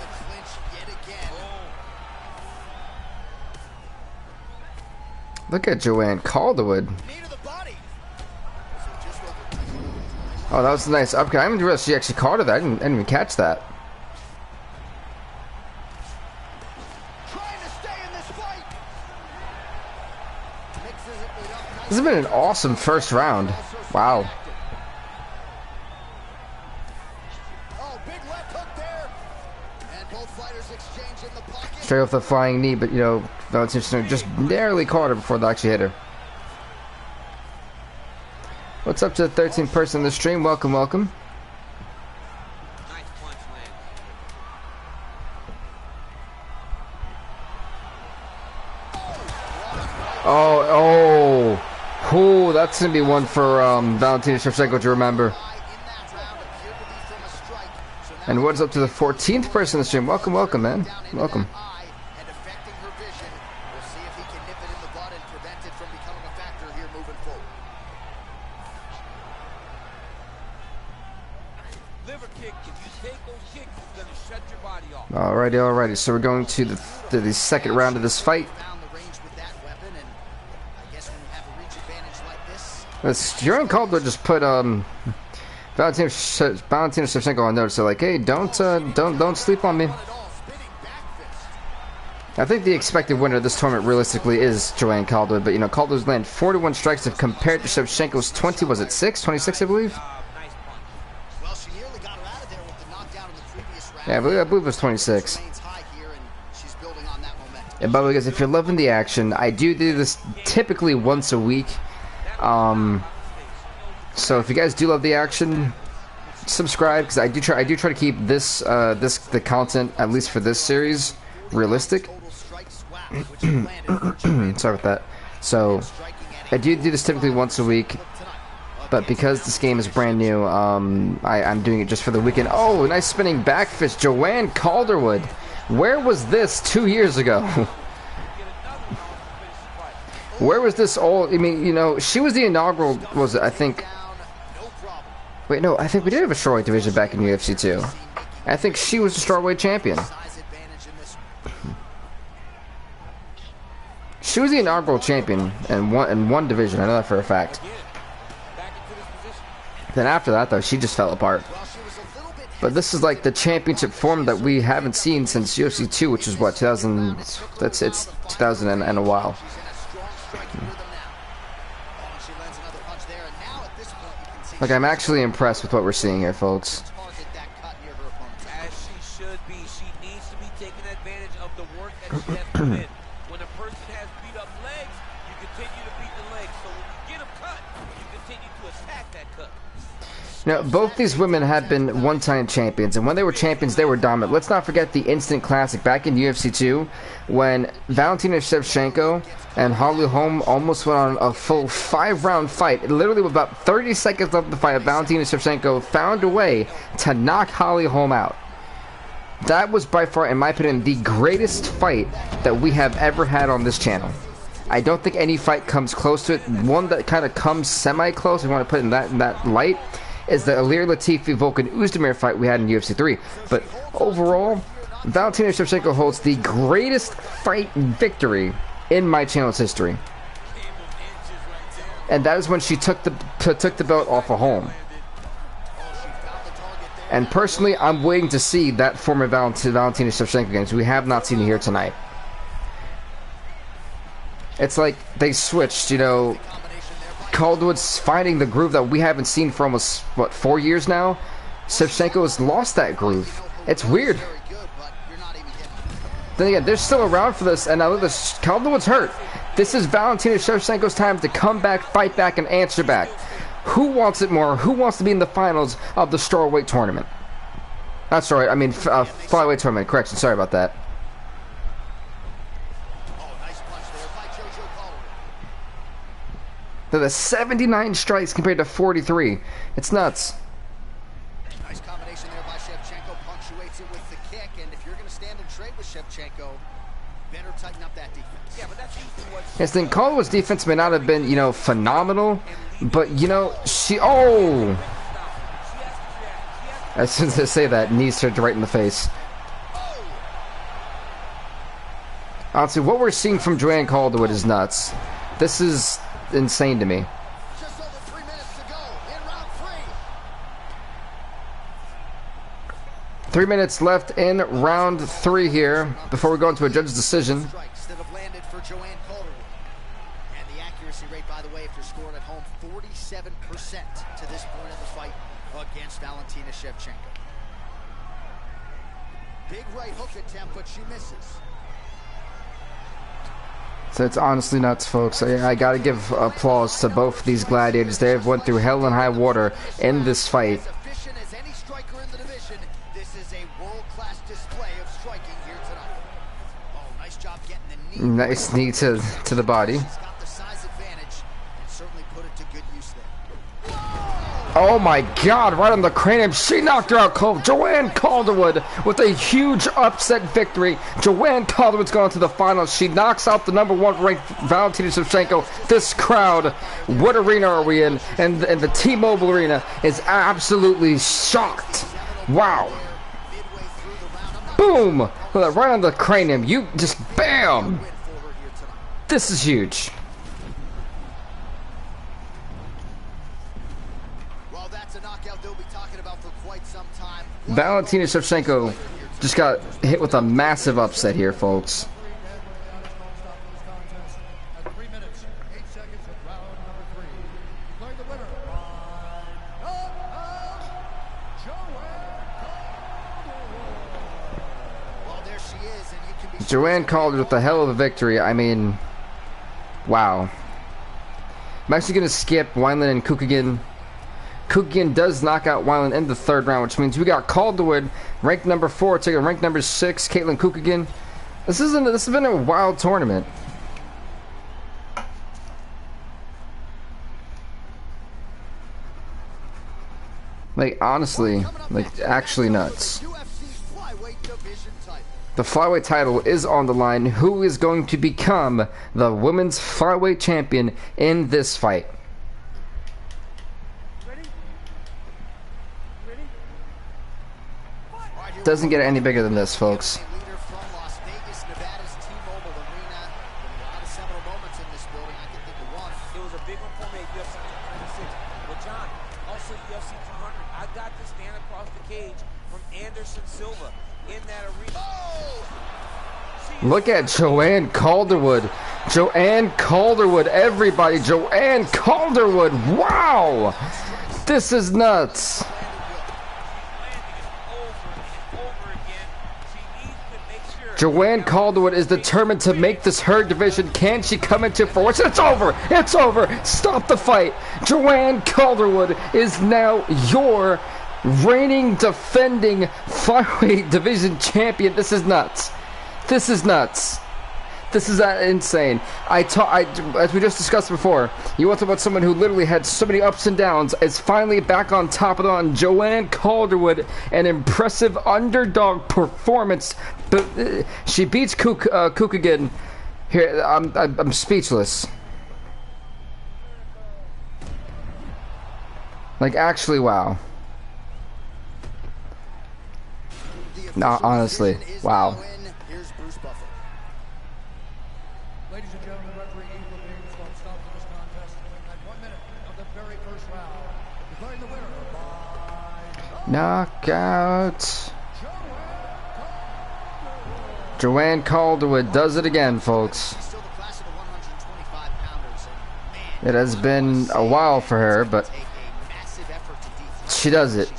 Look at Joanne Calderwood. Oh, that was a nice uppercut. I didn't realize she actually caught her that. I didn't even catch that. This has been an awesome first round. Wow. Straight off the flying knee, but you know, Valentina just narrowly caught her before they actually hit her. What's up to the 13th person in the stream? Welcome, welcome. Oh, that's gonna be one for Valentina Shevchenko to remember. And what's up to the 14th person in the stream? Welcome, welcome, man. Welcome. Alrighty. So we're going to the second round of this fight. Joanne Calderwood just put Valentina Shevchenko on notice, so like, hey, don't sleep on me. I think the expected winner of this tournament realistically is Joanne Calderwood, but you know, Calderwood's landed 41 strikes if compared to Shevchenko's 20, was it 26, I believe? Well, she nearly got her out of there with the knockdown in the previous round. Yeah, I believe it was 26. And by the way, guys, if you're loving the action, I do this typically once a week. So if you guys do love the action, subscribe, because I do try to keep the content, at least for this series, realistic. Sorry about that. So I do this typically once a week, but because this game is brand new, I'm doing it just for the weekend. Oh, nice spinning back fist, Joanne Calderwood. Where was this 2 years ago? Where was this all? I mean, you know, she was the inaugural, was it, I think. Wait, no, I think we did have a strawweight division back in UFC too. I think she was the strawweight champion. She was the inaugural champion in one division. I know that for a fact. Then after that, though, she just fell apart. But this is like the championship form that we haven't seen since UFC 2, which is what, 2000. It's 2000 and a while. Like, I'm actually impressed with what we're seeing here, folks. As she should be. She needs to be taking advantage of the work that she has put in. When a person has beat up legs, you continue to beat the legs. So when you get them cut, you continue to attack that cut. Now, both these women have been one-time champions, and when they were champions, they were dominant. Let's not forget the instant classic back in UFC 2, when Valentina Shevchenko and Holly Holm almost went on a full 5-round fight. Literally with about 30 seconds left of the fight, Valentina Shevchenko found a way to knock Holly Holm out. That was by far, in my opinion, the greatest fight that we have ever had on this channel. I don't think any fight comes close to it. One that kind of comes semi-close, if you want to put it in that light, is the Ilir Latifi-Volkan Oezdemir fight we had in UFC 3. But overall, Valentina Shevchenko holds the greatest fight victory in my channel's history. And that is when she took the belt off of Holm. And personally, I'm waiting to see that former Valentina Shevchenko again, because we have not seen it here tonight. It's like they switched, you know. Calderwood's finding the groove that we haven't seen for almost, what, 4 years now? Shevchenko has lost that groove. It's weird. Then again, they're still around for this, and now look at this. Calderwood's hurt. This is Valentina Shevchenko's time to come back, fight back, and answer back. Who wants it more? Who wants to be in the finals of the strawweight tournament? Not strawweight, I mean flyweight tournament. Correction, sorry about that. They're the 79 strikes compared to 43. It's nuts. Nice combination there by Shevchenko. Punctuates it with the kick. And if you're going to stand and trade with Shevchenko, better tighten up that defense. Yeah, but that's what. Yes, then Calderwood's defense may not have been, you know, phenomenal, but you know, oh! As soon as I say that, knees surged right in the face. Honestly, what we're seeing from Joanne Calderwood is nuts. This is insane to me. Just over 3 minutes to go in round 3. 3 minutes left in round 3 here before we go into a judge's decision. Strikes that have landed for Joanne Calderwood. And the accuracy rate, by the way, if you're scoring at home, 47% to this point of the fight against Valentina Shevchenko. Big right hook attempt, but she misses. So it's honestly nuts, folks. I gotta give applause to both these gladiators. They have went through hell and high water in this fight. As efficient as any striker in the division, this is a world-class display of striking here tonight. Oh, nice job getting the knee. Nice knee to the body. She's got the size advantage and certainly put it to good use there. Oh my God, right on the cranium. She knocked her out cold. Joanne Calderwood with a huge upset victory. Joanne Calderwood's going to the finals. She knocks out the #1 ranked Valentina Shevchenko. This crowd, what arena are we in? And the T-Mobile Arena is absolutely shocked. Wow. Boom! Right on the cranium. You just bam! This is huge. Well, that's enough. knockout they'll be talking about for quite some time. Valentina Shevchenko just got hit with a massive upset here, folks. At 3 minutes, 8 seconds of round number 3. Declaring the winner by knockout, Well, there she is, and you can be Joanne Calder with a hell of a victory. I mean, wow. I'm actually going to skip Wineland and Kukigan. Kukigan does knock out Wineland in the 3rd round, which means we got Calderwood, ranked number 4, taking ranked number 6, Caitlin Kukigan. This has been a wild tournament. Like, honestly, like, actually nuts. UFC flyweight division title. The flyweight title is on the line. Who is going to become the women's flyweight champion in this fight? Doesn't get any bigger than this, folks. Leader from Las Vegas, Nevada's T-Mobile Arena. A lot of seminal moments in this building. I can think of one. It was a big one for me at UFC 226. But John, also UFC 200, I got to stand across the cage from Anderson Silva in that arena. Look at Joanne Calderwood. Joanne Calderwood, everybody. Joanne Calderwood. Wow. This is nuts. Joanne Calderwood is determined to make this her division. Can she come into fruition? It's over. It's over. Stop the fight. Joanne Calderwood is now your reigning, defending flyweight division champion. This is nuts. This is nuts. This is insane. As we just discussed before, you want to talk about someone who literally had so many ups and downs, is finally back on top of it on Joanne Calderwood. An impressive underdog performance, but she beats Kukigan. Here, I'm speechless. Like, actually, wow. No, honestly, wow. Ladies and gentlemen, referee Eagle Beams will stop to this contest at 1 minute of the very first round. Declaring the winner by Knockout. Joanne Calderwood does it again, folks. She's still the class of the 125-pounders. And man, It has been a while for her, but take a massive effort to defeat. she does it.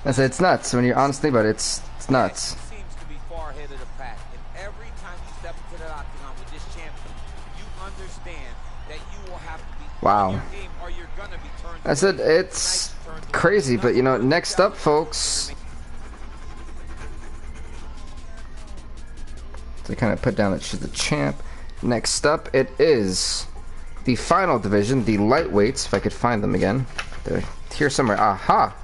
I said it's nuts when you're honestly, but it's nuts. He seems to be far ahead of the pack, and every time you step into that octagon with this champion, you understand that you will have to be Wow. on your game or you're gonna be turned. I said it's crazy, but you know, next up, folks. To kind of put down that she's the champ. Next up, it is the final division, the lightweights. If I could find them again, they're here somewhere. Aha!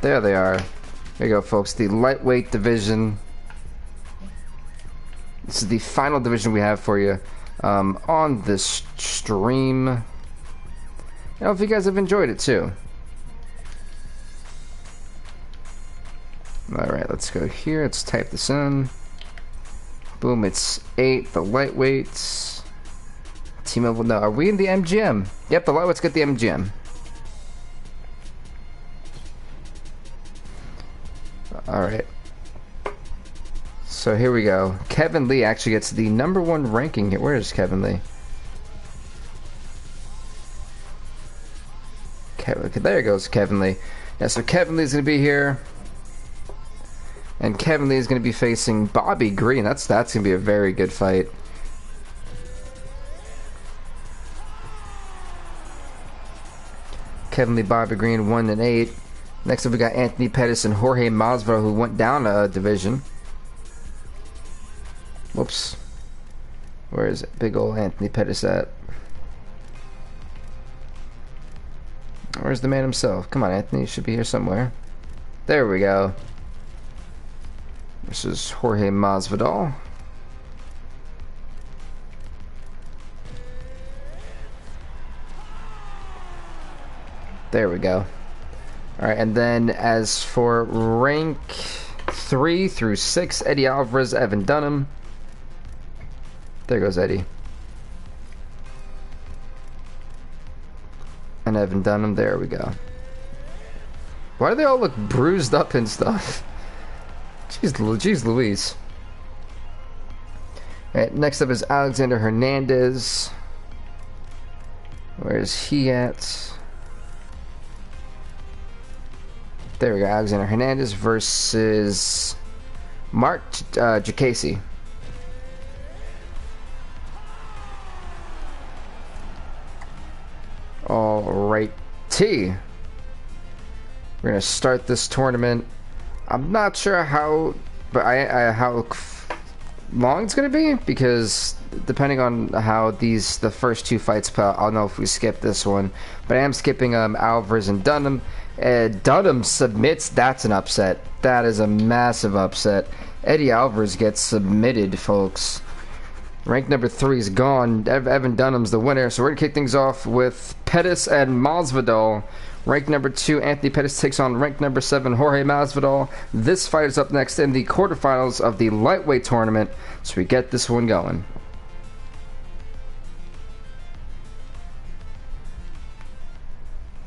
There they are. There you go, folks. The lightweight division. This is the final division we have for you on this stream. I don't know if you guys have enjoyed it too. Alright, let's go here. Let's type this in. Boom, it's 8. The lightweights. T-Mobile. No, are we in the MGM? Yep, the lightweights get the MGM. Alright. So here we go. Kevin Lee actually gets the #1 ranking here. Where is Kevin Lee? Okay, there goes Kevin Lee. Yeah, so Kevin Lee's going to be here. And Kevin Lee is going to be facing Bobby Green. That's going to be a very good fight. Kevin Lee, Bobby Green, 1-8. Next up, we got Anthony Pettis and Jorge Masvidal, who went down a division. Whoops. Where is it? Big old Anthony Pettis at? Where's the man himself? Come on, Anthony. You should be here somewhere. There we go. This is Jorge Masvidal. There we go. Alright, and then as for rank 3 through 6, Eddie Alvarez, Evan Dunham. There goes Eddie. and Evan Dunham. There we go. Why do they all look bruised up and stuff? Jeez Louise. Alright, next up is Alexander Hernandez. Where is he at? There we go. Alexander Hernandez versus Mark Jacasey. Alrighty. We're gonna start this tournament. I'm not sure how, but how long it's gonna be, because depending on how the first two fights play out, I'll know if we skip this one. But I am skipping Alvarez and Dunham. Dunham submits. That's an upset. That is a massive upset. Eddie Alvarez gets submitted, folks. Rank number 3 is gone. Evan Dunham's the winner. So we're gonna kick things off with Pettis and Masvidal. Rank number 2, Anthony Pettis takes on rank number 7, Jorge Masvidal. This fight is up next in the quarterfinals of the lightweight tournament. So we get this one going.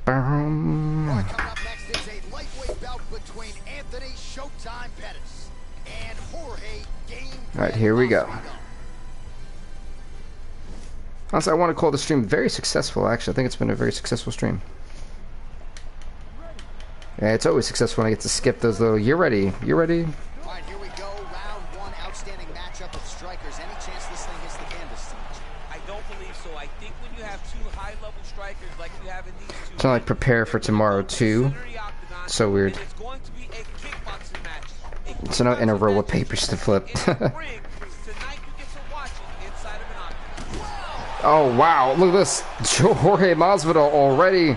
Coming up next is a lightweight bout between Anthony Showtime Pettis and Jorge Game. Alright, here we go. Honestly, I want to call the stream very successful, actually. I think it's been a very successful stream. Yeah, it's always successful when I get to skip those little, you're ready, you're ready. Alright, here we go. Round 1, outstanding matchup of strikers. Any chance this thing hits the canvas tonight? I don't believe so. I think when you have two high-level strikers like you have in these two, It's not like prepare for tomorrow too. So weird. it's going to be a kickboxing match. So not in a row of papers to flip. Tonight you get to watch it inside of an octagon. Oh wow, look at this. Jorge Masvidal already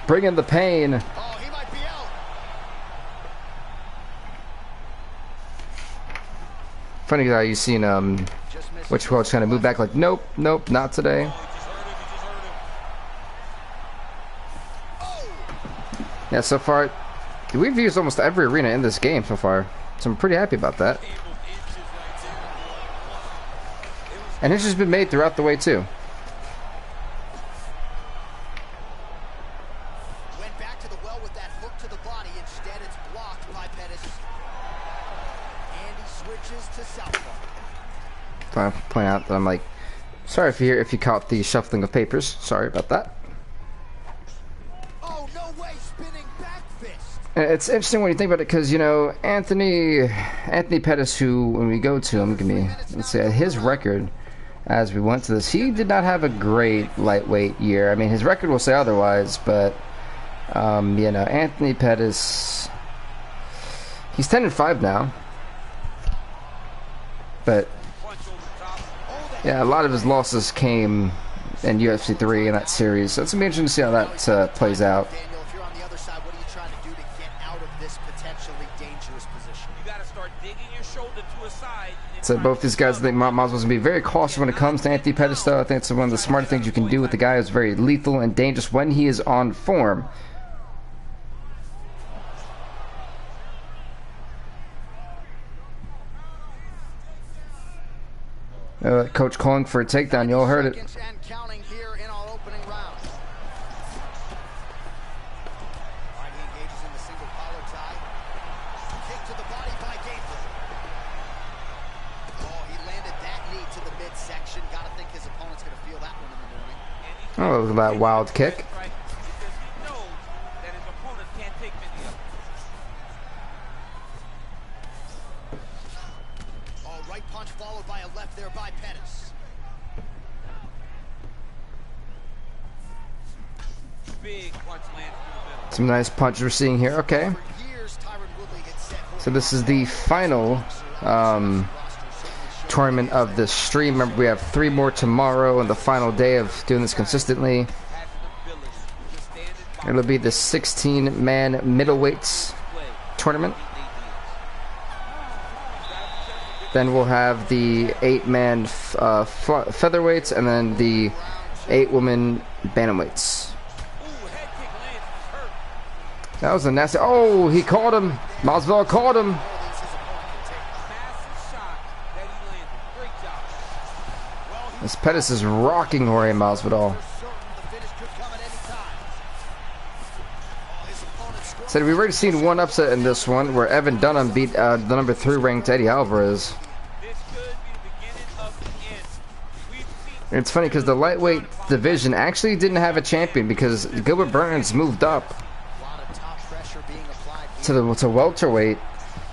bringing the pain. Oh, he might be out. Funny how you seen which quote's trying to move back like nope, not today. Yeah, so far we've used almost every arena in this game so far, so I'm pretty happy about that. And it's just been made throughout the way too. Went back to the well with that hook to the body. Instead, it's blocked by Pettis. And he switches to southpaw. So I point out that I'm like, sorry if you caught the shuffling of papers. Sorry about that. Oh, no way, spinning back fist. And it's interesting when you think about it, because you know Anthony Pettis, who when we go to him, let's say his record. As we went to this, he did not have a great lightweight year. I mean, his record will say otherwise, but you know, Anthony Pettis, he's 10-5 now. But yeah, a lot of his losses came in UFC 3 in that series, so it's gonna be interesting to see how that plays out. Daniel, if you're on the other side, what are you trying to do to get out of this potentially dangerous position? You got to start digging your shoulder to a side. So both these guys, I think Masvidal's going to be very cautious when it comes to Anthony Pettis, though. I think it's one of the smarter things you can do with the guy who's very lethal and dangerous when he is on form. Coach calling for a takedown. You all heard it. Seconds and counting here in our opening round. All right, he engages in the single collar tie. Kick to the body by Gabriel. Oh, he landed that knee to the midsection. Gotta think his opponent's gonna feel that one in the morning. Oh, look at that wild kick. Because he knows that his opponent can't take many of them. Oh, right punch followed by a left there by Pettis. Big punch lands through the middle. Some nice punches we're seeing here. Okay. For years, Tyron Woodley had set So this is the final tournament of the stream. Remember, we have 3 more tomorrow and the final day of doing this consistently. It'll be the 16-man middleweights tournament. Then we'll have the 8-man featherweights and then the 8-woman bantamweights. That was a nasty. Oh, he caught him. Masvidal caught him. This Pettis is rocking Jorge Masvidal. So we've already seen one upset in this one where Evan Dunham beat the number 3 ranked Eddie Alvarez. This could be the beginning of the end. We've seen And it's funny because the lightweight division actually didn't have a champion because Gilbert Burns moved up to welterweight.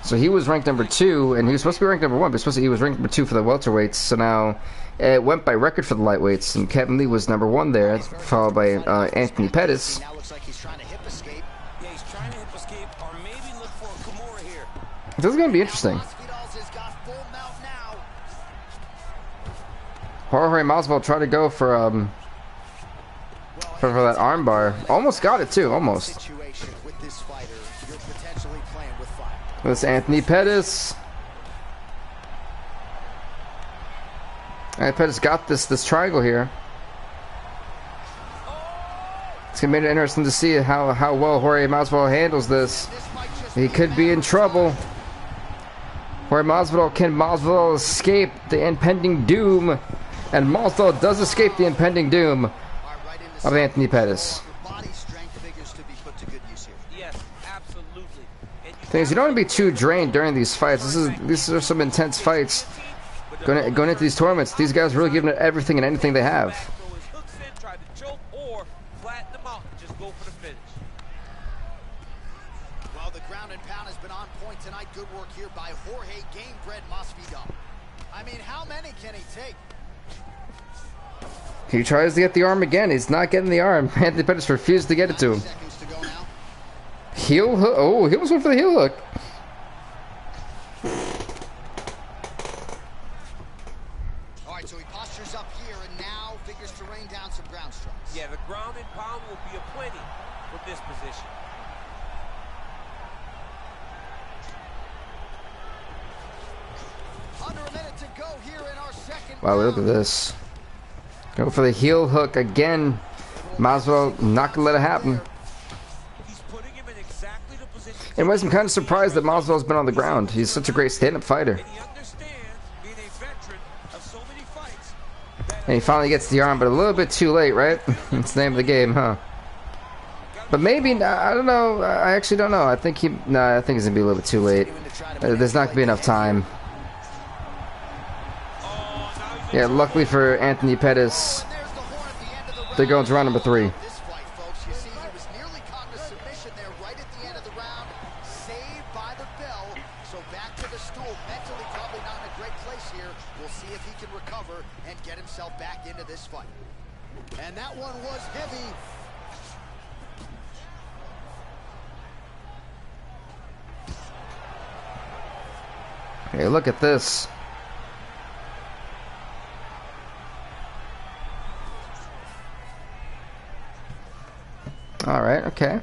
So he was ranked number 2, and he was supposed to be ranked number 1, but he was ranked number 2 for the welterweights. So now it went by record for the lightweights, and Kevin Lee was number 1 there, followed by Anthony Pettis. This is going to be interesting. Jorge Masvidal tried to go for that armbar. Almost got it too, almost. This Anthony Pettis. Pettis got this triangle here. It's gonna make it interesting to see how well Jorge Masvidal handles this. He could be in trouble. Jorge Masvidal, can Masvidal escape the impending doom? And Masvidal does escape the impending doom of Anthony Pettis. Thing is, you don't want to be too drained during these fights. These are some intense fights. Going into these tournaments, these guys are really giving it everything and anything they have. Well, the ground and pound has been on point tonight. Good work here by Jorge Gamebred Masvidal. I mean, how many can he take? He tries to get the arm again. He's not getting the arm. Anthony Pettis refused to get it to him. Heel hook. Oh, he almost went for the heel hook. All right, so he postures up here and now figures to rain down some ground strikes. Yeah, the ground and pound will be aplenty from this position. Under a minute to go here in our second Wow, look at this. Go for the heel hook again. Masvidal not gonna let it happen. And I'm kind of surprised that Masvidal's been on the ground. He's such a great stand-up fighter. And he finally gets the arm, but a little bit too late, right? It's the name of the game, huh? But maybe, I don't know. I actually don't know. I think I think it's gonna be a little bit too late. There's not gonna be enough time. Yeah, luckily for Anthony Pettis, they're going to round number 3. And that one was heavy. Hey, look at this. All right, okay.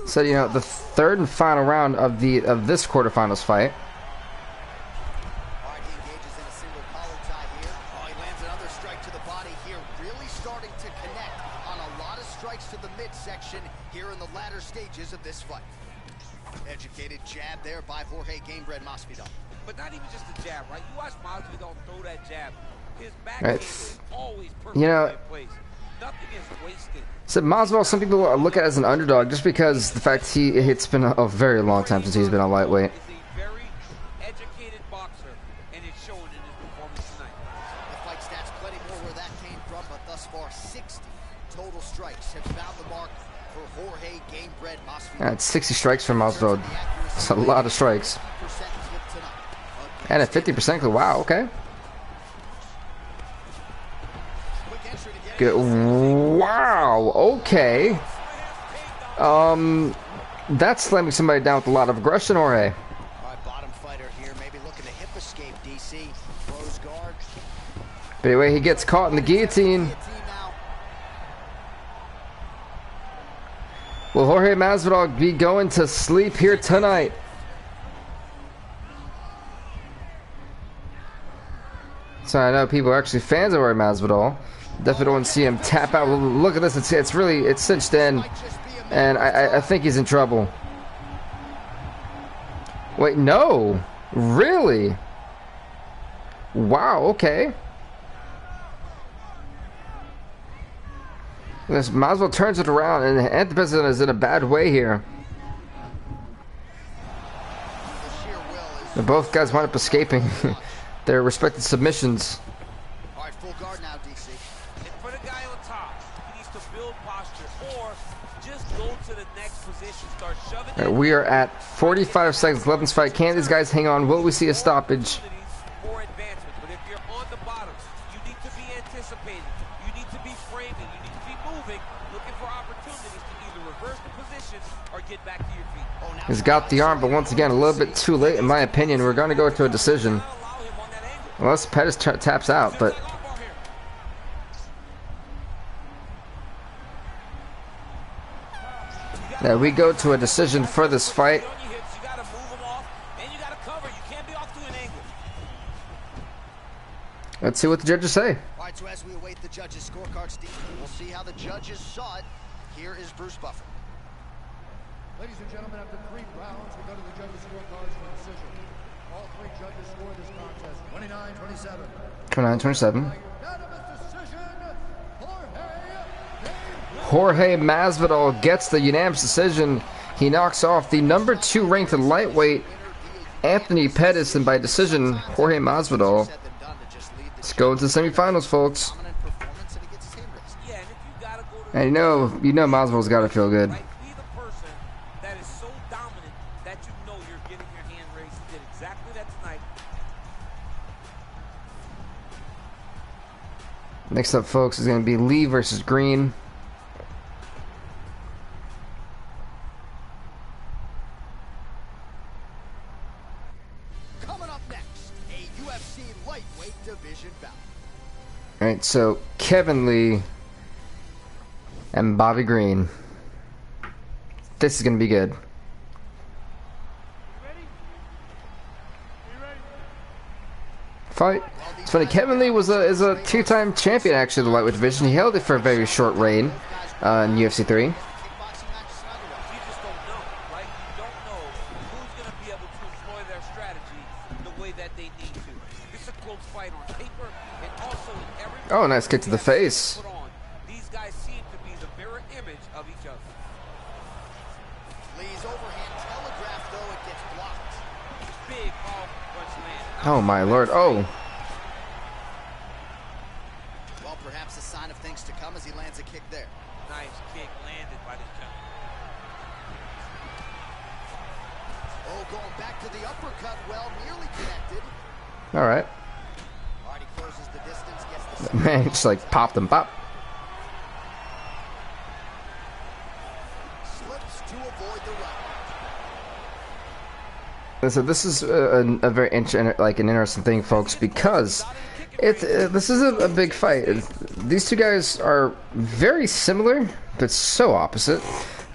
So, you know, the third and final round of this quarterfinals fight. Of this fight. Educated jab there by Jorge Gamebred Masvidal. But not even just a jab, right? You watch Masvidal throw that jab. His back right. is always perfectly in place. Nothing is wasted. So Masvidal, some people look at it as an underdog just because the fact it's been a very long time since he's been on lightweight. He's a very educated boxer, and it's showing in his performance tonight. The fight stats plenty more where that came from, but thus far 60 total strikes have found the mark for Jorge Gamebred Masvidal. Yeah, it's 60 strikes for Masvidal. It's a lot of strikes. And a 50% clip. Wow, okay. Good. Wow, okay. That's slamming somebody down with a lot of aggression, Jorge. All right, bottom fighter here, maybe looking to hip escape, DC. Throws guard. But anyway, he gets caught in the guillotine. Will Jorge Masvidal be going to sleep here tonight? So I know people are actually fans of Jorge Masvidal. Definitely don't want to see him tap out. Look at this. It's cinched in. And I think he's in trouble. Wait, no. Really? Wow, okay. This might as well turns it around, and Anthony Pettis is in a bad way here. Both guys wind up escaping their respective submissions. All right, full guard now, DC. And for the guy on top, he needs to build posture or just go to the next position, start shoving. Right, we are at 45 seconds left in this fight. Can these guys hang on? Will we see a stoppage? For advancement, but if you're on the bottom, you need to be anticipating. You need to be framing. You need to be moving, looking for opportunities to either reverse the position or get back to your feet. He's got the arm, but once again, a little bit too late, in my opinion. We're going to go to a decision. Unless Pettis taps out, but... Yeah, we go to a decision for this fight. Let's see what the judges say. All right, so as we await the judges' scorecards, Steve, we'll see how the judges saw it. Here is Bruce Buffer. Ladies and gentlemen, after 3 rounds, we go to the judges' scorecards for decision. All 3 judges scored this contest 29-27. 29-27. Unanimous decision, Jorge Masvidal gets the unanimous decision. He knocks off the number 2 ranked lightweight Anthony Pettis, and by decision, Jorge Masvidal. Let's go into the semifinals, folks. And you know Masvidal's got to feel good. Next up, folks, is going to be Lee versus Green. Coming up next, a UFC lightweight division bout. All right, so Kevin Lee and Bobby Green. This is going to be good. Fight. It's funny, Kevin Lee is a 2-time champion, actually, of the lightweight division. He held it for a very short reign in UFC 3. You just don't know, right? You don't know who's going to be able to employ their strategy the way that they need to. This is a close fight on paper and also in every... Oh, nice kick to the face. These guys seem to be the mirror image of each other. Lee's overhand telegraph, though, it gets blocked. Big powerful punch land. Oh, my lord. Oh. Well, perhaps a sign of things to come as he lands a kick there. Nice kick landed by this gentleman. Oh, going back to the uppercut, well, nearly connected. All right. All right, he closes the distance, gets the... Man, just like popped him, pop. Slips to avoid the right. So this is a very interesting thing, folks, because this is a big fight. These two guys are very similar, but so opposite.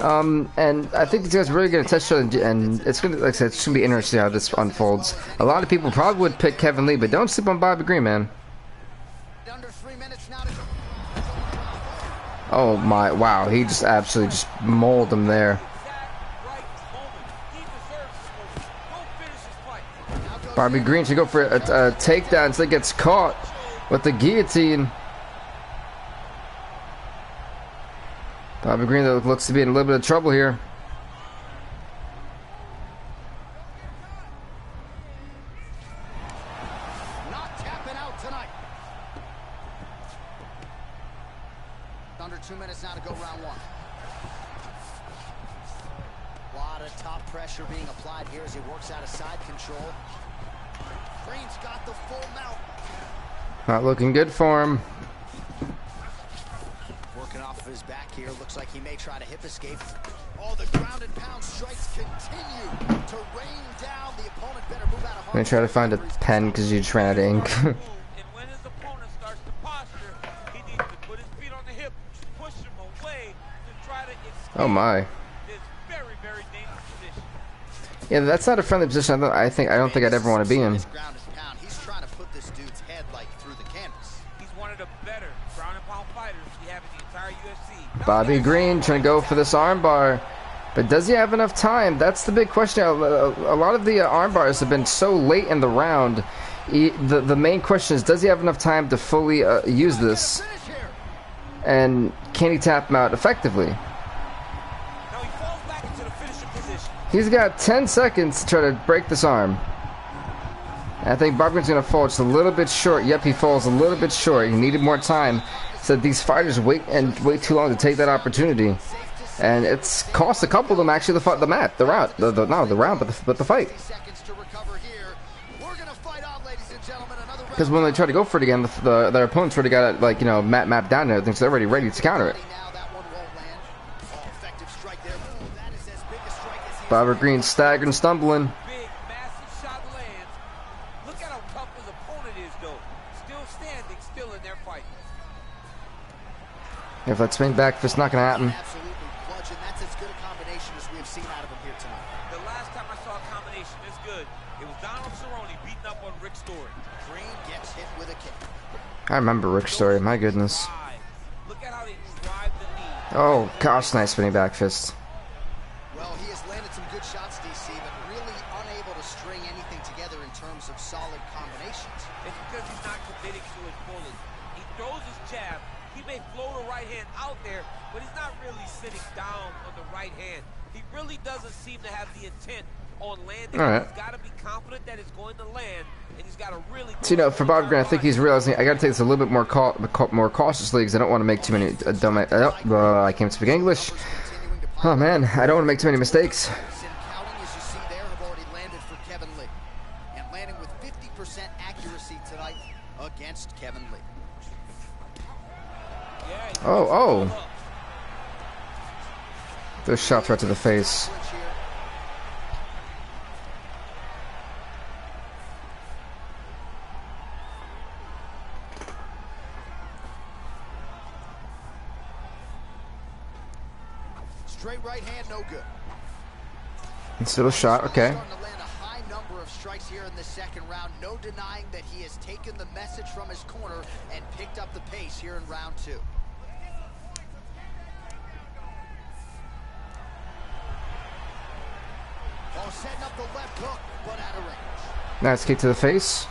And I think these guys are really going to test each other, and it's going to, like I said, it's going to be interesting how this unfolds. A lot of people probably would pick Kevin Lee, but don't sleep on Bobby Green, man. Under 3 minutes now to go. Oh my, wow, he just absolutely just mauled him there. Bobby Green should go for a takedown, so he gets caught with the guillotine. Bobby Green, though, looks to be in a little bit of trouble here. Not tapping out tonight. Under 2 minutes now to go round 1. A lot of top pressure being applied here as he works out of side control. Green's got the full mount. Not looking good for him. Working off of his back here. Looks like he may try to hip escape. All the ground and pound strikes continue to rain down. The opponent better move out of harm's way. I'm going to try to find a pen because you just ran out of ink. And when his opponent starts to posture, he needs to put his feet on the hip, push him away to try to escape. Oh my. This very, very dangerous position. Yeah, that's not a friendly position. I don't think I'd ever want to be in. He's trying to put this dude's head like through the canvas. He's one of the better ground and pound fighters we have in the entire UFC. Bobby Green trying to go for this armbar, but does he have enough time? That's the big question. A lot of the armbars have been so late in the round. The main question is, does he have enough time to fully use this? And can he tap him out effectively? Now he falls back into the finishing position. He's got 10 seconds to try to break this arm. And I think Barbarian's going to fall just a little bit short. Yep, he falls a little bit short. He needed more time. So these fighters wait too long to take that opportunity. And it's cost a couple of them actually the round, but the fight. Because when they try to go for it again, their opponents already got it, like, you know, mapped down and everything, so they're already ready to counter it. Bobby Green staggered and stumbling. Big, massive shot lands. Look at how tough his opponent is, though. Still standing, still in their fight. If that swing back fist, not going to happen. Absolutely bludgeon. That's as good a combination as we have seen out of him here tonight. The last time I saw a combination this good, it was Donald Cerrone beating up on Rick Story. Green gets hit with a kick. I remember Rick's story, my goodness. Look at how they drive the knee. Oh, gosh, nice spinning back fist. Well, he has landed some good shots, DC, but really unable to string anything together in terms of solid combinations. It's because he's not committing to his bullets. He throws his jab. He may float a right hand out there, but he's not really sitting down on the right hand. He really doesn't seem to have the intent on landing. All right. He's got to be confident that it's going to land, and he's got to really... So, you know, for Bobby Green, I think he's realizing I got to take this a little bit more more cautiously because I don't want to make too many dumb... I can't speak English. Oh, man, I don't want to make too many mistakes. Counting, as you see there, have already landed for Kevin Lee. And landing with 50% accuracy tonight against Kevin Lee. Oh. Those shots right to the face. Straight right hand, no good. Still a shot, okay. Starting to land a high number of strikes here in the second round. No denying that he has taken the message from his corner and picked up the pace here in round two. Oh, setting up the left hook, but out of range. Nice kick to the face.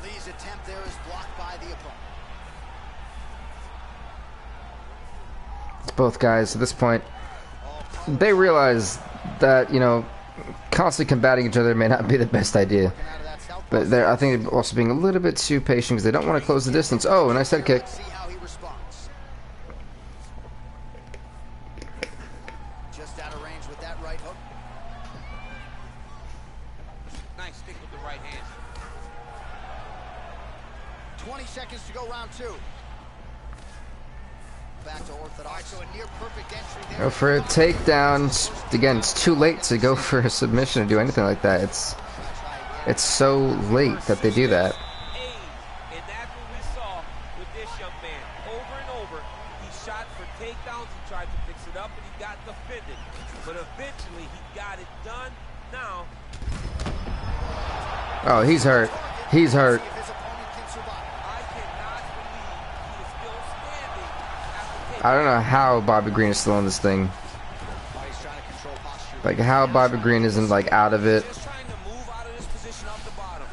Lee's attempt there is blocked by the opponent. Both guys at this point, they realize that, you know, constantly combating each other may not be the best idea. But I think they're also being a little bit too patient because they don't want to close the distance. Oh, nice head kick. See how he responds. Just out of range with that right hook. Nice stick with the right hand. 20 seconds to go, round two. Back to orthodox. So a near perfect entry there. Go for a takedown. Again, it's too late to go for a submission or do anything like that. It's so late that they do that. And that's what we saw with this young man. Over and over, he shot for takedowns, he tried to fix it up, and he got defended. But eventually, he got it done. Now... Oh, he's hurt. He's hurt. His opponent can survive. I cannot believe he is still standing after taking... I don't know how Bobby Green is still on this thing. Oh, he's trying to control posture. Like, how Bobby Green isn't, like, out of it. Just trying to move out of this position off the bottom.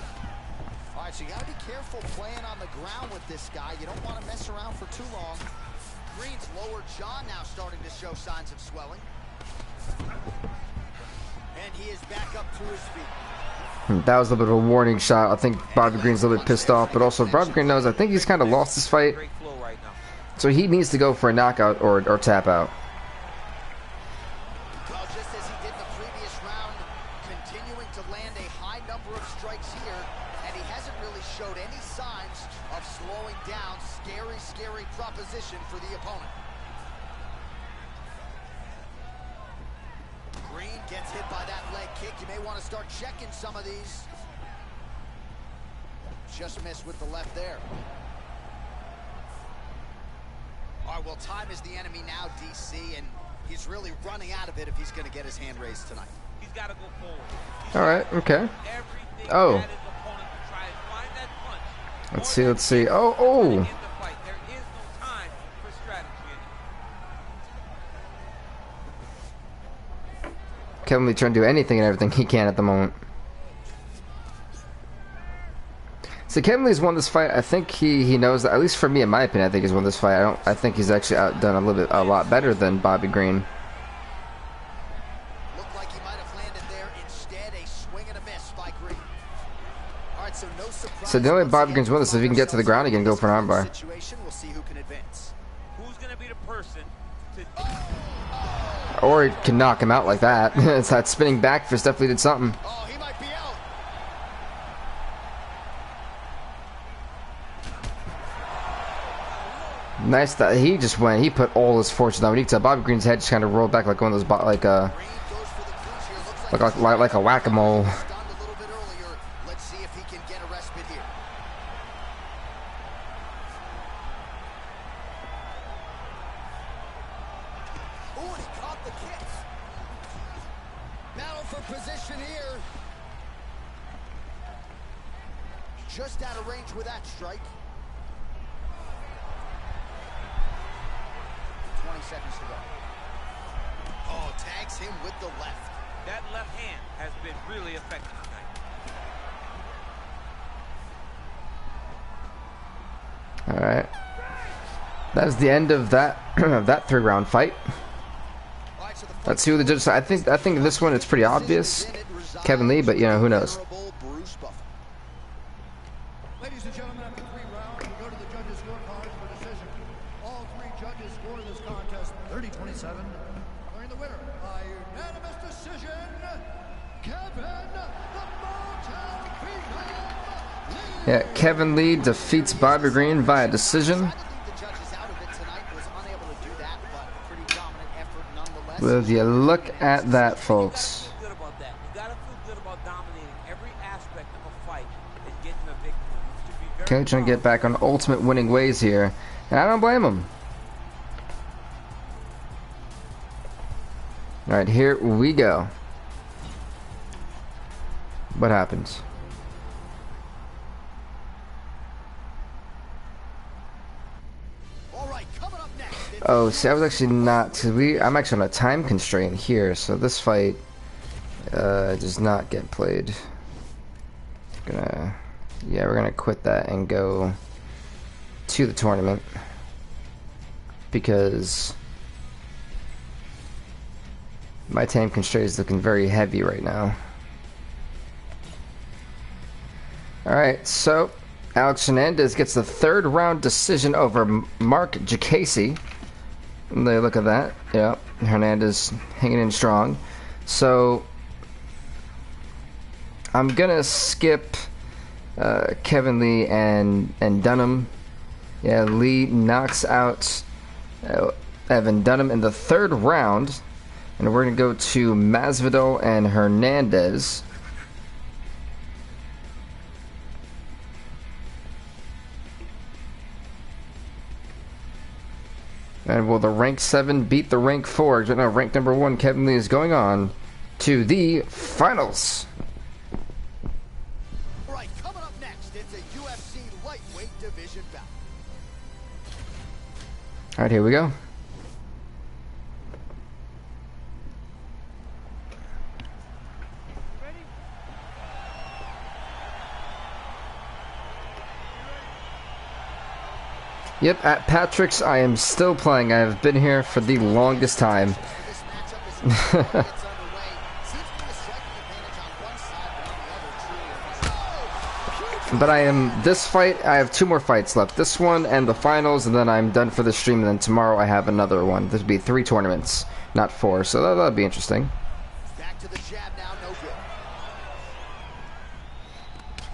All right, so you got to be careful playing on the ground with this guy. You don't want to mess around for too long. Green's lower jaw now starting to show signs of swelling. And he is back up to his feet. That was a little bit of a warning shot. I think Bobby Green's a little bit pissed off, but also Bobby Green knows I think he's kind of lost this fight. Great flow right now. So he needs to go for a knockout or tap out. Well, just as he did in the previous round, continuing to land a high number of strikes here, and he hasn't really showed any signs of slowing down. Scary, scary proposition for the opponent. Green gets hit by that leg kick. You may want to start checking some of these. Just missed with the left there. All right, well, time is the enemy now, DC, and he's really running out of it if he's going to get his hand raised tonight. He's got to go forward. All right, okay. Everything Oh. at his opponent to try and find that punch. Let's see, let's see. Oh. In the fight, there is no time for strategy. Kevin Lee trying to do anything and everything he can at the moment. So Kevin Lee's won this fight. I think he knows that. At least for me, in my opinion, I think he's won this fight. I think he's actually outdone a lot better than Bobby Green. Looked like he might have landed there. Instead, a swing and a miss by Green. All right, so no surprise. So the only way Bobby Green's won this is if he can get to the ground, he can go for an armbar. We'll see who can advance. Who's going to be the person to... Or he can knock him out like that. It's that spinning back fist definitely did something. Oh, he might be out. Nice that he just went. He put all his fortune on. You can tell Bobby Green's head just kind of rolled back like one of those, like a whack-a-mole. Stunned a little bit earlier. Let's see if he can get a respite here. Oh, and he caught the kick. Battle for position here. Just out of range with that strike. 20 seconds to go. Oh, tags him with the left. That left hand has been really effective tonight. All right. That is the end of that that 3-round fight. All right, so Let's see who the judges say. I think this one it's pretty obvious, Kevin Lee, but you know who knows. Ladies and gentlemen, after 3 rounds, we go to the judges' scorecards for decision. All 3 judges scored this contest 30-27. Declaring the winner by unanimous decision, Kevin the Motown Lee. Yeah, Kevin Lee defeats Bobby Green via decision. Will you look at that, folks? You gotta feel good about dominating every aspect of a fight and getting a victory. Kelly trying to get back on ultimate winning ways here, and I don't blame him. All right, here we go. What happens? Oh, see, I was actually not. I'm actually on a time constraint here, so this fight does not get played. We're gonna quit that and go to the tournament because my time constraint is looking very heavy right now. All right, so Alex Hernandez gets the 3rd round decision over Mark Jacasey. Look at that. Yeah, Hernandez hanging in strong. So I'm gonna skip Kevin Lee and Dunham. Yeah, Lee knocks out Evan Dunham in the 3rd round, and we're gonna go to Masvidal and Hernandez. And will the rank 7 beat the rank 4? No, rank number 1, Kevin Lee, is going on to the finals. All right, coming up next, it's a UFC lightweight division bout. All right, here we go. Yep, at Patrick's, I am still playing. I have been here for the longest time. But this fight, I have 2 more fights left. This one and the finals, and then I'm done for the stream, and then tomorrow I have another one. There'll be 3 tournaments, not 4, so that'll be interesting. Back to the jab now, no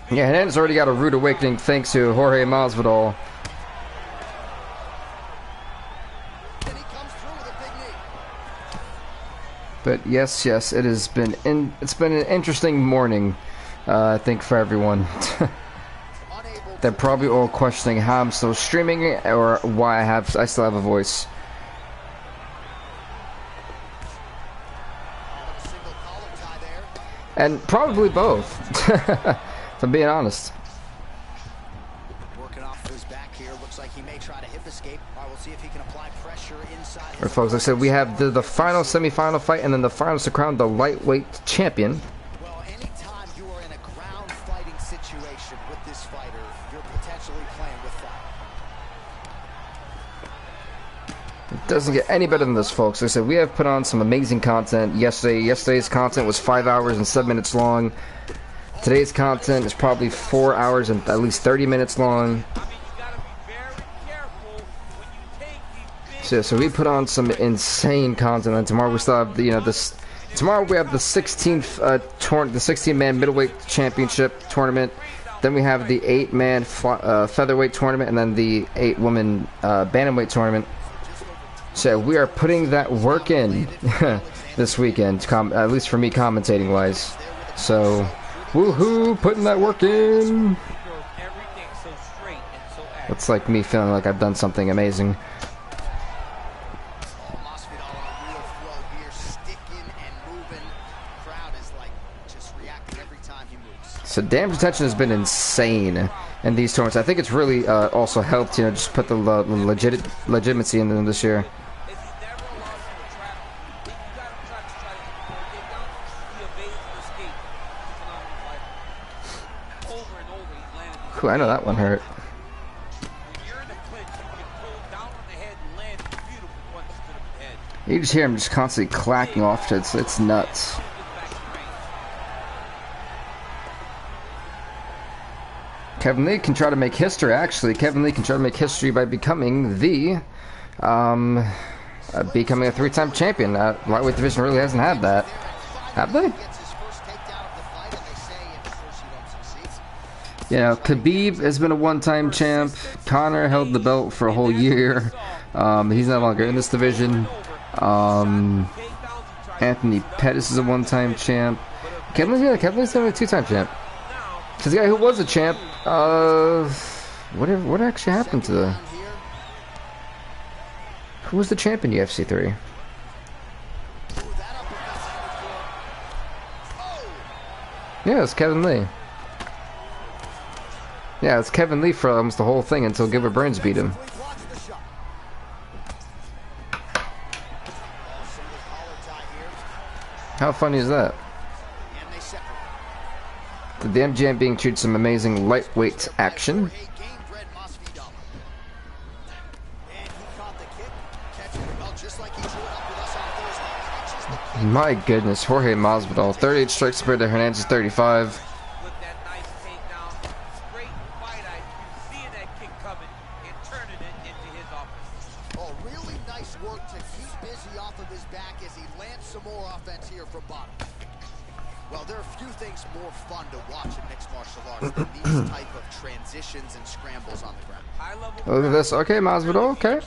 good. Yeah, Hernandez already got a rude awakening thanks to Jorge Masvidal. But yes, it has been it's been an interesting morning, I think, for everyone. They're probably all questioning how I'm still streaming or why I still have a voice. And probably both, if I'm being honest. Working off his back here, looking Looks like he may try to hip escape. All right, we'll see if he can apply pressure inside. All right, folks, like I said, we have the final semifinal fight and then the finals to crown the lightweight champion. Well, anytime you are in a ground fighting situation with this fighter, you're potentially playing with fire. It doesn't get any better than this, folks. Like I said, we have put on some amazing content yesterday. Yesterday's content was 5 hours and 7 minutes long. Today's content is probably 4 hours and at least 30 minutes long. So we put on some insane content, and tomorrow we still have the tomorrow we have the 16-man middleweight championship tournament. Then we have the 8-man featherweight tournament, and then the 8-woman bantamweight tournament. So we are putting that work in this weekend, at least for me commentating wise. So woohoo, putting that work in. It's like me feeling like I've done something amazing. So damage retention has been insane in these tournaments. I think it's really also helped, just put the legitimacy in them this year. Ooh, I know that one hurt. You just hear him just constantly clacking off. It's nuts. Kevin Lee can try to make history. Actually, Kevin Lee can try to make history by becoming the becoming a 3-time champion. Lightweight division really hasn't had that, have they? Khabib has been a 1-time champ. Conor held the belt for a whole year. He's no longer in this division. Anthony Pettis is a 1-time champ. Kevin Lee's only a 2-time champ. Because the guy who was a champ, what actually happened to the... Who was the champ in UFC 3? Yeah, it's Kevin Lee. Yeah, it's Kevin Lee for almost the whole thing until Gilbert Burns beat him. How funny is that? The MGM being treated some amazing lightweight action. My goodness, Jorge Masvidal, 38 strikes compared to Hernandez 35. Oh, really nice work to keep busy off of his back as he lands some more offense here from bottom. Well, there are few things more fun to watch in mixed martial arts than these type of transitions and scrambles on the ground. Look at this. Okay, Masvidal. Okay.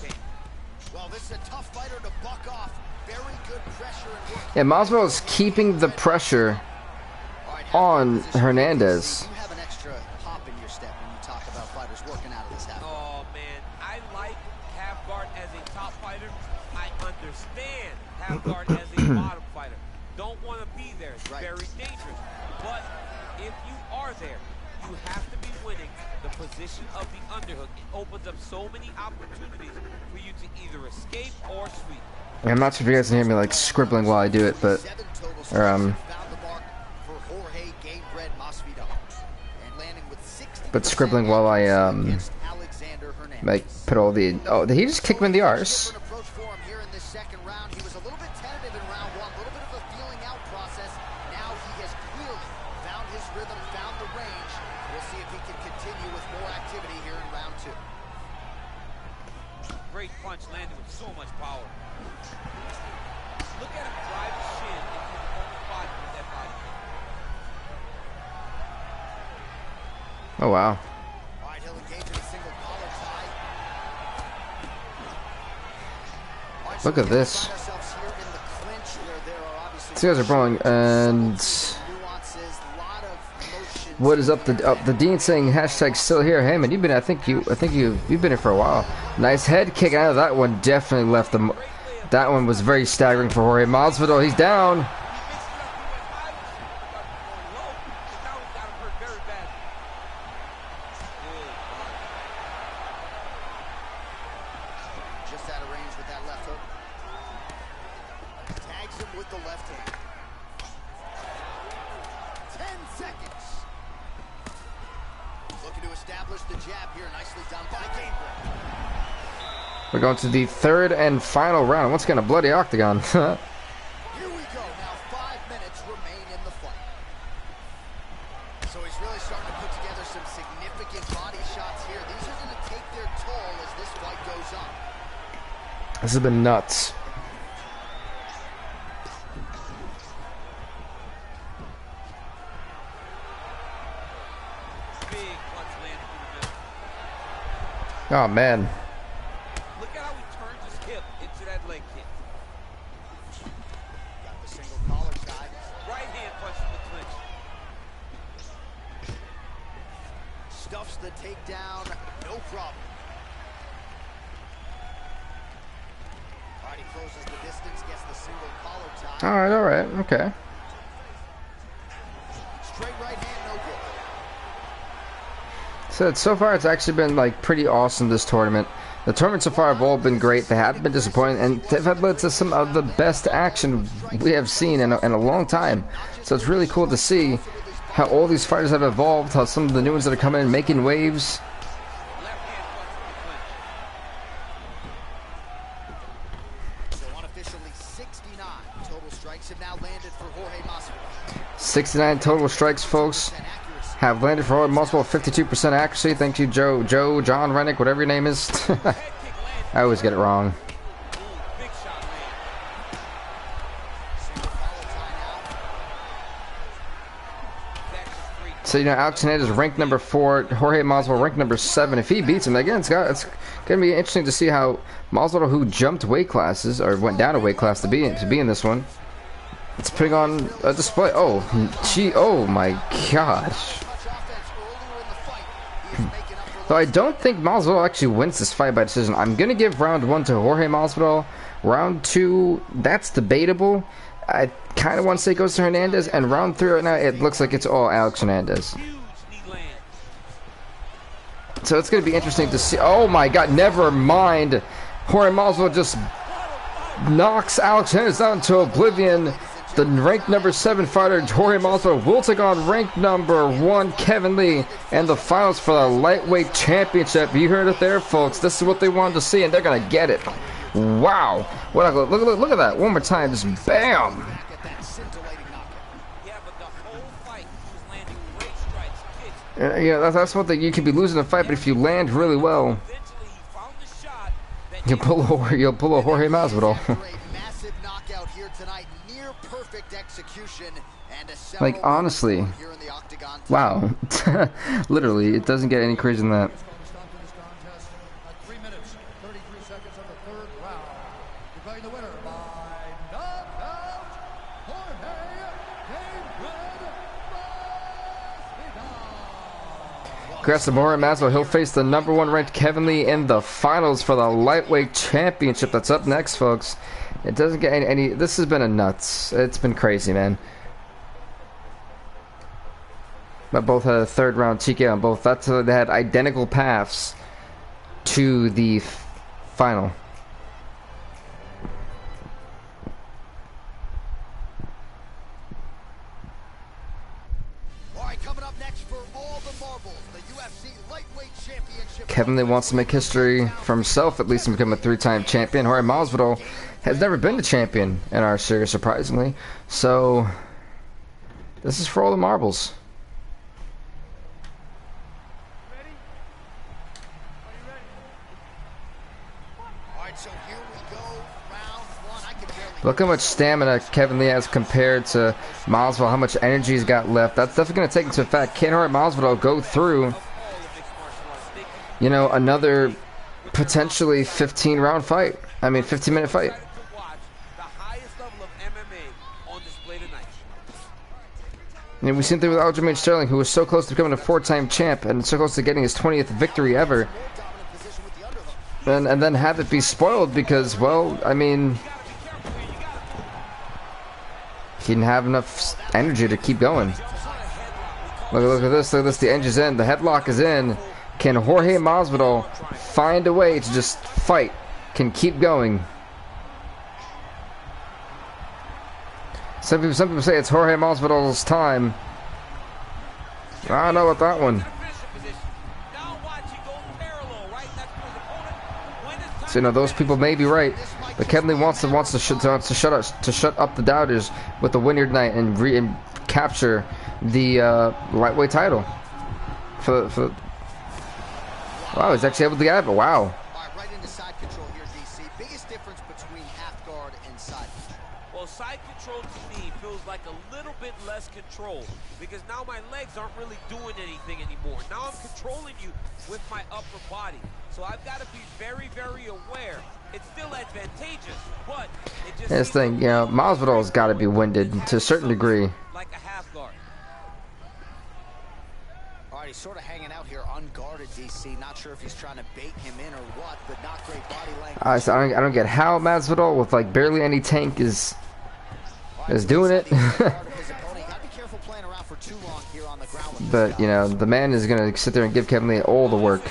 Well, this is a tough fighter to buck off. Very good pressure and work. Yeah, Masvidal is keeping the pressure on Hernandez. You have an extra hop in your step when you talk about fighters working out of this half. Oh man, I like half guard as a top fighter. I understand half guard as a bottom fighter. Don't want to be there. It's very dangerous. But if you are there, you have to be winning the position of the underhook. It opens up so many opportunities for you to either escape or sweep. I'm not sure if you guys can hear me like scribbling while I do it, but scribbling while I like put all the did he just kick him in the arse? Great punch landed with so much power. Look at him drive his shin into the opponent's body with that body. Oh wow. All right, he'll engage in a single collar tie. Look at this. These guys are brawling, and what is up? The Dean saying hashtag still here. Hey man, you've been you've been here for a while. Nice head kick out of that one. Definitely left them. That one was very staggering for Jorge Masvidal. He's down. with the left hand. 10 seconds. Looking to establish the jab here. Nicely done by Gabriel. We're going to the third and final round. Once again, a bloody octagon. Here we go. Now 5 minutes remain in the fight. So he's really starting to put together some significant body shots here. These are going to take their toll as this fight goes on. This has been nuts. Big punch landed through the middle. Oh, man. Look at how he turns his hip into that leg kick. Got the single collar tie. Right hand punch in the clinch. Stuffs the takedown. No problem. All right, he closes the distance, gets the single collar tie. All right, okay. Straight right hand, no good. So far, it's actually been like pretty awesome this tournament. The tournaments so far have all been great. They haven't been disappointing, and they've had led to some of the best action we have seen in a long time. So it's really cool to see how all these fighters have evolved, how some of the new ones that are coming in making waves. Left hand punch in the clinch. So unofficially 69 total strikes have now landed for Jorge Masvidal. 69 total strikes, folks, Accuracy. have landed for multiple 52% accuracy. Thank you, John Rennick, whatever your name is. Head kick landed. I always get it wrong. Ooh, big shot landed. Single collar tie now. That's just 3. So, you know, Alex Hernandez ranked number 4, Jorge Masvidal ranked number 7. If he beats him, again, it's going to be interesting to see how Masvidal, who jumped weight classes, or went down a weight class to be in this one, it's putting on a display. Oh my gosh. Much offense earlier in the fight. He is making up for Though I don't think Masvidal actually wins this fight by decision. I'm going to give round 1 to Jorge Masvidal. Round 2, that's debatable. I kind of want to say it goes to Hernandez. And round 3 right now, it looks like it's all Alex Hernandez. Huge knee land. So it's going to be interesting to see. Oh my god, never mind. Jorge Masvidal just knocks Alex Hernandez down to oblivion. The ranked number 7 fighter, Jorge Masvidal, will take on ranked number 1, Kevin Lee, and the finals for the lightweight championship. You heard it there, folks. This is what they wanted to see, and they're going to get it. Wow. Look at that. One more time. Just bam. back at that scintillating knockout. Yeah, but the whole fight he was landing great strikes, kicks. Yeah, that's one thing. You could be losing a fight, but if you land really well, Eventually he found the shot that you'll pull a Jorge Masvidal. After a massive knockout here tonight, near perfect execution, and a Like, honestly, here in the octagon. wow. Literally, it doesn't get any crazier than that. It's going to stop to this contest at 3 minutes, 33 seconds of the third round. Declaring the winner by knockout, Jorge Masvidal. Congrats to Jorge Masvidal. He'll face the number 1 ranked Kevin Lee in the finals for the lightweight championship. That's up next, folks. It doesn't get any. This has been a nuts. It's been crazy, man. But both had a third round TKO on both. They had identical paths to the final. All right, coming up next for all the marbles, the UFC lightweight championship. Kevin Lee wants to make history for himself, at least, and become a 3-time champion. Jorge Masvidal has never been a champion in our series, surprisingly. So, this is for all the marbles. All right, so here we go, round 1. I can barely Look how much stamina Kevin Lee has compared to Masvidal, how much energy he's got left. That's definitely going to take into effect. Can Jorge Masvidal go through, you know, another potentially 15-round fight? I mean, 15-minute fight. to watch the highest level of MMA on display tonight. And we've seen things with Aljamain Sterling, who was so close to becoming a 4-time champ and so close to getting his 20th victory ever, dominant position with the underhook. and then have it be spoiled because, well, I mean, he didn't have enough energy to keep going. Look at this. Look at this. The engine's in. The headlock is in. Can Jorge Masvidal find a way to just fight? Can keep going? Some people say it's Jorge Masvidal's time. I don't know about that one. So, you know, those people may be right, but Kevin Lee wants to shut up the doubters with the win here tonight and capture the lightweight title. Wow, he's actually able to get it. Wow. Right into side control here, DC. Biggest difference between half guard and side control. Well, side control to me feels like a little bit less control because now my legs aren't really doing anything anymore. Now I'm controlling you with my upper body. So I've got to be very, very aware. It's still advantageous, but it just... This thing, you know, Masvidal's got to be winded to a certain degree. Like a half guard. All right, he's sort of hanging out here unguarded, DC. Not sure if he's trying to bait him in or what, but not great body language. So I don't get how Masvidal with like barely any tank is doing it. But you know, the man is gonna sit there and give Kevin Lee all the work.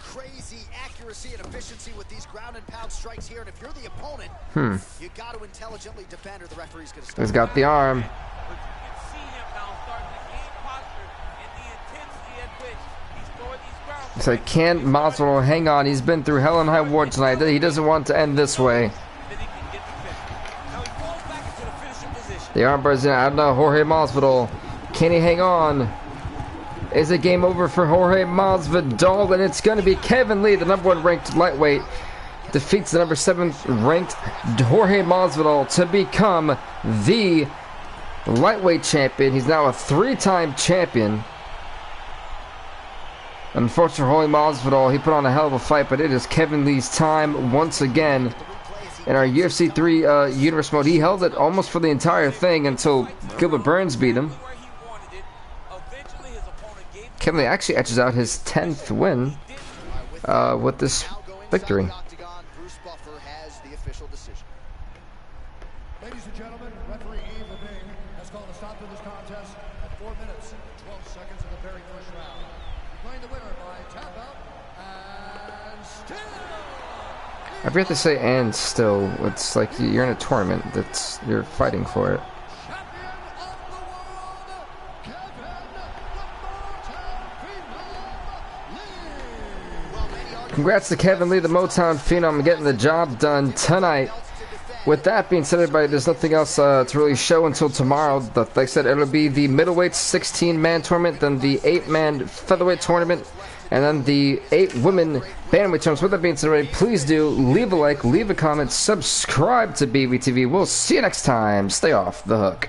Crazy accuracy and efficiency with these ground and pound strikes here, and if you're the opponent, you got to intelligently defend, or the referee's gonna stop. He's got the arm. So can Masvidal hang on? He's been through hell and high water tonight. He doesn't want to end this way. The armbar's in. I don't know. Jorge Masvidal. Can he hang on? Is it game over for Jorge Masvidal? And it's going to be Kevin Lee, the #1 ranked lightweight, defeats the #7 ranked Jorge Masvidal to become the lightweight champion. He's now a 3-time champion. Unfortunately, Jorge Masvidal, he put on a hell of a fight, but it is Kevin Lee's time once again. In our UFC 3 Universe mode, he held it almost for the entire thing until Gilbert Burns beat him. Kevin Lee actually etches out his 10th win with this victory. Ladies and gentlemen, referee Ep2 has called a stop to this contest at 4 minutes and 12 seconds of the very first round. Declaring the winner by tap out and still. I forget to say "and still." It's like you're in a tournament. You're fighting for it. Congrats to Kevin Lee, the Motown Phenom, getting the job done tonight. With that being said, everybody, there's nothing else to really show until tomorrow. Like I said, it'll be the middleweight 16-man tournament, then the 8-man featherweight tournament, and then the 8-women bantamweight tournament. With that being said, everybody, please do leave a like, leave a comment, subscribe to BVTV. We'll see you next time. Stay off the hook.